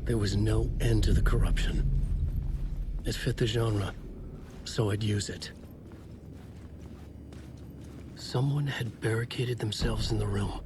There was no end to the corruption. It fit the genre, so I'd use it. Someone had barricaded themselves in the room.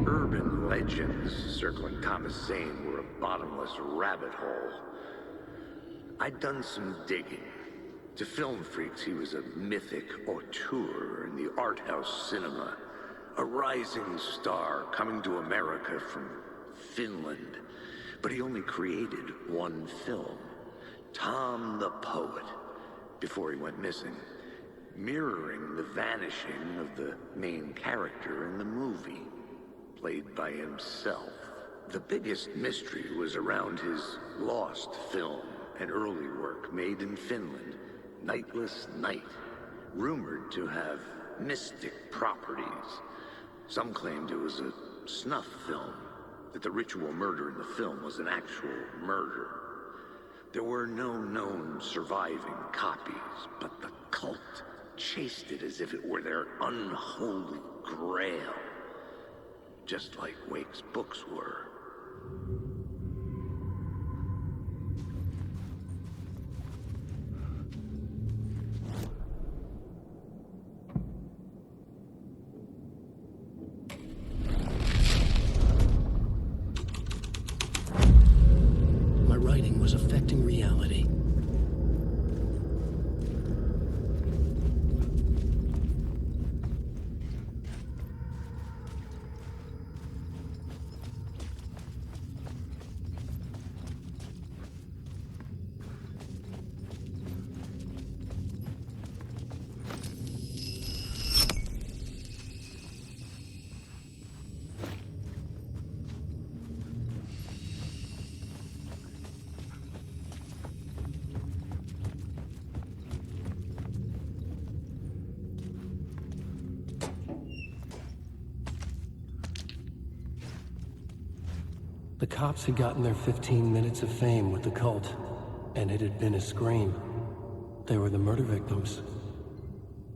Urban legends circling Thomas Zane were a bottomless rabbit hole. I'd done some digging. To film freaks, he was a mythic auteur in the art house cinema. A rising star coming to America from Finland. But he only created one film, Tom the Poet, before he went missing, mirroring the vanishing of the main character in the movie, played by himself. The biggest mystery was around his lost film, an early work made in Finland, Nightless Night, rumored to have mystic properties. Some claimed it was a snuff film, that the ritual murder in the film was an actual murder. There were no known surviving copies, but the cult chased it as if it were their unholy grail, just like Wake's books were. My writing was affecting reality. The cops had gotten their 15 minutes of fame with the cult, and it had been a scream. They were the murder victims.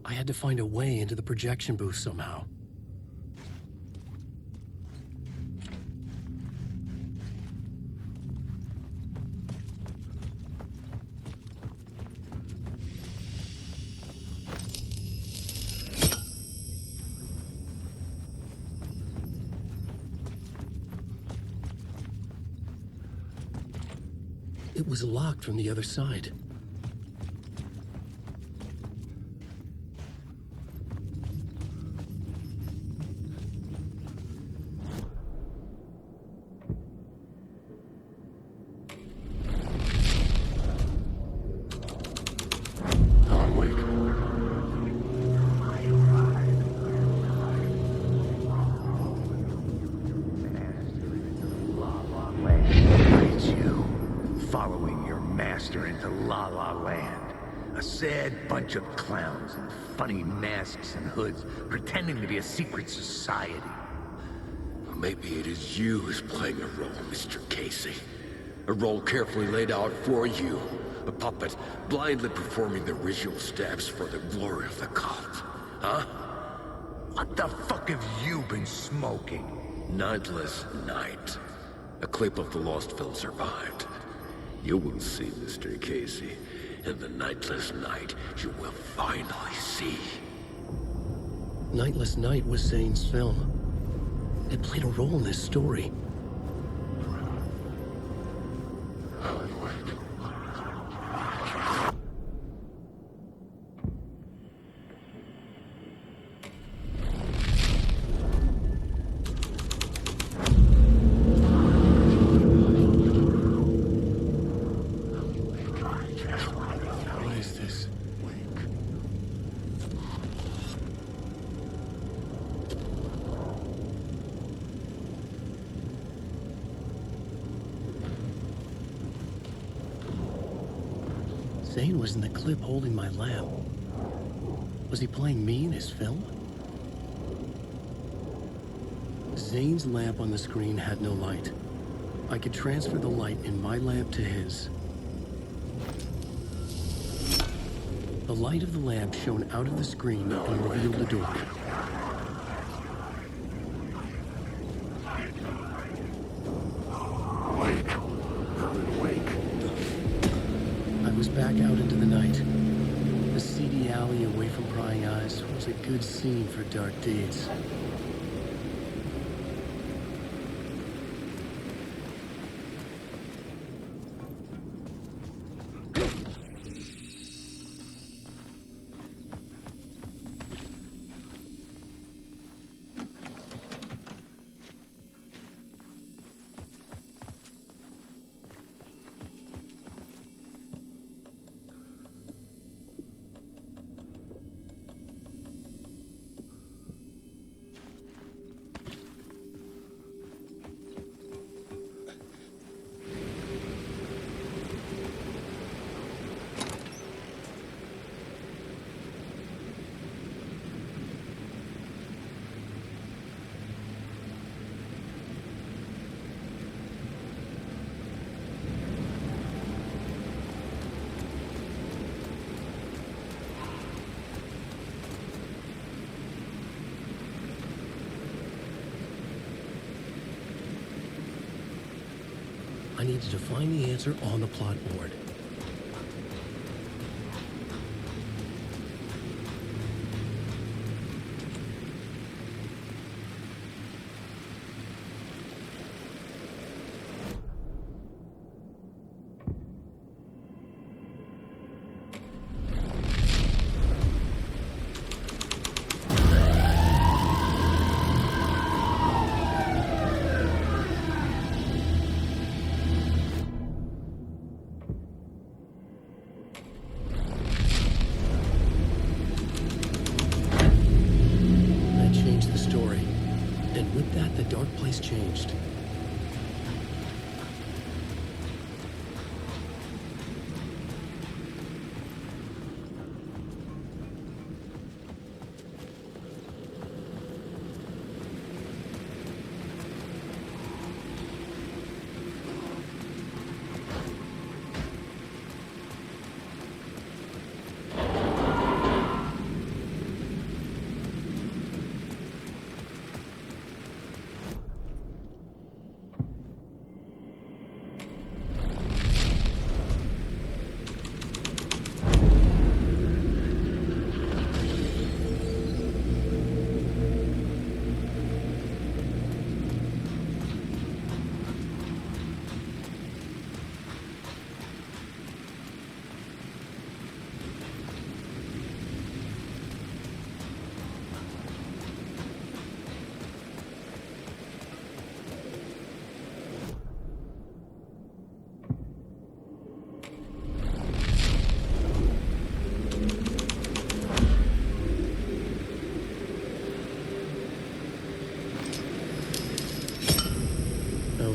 I had to find a way into the projection booth somehow. It was locked from the other side. Following your master into La La Land. A sad bunch of clowns in funny masks and hoods, pretending to be a secret society. Maybe it is you who's playing a role, Mr. Casey. A role carefully laid out for you. A puppet blindly performing the ritual steps for the glory of the cult. Huh? What the fuck have you been smoking? Nightless Night. A clip of the lost film survived. You will see, Mr. Casey. In the Nightless Night, you will finally see. Nightless Night was Zane's film. It played a role in this story. What is this? Zane was in the clip holding my lamp. Was he playing me in his film? Zane's lamp on the screen had no light. I could transfer the light in my lamp to his. The light of the lamp shone out of the screen and revealed the door. I was back out into the night. The seedy alley away from prying eyes was a good scene for dark deeds. I needed to find the answer on the plot board. The dark place changed.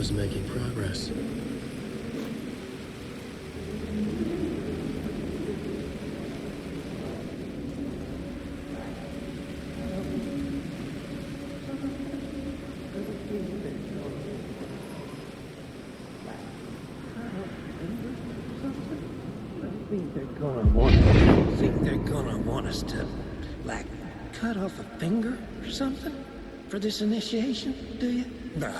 was making progress. Think they're gonna want us to, like, cut off a finger or something for this initiation, do you? Nah,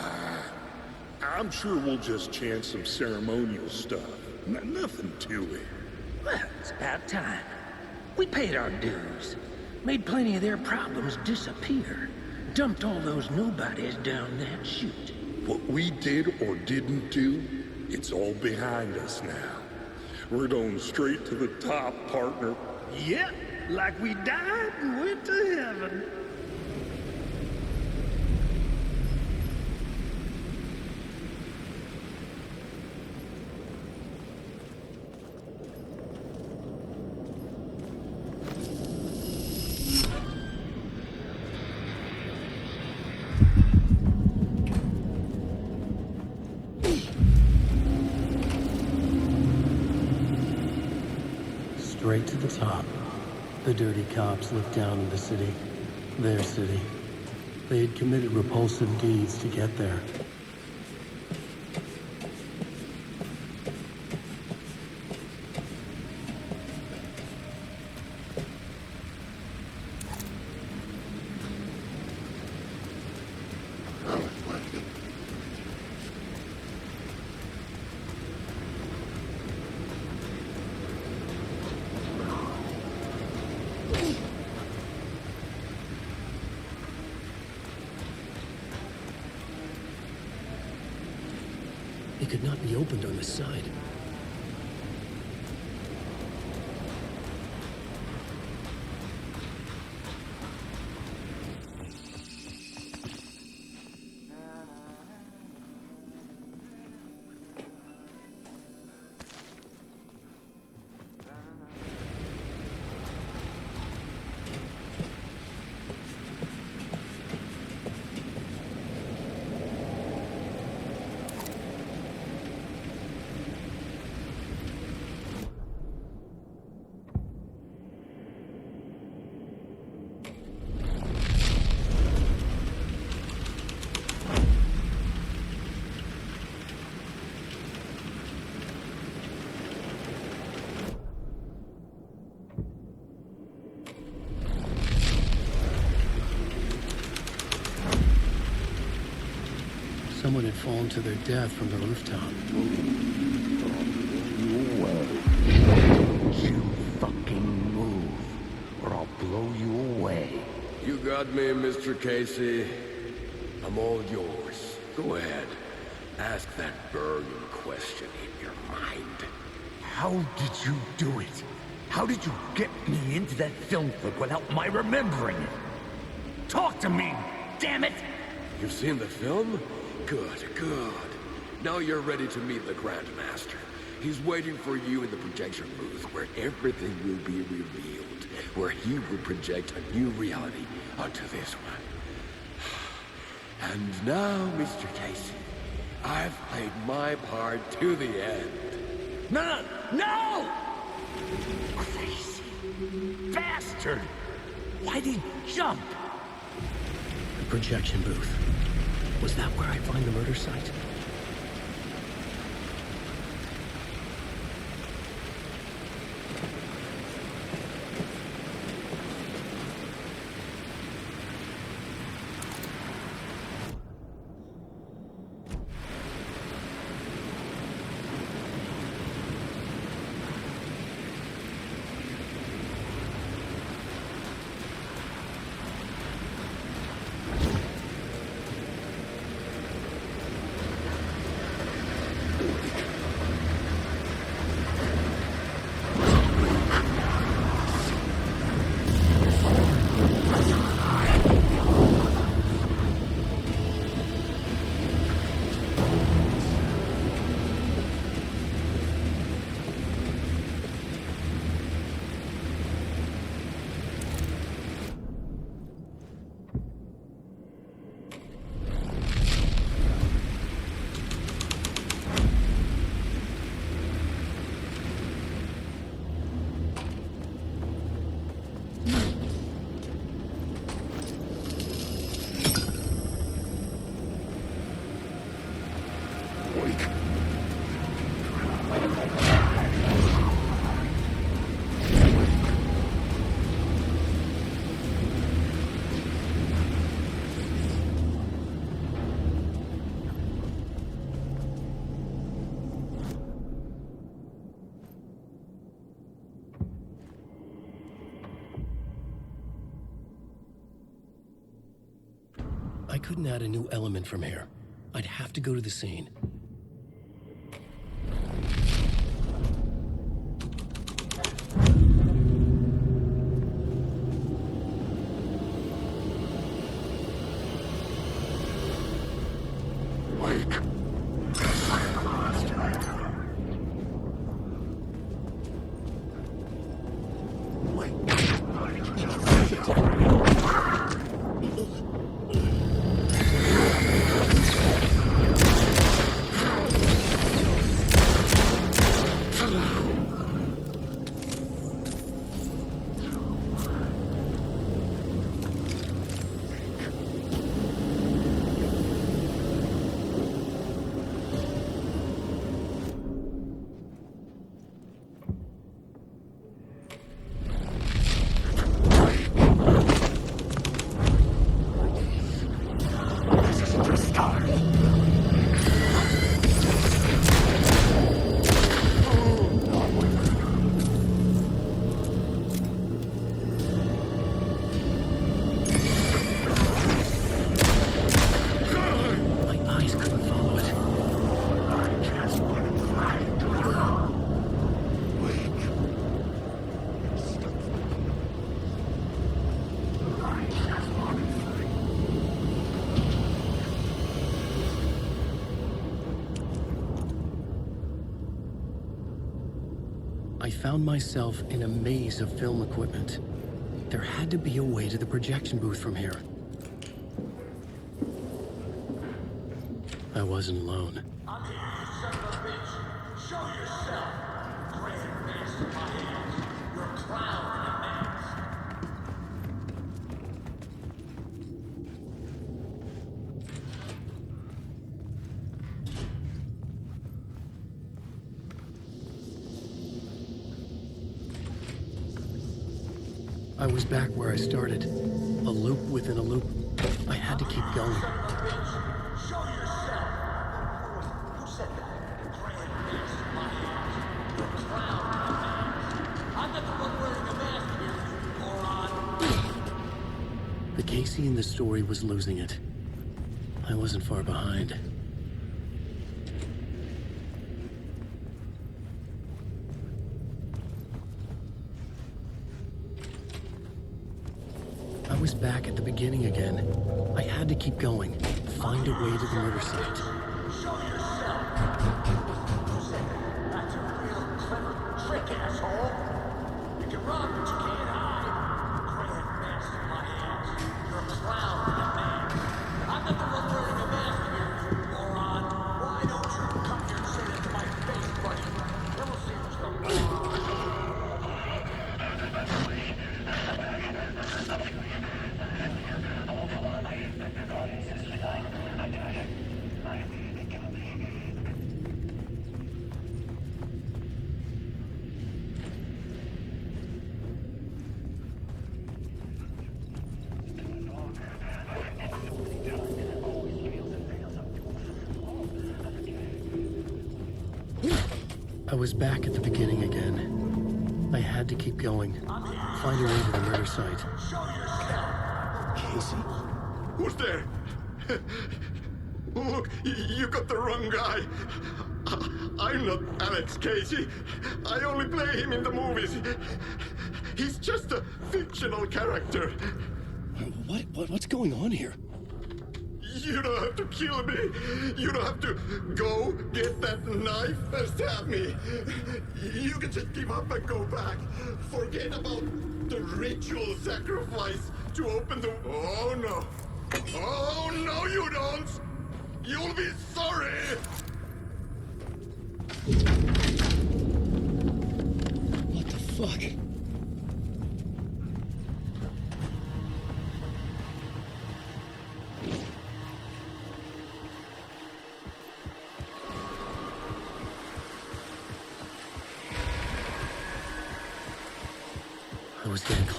I'm sure we'll just chant some ceremonial stuff. Nothing to it. Well, it's about time. We paid our dues. Made plenty of their problems disappear. Dumped all those nobodies down that chute. What we did or didn't do, it's all behind us now. We're going straight to the top, partner. Yep, like we died and went to heaven. Straight to the top. The dirty cops looked down on the city. Their city. They had committed repulsive deeds to get there. It could not be opened on the side. Someone had fallen to their death from the rooftop. You fucking move, or I'll blow you away. You got me, Mr. Casey. I'm all yours. Go ahead. Ask that burning question in your mind. How did you do it? How did you get me into that film clip without my remembering it? Talk to me, damn it! You've seen the film? Good, good. Now you're ready to meet the Grand Master. He's waiting for you in the projection booth where everything will be revealed, where he will project a new reality onto this one. And now, Mr. Casey, I've played my part to the end. No! No! Crazy bastard! Why'd he jump? The projection booth. Was that where I'd find the murder site? I couldn't add a new element from here. I'd have to go to the scene. I found myself in a maze of film equipment. There had to be a way to the projection booth from here. I wasn't alone. I'm here, you son of a bitch. Show yourself. Grand master of my hands. Your crown demands. I was back where I started. A loop within a loop. I had to keep going. Show yourself. Who said that? Grand master of my hands. Your crown demands. I'm not the one wearing a mask here, you moron. The Casey in the story was losing it. I wasn't far behind. I was back at the beginning again. I had to keep going, find a way to the murder site. Show yourself. That's a real clever trick, asshole. You can run, but you can't hide. Grand master of my hands. Your crown demands. I'm not the one wearing a mask here, you moron. Why don't you come here and say that to my face, buddy? Then we'll see who's the moron. I was back at the beginning again. I had to keep going, find a way to the murder site. Casey? Who's there? Look, you got the wrong guy. I'm not Alex Casey. I only play him in the movies. He's just a fictional character. What's going on here? You don't have to kill me. You don't have to go get that knife and stab me. You can just give up and go back. Forget about the ritual sacrifice to open the... Oh, no. Oh, no, you don't. You'll be sorry. What the fuck?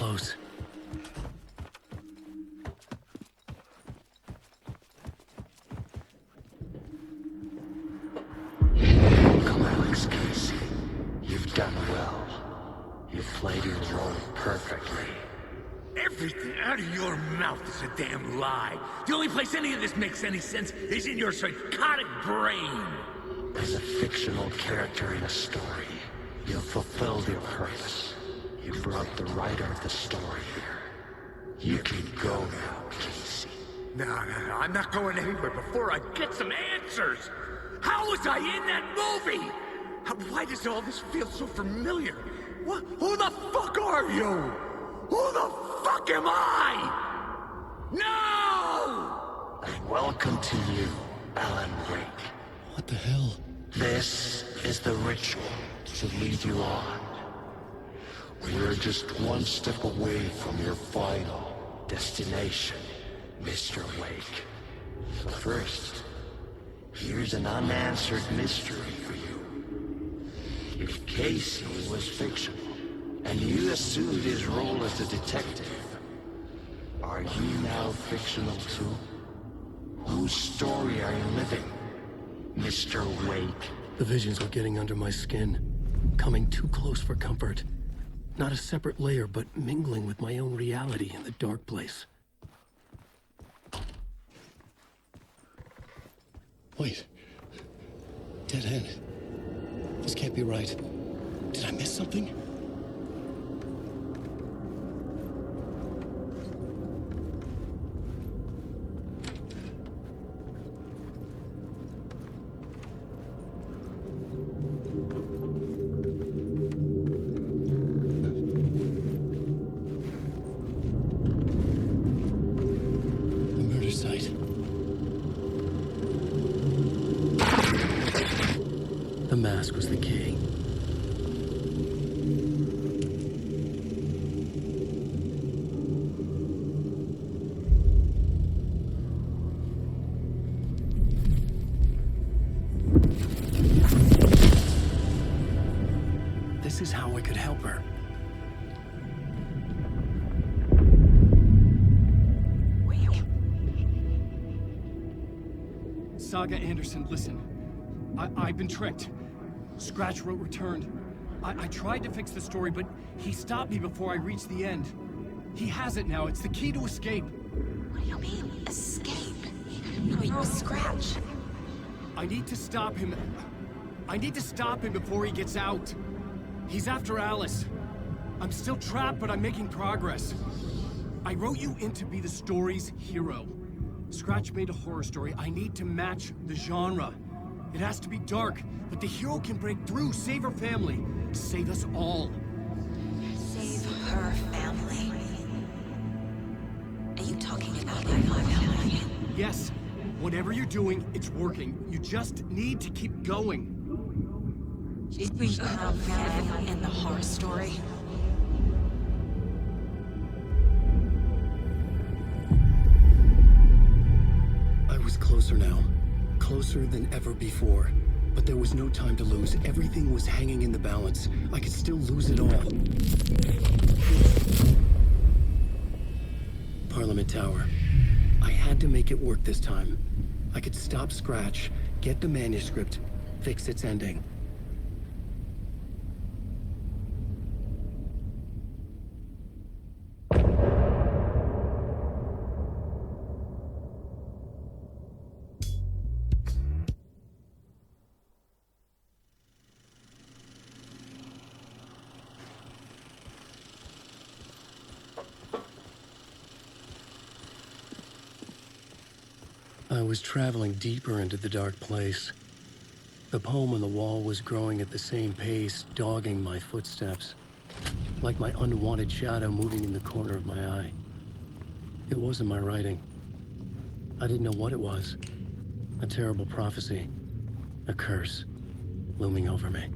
close. Welcome, Alex Casey. You've done well. You've played your role perfectly. Everything out of your mouth is a damn lie. The only place any of this makes any sense is in your psychotic brain. As a fictional character in a story, you've fulfilled your purpose. You brought the writer of the story here. You can go now, Casey. No, I'm not going anywhere before I get some answers. How was I in that movie? Why does all this feel so familiar? Who the fuck are you? Who the fuck am I? No! And welcome to you, Alan Wake. What the hell? This is the ritual to lead you on. We're just one step away from your final destination, Mr. Wake. But first, here's an unanswered mystery for you. If Casey was fictional, and you assumed his role as a detective, are you now fictional too? Whose story are you living, Mr. Wake? The visions were getting under my skin, coming too close for comfort. Not a separate layer, but mingling with my own reality in the dark place. Wait. Dead end. This can't be right. Did I miss something? The mask was the key. This is how I could help her. Saga Anderson, listen. I've been tricked. Scratch wrote returned. I tried to fix the story, but he stopped me before I reached the end. He has it now. It's the key to escape. What do you mean, escape? No, you're a Scratch. I need to stop him. I need to stop him before he gets out. He's after Alice. I'm still trapped, but I'm making progress. I wrote you in to be the story's hero. Scratch made a horror story. I need to match the genre. It has to be dark, but the hero can break through, save her family, save us all. Save her family? Are you talking about my family? Yes. Whatever you're doing, it's working. You just need to keep going. Is her family in the horror story? I was closer now. Closer than ever before. But there was no time to lose. Everything was hanging in the balance. I could still lose it all. Parliament Tower. I had to make it work this time. I could stop Scratch, get the manuscript, fix its ending. I was traveling deeper into the dark place. The poem on the wall was growing at the same pace, dogging my footsteps, like my unwanted shadow moving in the corner of my eye. It wasn't my writing. I didn't know what it was. A terrible prophecy, a curse, looming over me.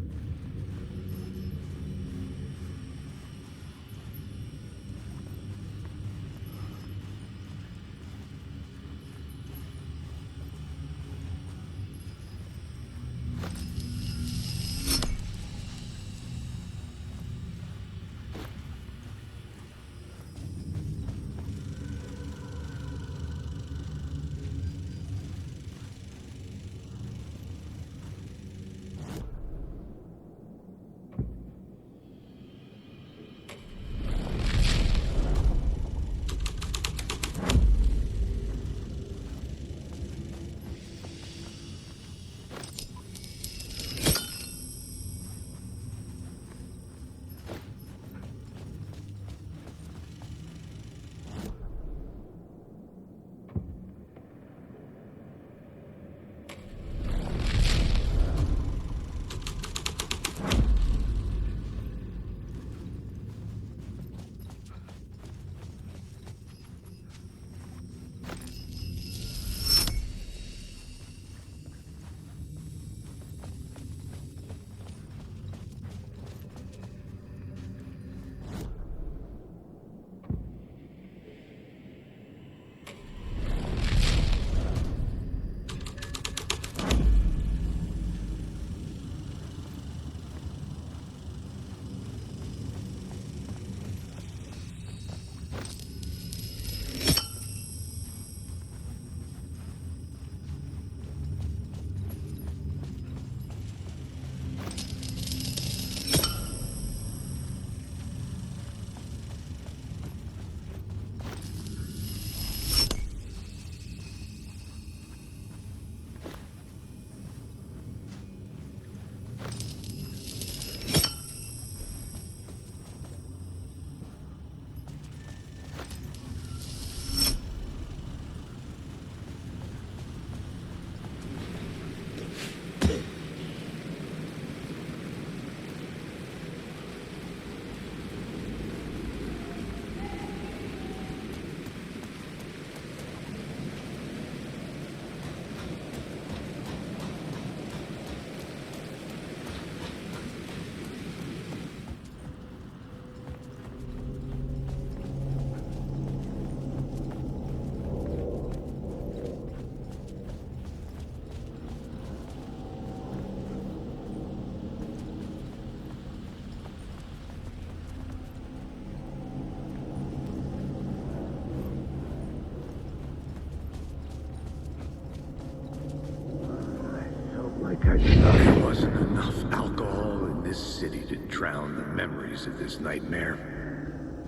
There wasn't enough alcohol in this city to drown the memories of this nightmare,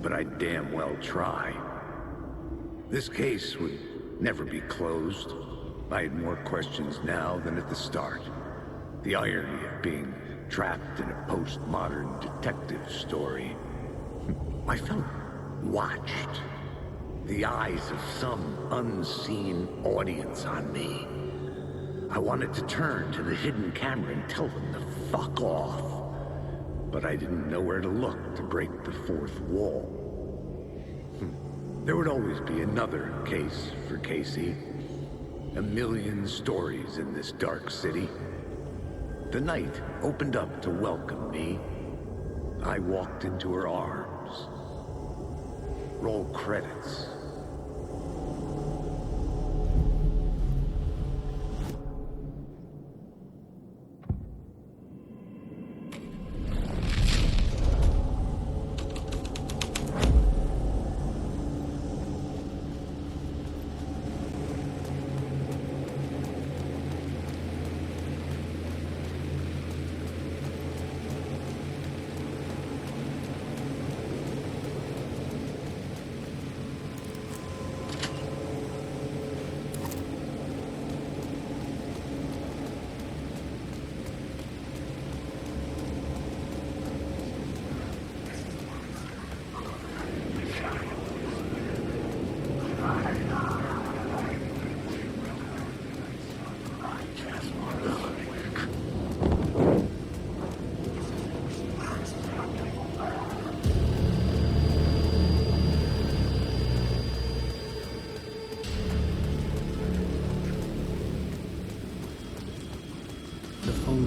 but I'd damn well try. This case would never be closed. I had more questions now than at the start. The irony of being trapped in a postmodern detective story. I felt watched. The eyes of some unseen audience on me. I wanted to turn to the hidden camera and tell them to fuck off. But I didn't know where to look to break the fourth wall. There would always be another case for Casey. A million stories in this dark city. The night opened up to welcome me. I walked into her arms. Roll credits.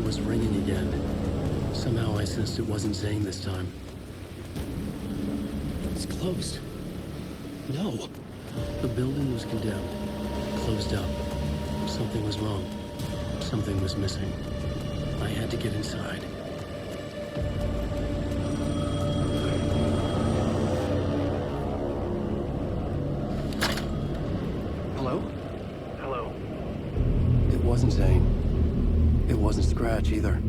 Was ringing again. Somehow I sensed it wasn't Zane this time. It's closed. No. The building was condemned. Closed up. Something was wrong. Something was missing. I had to get inside. Hello? Hello. It wasn't Zane. It wasn't Scratch either.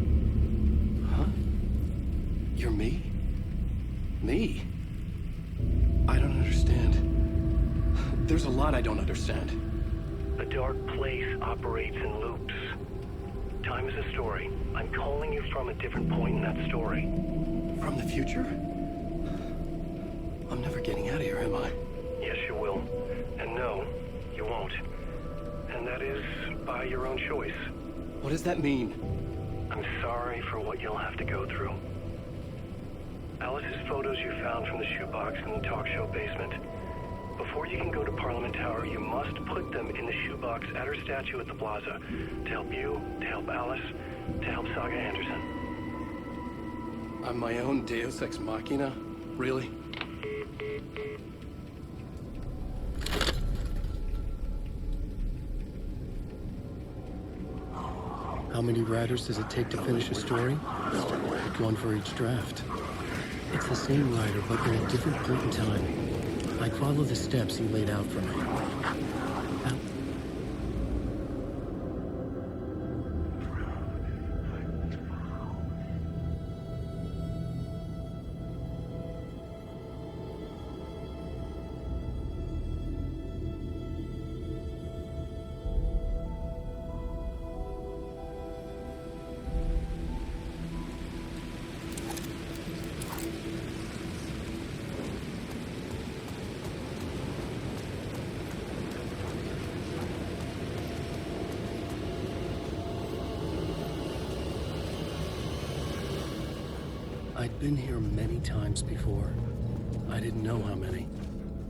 Huh? You're me? Me? I don't understand. There's a lot I don't understand. The dark place operates in loops. Time is a story. I'm calling you from a different point in that story. From the future? I'm never getting out of here, am I? Yes, you will. And no, you won't. And that is by your own choice. What does that mean? I'm sorry for what you'll have to go through. Alice's photos you found from the shoebox in the talk show basement. Before you can go to Parliament Tower, you must put them in the shoebox at her statue at the plaza. To help you, to help Alice, to help Saga Anderson. I'm my own Deus Ex Machina? Really? How many writers does it take to finish a story? One for each draft. It's the same writer, but at a different point in time. I'd follow the steps he laid out for me. I'd been here many times before. I didn't know how many.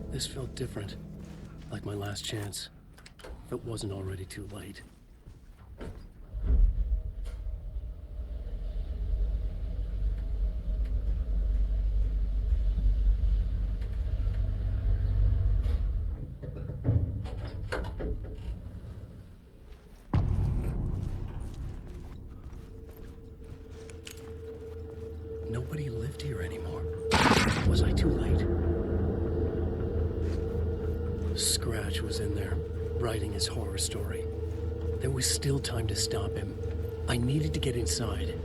This felt different, like my last chance, if it wasn't already too late. Nobody lived here anymore. Was I too late? Scratch was in there, writing his horror story. There was still time to stop him. I needed to get inside.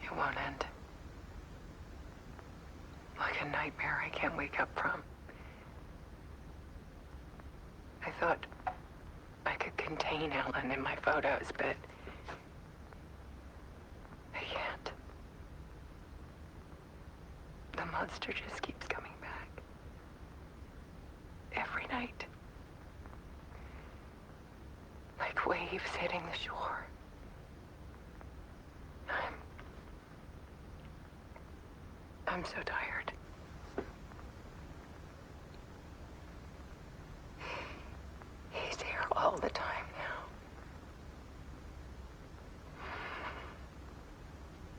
It won't end. Like a nightmare I can't wake up from. I thought I could contain Ellen in my photos, but I can't. The monster just keeps coming back. Every night. Like waves hitting the shore. I'm so tired. He's here all the time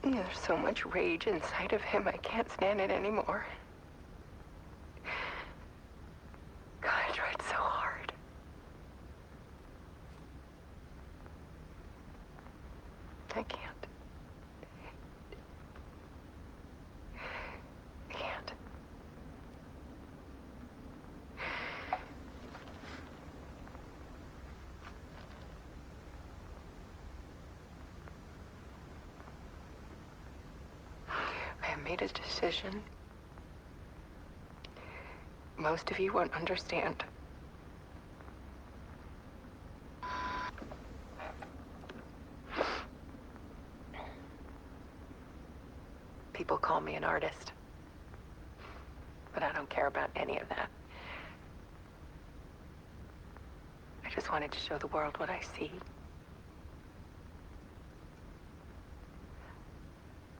now. There's so much rage inside of him, I can't stand it anymore. God, I tried so hard. I can't. I can't. I have made a decision. Most of you won't understand. People call me an artist. But I don't care about any of that. I just wanted to show the world what I see.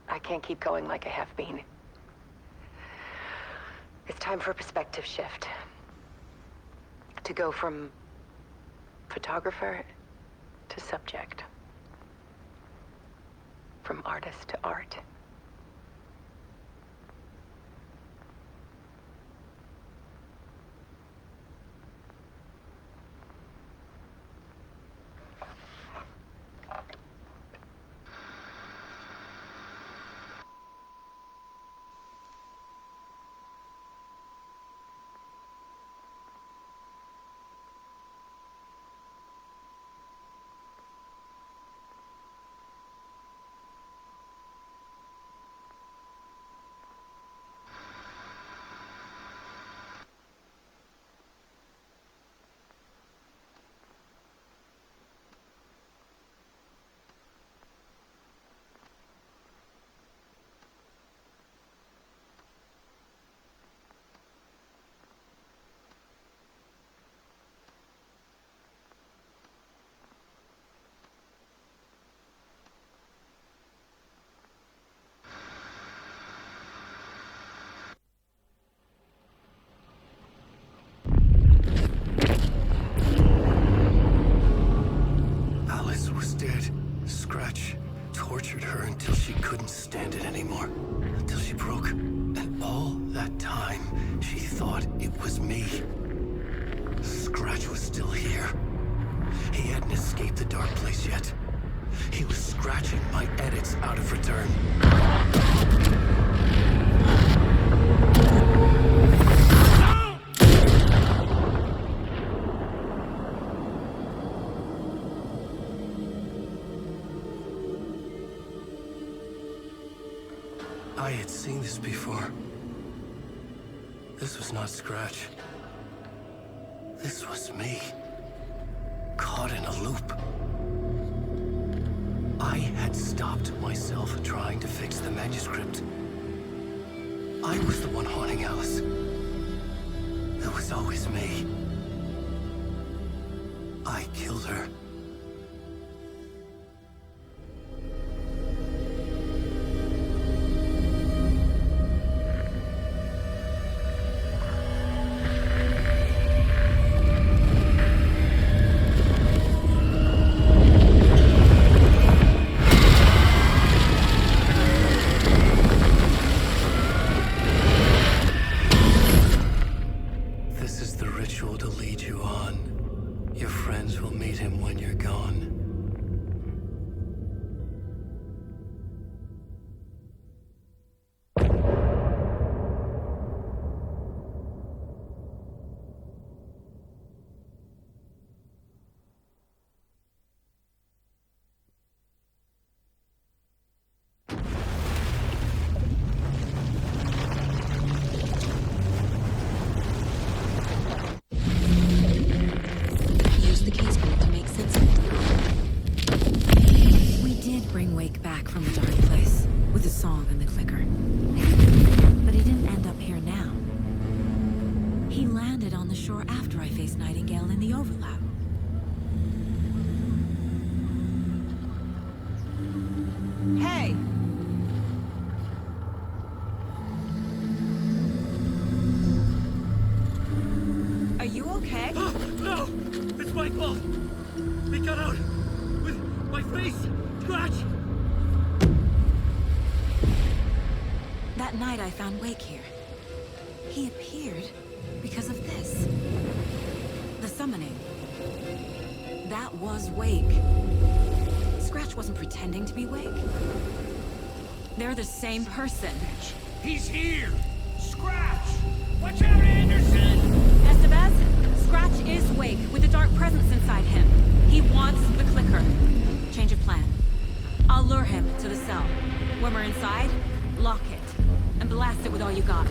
I can't keep going like I have been. It's time for a perspective shift. To go from photographer to subject. From artist to art. Alice was dead. Scratch tortured her until she couldn't stand it anymore. Until she broke. And all that time, she thought it was me. Scratch was still here. He hadn't escaped the dark place yet. He was scratching my edits out of return. I had seen this before. This was not Scratch. This was me. Caught in a loop. I had stopped myself trying to fix the manuscript. I was the one haunting Alice. It was always me. I killed her. a song in the clicker. But he didn't end up here now. He landed on the shore after I faced Nightingale in the overlap. Hey! Are you okay? No! It's my fault! They got out with my face! Scratch! That night I found Wake here. He appeared because of this. The summoning. That was Wake. Scratch wasn't pretending to be Wake. They're the same person. He's here! Scratch! Watch out, Anderson! Estevez, Scratch is Wake with a dark presence inside him. He wants the clicker. Change of plan. I'll lure him to the cell. When we're inside, lock it. And blast it with all you got.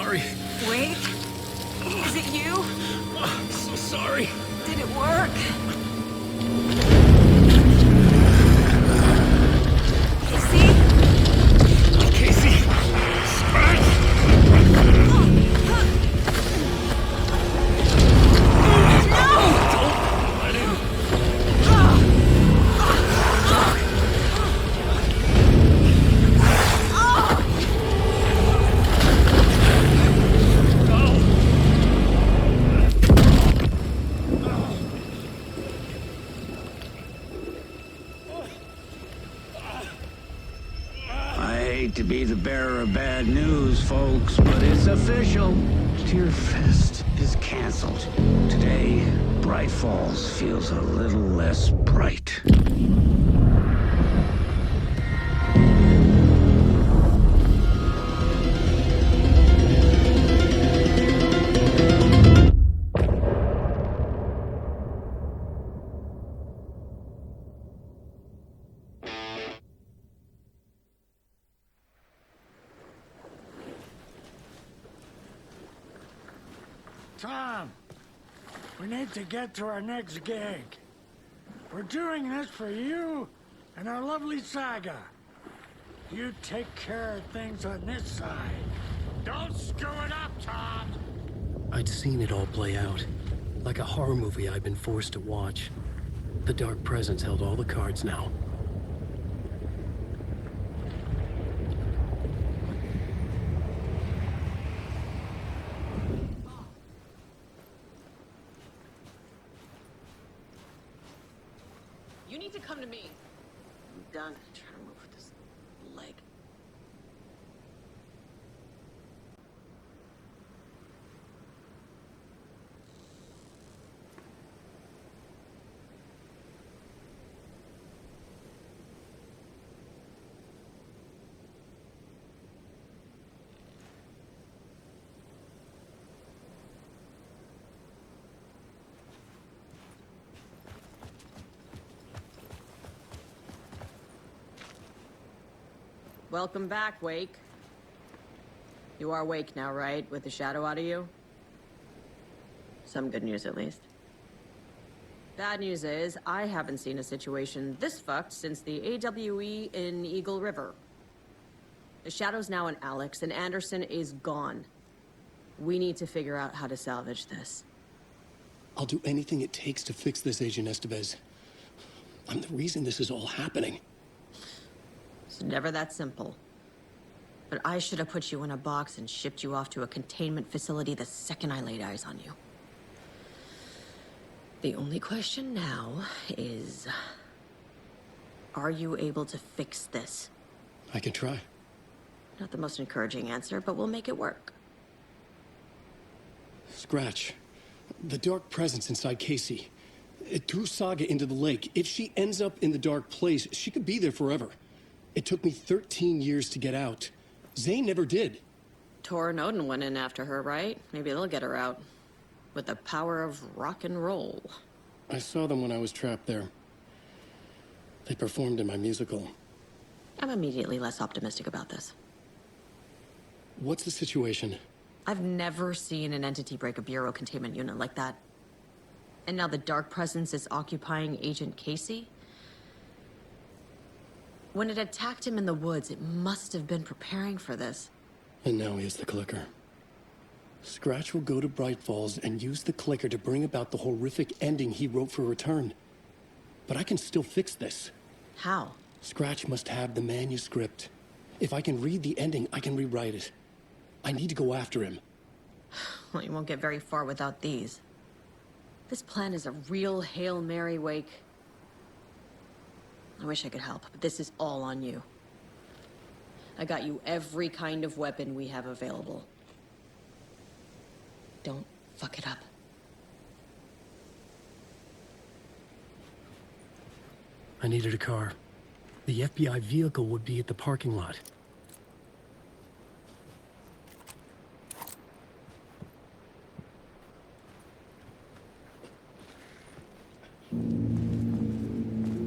sorry. Wait. Is it you? I'm so sorry. Did it work? Casey? No! Don't let him. to be the bearer of bad news, folks, but it's official. Tear Fest is canceled. Today, Bright Falls feels a little less bright. Tom, we need to get to our next gig. We're doing this for you and our lovely saga. You take care of things on this side. Don't screw it up, Tom! I'd seen it all play out. Like a horror movie I'd been forced to watch. The Dark Presence held all the cards now. You need to come to me. I'm done trying to move with this leg. Welcome back, Wake. You are Wake now, right? With the shadow out of you? Some good news, at least. Bad news is, I haven't seen a situation this fucked since the AWE in Eagle River. The shadow's now in Alex, and Anderson is gone. We need to figure out how to salvage this. I'll do anything it takes to fix this, Agent Estevez. I'm the reason this is all happening. It's never that simple. But I should have put you in a box and shipped you off to a containment facility the second I laid eyes on you. The only question now is... are you able to fix this? I can try. Not the most encouraging answer, but we'll make it work. Scratch. The Dark Presence inside Casey. It threw Saga into the lake. If she ends up in the Dark Place, she could be there forever. It took me 13 years to get out. Zane never did. Tor and Odin went in after her, right? Maybe they'll get her out. With the power of rock and roll. I saw them when I was trapped there. They performed in my musical. I'm immediately less optimistic about this. What's the situation? I've never seen an entity break a bureau containment unit like that. And now the Dark Presence is occupying Agent Casey? When it attacked him in the woods, it must have been preparing for this. And now he has the clicker. Scratch will go to Bright Falls and use the clicker to bring about the horrific ending he wrote for Return. But I can still fix this. How? Scratch must have the manuscript. If I can read the ending, I can rewrite it. I need to go after him. Well, you won't get very far without these. This plan is a real Hail Mary, Wake. I wish I could help, but this is all on you. I got you every kind of weapon we have available. Don't fuck it up. I needed a car. The FBI vehicle would be at the parking lot.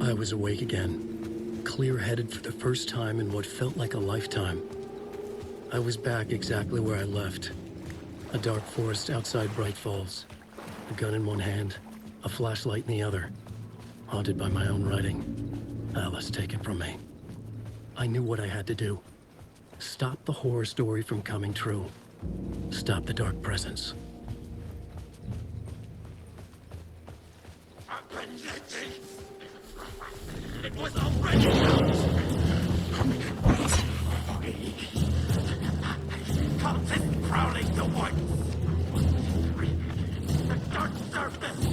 I was awake again, clear-headed for the first time in what felt like a lifetime. I was back exactly where I left. A dark forest outside Bright Falls. A gun in one hand, a flashlight in the other. Haunted by my own writing. Alice, take it from me. I knew what I had to do. Stop the horror story from coming true. Stop the Dark Presence. It was already out! Comes in prowling the woods! The dark surface!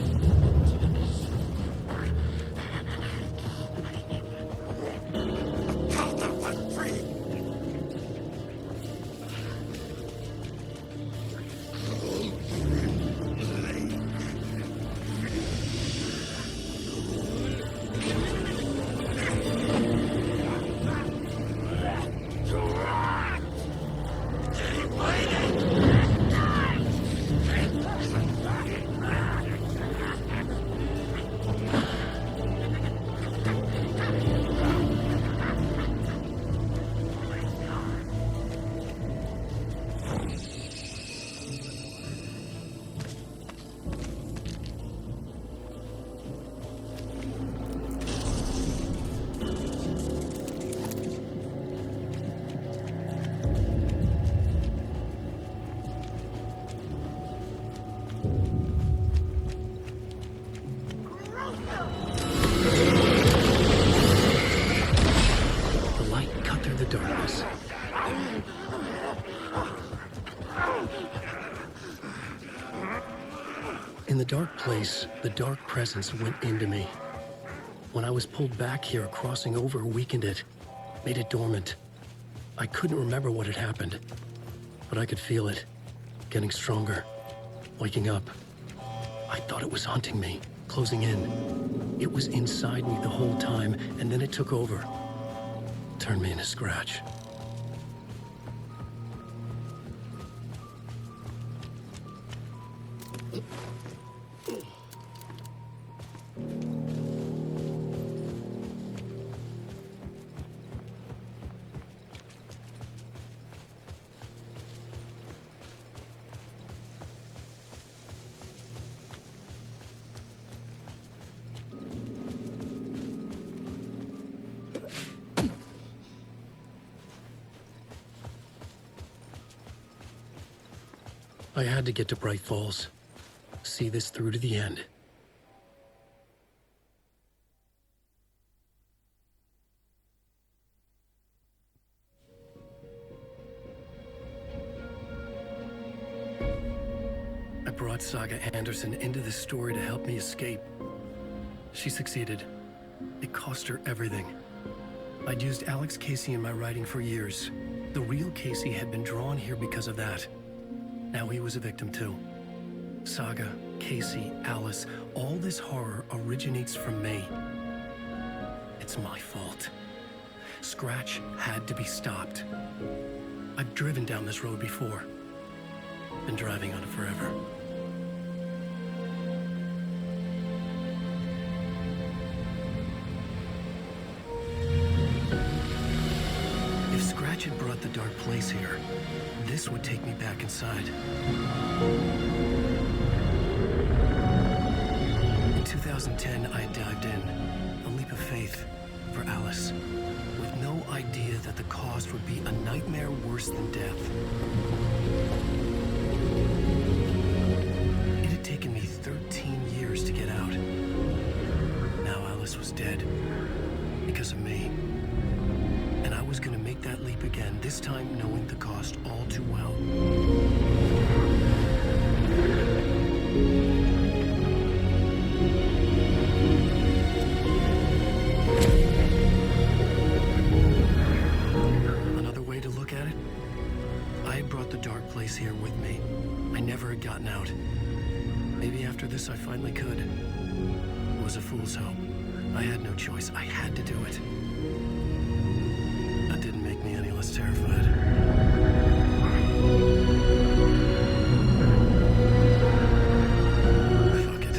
Calder was free! dark place, the dark presence went into me. When I was pulled back here, crossing over weakened it, made it dormant. I couldn't remember what had happened, but I could feel it, getting stronger, waking up. I thought it was hunting me, closing in. It was inside me the whole time, and then it took over. Turned me into Scratch. I had to get to Bright Falls. See this through to the end. I brought Saga Anderson into this story to help me escape. She succeeded. It cost her everything. I'd used Alex Casey in my writing for years. The real Casey had been drawn here because of that. Now he was a victim too. Saga, Casey, Alice, all this horror originates from me. It's my fault. Scratch had to be stopped. I've driven down this road before. Been driving on it forever. If Scratch had brought the dark place here, this would take me back inside. In 2010, I dived in, a leap of faith for Alice, with no idea that the cost would be a nightmare worse than death. It had taken me 13 years to get out. Now Alice was dead, because of me. And I was gonna make that leap again, this time knowing the cost all too well. Another way to look at it, I had brought the dark place here with me. I never had gotten out. Maybe after this I finally could. It was a fool's hope. I had no choice. I had to do it. That didn't make me any less terrified. Fuck it.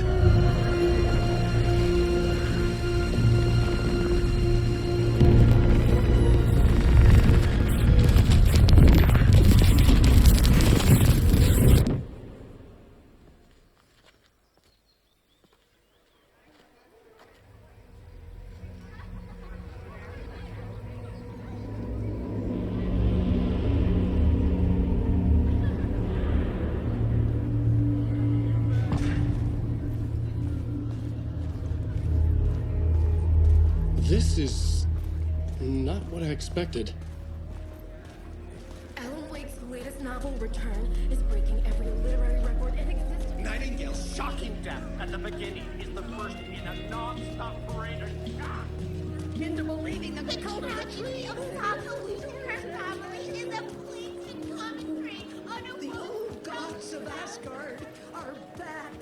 This is not what I expected. Alan Wake's latest novel, Return, is breaking every literary record in existence. Nightingale's shocking death at the beginning is the first in a non-stop parade of shock. Into believing that the cult is a Tree of Family, her family is a fleeting commentary on a The old gods of Asgard are back.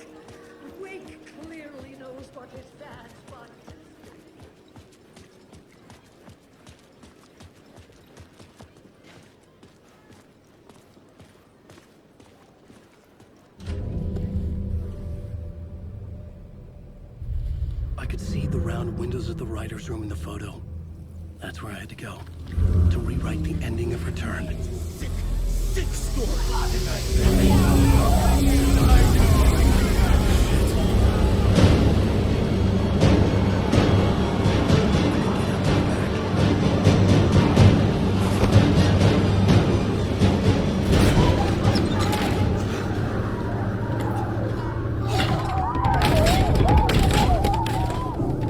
Wake clearly knows what is bad, but I could see the round windows of the writer's room in the photo. That's where I had to go, to rewrite the ending of Return. Sick story.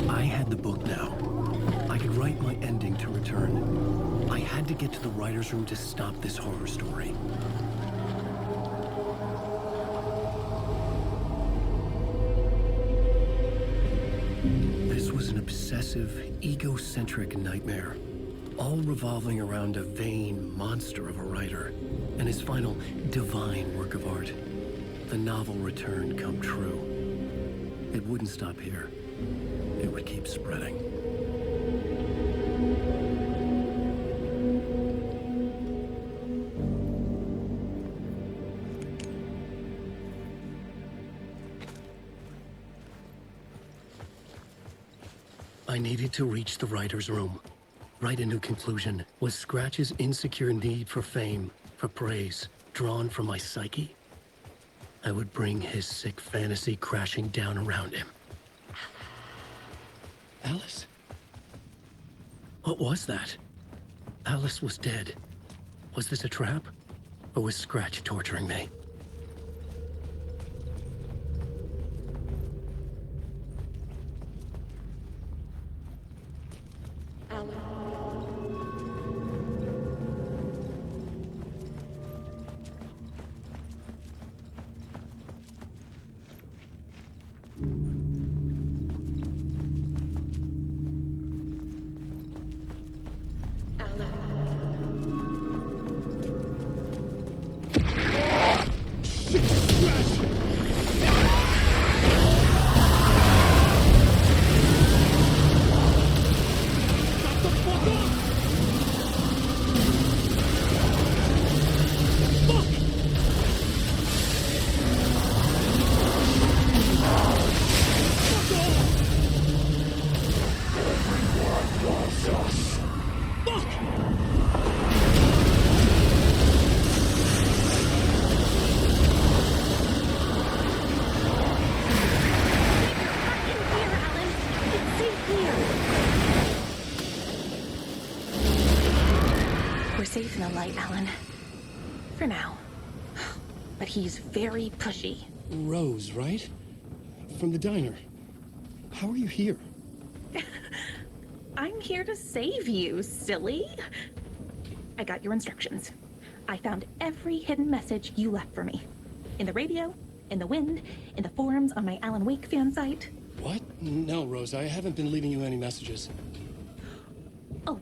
I had the book now. I could write my ending to Return. I had to get to the writer's room to stop this horror story. obsessive, egocentric nightmare, all revolving around a vain monster of a writer and his final divine work of art, the novel Return come true. It wouldn't stop here. It would keep spreading. I needed to reach the writer's room. Write a new conclusion. Was Scratch's insecure need for fame, for praise, drawn from my psyche? I would bring his sick fantasy crashing down around him. Alice? What was that? Alice was dead. Was this a trap? Or was Scratch torturing me? We're safe in the light, Alan. For now. But he's very pushy. Rose, right? From the diner. How are you here? I'm here to save you, silly. I got your instructions. I found every hidden message you left for me. In the radio, in the wind, in the forums on my Alan Wake fan site. What? No, Rose, I haven't been leaving you any messages. Oh,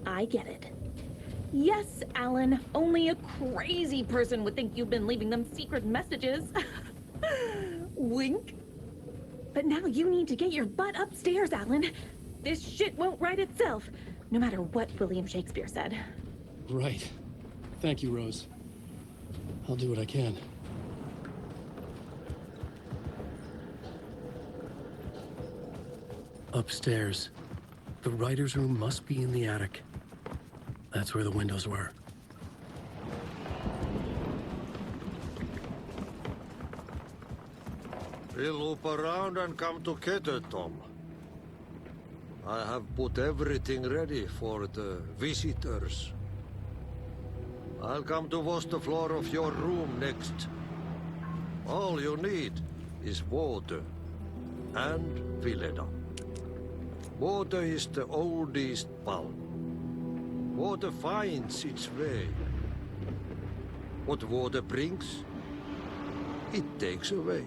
I get it. Yes, Alan, only a crazy person would think you've been leaving them secret messages. Wink. But now you need to get your butt upstairs, Alan. This shit won't right itself, no matter what William Shakespeare said. Right. Thank you, Rose. I'll do what I can. Upstairs. The writer's room must be in the attic. That's where the windows were. We'll loop around and come together, Tom. I have put everything ready for the visitors. I'll come to wash the floor of your room next. All you need is water and Vileda. Water is the oldest pulp. Water finds its way. What water brings, it takes away.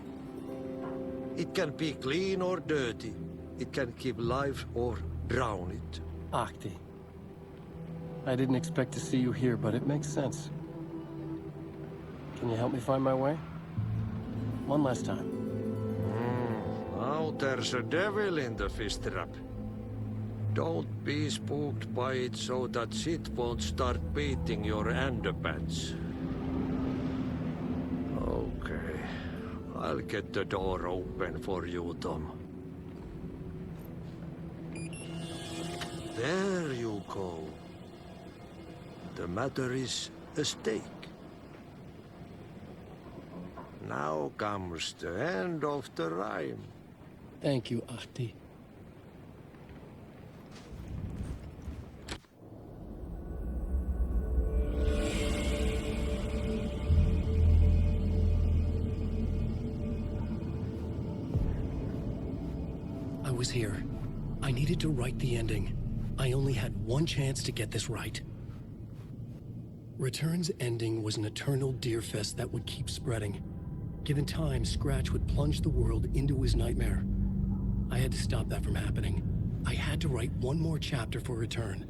It can be clean or dirty. It can keep life or drown it. Ahti. I didn't expect to see you here, but it makes sense. Can you help me find my way? One last time. Now there's a devil in the fish trap. Don't be spooked by it so that shit won't start beating your underpants. Okay. I'll get the door open for you, Tom. There you go. The matter is a stake. Now comes the end of the rhyme. Thank you, Ahti. I was here. I needed to write the ending. I only had one chance to get this right. Return's ending was an eternal deerfest that would keep spreading. Given time, Scratch would plunge the world into his nightmare. I had to stop that from happening. I had to write one more chapter for Return.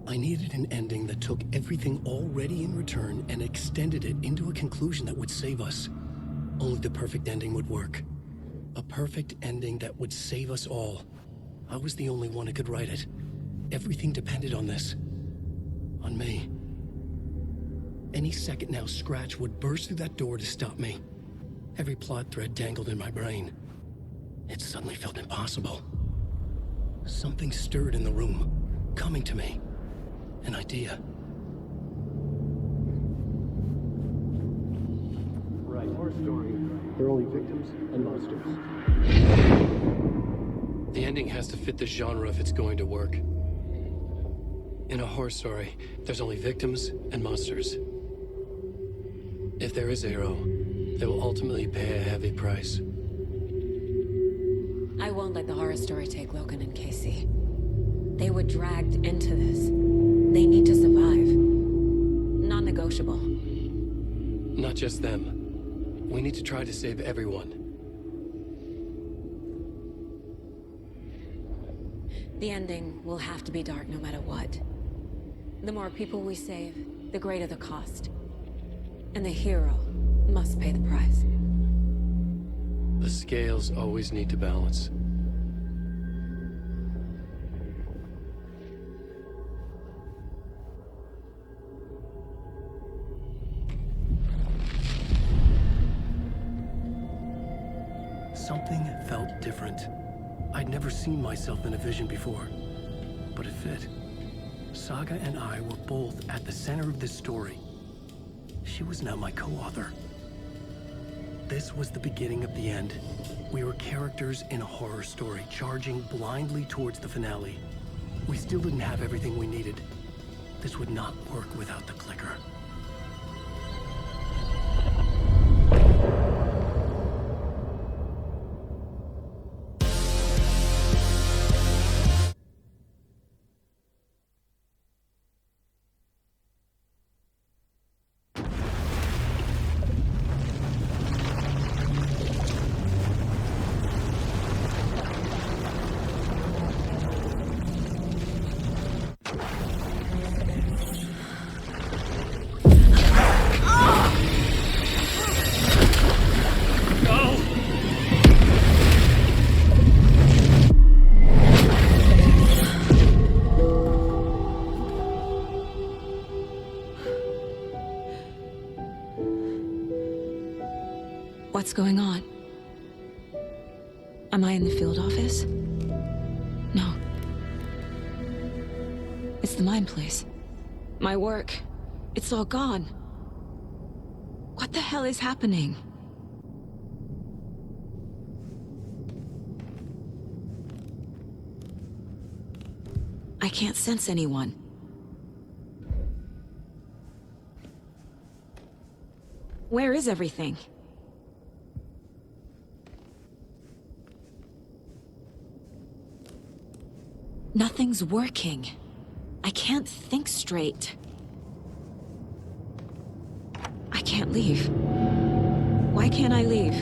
I needed an ending that took everything already in Return and extended it into a conclusion that would save us. Only the perfect ending would work. A perfect ending that would save us all. I was the only one who could write it. Everything depended on this. On me. Any second now, Scratch would burst through that door to stop me. Every plot thread dangled in my brain. It suddenly felt impossible. Something stirred in the room, coming to me. An idea. Right, horror story. They're only victims and monsters. The ending has to fit the genre if it's going to work. In a horror story, there's only victims and monsters. If there is a hero, they will ultimately pay a heavy price. I won't let the horror story take Logan and Casey. They were dragged into this. They need to survive. Non-negotiable. Not just them. We need to try to save everyone. The ending will have to be dark no matter what. The more people we save, the greater the cost. And the hero must pay the price. The scales always need to balance. Something felt different. I'd never seen myself in a vision before, but it fit. Saga and I were both at the center of this story. She was now my co-author. This was the beginning of the end. We were characters in a horror story, charging blindly towards the finale. We still didn't have everything we needed. This would not work without the clicker. What's going on? Am I in the field office? No. It's the mine place. My work. It's all gone. What the hell is happening? I can't sense anyone. Where is everything? Nothing's working. I can't think straight. I can't leave. Why can't I leave?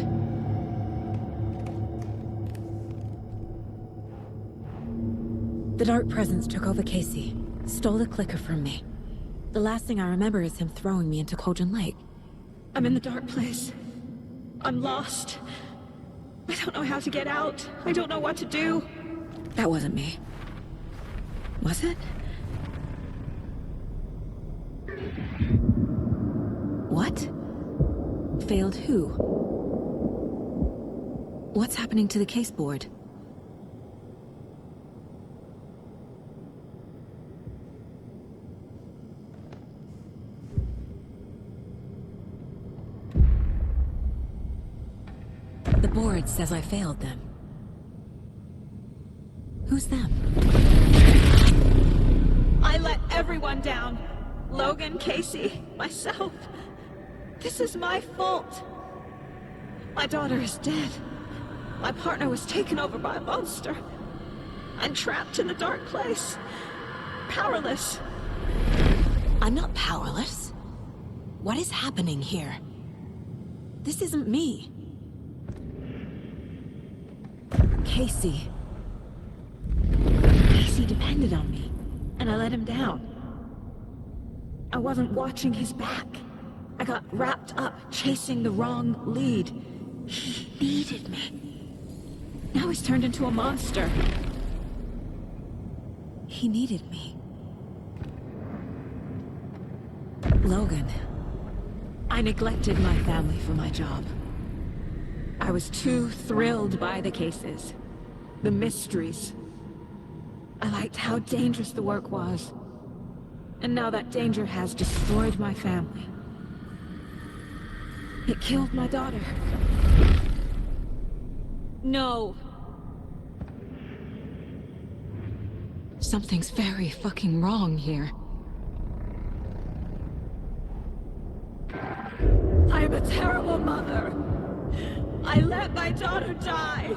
The dark presence took over Casey, stole the clicker from me. The last thing I remember is him throwing me into Cauldron Lake. I'm in the dark place. I'm lost. I don't know how to get out. I don't know what to do. That wasn't me. Was it? What? Failed who? What's happening to the case board? The board says I failed them. Who's them? I let everyone down. Logan, Casey, myself. This is my fault. My daughter is dead. My partner was taken over by a monster. I'm trapped in the dark place. Powerless. I'm not powerless. What is happening here? This isn't me. Casey. Casey depended on me, and I let him down. I wasn't watching his back. I got wrapped up chasing the wrong lead. He needed me. Now he's turned into a monster. He needed me. Logan. I neglected my family for my job. I was too thrilled by the cases, the mysteries. I liked how dangerous the work was. And now that danger has destroyed my family. It killed my daughter. No. Something's very fucking wrong here. I'm a terrible mother. I let my daughter die.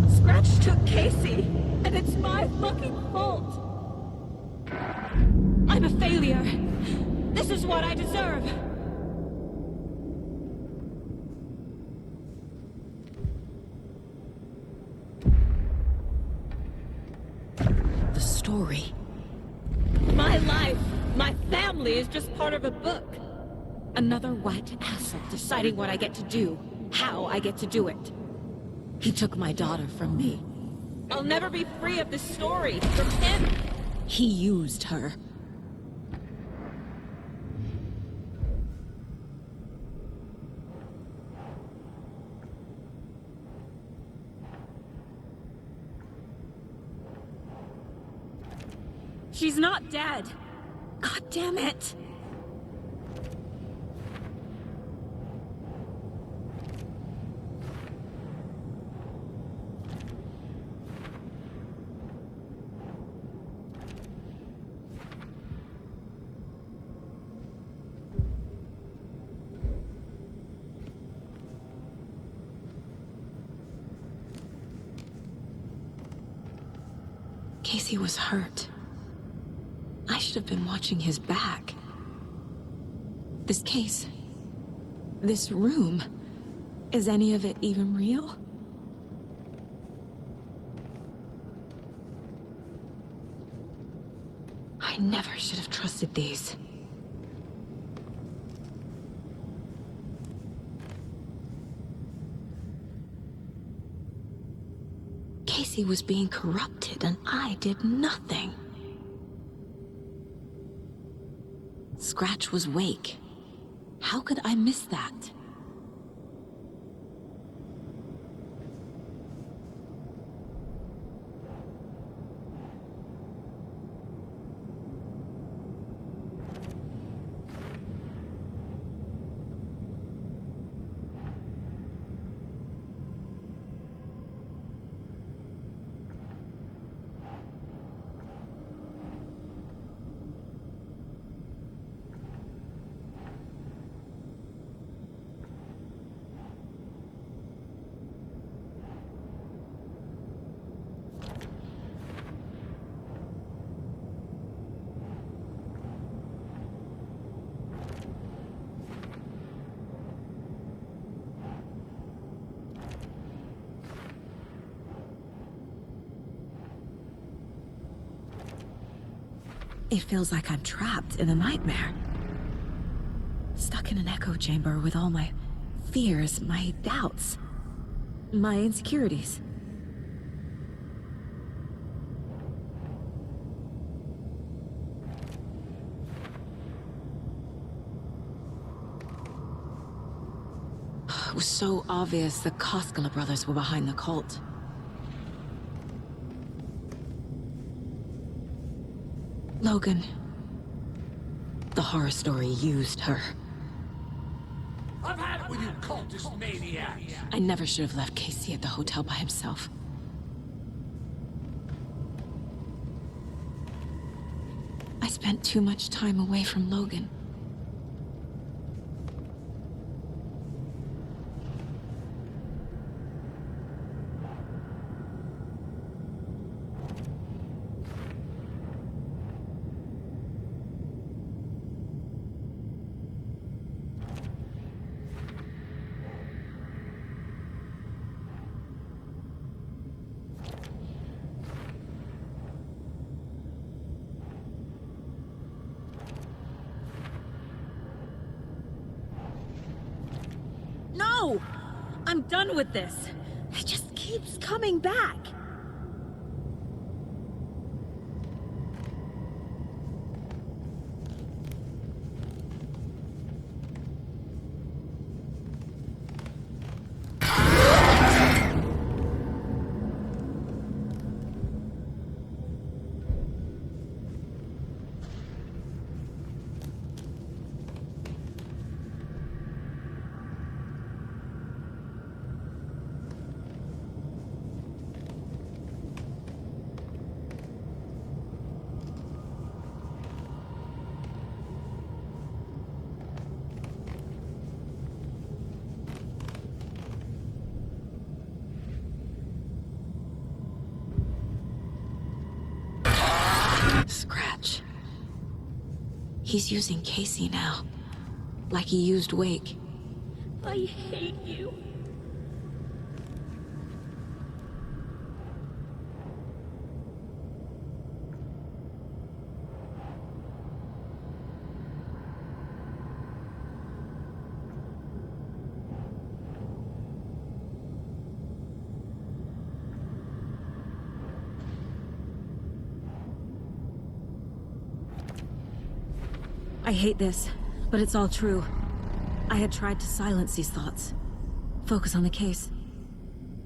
Scratch took Casey, and it's my fucking fault. I'm a failure. This is what I deserve. The story. My life, my family is just part of a book. Another white asshole deciding what I get to do, how I get to do it. He took my daughter from me. I'll never be free of this story from him. He used her. She's not dead. God damn it! Casey was hurt. I should have been watching his back. This case, this room, is any of it even real? I never should have trusted these. Casey was being corrupted and I did nothing. Scratch was Wake. How could I miss that? It feels like I'm trapped in a nightmare. Stuck in an echo chamber with all my fears, my doubts, my insecurities. It was so obvious the Koskela brothers were behind the cult. Logan. The horror story used her. I've had it with you cultist maniacs! I never should have left Casey at the hotel by himself. I spent too much time away from Logan. No! I'm done with this. It just keeps coming back. Scratch. He's using Casey now. Like he used Wake. I hate you. I hate this, but it's all true. I had tried to silence these thoughts. Focus on the case.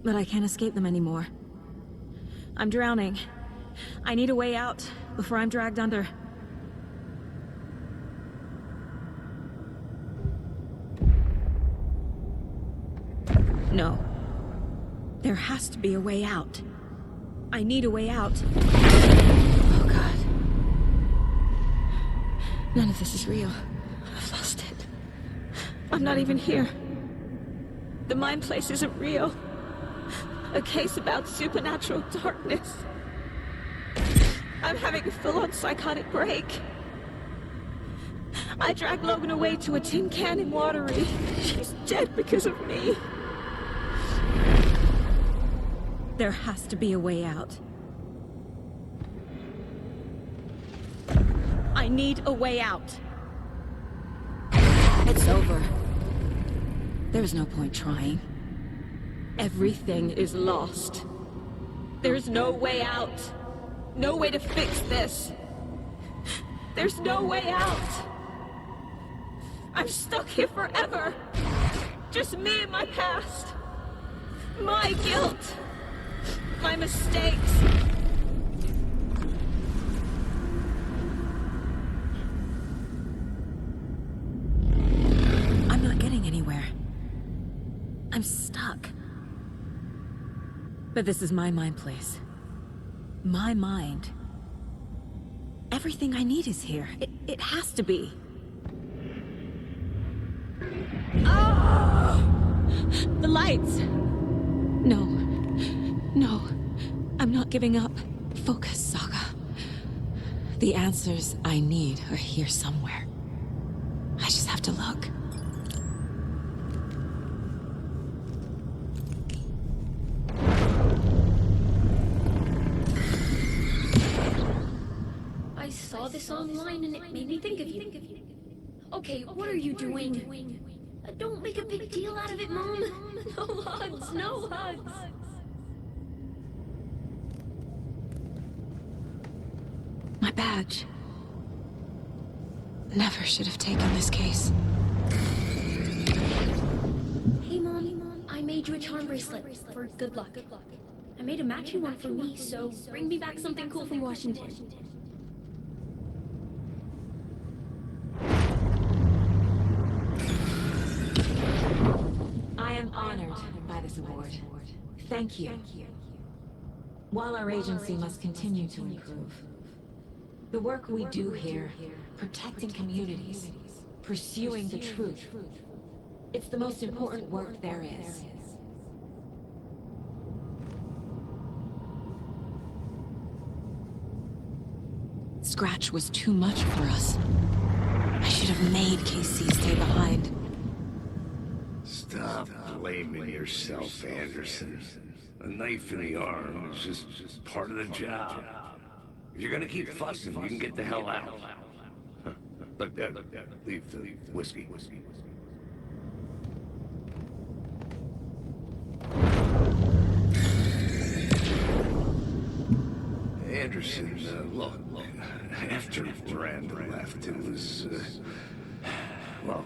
But I can't escape them anymore. I'm drowning. I need a way out before I'm dragged under. No. There has to be a way out. I need a way out. Oh, God. None of this is real. I've lost it. I'm not even here. The mind place isn't real. A case about supernatural darkness. I'm having a full-on psychotic break. I dragged Logan away to a tin can in Watery. She's dead because of me. There has to be a way out. I need a way out. It's over. There's no point trying. Everything is lost. There's no way out. No way to fix this. There's no way out. I'm stuck here forever. Just me and my past. My guilt. My mistakes. I'm not getting anywhere. I'm stuck. But this is my mind place. My mind. Everything I need is here. It has to be. Oh! The lights! No. No. I'm not giving up. Focus, Saga. The answers I need are here somewhere. I just have to look. I saw this online and it made me think of you. Okay, what are you doing? Don't make a big deal out of it, Mom. No hugs, no hugs. My badge. Never should have taken this case. Hey, Mom, I made you a charm bracelet for good luck. I made a matching one for me, so bring me back something cool from Washington. I am honored by this award. Thank you. While our agency must continue to improve, the work we do here, protecting communities, pursuing the truth, it's the most important work there is. Scratch was too much for us. I should have made Casey stay behind. Stop blaming yourself, Anderson. A knife in the arm is just part of the job. If you're gonna keep fussing, you can get the hell out. Look, leave the whiskey. Anderson, look, after Miranda left, it was, well,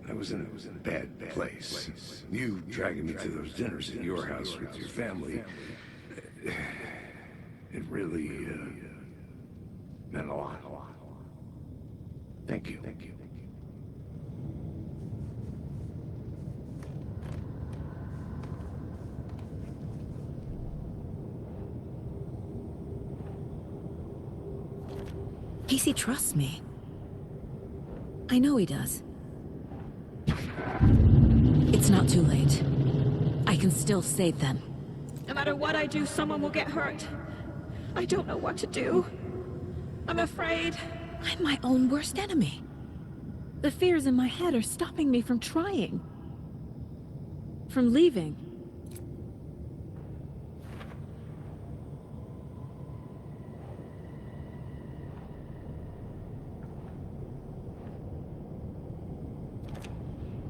I was in a bad place. You dragging me to those dinners at your house with your family, it really, meant a lot. Thank you. Casey trusts me. I know he does. It's not too late. I can still save them. No matter what I do, someone will get hurt. I don't know what to do. I'm afraid. I'm my own worst enemy. The fears in my head are stopping me from trying. From leaving.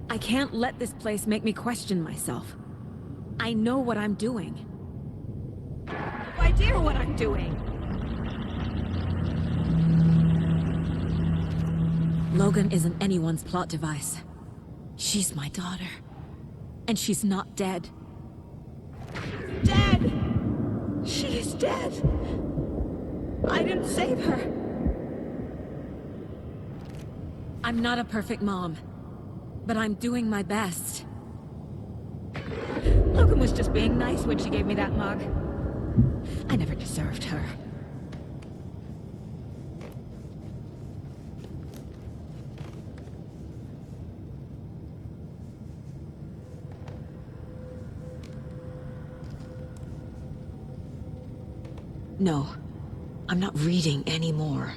I can't let this place make me question myself. I know what I'm doing. No idea what I'm doing. Logan isn't anyone's plot device. She's my daughter. And she's not dead. Dead! She is dead. I didn't save her. I'm not a perfect mom, but I'm doing my best. Logan was just being nice when she gave me that mug. I never deserved her. No, I'm not reading anymore.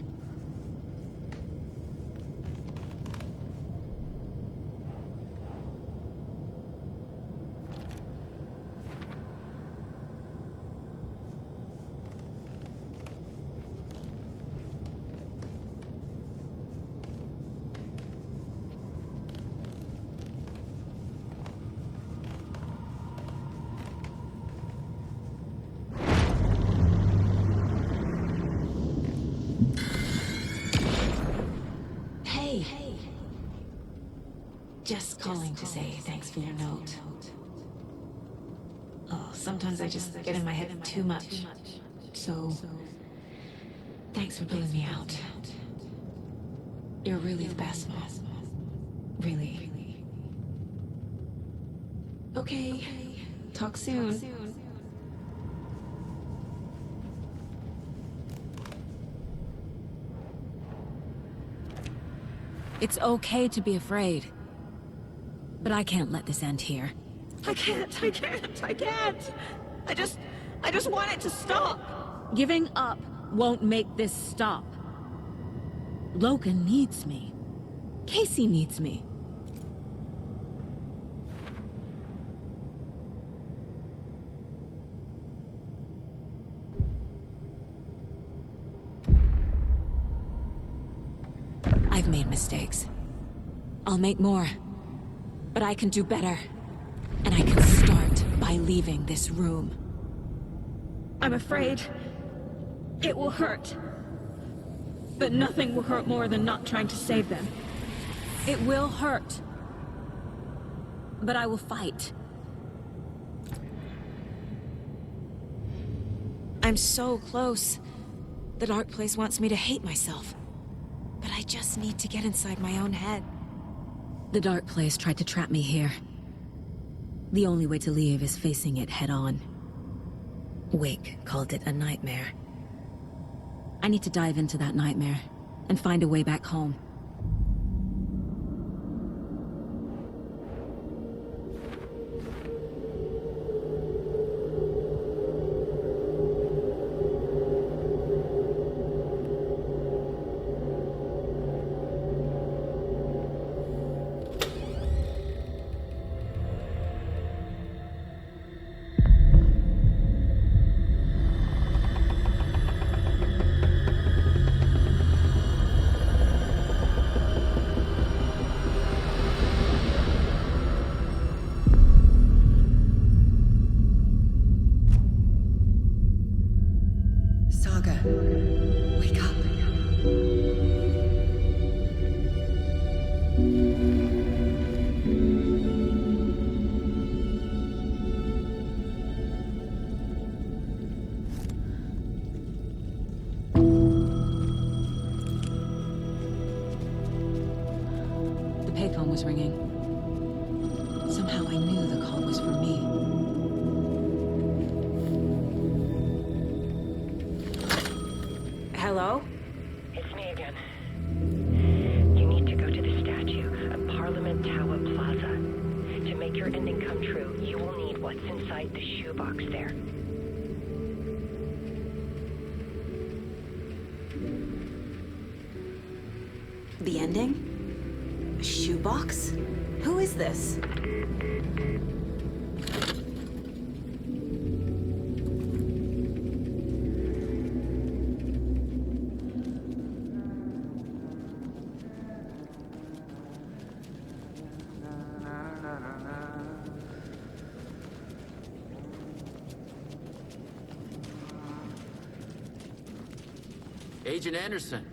Just calling to say thanks for your note. Oh, sometimes I just get in my head too much. So, thanks for pulling me out. You're really the best, Mom. Really. Okay. Talk soon. It's okay to be afraid. But I can't let this end here. I can't. I just want it to stop. Giving up won't make this stop. Logan needs me. Casey needs me. I've made mistakes. I'll make more. But I can do better. And I can start by leaving this room. I'm afraid it will hurt. But nothing will hurt more than not trying to save them. It will hurt. But I will fight. I'm so close. The dark place wants me to hate myself. But I just need to get inside my own head. The dark place tried to trap me here. The only way to leave is facing it head-on. Wake called it a nightmare. I need to dive into that nightmare and find a way back home. payphone was ringing. Somehow I knew the call was for me. Hello? It's me again. You need to go to the statue at Parliament Tower Plaza. To make your ending come true, you will need what's inside the shoebox there. The ending? A shoebox? Who is this? Agent Anderson.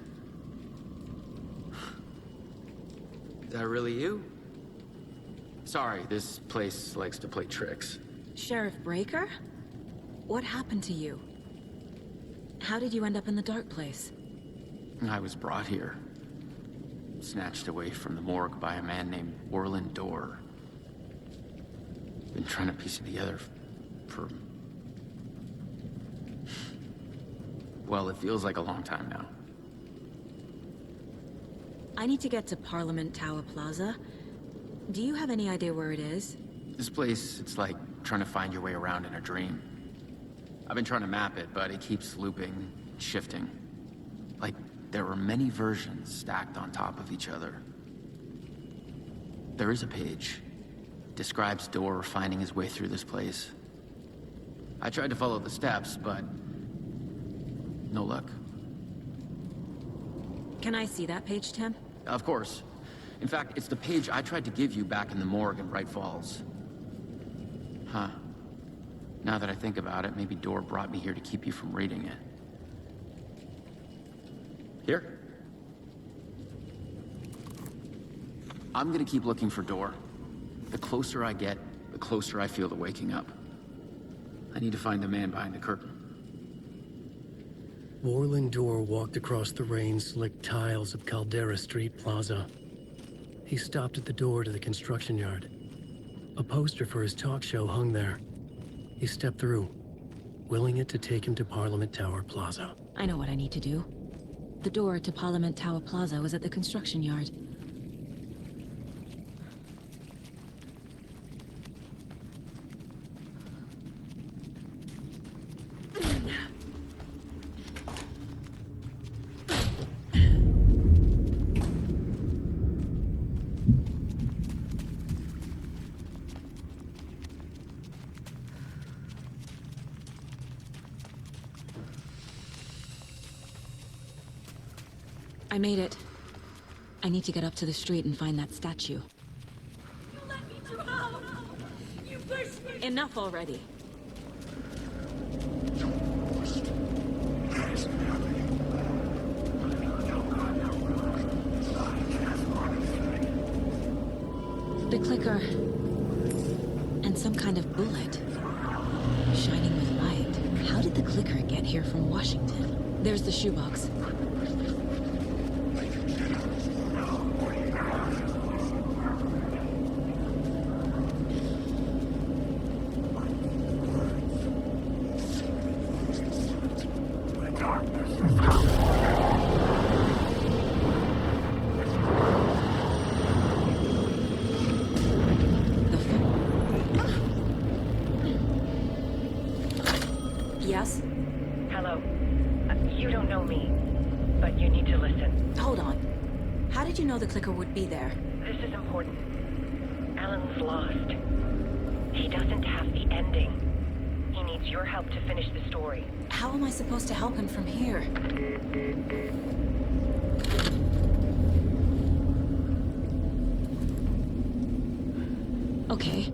Is that really you? Sorry, this place likes to play tricks. Sheriff Breaker? What happened to you? How did you end up in the dark place? I was brought here. Snatched away from the morgue by a man named Orland Dorr. Been trying to piece it together for... Well, it feels like a long time now. I need to get to Parliament Tower Plaza. Do you have any idea where it is? This place, it's like trying to find your way around in a dream. I've been trying to map it, but it keeps looping, shifting. Like there were many versions stacked on top of each other. There is a page. Describes Dorr finding his way through this place. I tried to follow the steps, but no luck. Can I see that page, Tim? Of course. In fact, it's the page I tried to give you back in the morgue in Bright Falls. Huh. Now that I think about it, maybe Dorr brought me here to keep you from reading it. Here. I'm gonna keep looking for Dorr. The closer I get, the closer I feel to waking up. I need to find the man behind the curtain. Orland Dorr walked across the rain-slicked tiles of Caldera Street Plaza. He stopped at the door to the construction yard. A poster for his talk show hung there. He stepped through, willing it to take him to Parliament Tower Plaza. I know what I need to do. The door to Parliament Tower Plaza was at the construction yard. I made it. I need to get up to the street and find that statue. You let me drown! You pushed me! Enough already. The clicker. And some kind of bullet. Shining with light. How did the clicker get here from Washington? There's the shoebox. Yes? Hello. You don't know me, but you need to listen. Hold on. How did you know the clicker would be there? This is important. Alan's lost. He doesn't have the ending. He needs your help to finish the story. How am I supposed to help him from here? Okay.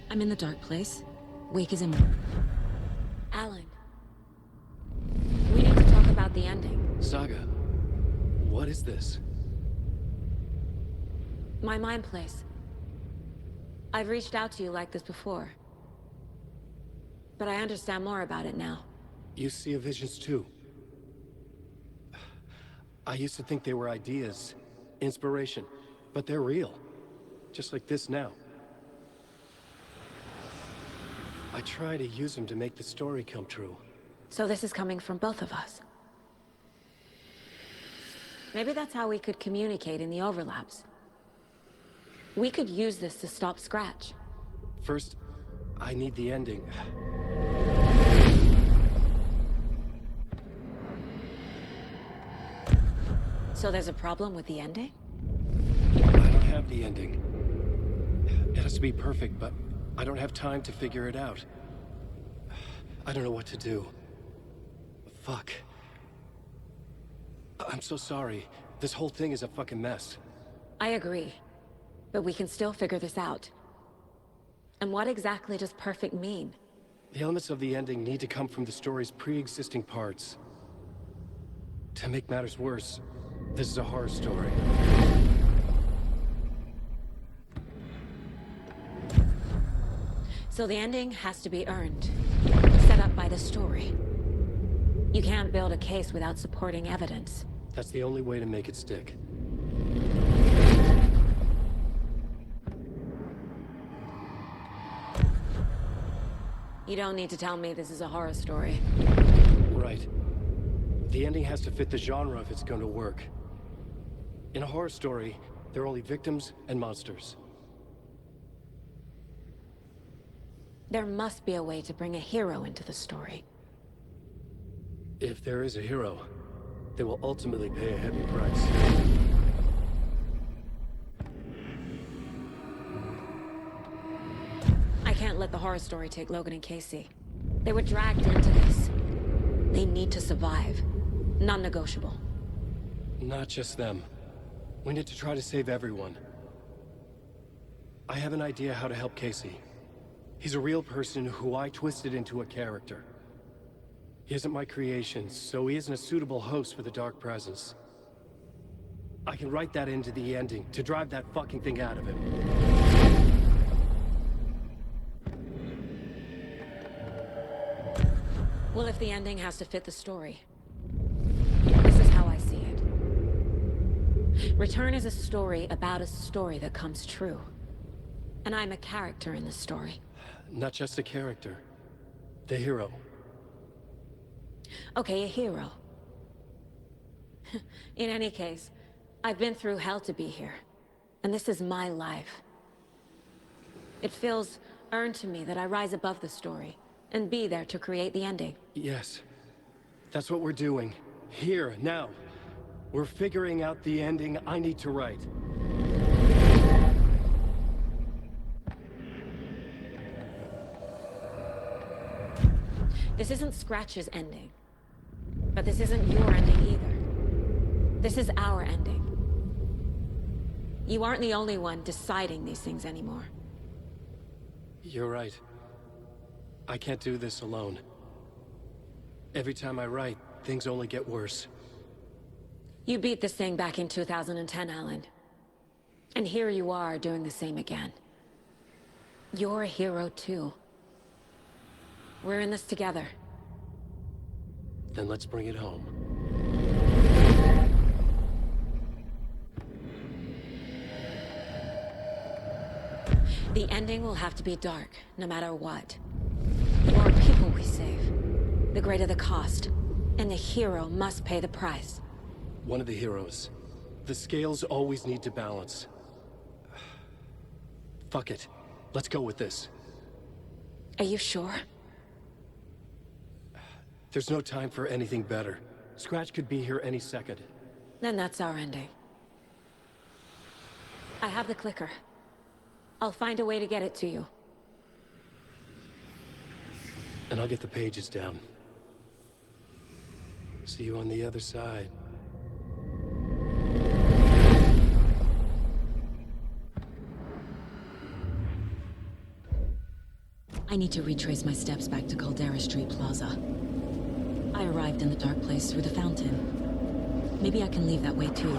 I'm in the dark place. Wake is in... Alan. We need to talk about the ending. Saga, what is this? My mind place. I've reached out to you like this before. But I understand more about it now. You see visions too. I used to think they were ideas, inspiration. But they're real. Just like this now. I try to use them to make the story come true. So this is coming from both of us. Maybe that's how we could communicate in the overlaps. We could use this to stop Scratch. First, I need the ending. So there's a problem with the ending? I don't have the ending. It has to be perfect, but I don't have time to figure it out. I don't know what to do. Fuck. I'm so sorry. This whole thing is a fucking mess. I agree. But we can still figure this out. And what exactly does perfect mean? The elements of the ending need to come from the story's pre-existing parts. To make matters worse, this is a horror story. So the ending has to be earned. Set up by the story. You can't build a case without supporting evidence. That's the only way to make it stick. You don't need to tell me this is a horror story. Right. The ending has to fit the genre if it's going to work. In a horror story, there are only victims and monsters. There must be a way to bring a hero into the story. If there is a hero, they will ultimately pay a heavy price. I can't let the horror story take Logan and Casey. They were dragged into this. They need to survive. Non-negotiable. Not just them. We need to try to save everyone. I have an idea how to help Casey. He's a real person who I twisted into a character. He isn't my creation, so he isn't a suitable host for the Dark Presence. I can write that into the ending to drive that fucking thing out of him. Well, if the ending has to fit the story, this is how I see it. Return is a story about a story that comes true. And I'm a character in the story. Not just a character. The hero. Okay, a hero. In any case, I've been through hell to be here. And this is my life. It feels earned to me that I rise above the story and be there to create the ending. Yes. That's what we're doing. Here, now. We're figuring out the ending I need to write. This isn't Scratch's ending. But this isn't your ending either. This is our ending. You aren't the only one deciding these things anymore. You're right. I can't do this alone. Every time I write, things only get worse. You beat this thing back in 2010, Alan. And here you are doing the same again. You're a hero too. We're in this together. Then let's bring it home. The ending will have to be dark, no matter what. The more people we save, the greater the cost. And the hero must pay the price. One of the heroes. The scales always need to balance. Fuck it. Let's go with this. Are you sure? There's no time for anything better. Scratch could be here any second. Then that's our ending. I have the clicker. I'll find a way to get it to you. And I'll get the pages down. See you on the other side. I need to retrace my steps back to Caldera Street Plaza. I arrived in the dark place through the fountain. Maybe I can leave that way too.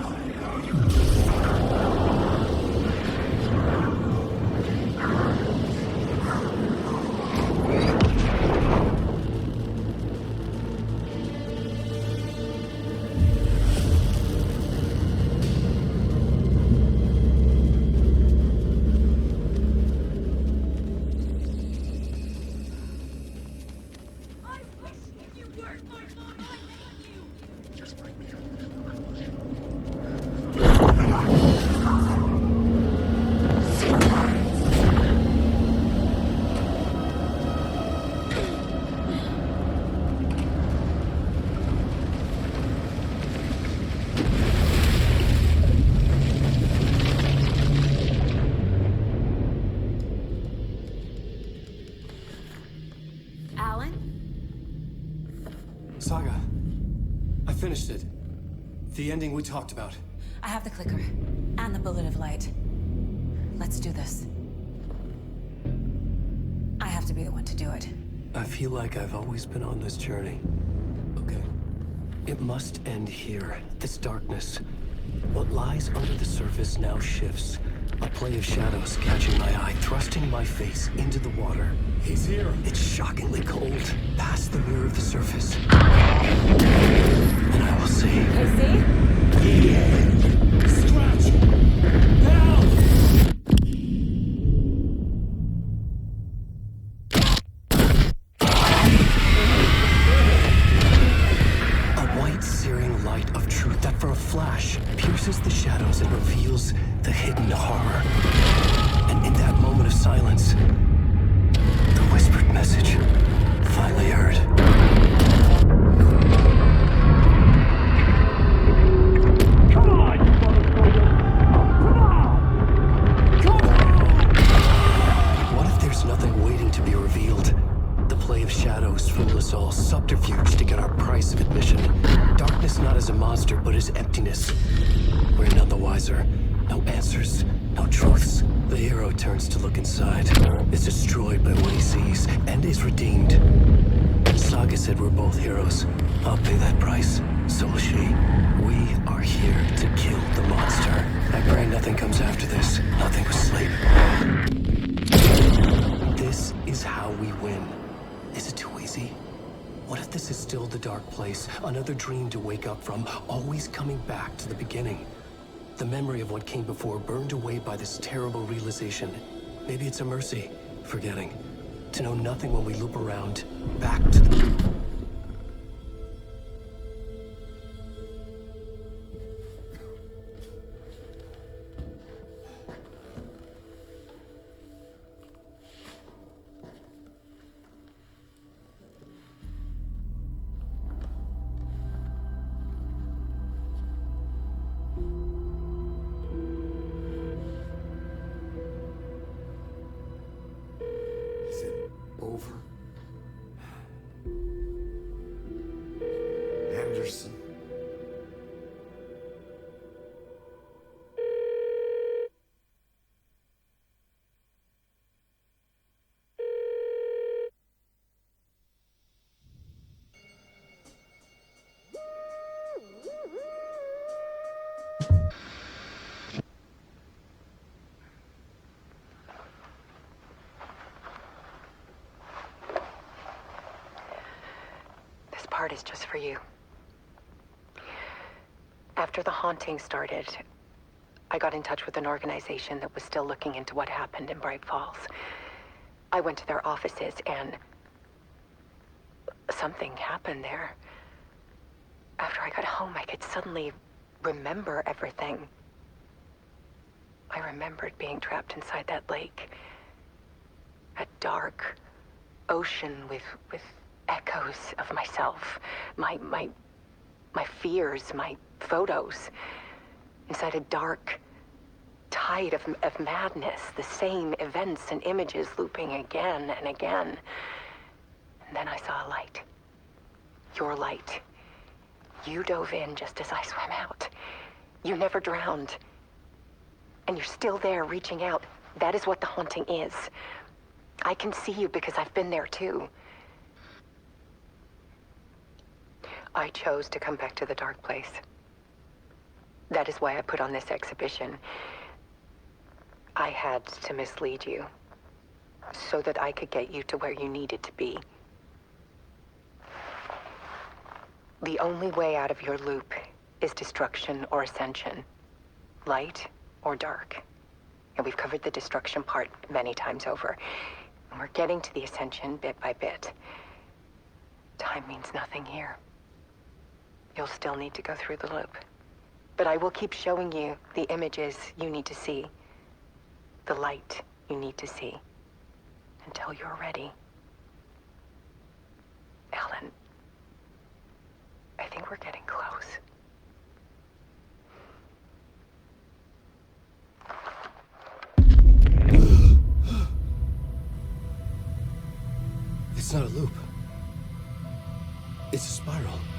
Saga, I finished it. The ending we talked about. I have the clicker and the bullet of light. Let's do this. I have to be the one to do it. I feel like I've always been on this journey. Okay. It must end here. This darkness. What lies under the surface now shifts. A play of shadows catching my eye, thrusting my face into the water. He's here. It's shockingly cold. Past the mirror of the surface. And I will see. Casey? Scratch! Help! A white, searing light of truth that for a flash pierces the shadows and reveals the hidden horror. And in that moment of silence, the whispered message finally heard. Come on, you motherfucker! Come on! What if there's nothing waiting to be revealed? The play of shadows fool us all, subterfuge to get our price of admission. Darkness not as a monster, but as emptiness. We're none the wiser. No answers, no truths. The hero turns to look inside, is destroyed by what he sees, and is redeemed. Saga said we're both heroes. I'll pay that price. So will she. We are here to kill the monster. I pray nothing comes after this. Nothing but sleep. This is how we win. Is it too easy? What if this is still the dark place? Another dream to wake up from, always coming back to the beginning. The memory of what came before burned away by this terrible realization. Maybe it's a mercy, forgetting. To know nothing when we loop around, back to the... Is it over? Anderson. This part is just for you. After the haunting started, I got in touch with an organization that was still looking into what happened in Bright Falls. I went to their offices and something happened there. After I got home, I could suddenly remember everything. I remembered being trapped inside that lake. A dark ocean with echoes of myself. My fears, my photos. Inside a dark tide of madness. The same events and images looping again and again. And then I saw a light. Your light. You dove in just as I swam out. You never drowned. And you're still there reaching out. That is what the haunting is. I can see you because I've been there too. I chose to come back to the dark place. That is why I put on this exhibition. I had to mislead you so that I could get you to where you needed to be. The only way out of your loop is destruction or ascension, light or dark. And we've covered the destruction part many times over. And we're getting to the ascension bit by bit. Time means nothing here. You'll still need to go through the loop. But I will keep showing you the images you need to see. The light you need to see. Until you're ready. Ellen, I think we're getting close. It's not a loop. It's a spiral.